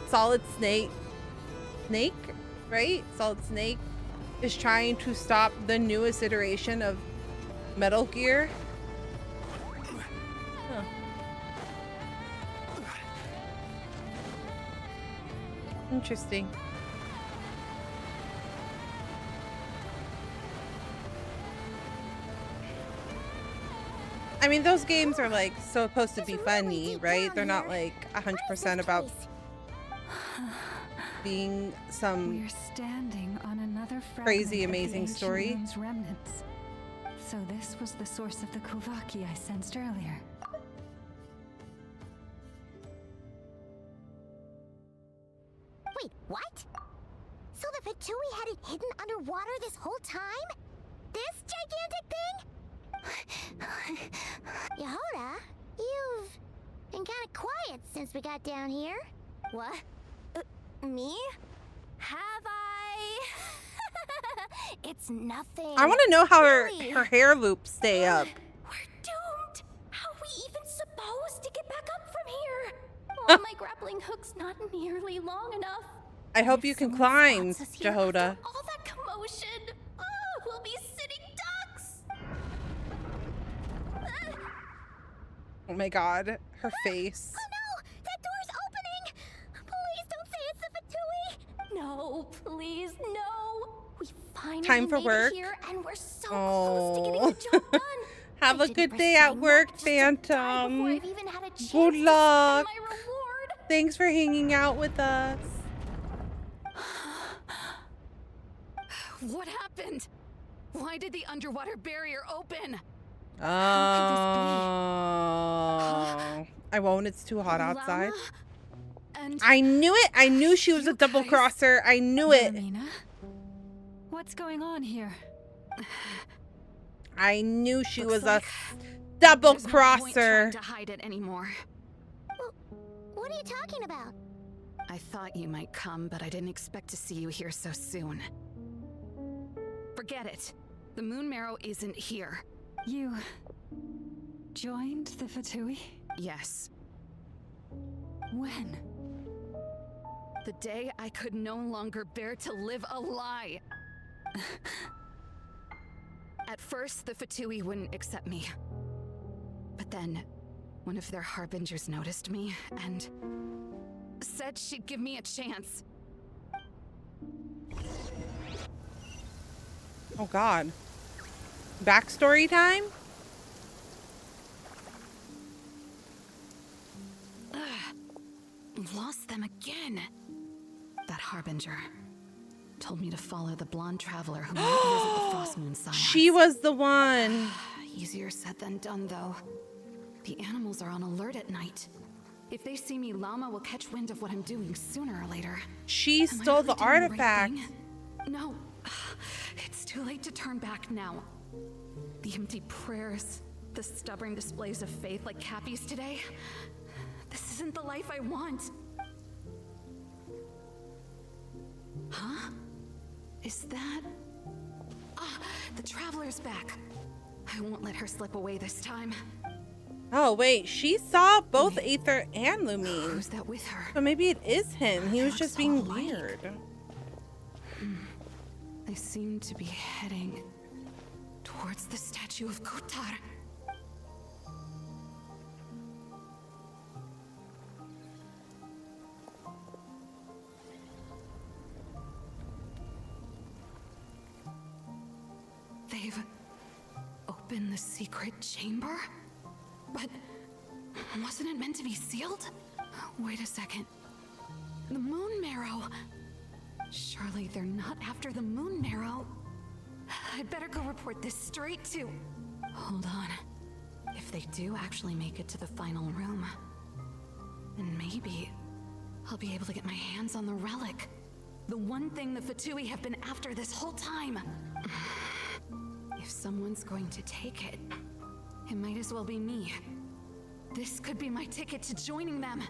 [SPEAKER 1] Solid Snake, right? Solid Snake is trying to stop the newest iteration of Metal Gear. Huh. Interesting. I mean, those games are like supposed to be funny, right? They're not like 100% about being some
[SPEAKER 10] We're standing on another
[SPEAKER 1] crazy,
[SPEAKER 10] fragment of the
[SPEAKER 1] amazing
[SPEAKER 10] ancient
[SPEAKER 1] story.
[SPEAKER 10] rune's remnants. So this was the source of the Kuvaki I sensed earlier.
[SPEAKER 12] Wait, what? So the Fatui had it hidden underwater this whole time? This gigantic thing? Yehoda, you've been kind of quiet since we got down here.
[SPEAKER 2] What? Me? Have I? It's nothing.
[SPEAKER 1] I want to know how
[SPEAKER 2] Really?
[SPEAKER 1] her hair loops stay up.
[SPEAKER 2] We're doomed. How are we even supposed to get back up from here? Oh, my grappling hook's not nearly long enough.
[SPEAKER 1] I hope you can climb, Jehoda.
[SPEAKER 2] All that commotion. Oh, we'll be sitting ducks.
[SPEAKER 1] Oh my god, her face.
[SPEAKER 12] Oh no! That door's opening! Please don't say it's the Fatui!
[SPEAKER 2] No, please, no. We finally
[SPEAKER 1] Time for
[SPEAKER 2] made
[SPEAKER 1] work.
[SPEAKER 2] it here, and we're so close to getting the job done.
[SPEAKER 1] Have a good day at work, Phantom.
[SPEAKER 2] I've even had a chance
[SPEAKER 1] Good
[SPEAKER 2] to
[SPEAKER 1] luck.
[SPEAKER 2] spend my reward.
[SPEAKER 1] Thanks for hanging out with us.
[SPEAKER 7] What happened? Why did the underwater barrier open?
[SPEAKER 1] Oh. I won't. It's too hot outside.
[SPEAKER 7] And
[SPEAKER 1] I knew it. I knew she was a double crosser. I knew it.
[SPEAKER 10] Mina? What's going on here?
[SPEAKER 1] I knew she
[SPEAKER 7] Looks
[SPEAKER 1] was
[SPEAKER 7] like
[SPEAKER 1] a double
[SPEAKER 7] there's no point
[SPEAKER 1] crosser.
[SPEAKER 7] trying to hide it anymore.
[SPEAKER 12] What are you talking about?
[SPEAKER 7] I thought you might come, but I didn't expect to see you here so soon. Forget it. The moon marrow isn't here.
[SPEAKER 10] You joined the Fatui?
[SPEAKER 7] Yes.
[SPEAKER 10] When?
[SPEAKER 7] The day I could no longer bear to live a lie. At first, the Fatui wouldn't accept me. But then, one of their harbingers noticed me and said she'd give me a chance.
[SPEAKER 1] Oh god. Backstory time?
[SPEAKER 7] Lost them again. That harbinger told me to follow the blonde traveler who might visit the Frost Moon Science.
[SPEAKER 1] She was the one.
[SPEAKER 7] Easier said than done, though. The animals are on alert at night. If they see me, Llama will catch wind of what I'm doing sooner or later.
[SPEAKER 1] She
[SPEAKER 7] Am I
[SPEAKER 1] stole
[SPEAKER 7] really
[SPEAKER 1] the
[SPEAKER 7] doing right
[SPEAKER 1] artifact.
[SPEAKER 7] thing? No, it's too late to turn back now. The empty prayers, the stubborn displays of faith like Cappy's today. This isn't the life I want. Huh? Is that... Ah, the Traveler's back. I won't let her slip away this time.
[SPEAKER 1] Oh wait, she saw both Aether and Lumine.
[SPEAKER 7] Who's that with her?
[SPEAKER 1] So maybe it is him. He was just being weird.
[SPEAKER 7] They seem to be heading towards the statue of Kutar. They've opened the secret chamber? But wasn't it meant to be sealed? Wait a second. The moon marrow. Surely they're not after the moon marrow. I'd better go report this straight to... Hold on. If they do actually make it to the final room, then maybe I'll be able to get my hands on the relic. The one thing the Fatui have been after this whole time. If someone's going to take it, it might as well be me. This could be my ticket to joining them.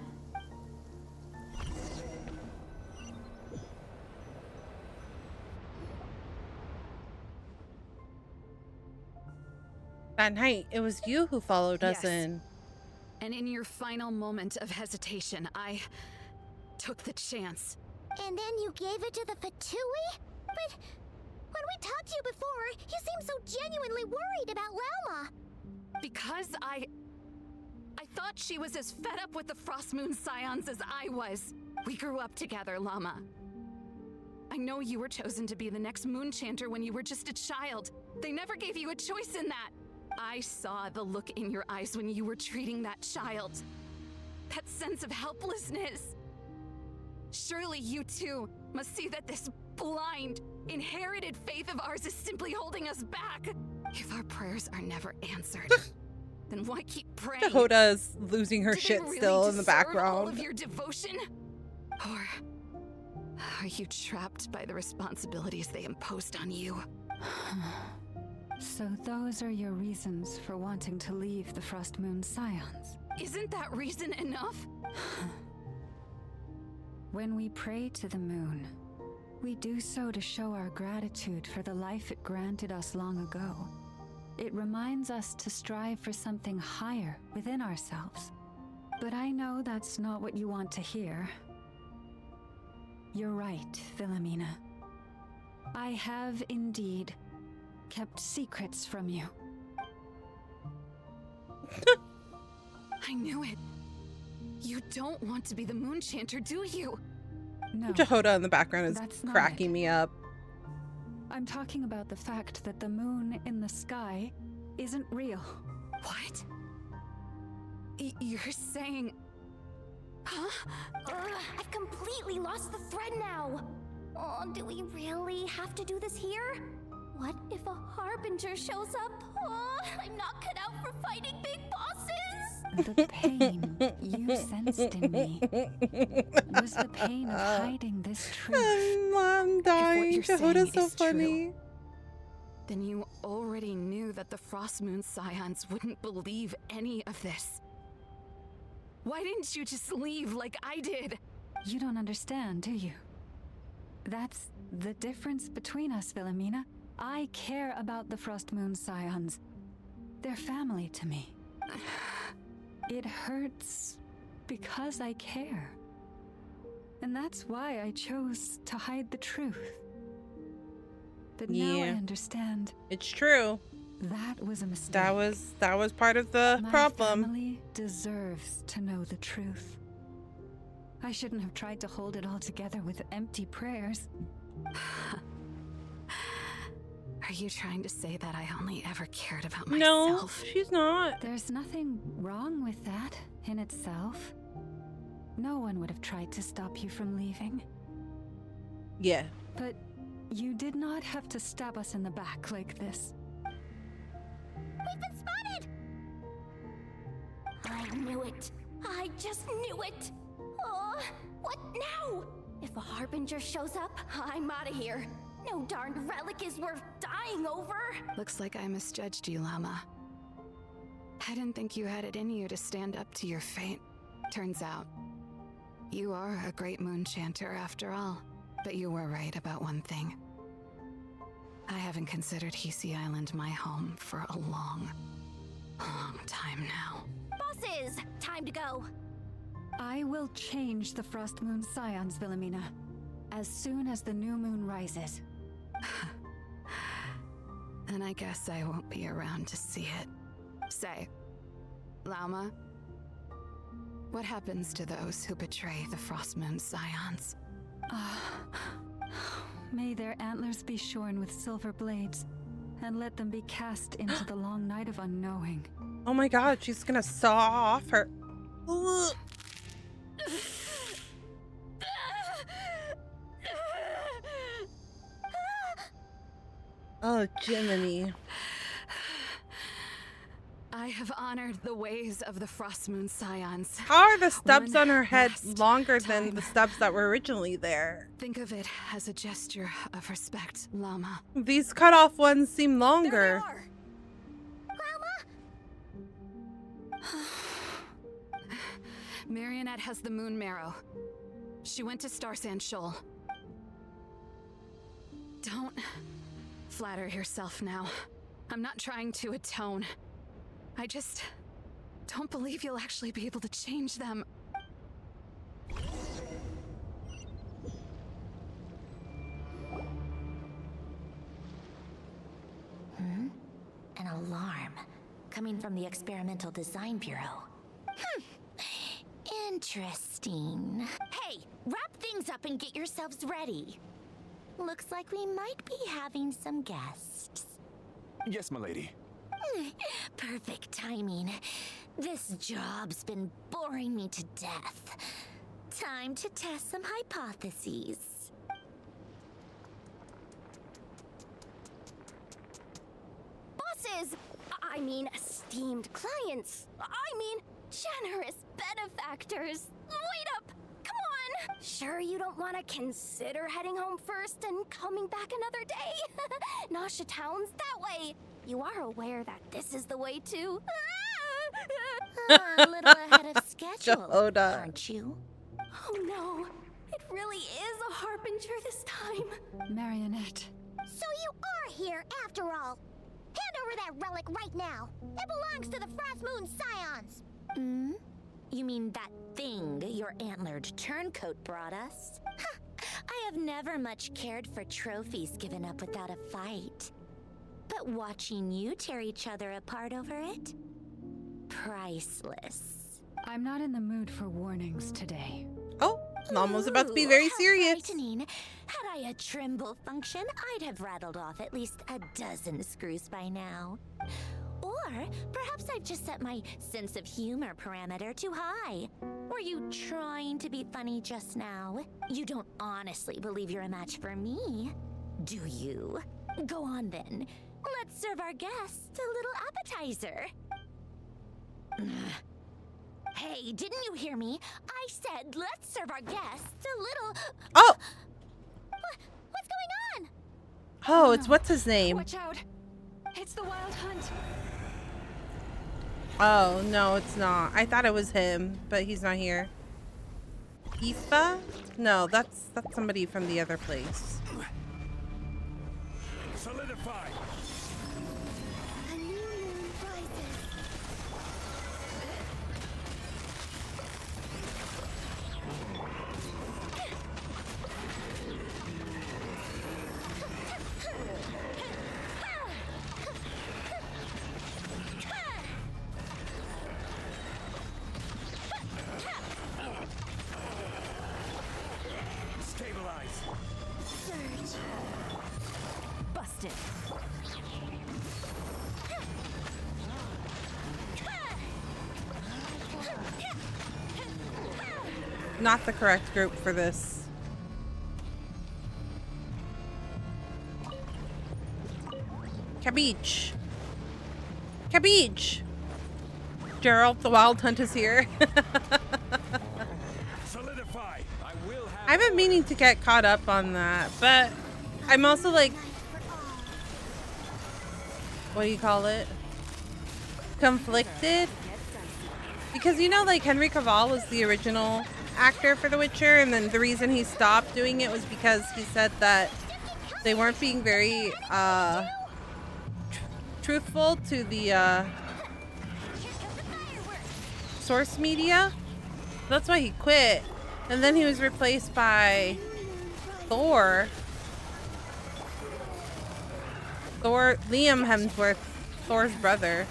[SPEAKER 1] That night, it was you who followed us in.
[SPEAKER 7] And in your final moment of hesitation, I took the chance.
[SPEAKER 12] And then you gave it to the Fatui? But when we talked to you before, you seemed so genuinely worried about Llama.
[SPEAKER 7] Because I thought she was as fed up with the Frost Moon Scions as I was. We grew up together, Llama. I know you were chosen to be the next Moon Chanter when you were just a child. They never gave you a choice in that. I saw the look in your eyes when you were treating that child. That sense of helplessness. Surely you too must see that this blind, inherited faith of ours is simply holding us back. If our prayers are never answered, then why keep praying?
[SPEAKER 1] Hoda's losing her
[SPEAKER 7] Do they
[SPEAKER 1] shit
[SPEAKER 7] really
[SPEAKER 1] still in the
[SPEAKER 7] deserve all
[SPEAKER 1] background.
[SPEAKER 7] of your devotion? Or are you trapped by the responsibilities they imposed on you?
[SPEAKER 10] So those are your reasons for wanting to leave the Frost Moon Scions?
[SPEAKER 7] Isn't that reason enough?
[SPEAKER 10] When we pray to the moon, we do so to show our gratitude for the life it granted us long ago. It reminds us to strive for something higher within ourselves. But I know that's not what you want to hear. You're right, Philomena. I have indeed kept secrets from you.
[SPEAKER 7] I knew it. You don't want to be the Moon Chanter, do you?
[SPEAKER 10] No.
[SPEAKER 1] Jehoda in the background is
[SPEAKER 10] That's not
[SPEAKER 1] cracking me up.
[SPEAKER 10] I'm talking about the fact that the moon in the sky isn't real.
[SPEAKER 7] What? You're saying... Huh?
[SPEAKER 6] I've completely lost the thread now. Oh, do we really have to do this here? What if a Harbinger shows up? Oh, I'm not cut out for fighting big bosses.
[SPEAKER 10] The pain you sensed in me was the pain of hiding this truth.
[SPEAKER 1] I'm dying. Jehoda's so funny.
[SPEAKER 7] Then you already knew that the Frost Moon Scions wouldn't believe any of this. Why didn't you just leave like I did?
[SPEAKER 10] You don't understand, do you? That's the difference between us, Philomena. I care about the Frost Moon Scions. They're family to me. It hurts because I care. And that's why I chose to hide the truth. But now I understand.
[SPEAKER 1] It's true.
[SPEAKER 10] That was a mistake.
[SPEAKER 1] That was part of the problem.
[SPEAKER 10] My family deserves to know the truth. I shouldn't have tried to hold it all together with empty prayers.
[SPEAKER 7] Are you trying to say that I only ever cared about myself?
[SPEAKER 1] No, she's not.
[SPEAKER 10] There's nothing wrong with that in itself. No one would have tried to stop you from leaving.
[SPEAKER 1] Yeah.
[SPEAKER 10] But you did not have to stab us in the back like this.
[SPEAKER 6] We've been spotted! I knew it. I just knew it. Oh, what now? If a Harbinger shows up, I'm out of here. No darned relic is worth dying over.
[SPEAKER 7] Looks like I misjudged you, Llama. I didn't think you had it in you to stand up to your fate. Turns out, you are a great Moon Chanter after all. But you were right about one thing. I haven't considered Hisi Island my home for a long, long time now.
[SPEAKER 6] Bosses, time to go.
[SPEAKER 10] I will change the Frost Moon Scions, Philomena, as soon as the new moon rises.
[SPEAKER 7] And I guess I won't be around to see it. Say, Lauma, what happens to those who betray the Frost Moon Scions?
[SPEAKER 10] May their antlers be shorn with silver blades, and let them be cast into the long night of unknowing.
[SPEAKER 1] Oh my god, she's gonna saw off her... Ugh. Oh, Jiminy.
[SPEAKER 7] I have honored the ways of the Frost Moon Scions.
[SPEAKER 1] How are the stubs on her head longer than the stubs that were originally there?
[SPEAKER 7] Think of it as a gesture of respect, Llama.
[SPEAKER 1] These cut off ones seem longer.
[SPEAKER 7] Marionette has the moon marrow. She went to Star Sand Shoal. Don't flatter yourself now. I'm not trying to atone. I just don't believe you'll actually be able to change them.
[SPEAKER 6] An alarm coming from the Experimental Design Bureau. Interesting. Hey, wrap things up and get yourselves ready. Looks like we might be having some guests.
[SPEAKER 17] Yes, milady.
[SPEAKER 12] Perfect timing. This job's been boring me to death. Time to test some hypotheses. Bosses! I mean, esteemed clients. I mean, generous benefactors. Wait up! Come on! Sure you don't want to consider heading home first and coming back another day? Nasha Town's that way. You are aware that this is the way to... a little ahead of schedule, aren't you? Oh no, it really is a harbinger this time.
[SPEAKER 10] Marionette.
[SPEAKER 6] So you are here after all. Hand over that relic right now. It belongs to the Frost Moon Scions.
[SPEAKER 12] Hmm? You mean that thing your antlered turncoat brought us? I have never much cared for trophies given up without a fight. But watching you tear each other apart over it? Priceless.
[SPEAKER 10] I'm not in the mood for warnings today.
[SPEAKER 1] Oh, Mom was about to be very serious.
[SPEAKER 12] Frightening. Had I a Trimble function, I'd have rattled off at least a dozen screws by now. Or perhaps I've just set my sense of humor parameter too high. Were you trying to be funny just now? You don't honestly believe you're a match for me, do you? Go on then. Let's serve our guests a little appetizer. Hey, didn't you hear me? I said let's serve our guests a little...
[SPEAKER 1] Oh!
[SPEAKER 12] What's going on?
[SPEAKER 1] Oh, it's what's his name?
[SPEAKER 7] Watch out! It's the Wild Hunt.
[SPEAKER 1] Oh, no, it's not. I thought it was him, but he's not here. Ispa? No, that's somebody from the other place.
[SPEAKER 14] Solidify.
[SPEAKER 12] A new moon rises.
[SPEAKER 14] Stabilize.
[SPEAKER 12] Surge.
[SPEAKER 7] Busted.
[SPEAKER 1] Not the correct group for this. Cabbage. Cabbage. Gerald, the Wild Hunt is here.
[SPEAKER 14] Solidify. I will have.
[SPEAKER 1] I've been meaning to get caught up on that, but I'm also like, what do you call it? Conflicted? Because you know, like Henry Cavill was the original actor for The Witcher, and then the reason he stopped doing it was because he said that they weren't being very truthful to the source media. That's why he quit. And then he was replaced by Thor, Liam Hemsworth, Thor's brother.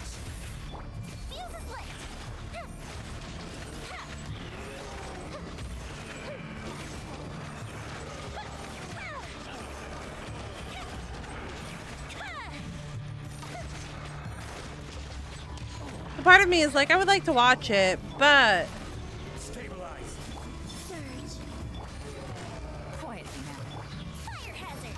[SPEAKER 1] Part of me is like, I would like to watch it, but
[SPEAKER 14] Stabilize.
[SPEAKER 12] Surge.
[SPEAKER 7] Quietly now.
[SPEAKER 12] Fire hazard.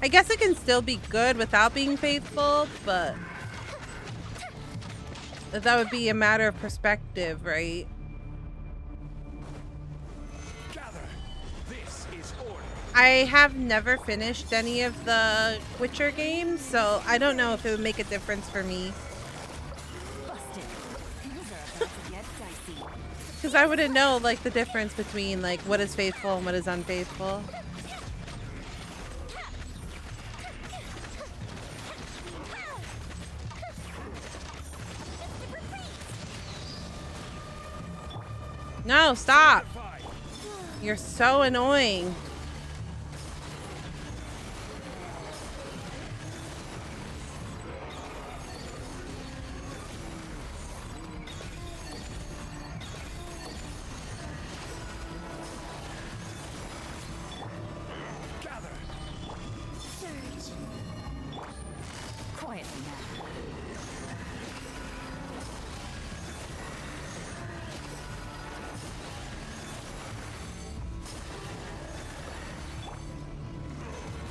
[SPEAKER 1] I guess it can still be good without being faithful, but that would be a matter of perspective, right?
[SPEAKER 14] Gather. This is order.
[SPEAKER 1] I have never finished any of the Witcher games, so I don't know if it would make a difference for me.
[SPEAKER 7] Busted. Things are about to get dicey.
[SPEAKER 1] Because I wouldn't know, like, the difference between, like, what is faithful and what is unfaithful. No, stop! You're so annoying.
[SPEAKER 7] quietly now.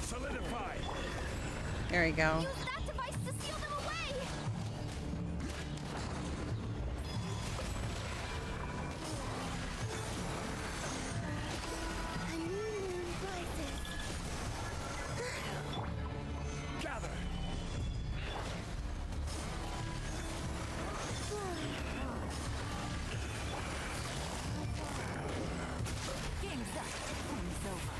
[SPEAKER 8] Solidify.
[SPEAKER 1] There we go.
[SPEAKER 6] Use that device to seal them away! A new moon rises.
[SPEAKER 8] Gather.
[SPEAKER 7] Game's up. Game's over.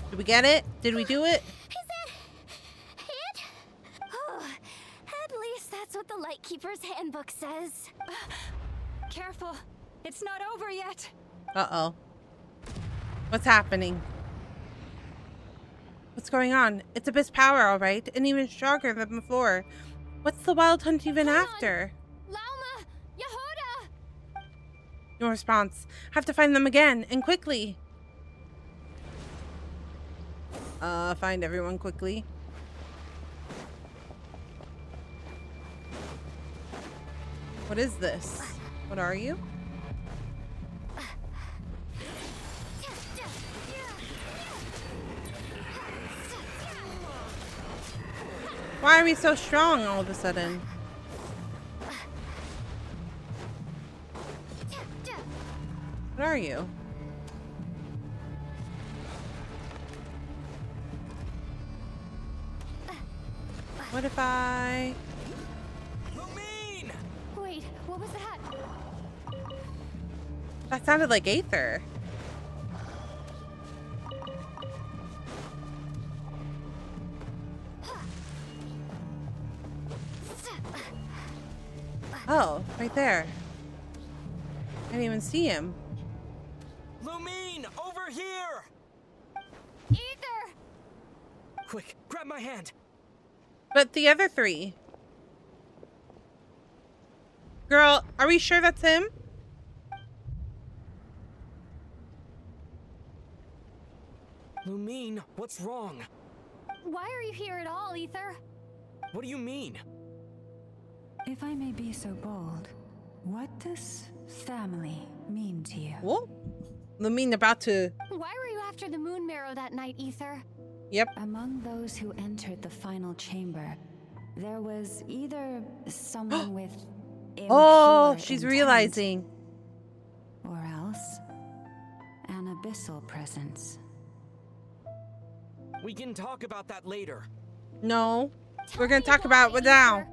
[SPEAKER 1] Did we get it? Did we do it?
[SPEAKER 6] Is that it?
[SPEAKER 2] Oh, at least that's what the Lightkeeper's handbook says.
[SPEAKER 7] Careful. It's not over yet.
[SPEAKER 1] Uh-oh. What's happening? What's going on? It's Abyss power, all right, and even stronger than before. What's the Wild Hunt even after?
[SPEAKER 2] Lauma! Yehuda!
[SPEAKER 1] No response. Have to find them again, and quickly. Find everyone quickly. What is this? What are you? Why are we so strong all of a sudden? What are you? What if I...
[SPEAKER 2] Wait, what was that?
[SPEAKER 1] That sounded like Aether. Oh, right there. I didn't even see him.
[SPEAKER 4] Lumine, over here!
[SPEAKER 2] Ether!
[SPEAKER 4] Quick, grab my hand.
[SPEAKER 1] But the other three. Girl, are we sure that's him?
[SPEAKER 4] Lumine, what's wrong?
[SPEAKER 2] Why are you here at all, Ether?
[SPEAKER 4] What do you mean?
[SPEAKER 10] If I may be so bold, what does family mean to you?
[SPEAKER 1] Whoa. Lumine about to...
[SPEAKER 2] Why were you after the moon marrow that night, Ether?
[SPEAKER 1] Yep.
[SPEAKER 10] Among those who entered the final chamber, there was either someone with
[SPEAKER 1] Oh,
[SPEAKER 10] impure
[SPEAKER 1] she's
[SPEAKER 10] intent,
[SPEAKER 1] realizing.
[SPEAKER 10] or else an abyssal presence.
[SPEAKER 4] We can talk about that later.
[SPEAKER 1] No. We're going to talk about it now.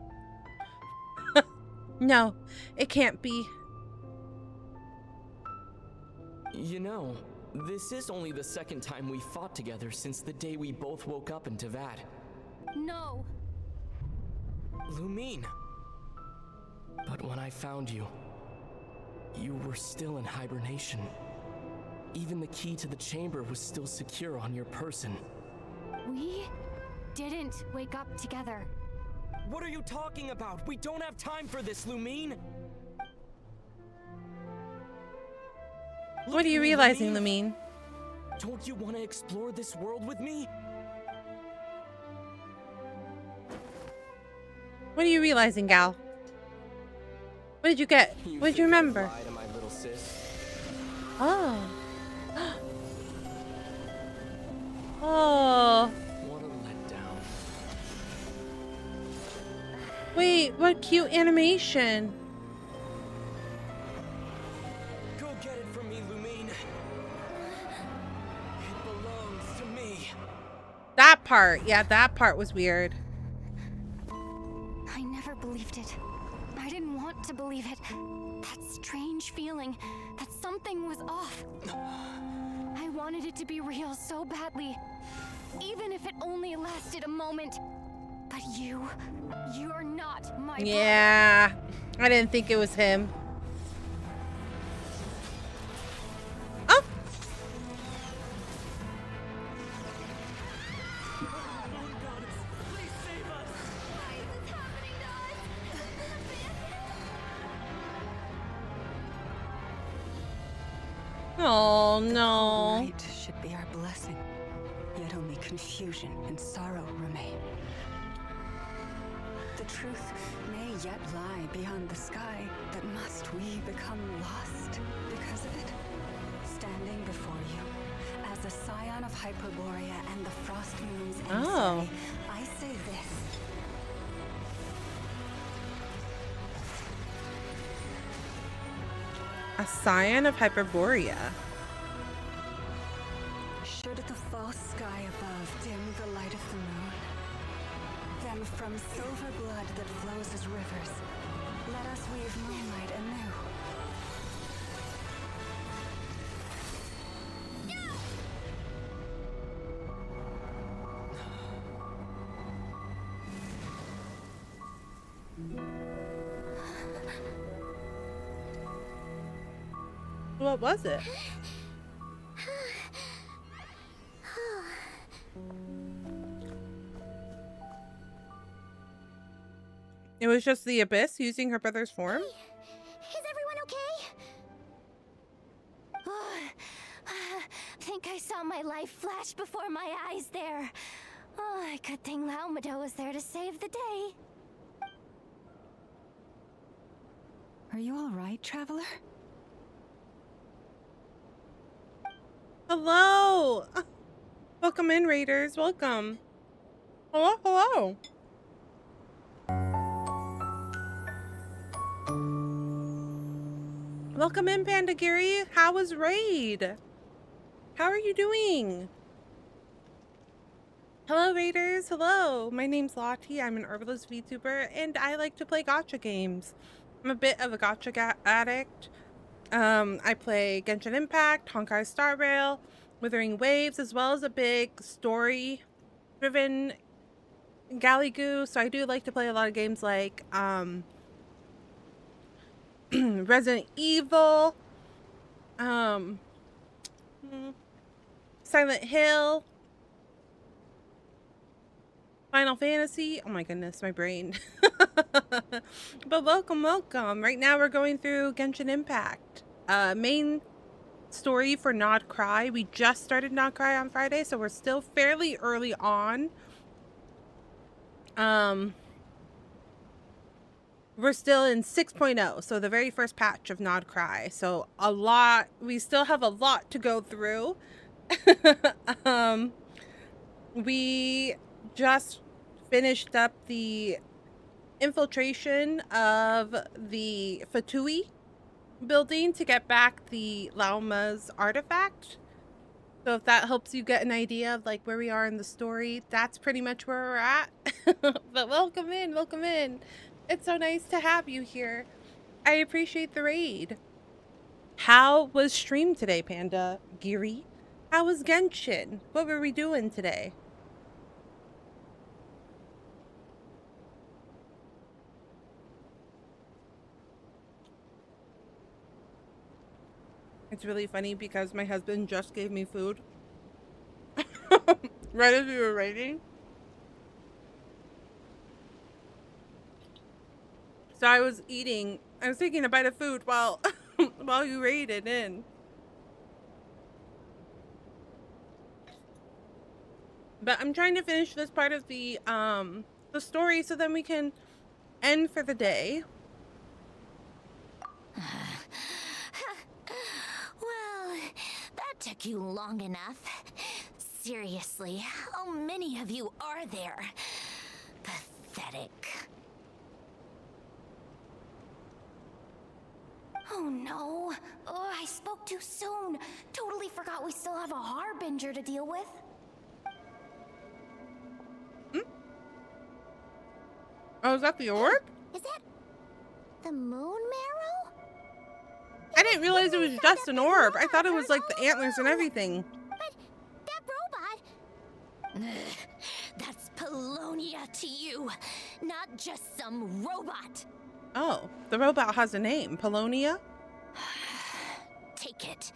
[SPEAKER 1] No, it can't be.
[SPEAKER 4] You know, this is only the second time we fought together since the day we both woke up in Tevat.
[SPEAKER 2] No.
[SPEAKER 4] Lumine. But when I found you, you were still in hibernation. Even the key to the chamber was still secure on your person.
[SPEAKER 2] We didn't wake up together.
[SPEAKER 4] What are you talking about? We don't have time for this, Lumine!
[SPEAKER 1] What are you realizing, Lumine?
[SPEAKER 4] Don't you want to explore this world with me?
[SPEAKER 1] What are you realizing, gal? What did you get? What did you remember?
[SPEAKER 4] Lie to my little sis.
[SPEAKER 1] Oh. Oh.
[SPEAKER 4] What a letdown.
[SPEAKER 1] Wait, what cute animation.
[SPEAKER 4] Go get it from me, Lumine. It belongs to me.
[SPEAKER 1] That part. Yeah, that part was weird.
[SPEAKER 2] I never believed it. I didn't want to believe it. That strange feeling that something was off. I wanted it to be real so badly, even if it only lasted a moment. But you're not my
[SPEAKER 1] Yeah, I didn't think it was him. Oh. Oh,
[SPEAKER 10] The
[SPEAKER 1] no.
[SPEAKER 10] cold night should be our blessing, yet only confusion and sorrow remain. The truth may yet lie beyond the sky, but must we become lost because of it? Standing before you, as a scion of Hyperborea and the Frost Moon's emissary, I say this.
[SPEAKER 1] A scion of Hyperborea.
[SPEAKER 10] Should the false sky above dim the light of the moon, then from silver blood that flows as rivers, let us weave moonlight anew.
[SPEAKER 1] What was it? It was just the Abyss using her brother's form?
[SPEAKER 6] Is everyone okay?
[SPEAKER 2] Think I saw my life flash before my eyes there. Oh, good thing Laumado was there to save the day.
[SPEAKER 10] Are you all right, traveler?
[SPEAKER 1] Hello! Welcome in, Raiders. Welcome. Hello, hello. Welcome in, Pandagiri. How was Raid? How are you doing? Hello, Raiders. Hello. My name's Lottie. I'm an herbalist VTuber, and I like to play gacha games. I'm a bit of a gacha addict. I play Genshin Impact, Honkai Star Rail, Withering Waves, as well as a big story-driven Galligoo. So I do like to play a lot of games like Resident Evil, Silent Hill, Final Fantasy. Oh my goodness, my brain. But welcome, welcome. Right now we're going through Genshin Impact. Main story for Nod Krai. We just started Nod Krai on Friday, so we're still fairly early on. We're still in 6.0, so the very first patch of Nod Krai. So we still have a lot to go through. We just finished up the infiltration of the Fatui building to get back the Lauma's artifact. So if that helps you get an idea of like where we are in the story, that's pretty much where we're at. But welcome in, welcome in. It's so nice to have you here. I appreciate the raid. How was stream today, Panda Giri? How was Genshin? What were we doing today? It's really funny because my husband just gave me food right as we were raiding. So I was taking a bite of food while while you raided in. But I'm trying to finish this part of the story so then we can end for the day.
[SPEAKER 12] Well, that took you long enough. Seriously, how many of you are there? Pathetic.
[SPEAKER 2] Oh no. Oh, I spoke too soon. Totally forgot we still have a Harbinger to deal with.
[SPEAKER 1] Oh, is that the orb?
[SPEAKER 6] Is that the moon marrow?
[SPEAKER 1] I didn't realize it was just an orb. I thought it was like the antlers and everything.
[SPEAKER 6] But that robot...
[SPEAKER 12] That's Polonia to you, not just some robot.
[SPEAKER 1] Oh, the robot has a name. Polonia?
[SPEAKER 12] Take it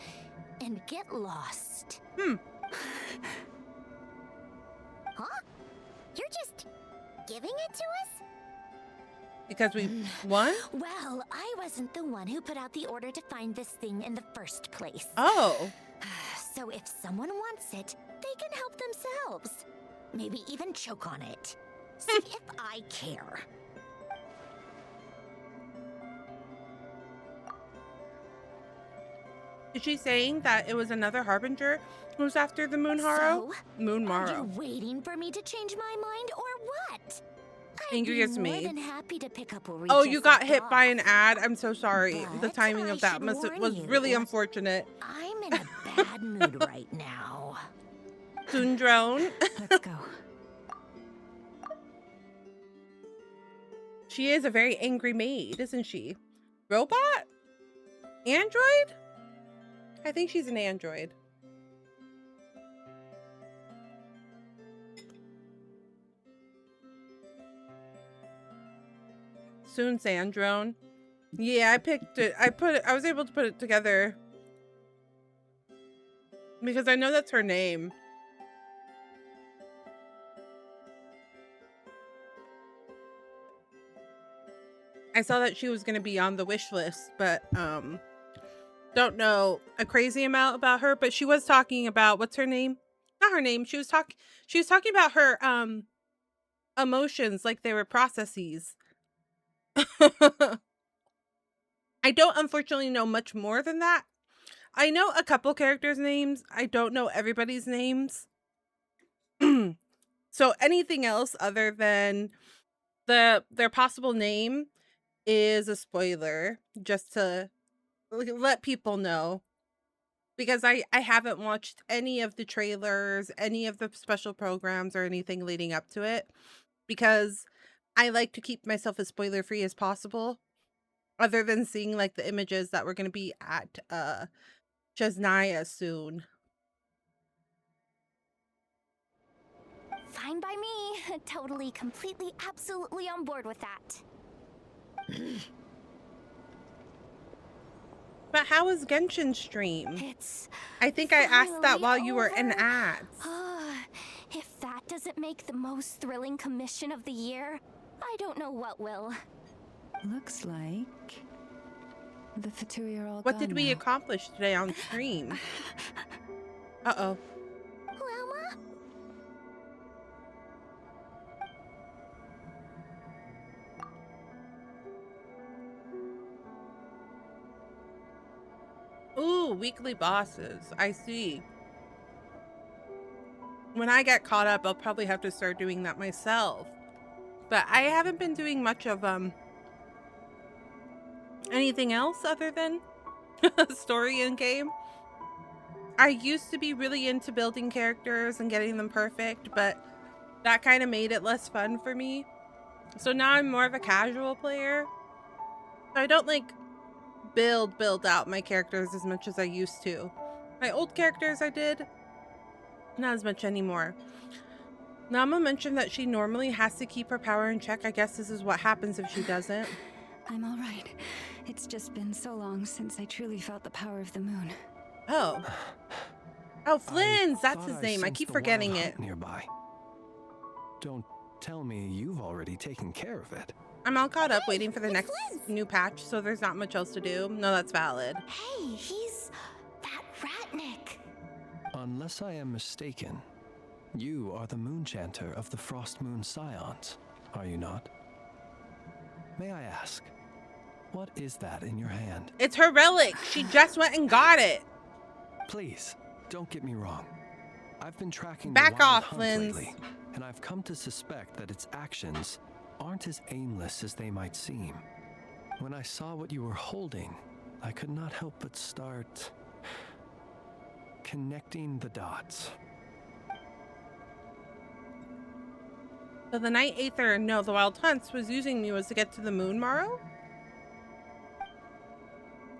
[SPEAKER 12] and get lost.
[SPEAKER 6] Huh? You're just giving it to us?
[SPEAKER 1] Because we won?
[SPEAKER 12] Well, I wasn't the one who put out the order to find this thing in the first place.
[SPEAKER 1] Oh.
[SPEAKER 12] So if someone wants it, they can help themselves. Maybe even choke on it. See if I care.
[SPEAKER 1] Is she saying that it was another Harbinger who's after the Moonharo?
[SPEAKER 12] So,
[SPEAKER 1] Moonmaro.
[SPEAKER 12] Are you waiting for me to change my mind or what?
[SPEAKER 1] Angry as
[SPEAKER 12] I'd be more
[SPEAKER 1] me.
[SPEAKER 12] than happy to pick up where we
[SPEAKER 1] Oh,
[SPEAKER 12] just
[SPEAKER 1] you got
[SPEAKER 12] left
[SPEAKER 1] hit
[SPEAKER 12] off.
[SPEAKER 1] by an ad. I'm so sorry. The
[SPEAKER 12] But
[SPEAKER 1] timing
[SPEAKER 12] I
[SPEAKER 1] of that
[SPEAKER 12] should
[SPEAKER 1] was
[SPEAKER 12] warn
[SPEAKER 1] really
[SPEAKER 12] you.
[SPEAKER 1] unfortunate.
[SPEAKER 12] I'm in a bad mood right now.
[SPEAKER 1] Drone.
[SPEAKER 10] Let's go.
[SPEAKER 1] She is a very angry maid, isn't she? Robot? Android? I think she's an android. Soon Sandrone. Yeah, I picked it. I was able to put it together because I know that's her name. I saw that she was going to be on the wish list, but don't know a crazy amount about her, but she was talking about, what's her name? Not her name. She was talking about her emotions like they were processes. I don't unfortunately know much more than that. I know a couple characters' names. I don't know everybody's names. So anything else other than their possible name is a spoiler, just to let people know. Because I haven't watched any of the trailers, any of the special programs or anything leading up to it. Because I like to keep myself as spoiler free as possible. Other than seeing like the images that we're going to be at Chesnaya soon.
[SPEAKER 2] Fine by me. Totally, completely, absolutely on board with that.
[SPEAKER 1] But how was Genshin stream?
[SPEAKER 2] It's
[SPEAKER 1] I think I asked that while you were in
[SPEAKER 2] over.
[SPEAKER 1] ads.
[SPEAKER 2] If that doesn't make the most thrilling commission of the year, I don't know what will.
[SPEAKER 10] Looks like the Fatui are all
[SPEAKER 1] What
[SPEAKER 10] gone
[SPEAKER 1] did we
[SPEAKER 10] now.
[SPEAKER 1] accomplish today on stream? Uh-oh.
[SPEAKER 6] Loma?
[SPEAKER 1] Ooh, weekly bosses. I see. When I get caught up, I'll probably have to start doing that myself. But I haven't been doing much of anything else other than story in game. I used to be really into building characters and getting them perfect, but that kind of made it less fun for me. So now I'm more of a casual player. So I don't like build out my characters as much as I used to. My old characters I did, not as much anymore. Nama mentioned that she normally has to keep her power in check. I guess this is what happens if she doesn't.
[SPEAKER 10] I'm all right. It's just been so long since I truly felt the power of the moon.
[SPEAKER 1] Oh. Oh, Flynn's, that's his name. I
[SPEAKER 5] sensed
[SPEAKER 1] keep
[SPEAKER 5] the
[SPEAKER 1] forgetting
[SPEAKER 5] wild
[SPEAKER 1] it.
[SPEAKER 5] hunt nearby. Don't tell me you've already taken care of it.
[SPEAKER 1] I'm all caught up waiting for the next new patch, so there's not much else to do. No, that's valid.
[SPEAKER 2] Hey, he's that Ratnik.
[SPEAKER 5] Unless I am mistaken, you are the moon chanter of the Frost Moon Scions, are you not? May I ask, what is that in your hand?
[SPEAKER 1] It's her relic. She just went and got it.
[SPEAKER 5] Please, don't get me wrong. I've been tracking
[SPEAKER 1] Back
[SPEAKER 5] the wild
[SPEAKER 1] off,
[SPEAKER 5] hunt
[SPEAKER 1] Flynn's.
[SPEAKER 5] lately, and I've come to suspect that its actions aren't as aimless as they might seem. When I saw what you were holding, I could not help but start connecting the dots.
[SPEAKER 1] So the Night Aether, no, the Wild Hunts was using me was to get to the Moonmaro?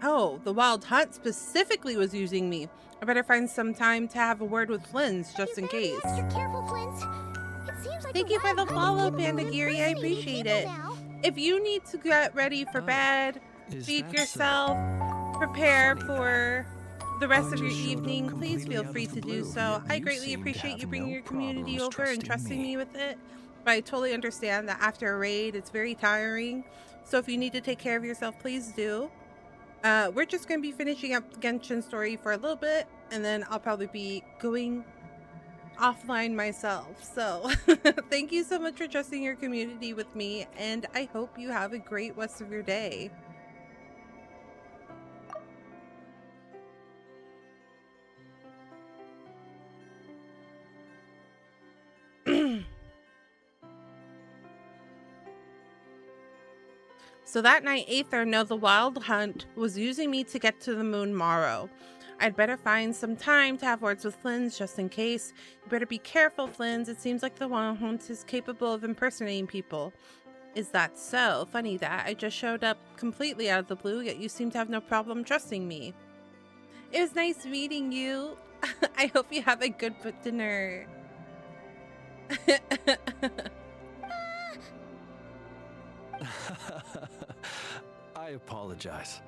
[SPEAKER 1] Oh, the Wild Hunt specifically was using me. I better find some time to have a word with Flynn's just in case.
[SPEAKER 6] Extra careful, Flint. It seems like
[SPEAKER 1] Thank you for the follow, Panda Geary. I appreciate it. If you need to get ready for bed, feed yourself, prepare for the rest of your evening, please feel free to do so. I greatly appreciate you bringing your community over and trusting me with it. But I totally understand that after a raid, it's very tiring. So if you need to take care of yourself, please do. We're just going to be finishing up Genshin story for a little bit, and then I'll probably be going offline myself. So thank you so much for trusting your community with me, and I hope you have a great rest of your day. So that night, Aether, no, the Wild Hunt, was using me to get to the Moon Morrow. I'd better find some time to have words with Flins just in case. You better be careful, Flins. It seems like the Wild Hunt is capable of impersonating people. Is that so? Funny that. I just showed up completely out of the blue, yet you seem to have no problem trusting me. It was nice meeting you. I hope you have a good dinner.
[SPEAKER 5] I apologize.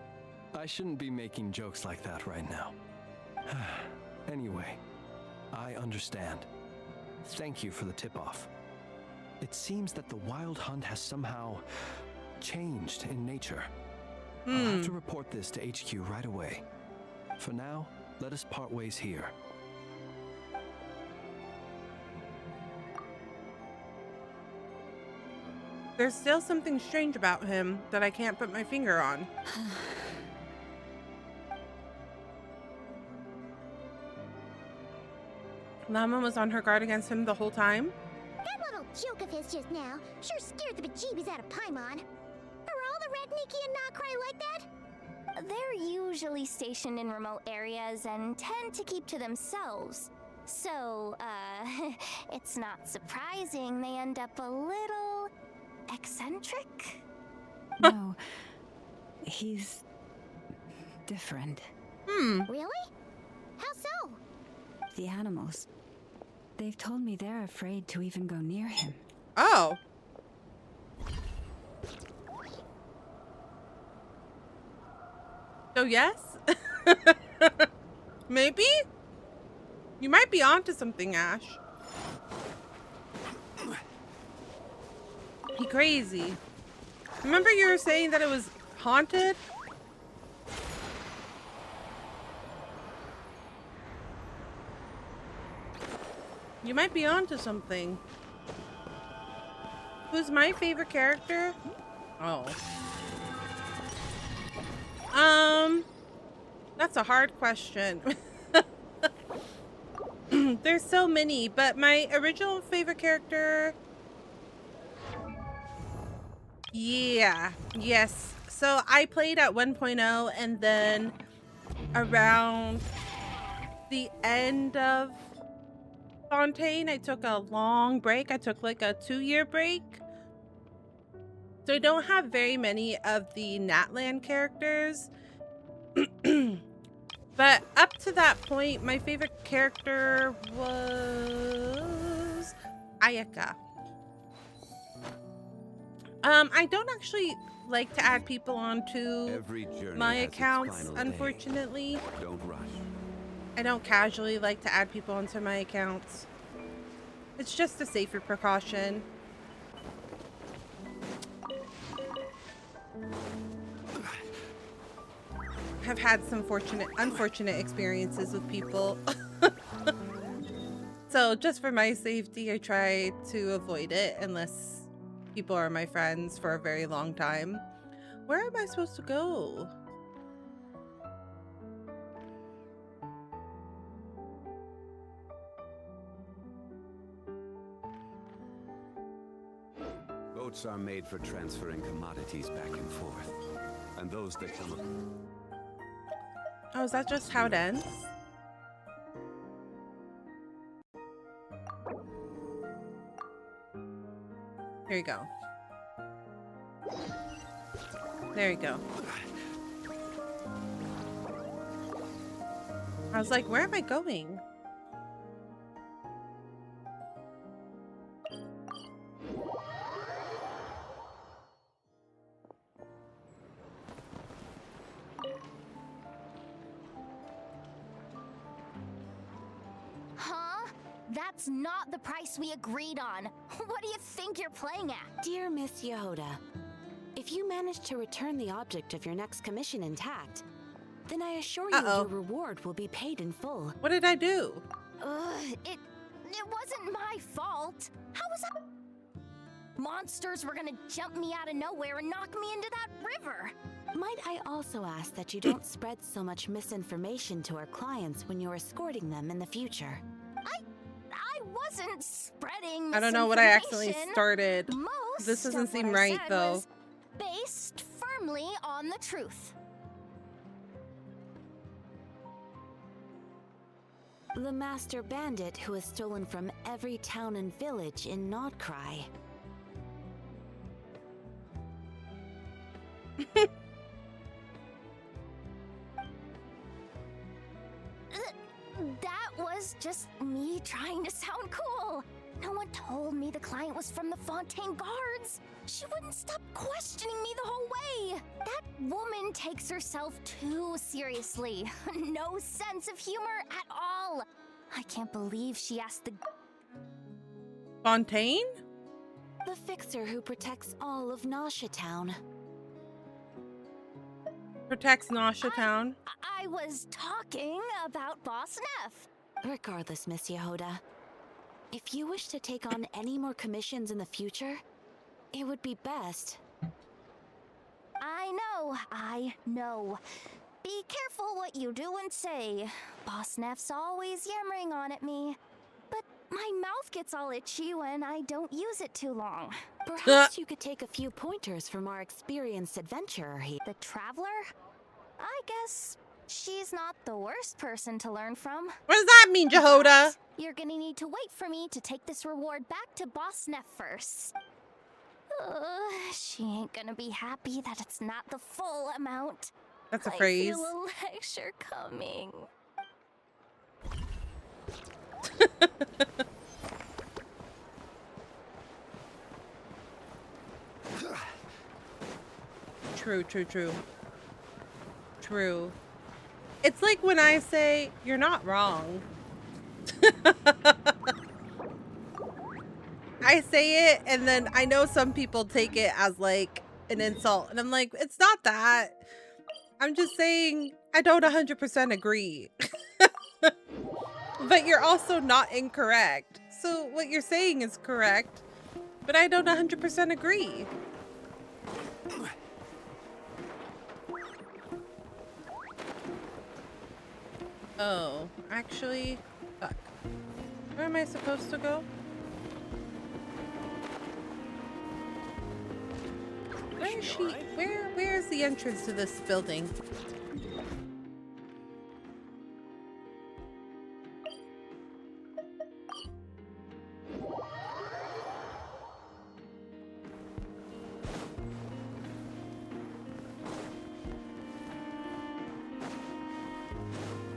[SPEAKER 5] I shouldn't be making jokes like that right now. Anyway, I understand. Thank you for the tip-off. It seems that the Wild Hunt has somehow changed in nature. I'll have to report this to HQ right away. For now, let us part ways here.
[SPEAKER 1] There's still something strange about him that I can't put my finger on. Lama was on her guard against him the whole time?
[SPEAKER 6] That little joke of his just now sure scared the bejeebies out of Paimon. Are all the Red Nikki and Krai like that?
[SPEAKER 2] They're usually stationed in remote areas and tend to keep to themselves. So, it's not surprising they end up a little eccentric?
[SPEAKER 10] No, he's different.
[SPEAKER 6] Really? How so?
[SPEAKER 10] The animals. They've told me they're afraid to even go near him.
[SPEAKER 1] Oh. So yes? Maybe? You might be onto something, Ash. He crazy. Remember you were saying that it was haunted? You might be onto something. Who's my favorite character? Oh. That's a hard question. There's so many, but my original favorite character... Yeah, yes. So I played at 1.0 and then around the end of Fontaine, I took a long break. I took like a 2-year break. So I don't have very many of the Natlan characters. But up to that point, my favorite character was Ayaka. I don't actually like to add people onto my accounts, unfortunately.
[SPEAKER 11] Don't rush.
[SPEAKER 1] I don't casually like to add people onto my accounts. It's just a safer precaution. I've had some unfortunate experiences with people. So just for my safety, I try to avoid it unless people are my friends for a very long time. Where am I supposed to go?
[SPEAKER 11] Boats are made for transferring commodities back and forth. And those that come up.
[SPEAKER 1] Oh, is that just how it ends? Here you go. There you go. I was like, where am I going?
[SPEAKER 2] Huh? That's not the price we agreed on. What do you think you're playing at?
[SPEAKER 17] Dear Miss Yehoda, if you manage to return the object of your next commission intact, then I assure you your reward will be paid in full.
[SPEAKER 1] What did I do?
[SPEAKER 2] It wasn't my fault. How was that? Monsters were gonna jump me out of nowhere and knock me into that river.
[SPEAKER 17] Might I also ask that you don't spread so much misinformation to our clients when you're escorting them in the future?
[SPEAKER 2] I wasn't spreading
[SPEAKER 1] I don't know what I accidentally
[SPEAKER 2] misinformation.
[SPEAKER 1] started.
[SPEAKER 2] Most
[SPEAKER 1] This doesn't
[SPEAKER 2] of
[SPEAKER 1] seem
[SPEAKER 2] what I
[SPEAKER 1] right
[SPEAKER 2] said
[SPEAKER 1] though.
[SPEAKER 2] was based firmly on the truth.
[SPEAKER 17] The master bandit who has stolen from every town and village in Krai.
[SPEAKER 2] That was just me trying to sound cool. No one told me the client was from the Fontaine Guards. She wouldn't stop questioning me the whole way. That woman takes herself too seriously. No sense of humor at all. I can't believe she asked the
[SPEAKER 1] Fontaine?
[SPEAKER 17] The fixer who protects all of Nasha Town.
[SPEAKER 1] Protects Nasha Town.
[SPEAKER 2] I was talking about Boss Neff.
[SPEAKER 17] Regardless, Miss Yehoda, if you wish to take on any more commissions in the future, it would be best.
[SPEAKER 2] I know. Be careful what you do and say. Boss Neff's always yammering on at me. But my mouth gets all itchy when I don't use it too long.
[SPEAKER 17] Perhaps you could take a few pointers from our experienced adventurer here.
[SPEAKER 2] The Traveler? I guess she's not the worst person to learn from.
[SPEAKER 1] What does that mean, Yehoda?
[SPEAKER 2] You're gonna need to wait for me to take this reward back to Boss Neff first. She ain't gonna be happy that it's not the full amount.
[SPEAKER 1] That's a phrase.
[SPEAKER 2] I feel a lecture coming. True. It's like when I say, you're not wrong. I say it, and then I know some people take it as like an insult. And I'm like, it's not that. I'm just saying I don't 100% agree. But you're also not incorrect. So what you're saying is correct, but I don't 100% agree. Oh, actually, fuck. Where am I supposed to go? Where is she? Where is the entrance to this building?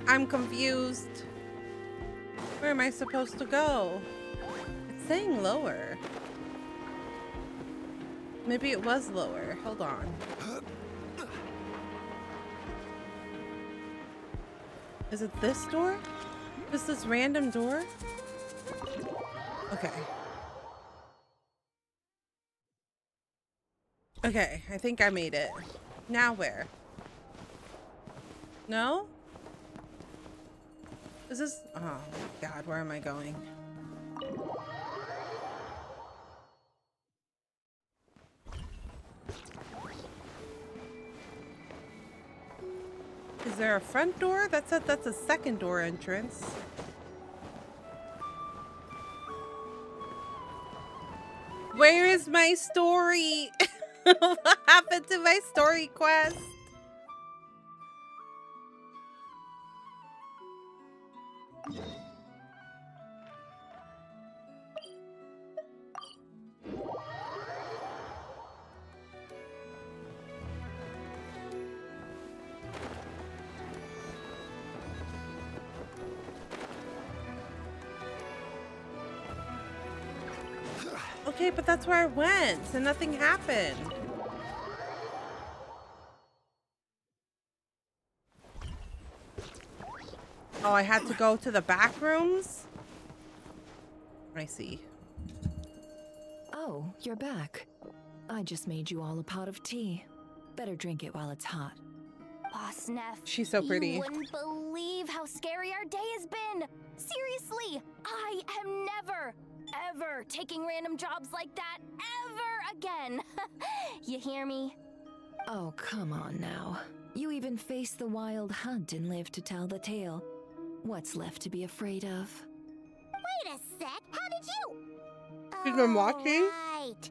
[SPEAKER 2] I'm confused. Where am I supposed to go? It's saying lower. Maybe it was lower. Hold on. Is it this door? Is this random door? Okay. Okay, I think I made it. Now where? No? Is this... Oh, God, where am I going? Is there a front door? That's a second door entrance. Where is my story? What happened to my story quest? Okay, but that's where I went, and nothing happened. Oh, I had to go to the back rooms?
[SPEAKER 1] I see.
[SPEAKER 7] Oh, you're back. I just made you all a pot of tea. Better drink it while it's hot.
[SPEAKER 2] Boss Neff,
[SPEAKER 1] She's so pretty.
[SPEAKER 2] You wouldn't believe how scary our day has been. Seriously, I am never, ever taking random jobs like that ever again. You hear me?
[SPEAKER 7] Oh, come on now. You even faced the wild hunt and lived to tell the tale. What's left to be afraid of?
[SPEAKER 6] Wait a sec, how did you?
[SPEAKER 1] She's been watching?
[SPEAKER 6] Right.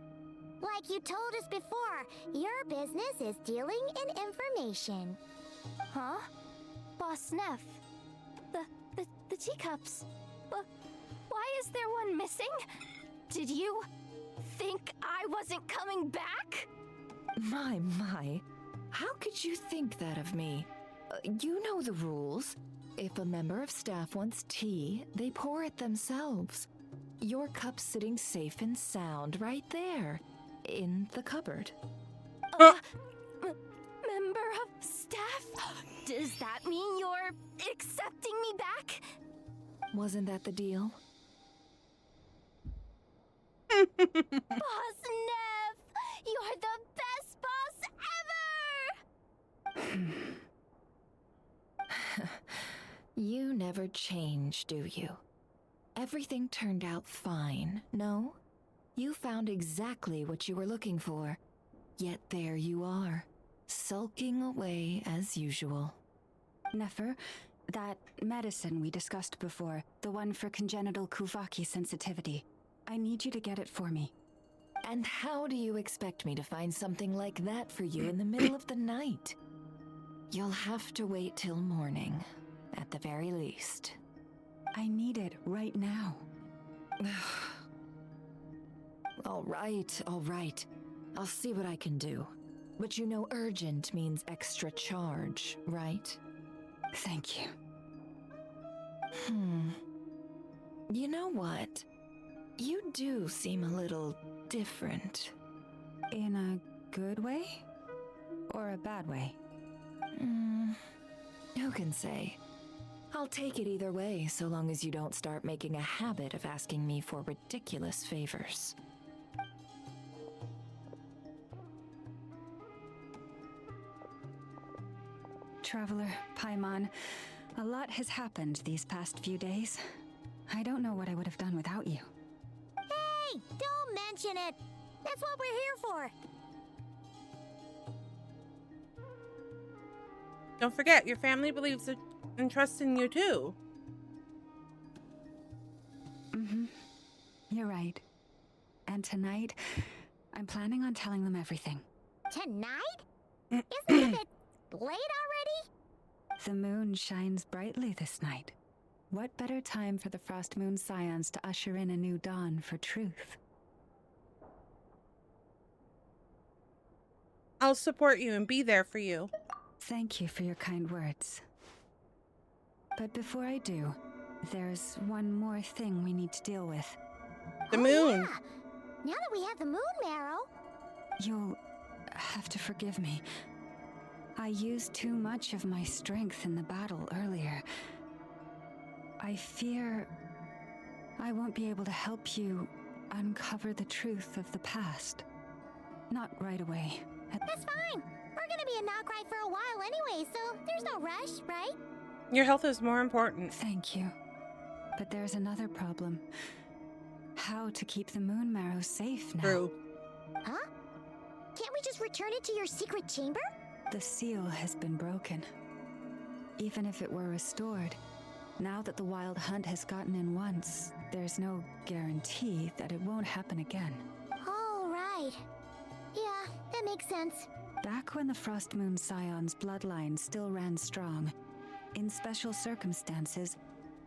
[SPEAKER 6] Like you told us before, your business is dealing in information.
[SPEAKER 2] Huh? Boss Neff, the teacups. Why is there one missing? Did you think I wasn't coming back?
[SPEAKER 7] My. How could you think that of me? You know the rules. If a member of staff wants tea, they pour it themselves. Your cup's sitting safe and sound right there, in the cupboard.
[SPEAKER 2] Member of staff? Does that mean you're accepting me back?
[SPEAKER 7] Wasn't that the deal?
[SPEAKER 2] Boss Neff! You're the best boss ever!
[SPEAKER 7] You never change, do you? Everything turned out fine, no? You found exactly what you were looking for. Yet there you are, sulking away as usual.
[SPEAKER 10] Nefer, that medicine we discussed before, the one for congenital Kuvaki sensitivity, I need you to get it for me.
[SPEAKER 7] And how do you expect me to find something like that for you in the middle of the night? You'll have to wait till morning, at the very least.
[SPEAKER 10] I need it right now.
[SPEAKER 7] All right. I'll see what I can do. But you know urgent means extra charge, right?
[SPEAKER 10] Thank you.
[SPEAKER 7] You know what? You do seem a little different.
[SPEAKER 10] In a good way? Or a bad way?
[SPEAKER 7] Who can say? I'll take it either way, so long as you don't start making a habit of asking me for ridiculous favors.
[SPEAKER 10] Traveler, Paimon, a lot has happened these past few days. I don't know what I would have done without you.
[SPEAKER 6] Hey, don't mention it. That's what we're here for.
[SPEAKER 1] Don't forget, your family believes and trusts in you too.
[SPEAKER 10] You're right. And tonight, I'm planning on telling them everything.
[SPEAKER 6] Tonight? Isn't it a bit late already?
[SPEAKER 10] The moon shines brightly this night. What better time for the Frost Moon Scions to usher in a new dawn for truth?
[SPEAKER 1] I'll support you and be there for you.
[SPEAKER 10] Thank you for your kind words. But before I do, there's one more thing we need to deal with.
[SPEAKER 1] The moon.
[SPEAKER 6] Yeah. Now that we have the moon marrow.
[SPEAKER 10] You'll have to forgive me. I used too much of my strength in the battle earlier. I fear I won't be able to help you uncover the truth of the past. Not right away.
[SPEAKER 6] That's fine. We're gonna be in Krai for a while anyway, so there's no rush, right?
[SPEAKER 1] Your health is more important.
[SPEAKER 10] Thank you. But there's another problem. How to keep the moon marrow safe now?
[SPEAKER 1] True.
[SPEAKER 6] Huh? Can't we just return it to your secret chamber?
[SPEAKER 10] The seal has been broken. Even if it were restored, now that the wild hunt has gotten in once, there's no guarantee that it won't happen again.
[SPEAKER 6] All right. Yeah, that makes sense.
[SPEAKER 10] Back when the Frost Moon Scion's bloodline still ran strong, in special circumstances,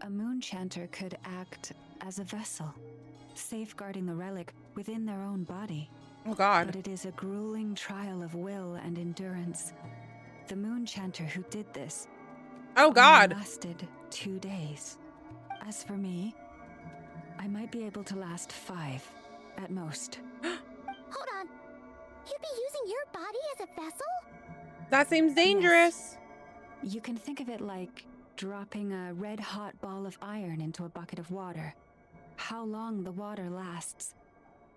[SPEAKER 10] a moon chanter could act as a vessel, safeguarding the relic within their own body.
[SPEAKER 1] Oh God.
[SPEAKER 10] But it is a grueling trial of will and endurance. The moon chanter who did this
[SPEAKER 1] God.
[SPEAKER 10] lasted 2 days. As for me, I might be able to last 5 at most.
[SPEAKER 6] Hold on. You'd be using your body as a vessel?
[SPEAKER 1] That seems dangerous.
[SPEAKER 10] Yes. You can think of it like dropping a red-hot ball of iron into a bucket of water. How long the water lasts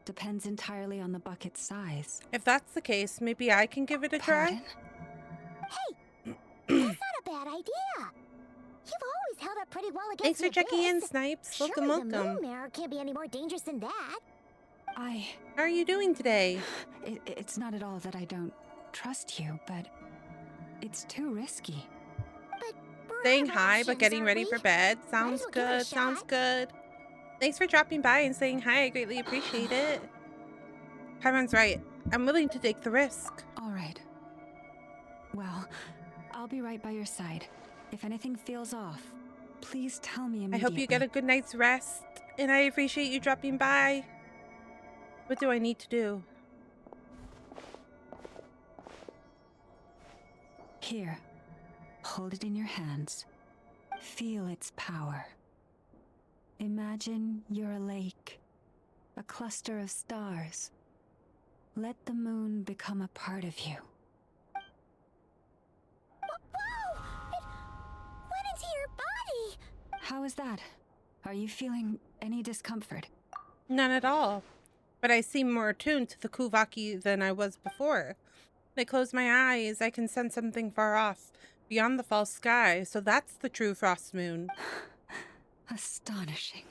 [SPEAKER 10] depends entirely on the bucket's size.
[SPEAKER 1] If that's the case, maybe I can give it a try?
[SPEAKER 6] Hey, that's not a bad idea. You've always held up pretty well against
[SPEAKER 1] Thanks for checking in,
[SPEAKER 6] abyss.
[SPEAKER 1] Snipes.
[SPEAKER 6] Surely
[SPEAKER 1] Welcome,
[SPEAKER 6] the
[SPEAKER 1] welcome.
[SPEAKER 6] moon mirror can't be any more dangerous than that.
[SPEAKER 1] How are you doing today?
[SPEAKER 10] It's not at all that I don't trust you, but it's too risky.
[SPEAKER 1] Saying hi, but getting ready for bed. Sounds good. Sounds good. Thanks for dropping by and saying hi. I greatly appreciate it. Kairon's right. I'm willing to take the risk.
[SPEAKER 10] All right. Well, I'll be right by your side. If anything feels off, please tell me immediately.
[SPEAKER 1] I hope you get a good night's rest, and I appreciate you dropping by. What do I need to do?
[SPEAKER 10] Here. Hold it in your hands. Feel its power. Imagine you're a lake, a cluster of stars. Let the moon become a part of you.
[SPEAKER 6] Whoa! It went into your body!
[SPEAKER 10] How is that? Are you feeling any discomfort?
[SPEAKER 1] None at all. But I seem more attuned to the Kuvaki than I was before. When I close my eyes, I can sense something far off, beyond the false sky, so that's the true frost moon.
[SPEAKER 10] Astonishing.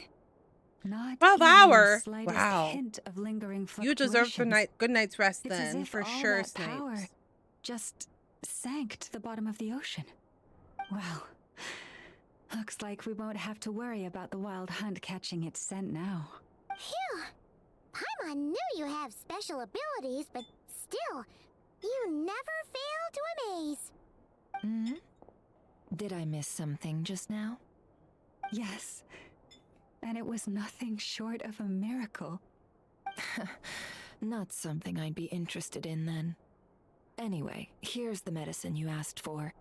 [SPEAKER 10] Not
[SPEAKER 1] 12
[SPEAKER 10] even
[SPEAKER 1] hour?
[SPEAKER 10] the slightest
[SPEAKER 1] Wow.
[SPEAKER 10] hint of lingering
[SPEAKER 1] You deserve
[SPEAKER 10] fluctuations.
[SPEAKER 1] good night's rest
[SPEAKER 10] It's as
[SPEAKER 1] then,
[SPEAKER 10] if
[SPEAKER 1] for
[SPEAKER 10] all
[SPEAKER 1] sure,
[SPEAKER 10] that power
[SPEAKER 1] Snipes.
[SPEAKER 10] just sank to the bottom of the ocean. Well, looks like we won't have to worry about the wild hunt catching its scent now.
[SPEAKER 6] Phew! Paimon knew you have special abilities, but still, you never fail to amaze.
[SPEAKER 7] Hmm? Did I miss something just now?
[SPEAKER 10] Yes, and it was nothing short of a miracle.
[SPEAKER 7] Not something I'd be interested in then. Anyway, here's the medicine you asked for.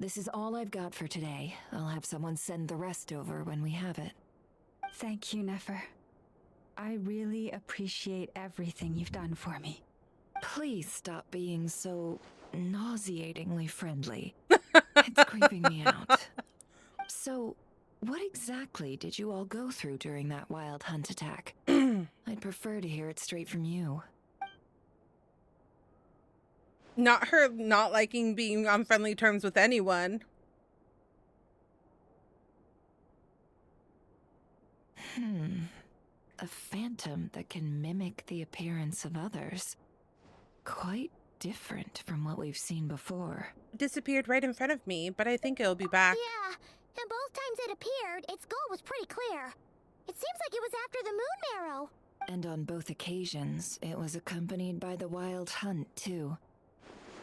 [SPEAKER 7] This is all I've got for today. I'll have someone send the rest over when we have it.
[SPEAKER 10] Thank you, Nefer. I really appreciate everything you've done for me.
[SPEAKER 7] Please stop being so nauseatingly friendly. It's creeping me out. So, what exactly did you all go through during that wild hunt attack? I'd prefer to hear it straight from you.
[SPEAKER 1] Not her not liking being on friendly terms with anyone.
[SPEAKER 7] A phantom that can mimic the appearance of others. Quite different from what we've seen before.
[SPEAKER 1] It disappeared right in front of me, but I think it'll be back.
[SPEAKER 6] Yeah, and both times it appeared, its goal was pretty clear. It seems like it was after the moon marrow.
[SPEAKER 7] And on both occasions, it was accompanied by the wild hunt, too.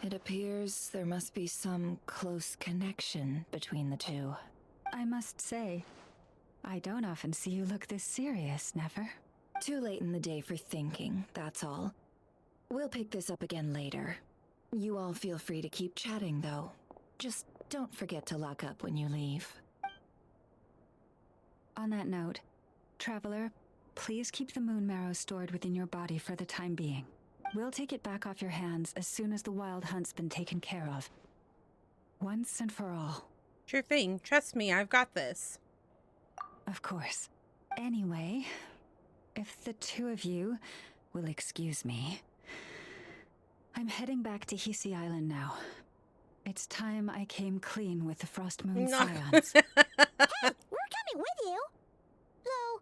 [SPEAKER 7] It appears there must be some close connection between the two.
[SPEAKER 10] I must say, I don't often see you look this serious, Nefer.
[SPEAKER 7] Too late in the day for thinking, that's all. We'll pick this up again later. You all feel free to keep chatting, though. Just don't forget to lock up when you leave.
[SPEAKER 10] On that note, Traveler, please keep the moon marrow stored within your body for the time being. We'll take it back off your hands as soon as the wild hunt's been taken care of. Once and for all.
[SPEAKER 1] Sure thing. Trust me, I've got this.
[SPEAKER 10] Of course. Anyway, if the two of you will excuse me, I'm heading back to Hisi Island now. It's time I came clean with the Frost Moon Scions.
[SPEAKER 6] Hey, we're coming with you. Though,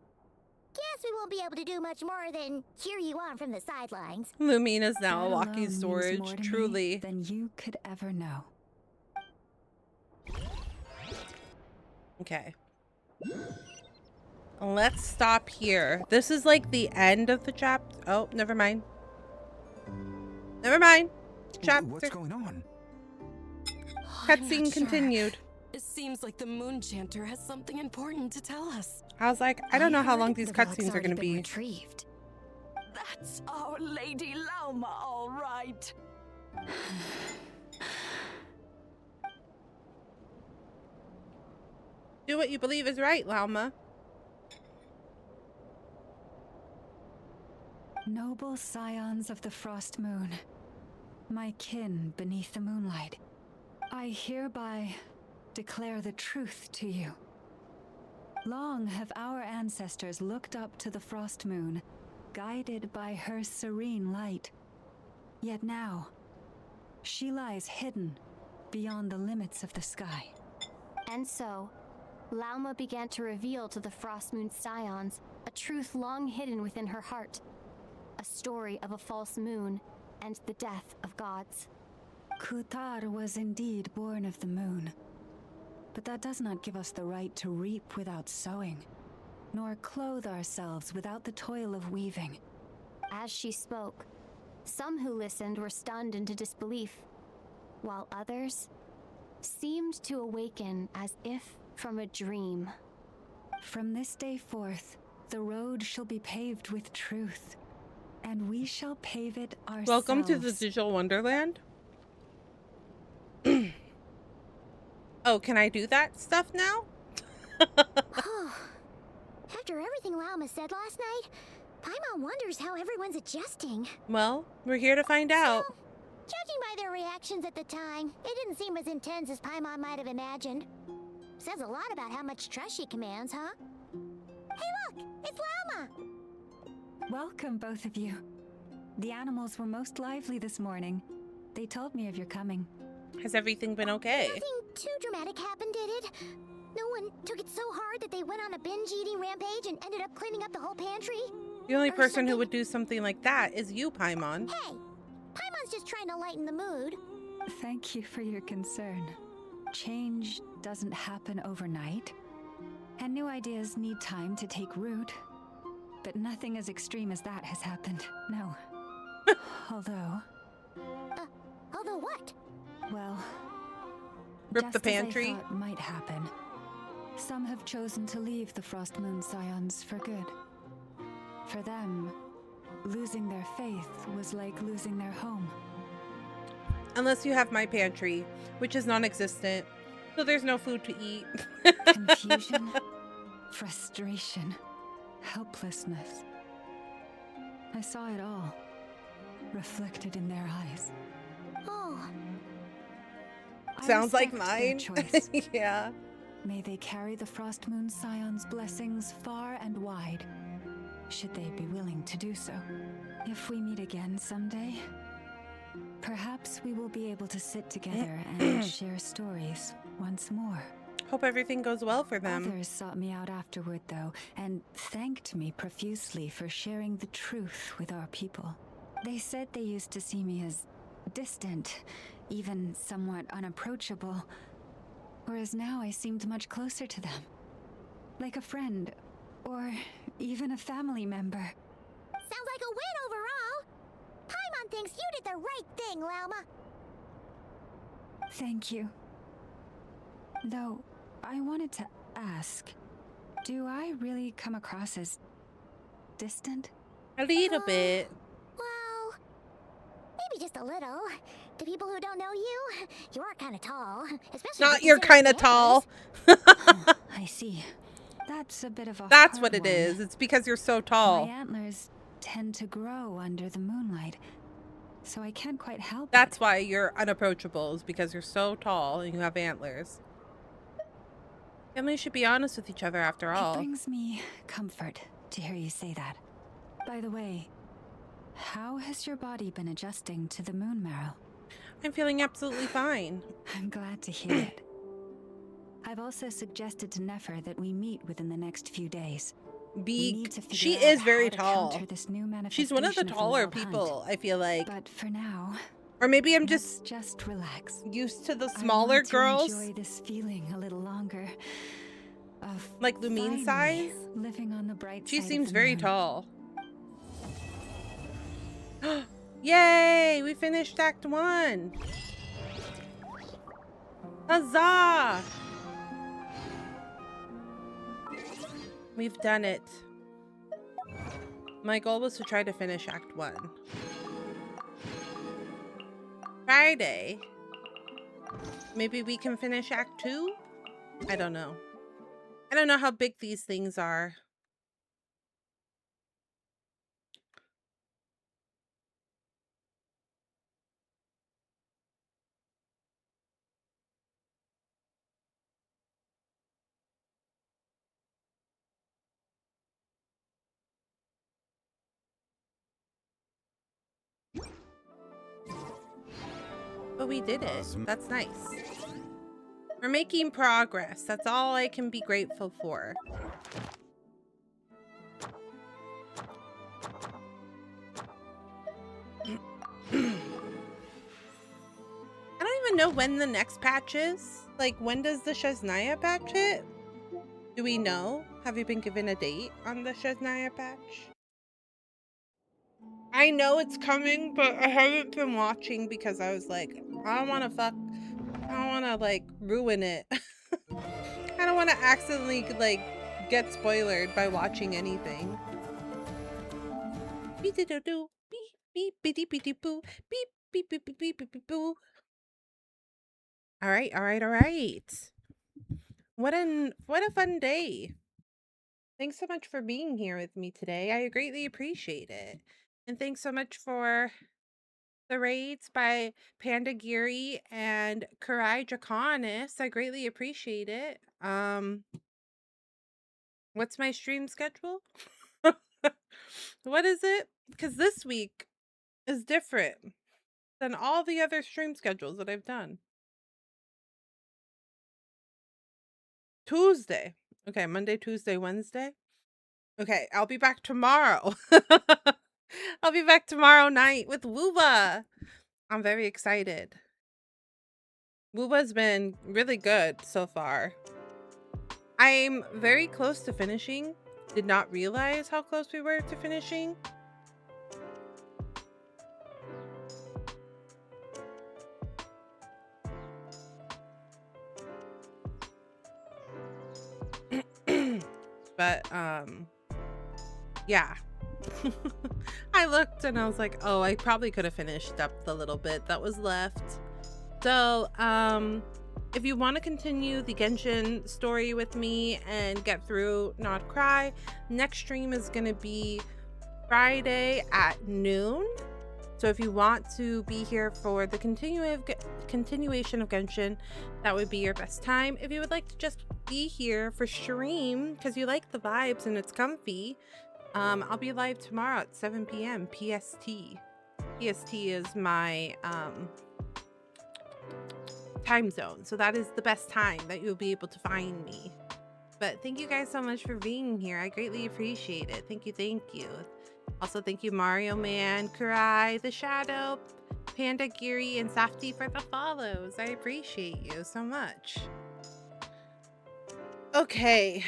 [SPEAKER 6] guess we won't be able to do much more than cheer you on from the sidelines.
[SPEAKER 1] Lumina's now
[SPEAKER 10] That
[SPEAKER 1] a walking
[SPEAKER 10] alone means
[SPEAKER 1] storage,
[SPEAKER 10] more to me
[SPEAKER 1] truly.
[SPEAKER 10] than you could ever know.
[SPEAKER 1] Okay. Let's stop here. This is like the end of the chapter. Oh, never mind. Never mind. Chapter.
[SPEAKER 18] What's going on?
[SPEAKER 1] Cutscene continued.
[SPEAKER 17] It seems like the Moon Chanter has something important to tell us.
[SPEAKER 1] I was like, I don't know how long these cutscenes are going to be.
[SPEAKER 17] Retrieved.
[SPEAKER 7] That's our Lady Lauma, all right.
[SPEAKER 1] Do what you believe is right, Lauma.
[SPEAKER 10] Noble scions of the Frost Moon, my kin beneath the moonlight, I hereby declare the truth to you. Long have our ancestors looked up to the frost moon, guided by her serene light. Yet now, she lies hidden beyond the limits of the sky.
[SPEAKER 2] And so, Lauma began to reveal to the Frost Moon Scions a truth long hidden within her heart. A story of a false moon and the death of gods.
[SPEAKER 10] Kutar was indeed born of the moon. But that does not give us the right to reap without sowing, nor clothe ourselves without the toil of weaving.
[SPEAKER 2] As she spoke, some who listened were stunned into disbelief, while others seemed to awaken as if from a dream.
[SPEAKER 10] From this day forth, the road shall be paved with truth, and we shall pave it ourselves.
[SPEAKER 1] Welcome to the digital wonderland. Oh, can I do that stuff now?
[SPEAKER 6] After everything Lauma said last night, Paimon wonders how everyone's adjusting.
[SPEAKER 1] Well, we're here to find out.
[SPEAKER 6] So, judging by their reactions at the time, it didn't seem as intense as Paimon might have imagined. Says a lot about how much trust she commands, huh? Hey look, it's Lauma!
[SPEAKER 10] Welcome, both of you. The animals were most lively this morning. They told me of your coming.
[SPEAKER 1] Has everything been okay?
[SPEAKER 6] Nothing too dramatic happened, did it? No one took it so hard that they went on a binge-eating rampage and ended up cleaning up the whole pantry?
[SPEAKER 1] The only person who would do something like that is you, Paimon.
[SPEAKER 6] Hey, Paimon's just trying to lighten the mood.
[SPEAKER 10] Thank you for your concern. Change doesn't happen overnight, and new ideas need time to take root. But nothing as extreme as that has happened, no. Although
[SPEAKER 6] what?
[SPEAKER 10] Well,
[SPEAKER 1] rip the pantry.
[SPEAKER 10] As I thought might happen. Some have chosen to leave the Frost Moon Scions for good. For them, losing their faith was like losing their home.
[SPEAKER 1] Unless you have my pantry, which is non-existent, so there's no food to eat.
[SPEAKER 10] Confusion, frustration, helplessness. I saw it all, reflected in their eyes.
[SPEAKER 6] Oh.
[SPEAKER 1] Sounds like mine. Yeah.
[SPEAKER 10] May they carry the Frost Moon Scion's blessings far and wide, should they be willing to do so. If we meet again someday, perhaps we will be able to sit together and share stories once more.
[SPEAKER 1] Hope everything goes well for them.
[SPEAKER 10] Others sought me out afterward, though, and thanked me profusely for sharing the truth with our people. They said they used to see me as distant, even somewhat unapproachable, whereas now I seemed much closer to them. Like a friend, or even a family member.
[SPEAKER 6] Sounds like a win overall! Paimon thinks you did the right thing, Lauma.
[SPEAKER 10] Thank you. Though, I wanted to ask, do I really come across as distant?
[SPEAKER 1] A little bit.
[SPEAKER 6] Well, maybe just a little. To people who don't know you, you are kind of tall. Especially
[SPEAKER 1] not you're kind of tall.
[SPEAKER 10] I see. That's a bit of a
[SPEAKER 1] That's
[SPEAKER 10] hard
[SPEAKER 1] what it
[SPEAKER 10] one.
[SPEAKER 1] is. It's because you're so tall.
[SPEAKER 10] My antlers tend to grow under the moonlight, so I can't quite help
[SPEAKER 1] That's why you're unapproachable, is because you're so tall and you have antlers. Families should be honest with each other after all.
[SPEAKER 10] It brings me comfort to hear you say that. By the way, how has your body been adjusting to the moon marrow?
[SPEAKER 1] I'm feeling absolutely fine.
[SPEAKER 10] I'm glad to hear it. I've also suggested to Nefer that we meet within the next few days.
[SPEAKER 1] She is very tall. She's one of the taller people, I feel like.
[SPEAKER 10] But for now,
[SPEAKER 1] or maybe I'm just
[SPEAKER 10] relax.
[SPEAKER 1] Used to the smaller girls.
[SPEAKER 10] Enjoy this feeling a little longer. Of
[SPEAKER 1] like Lumine size.
[SPEAKER 10] Living on the bright
[SPEAKER 1] she
[SPEAKER 10] side
[SPEAKER 1] seems
[SPEAKER 10] of the
[SPEAKER 1] very
[SPEAKER 10] moon.
[SPEAKER 1] tall. Yay! We finished Act 1. Huzzah! We've done it. My goal was to try to finish Act 1. Friday. Maybe we can finish Act 2? I don't know. I don't know how big these things are. but we did it. That's nice. We're making progress. That's all I can be grateful for. I don't even know when the next patch is. Like, when does the Shesnaya patch hit? Do we know? Have you been given a date on the Shesnaya patch? I know it's coming, but I haven't been watching because I was like, I don't want to like ruin it. I don't want to accidentally like get spoiled by watching anything. Beep beep beep beep beep boo beep beep beep beep beep beep boo. All right. What a fun day. Thanks so much for being here with me today. I greatly appreciate it. And thanks so much for the raids by Panda Geary and Krai Draconis. I greatly appreciate it. What's my stream schedule? What is it? Because this week is different than all the other stream schedules that I've done. Tuesday. Okay, Monday, Tuesday, Wednesday. Okay, I'll be back tomorrow. I'll be back tomorrow night with Wooba. I'm very excited. Wooba's been really good so far. I'm very close to finishing. Did not realize how close we were to finishing. But yeah. I looked and I was like, oh, I probably could have finished up the little bit that was left. So if you want to continue the Genshin story with me and get through Not Cry, next stream is going to be Friday at noon. So if you want to be here for the continuation of Genshin, that would be your best time. If you would like to just be here for stream because you like the vibes and it's comfy, I'll be live tomorrow at 7 p.m. PST. PST is my time zone, so that is the best time that you'll be able to find me. But thank you guys so much for being here. I greatly appreciate it. Thank you. Also, thank you Mario Man, Krai, The Shadow, Panda Geary, and Softy for the follows. I appreciate you so much. Okay.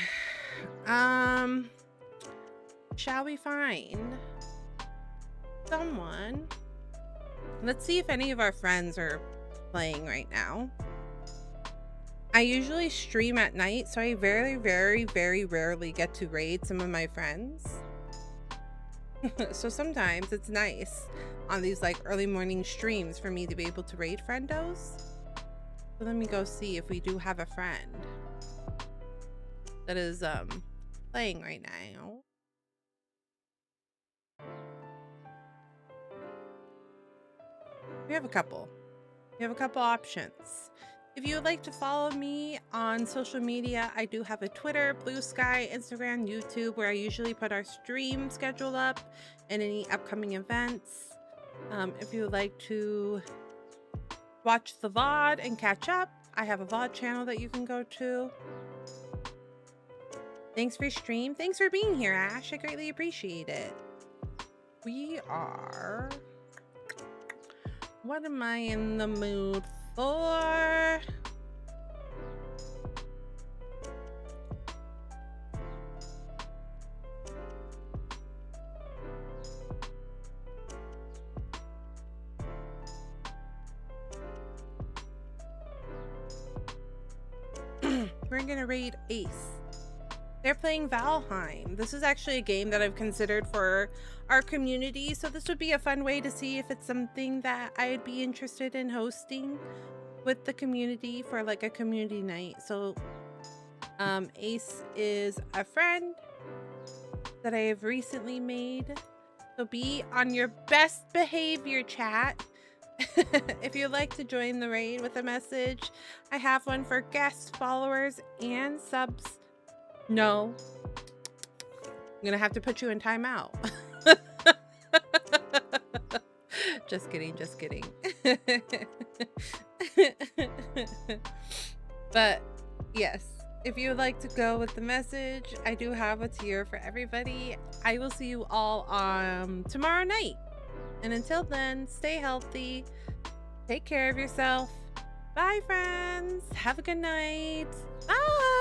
[SPEAKER 1] Shall we find someone? Let's see if any of our friends are playing right now. I usually stream at night, so I very rarely get to raid some of my friends. So sometimes it's nice on these like early morning streams for me to be able to raid friendos. So let me go see if we do have a friend that is playing right now. We have a couple options. If you would like to follow me on social media, I do have a Twitter, Blue Sky, Instagram, YouTube, where I usually put our stream schedule up and any upcoming events. If you would like to watch the VOD and catch up, I have a VOD channel that you can go to. Thanks for your stream. Thanks for being here, Ash. I greatly appreciate it. We are... What am I in the mood for? We're gonna raid Ace. They're playing Valheim. This is actually a game that I've considered for our community, so this would be a fun way to see if it's something that I'd be interested in hosting with the community for like a community night. So Ace is a friend that I have recently made, so be on your best behavior, chat. If you'd like to join the raid with a message, I have one for guests, followers, and subs. No, I'm gonna have to put you in timeout. Just kidding, just kidding. But yes, if you would like to go with the message, I do have a tier for everybody. I will see you all tomorrow night. And until then, stay healthy. Take care of yourself. Bye, friends. Have a good night. Bye.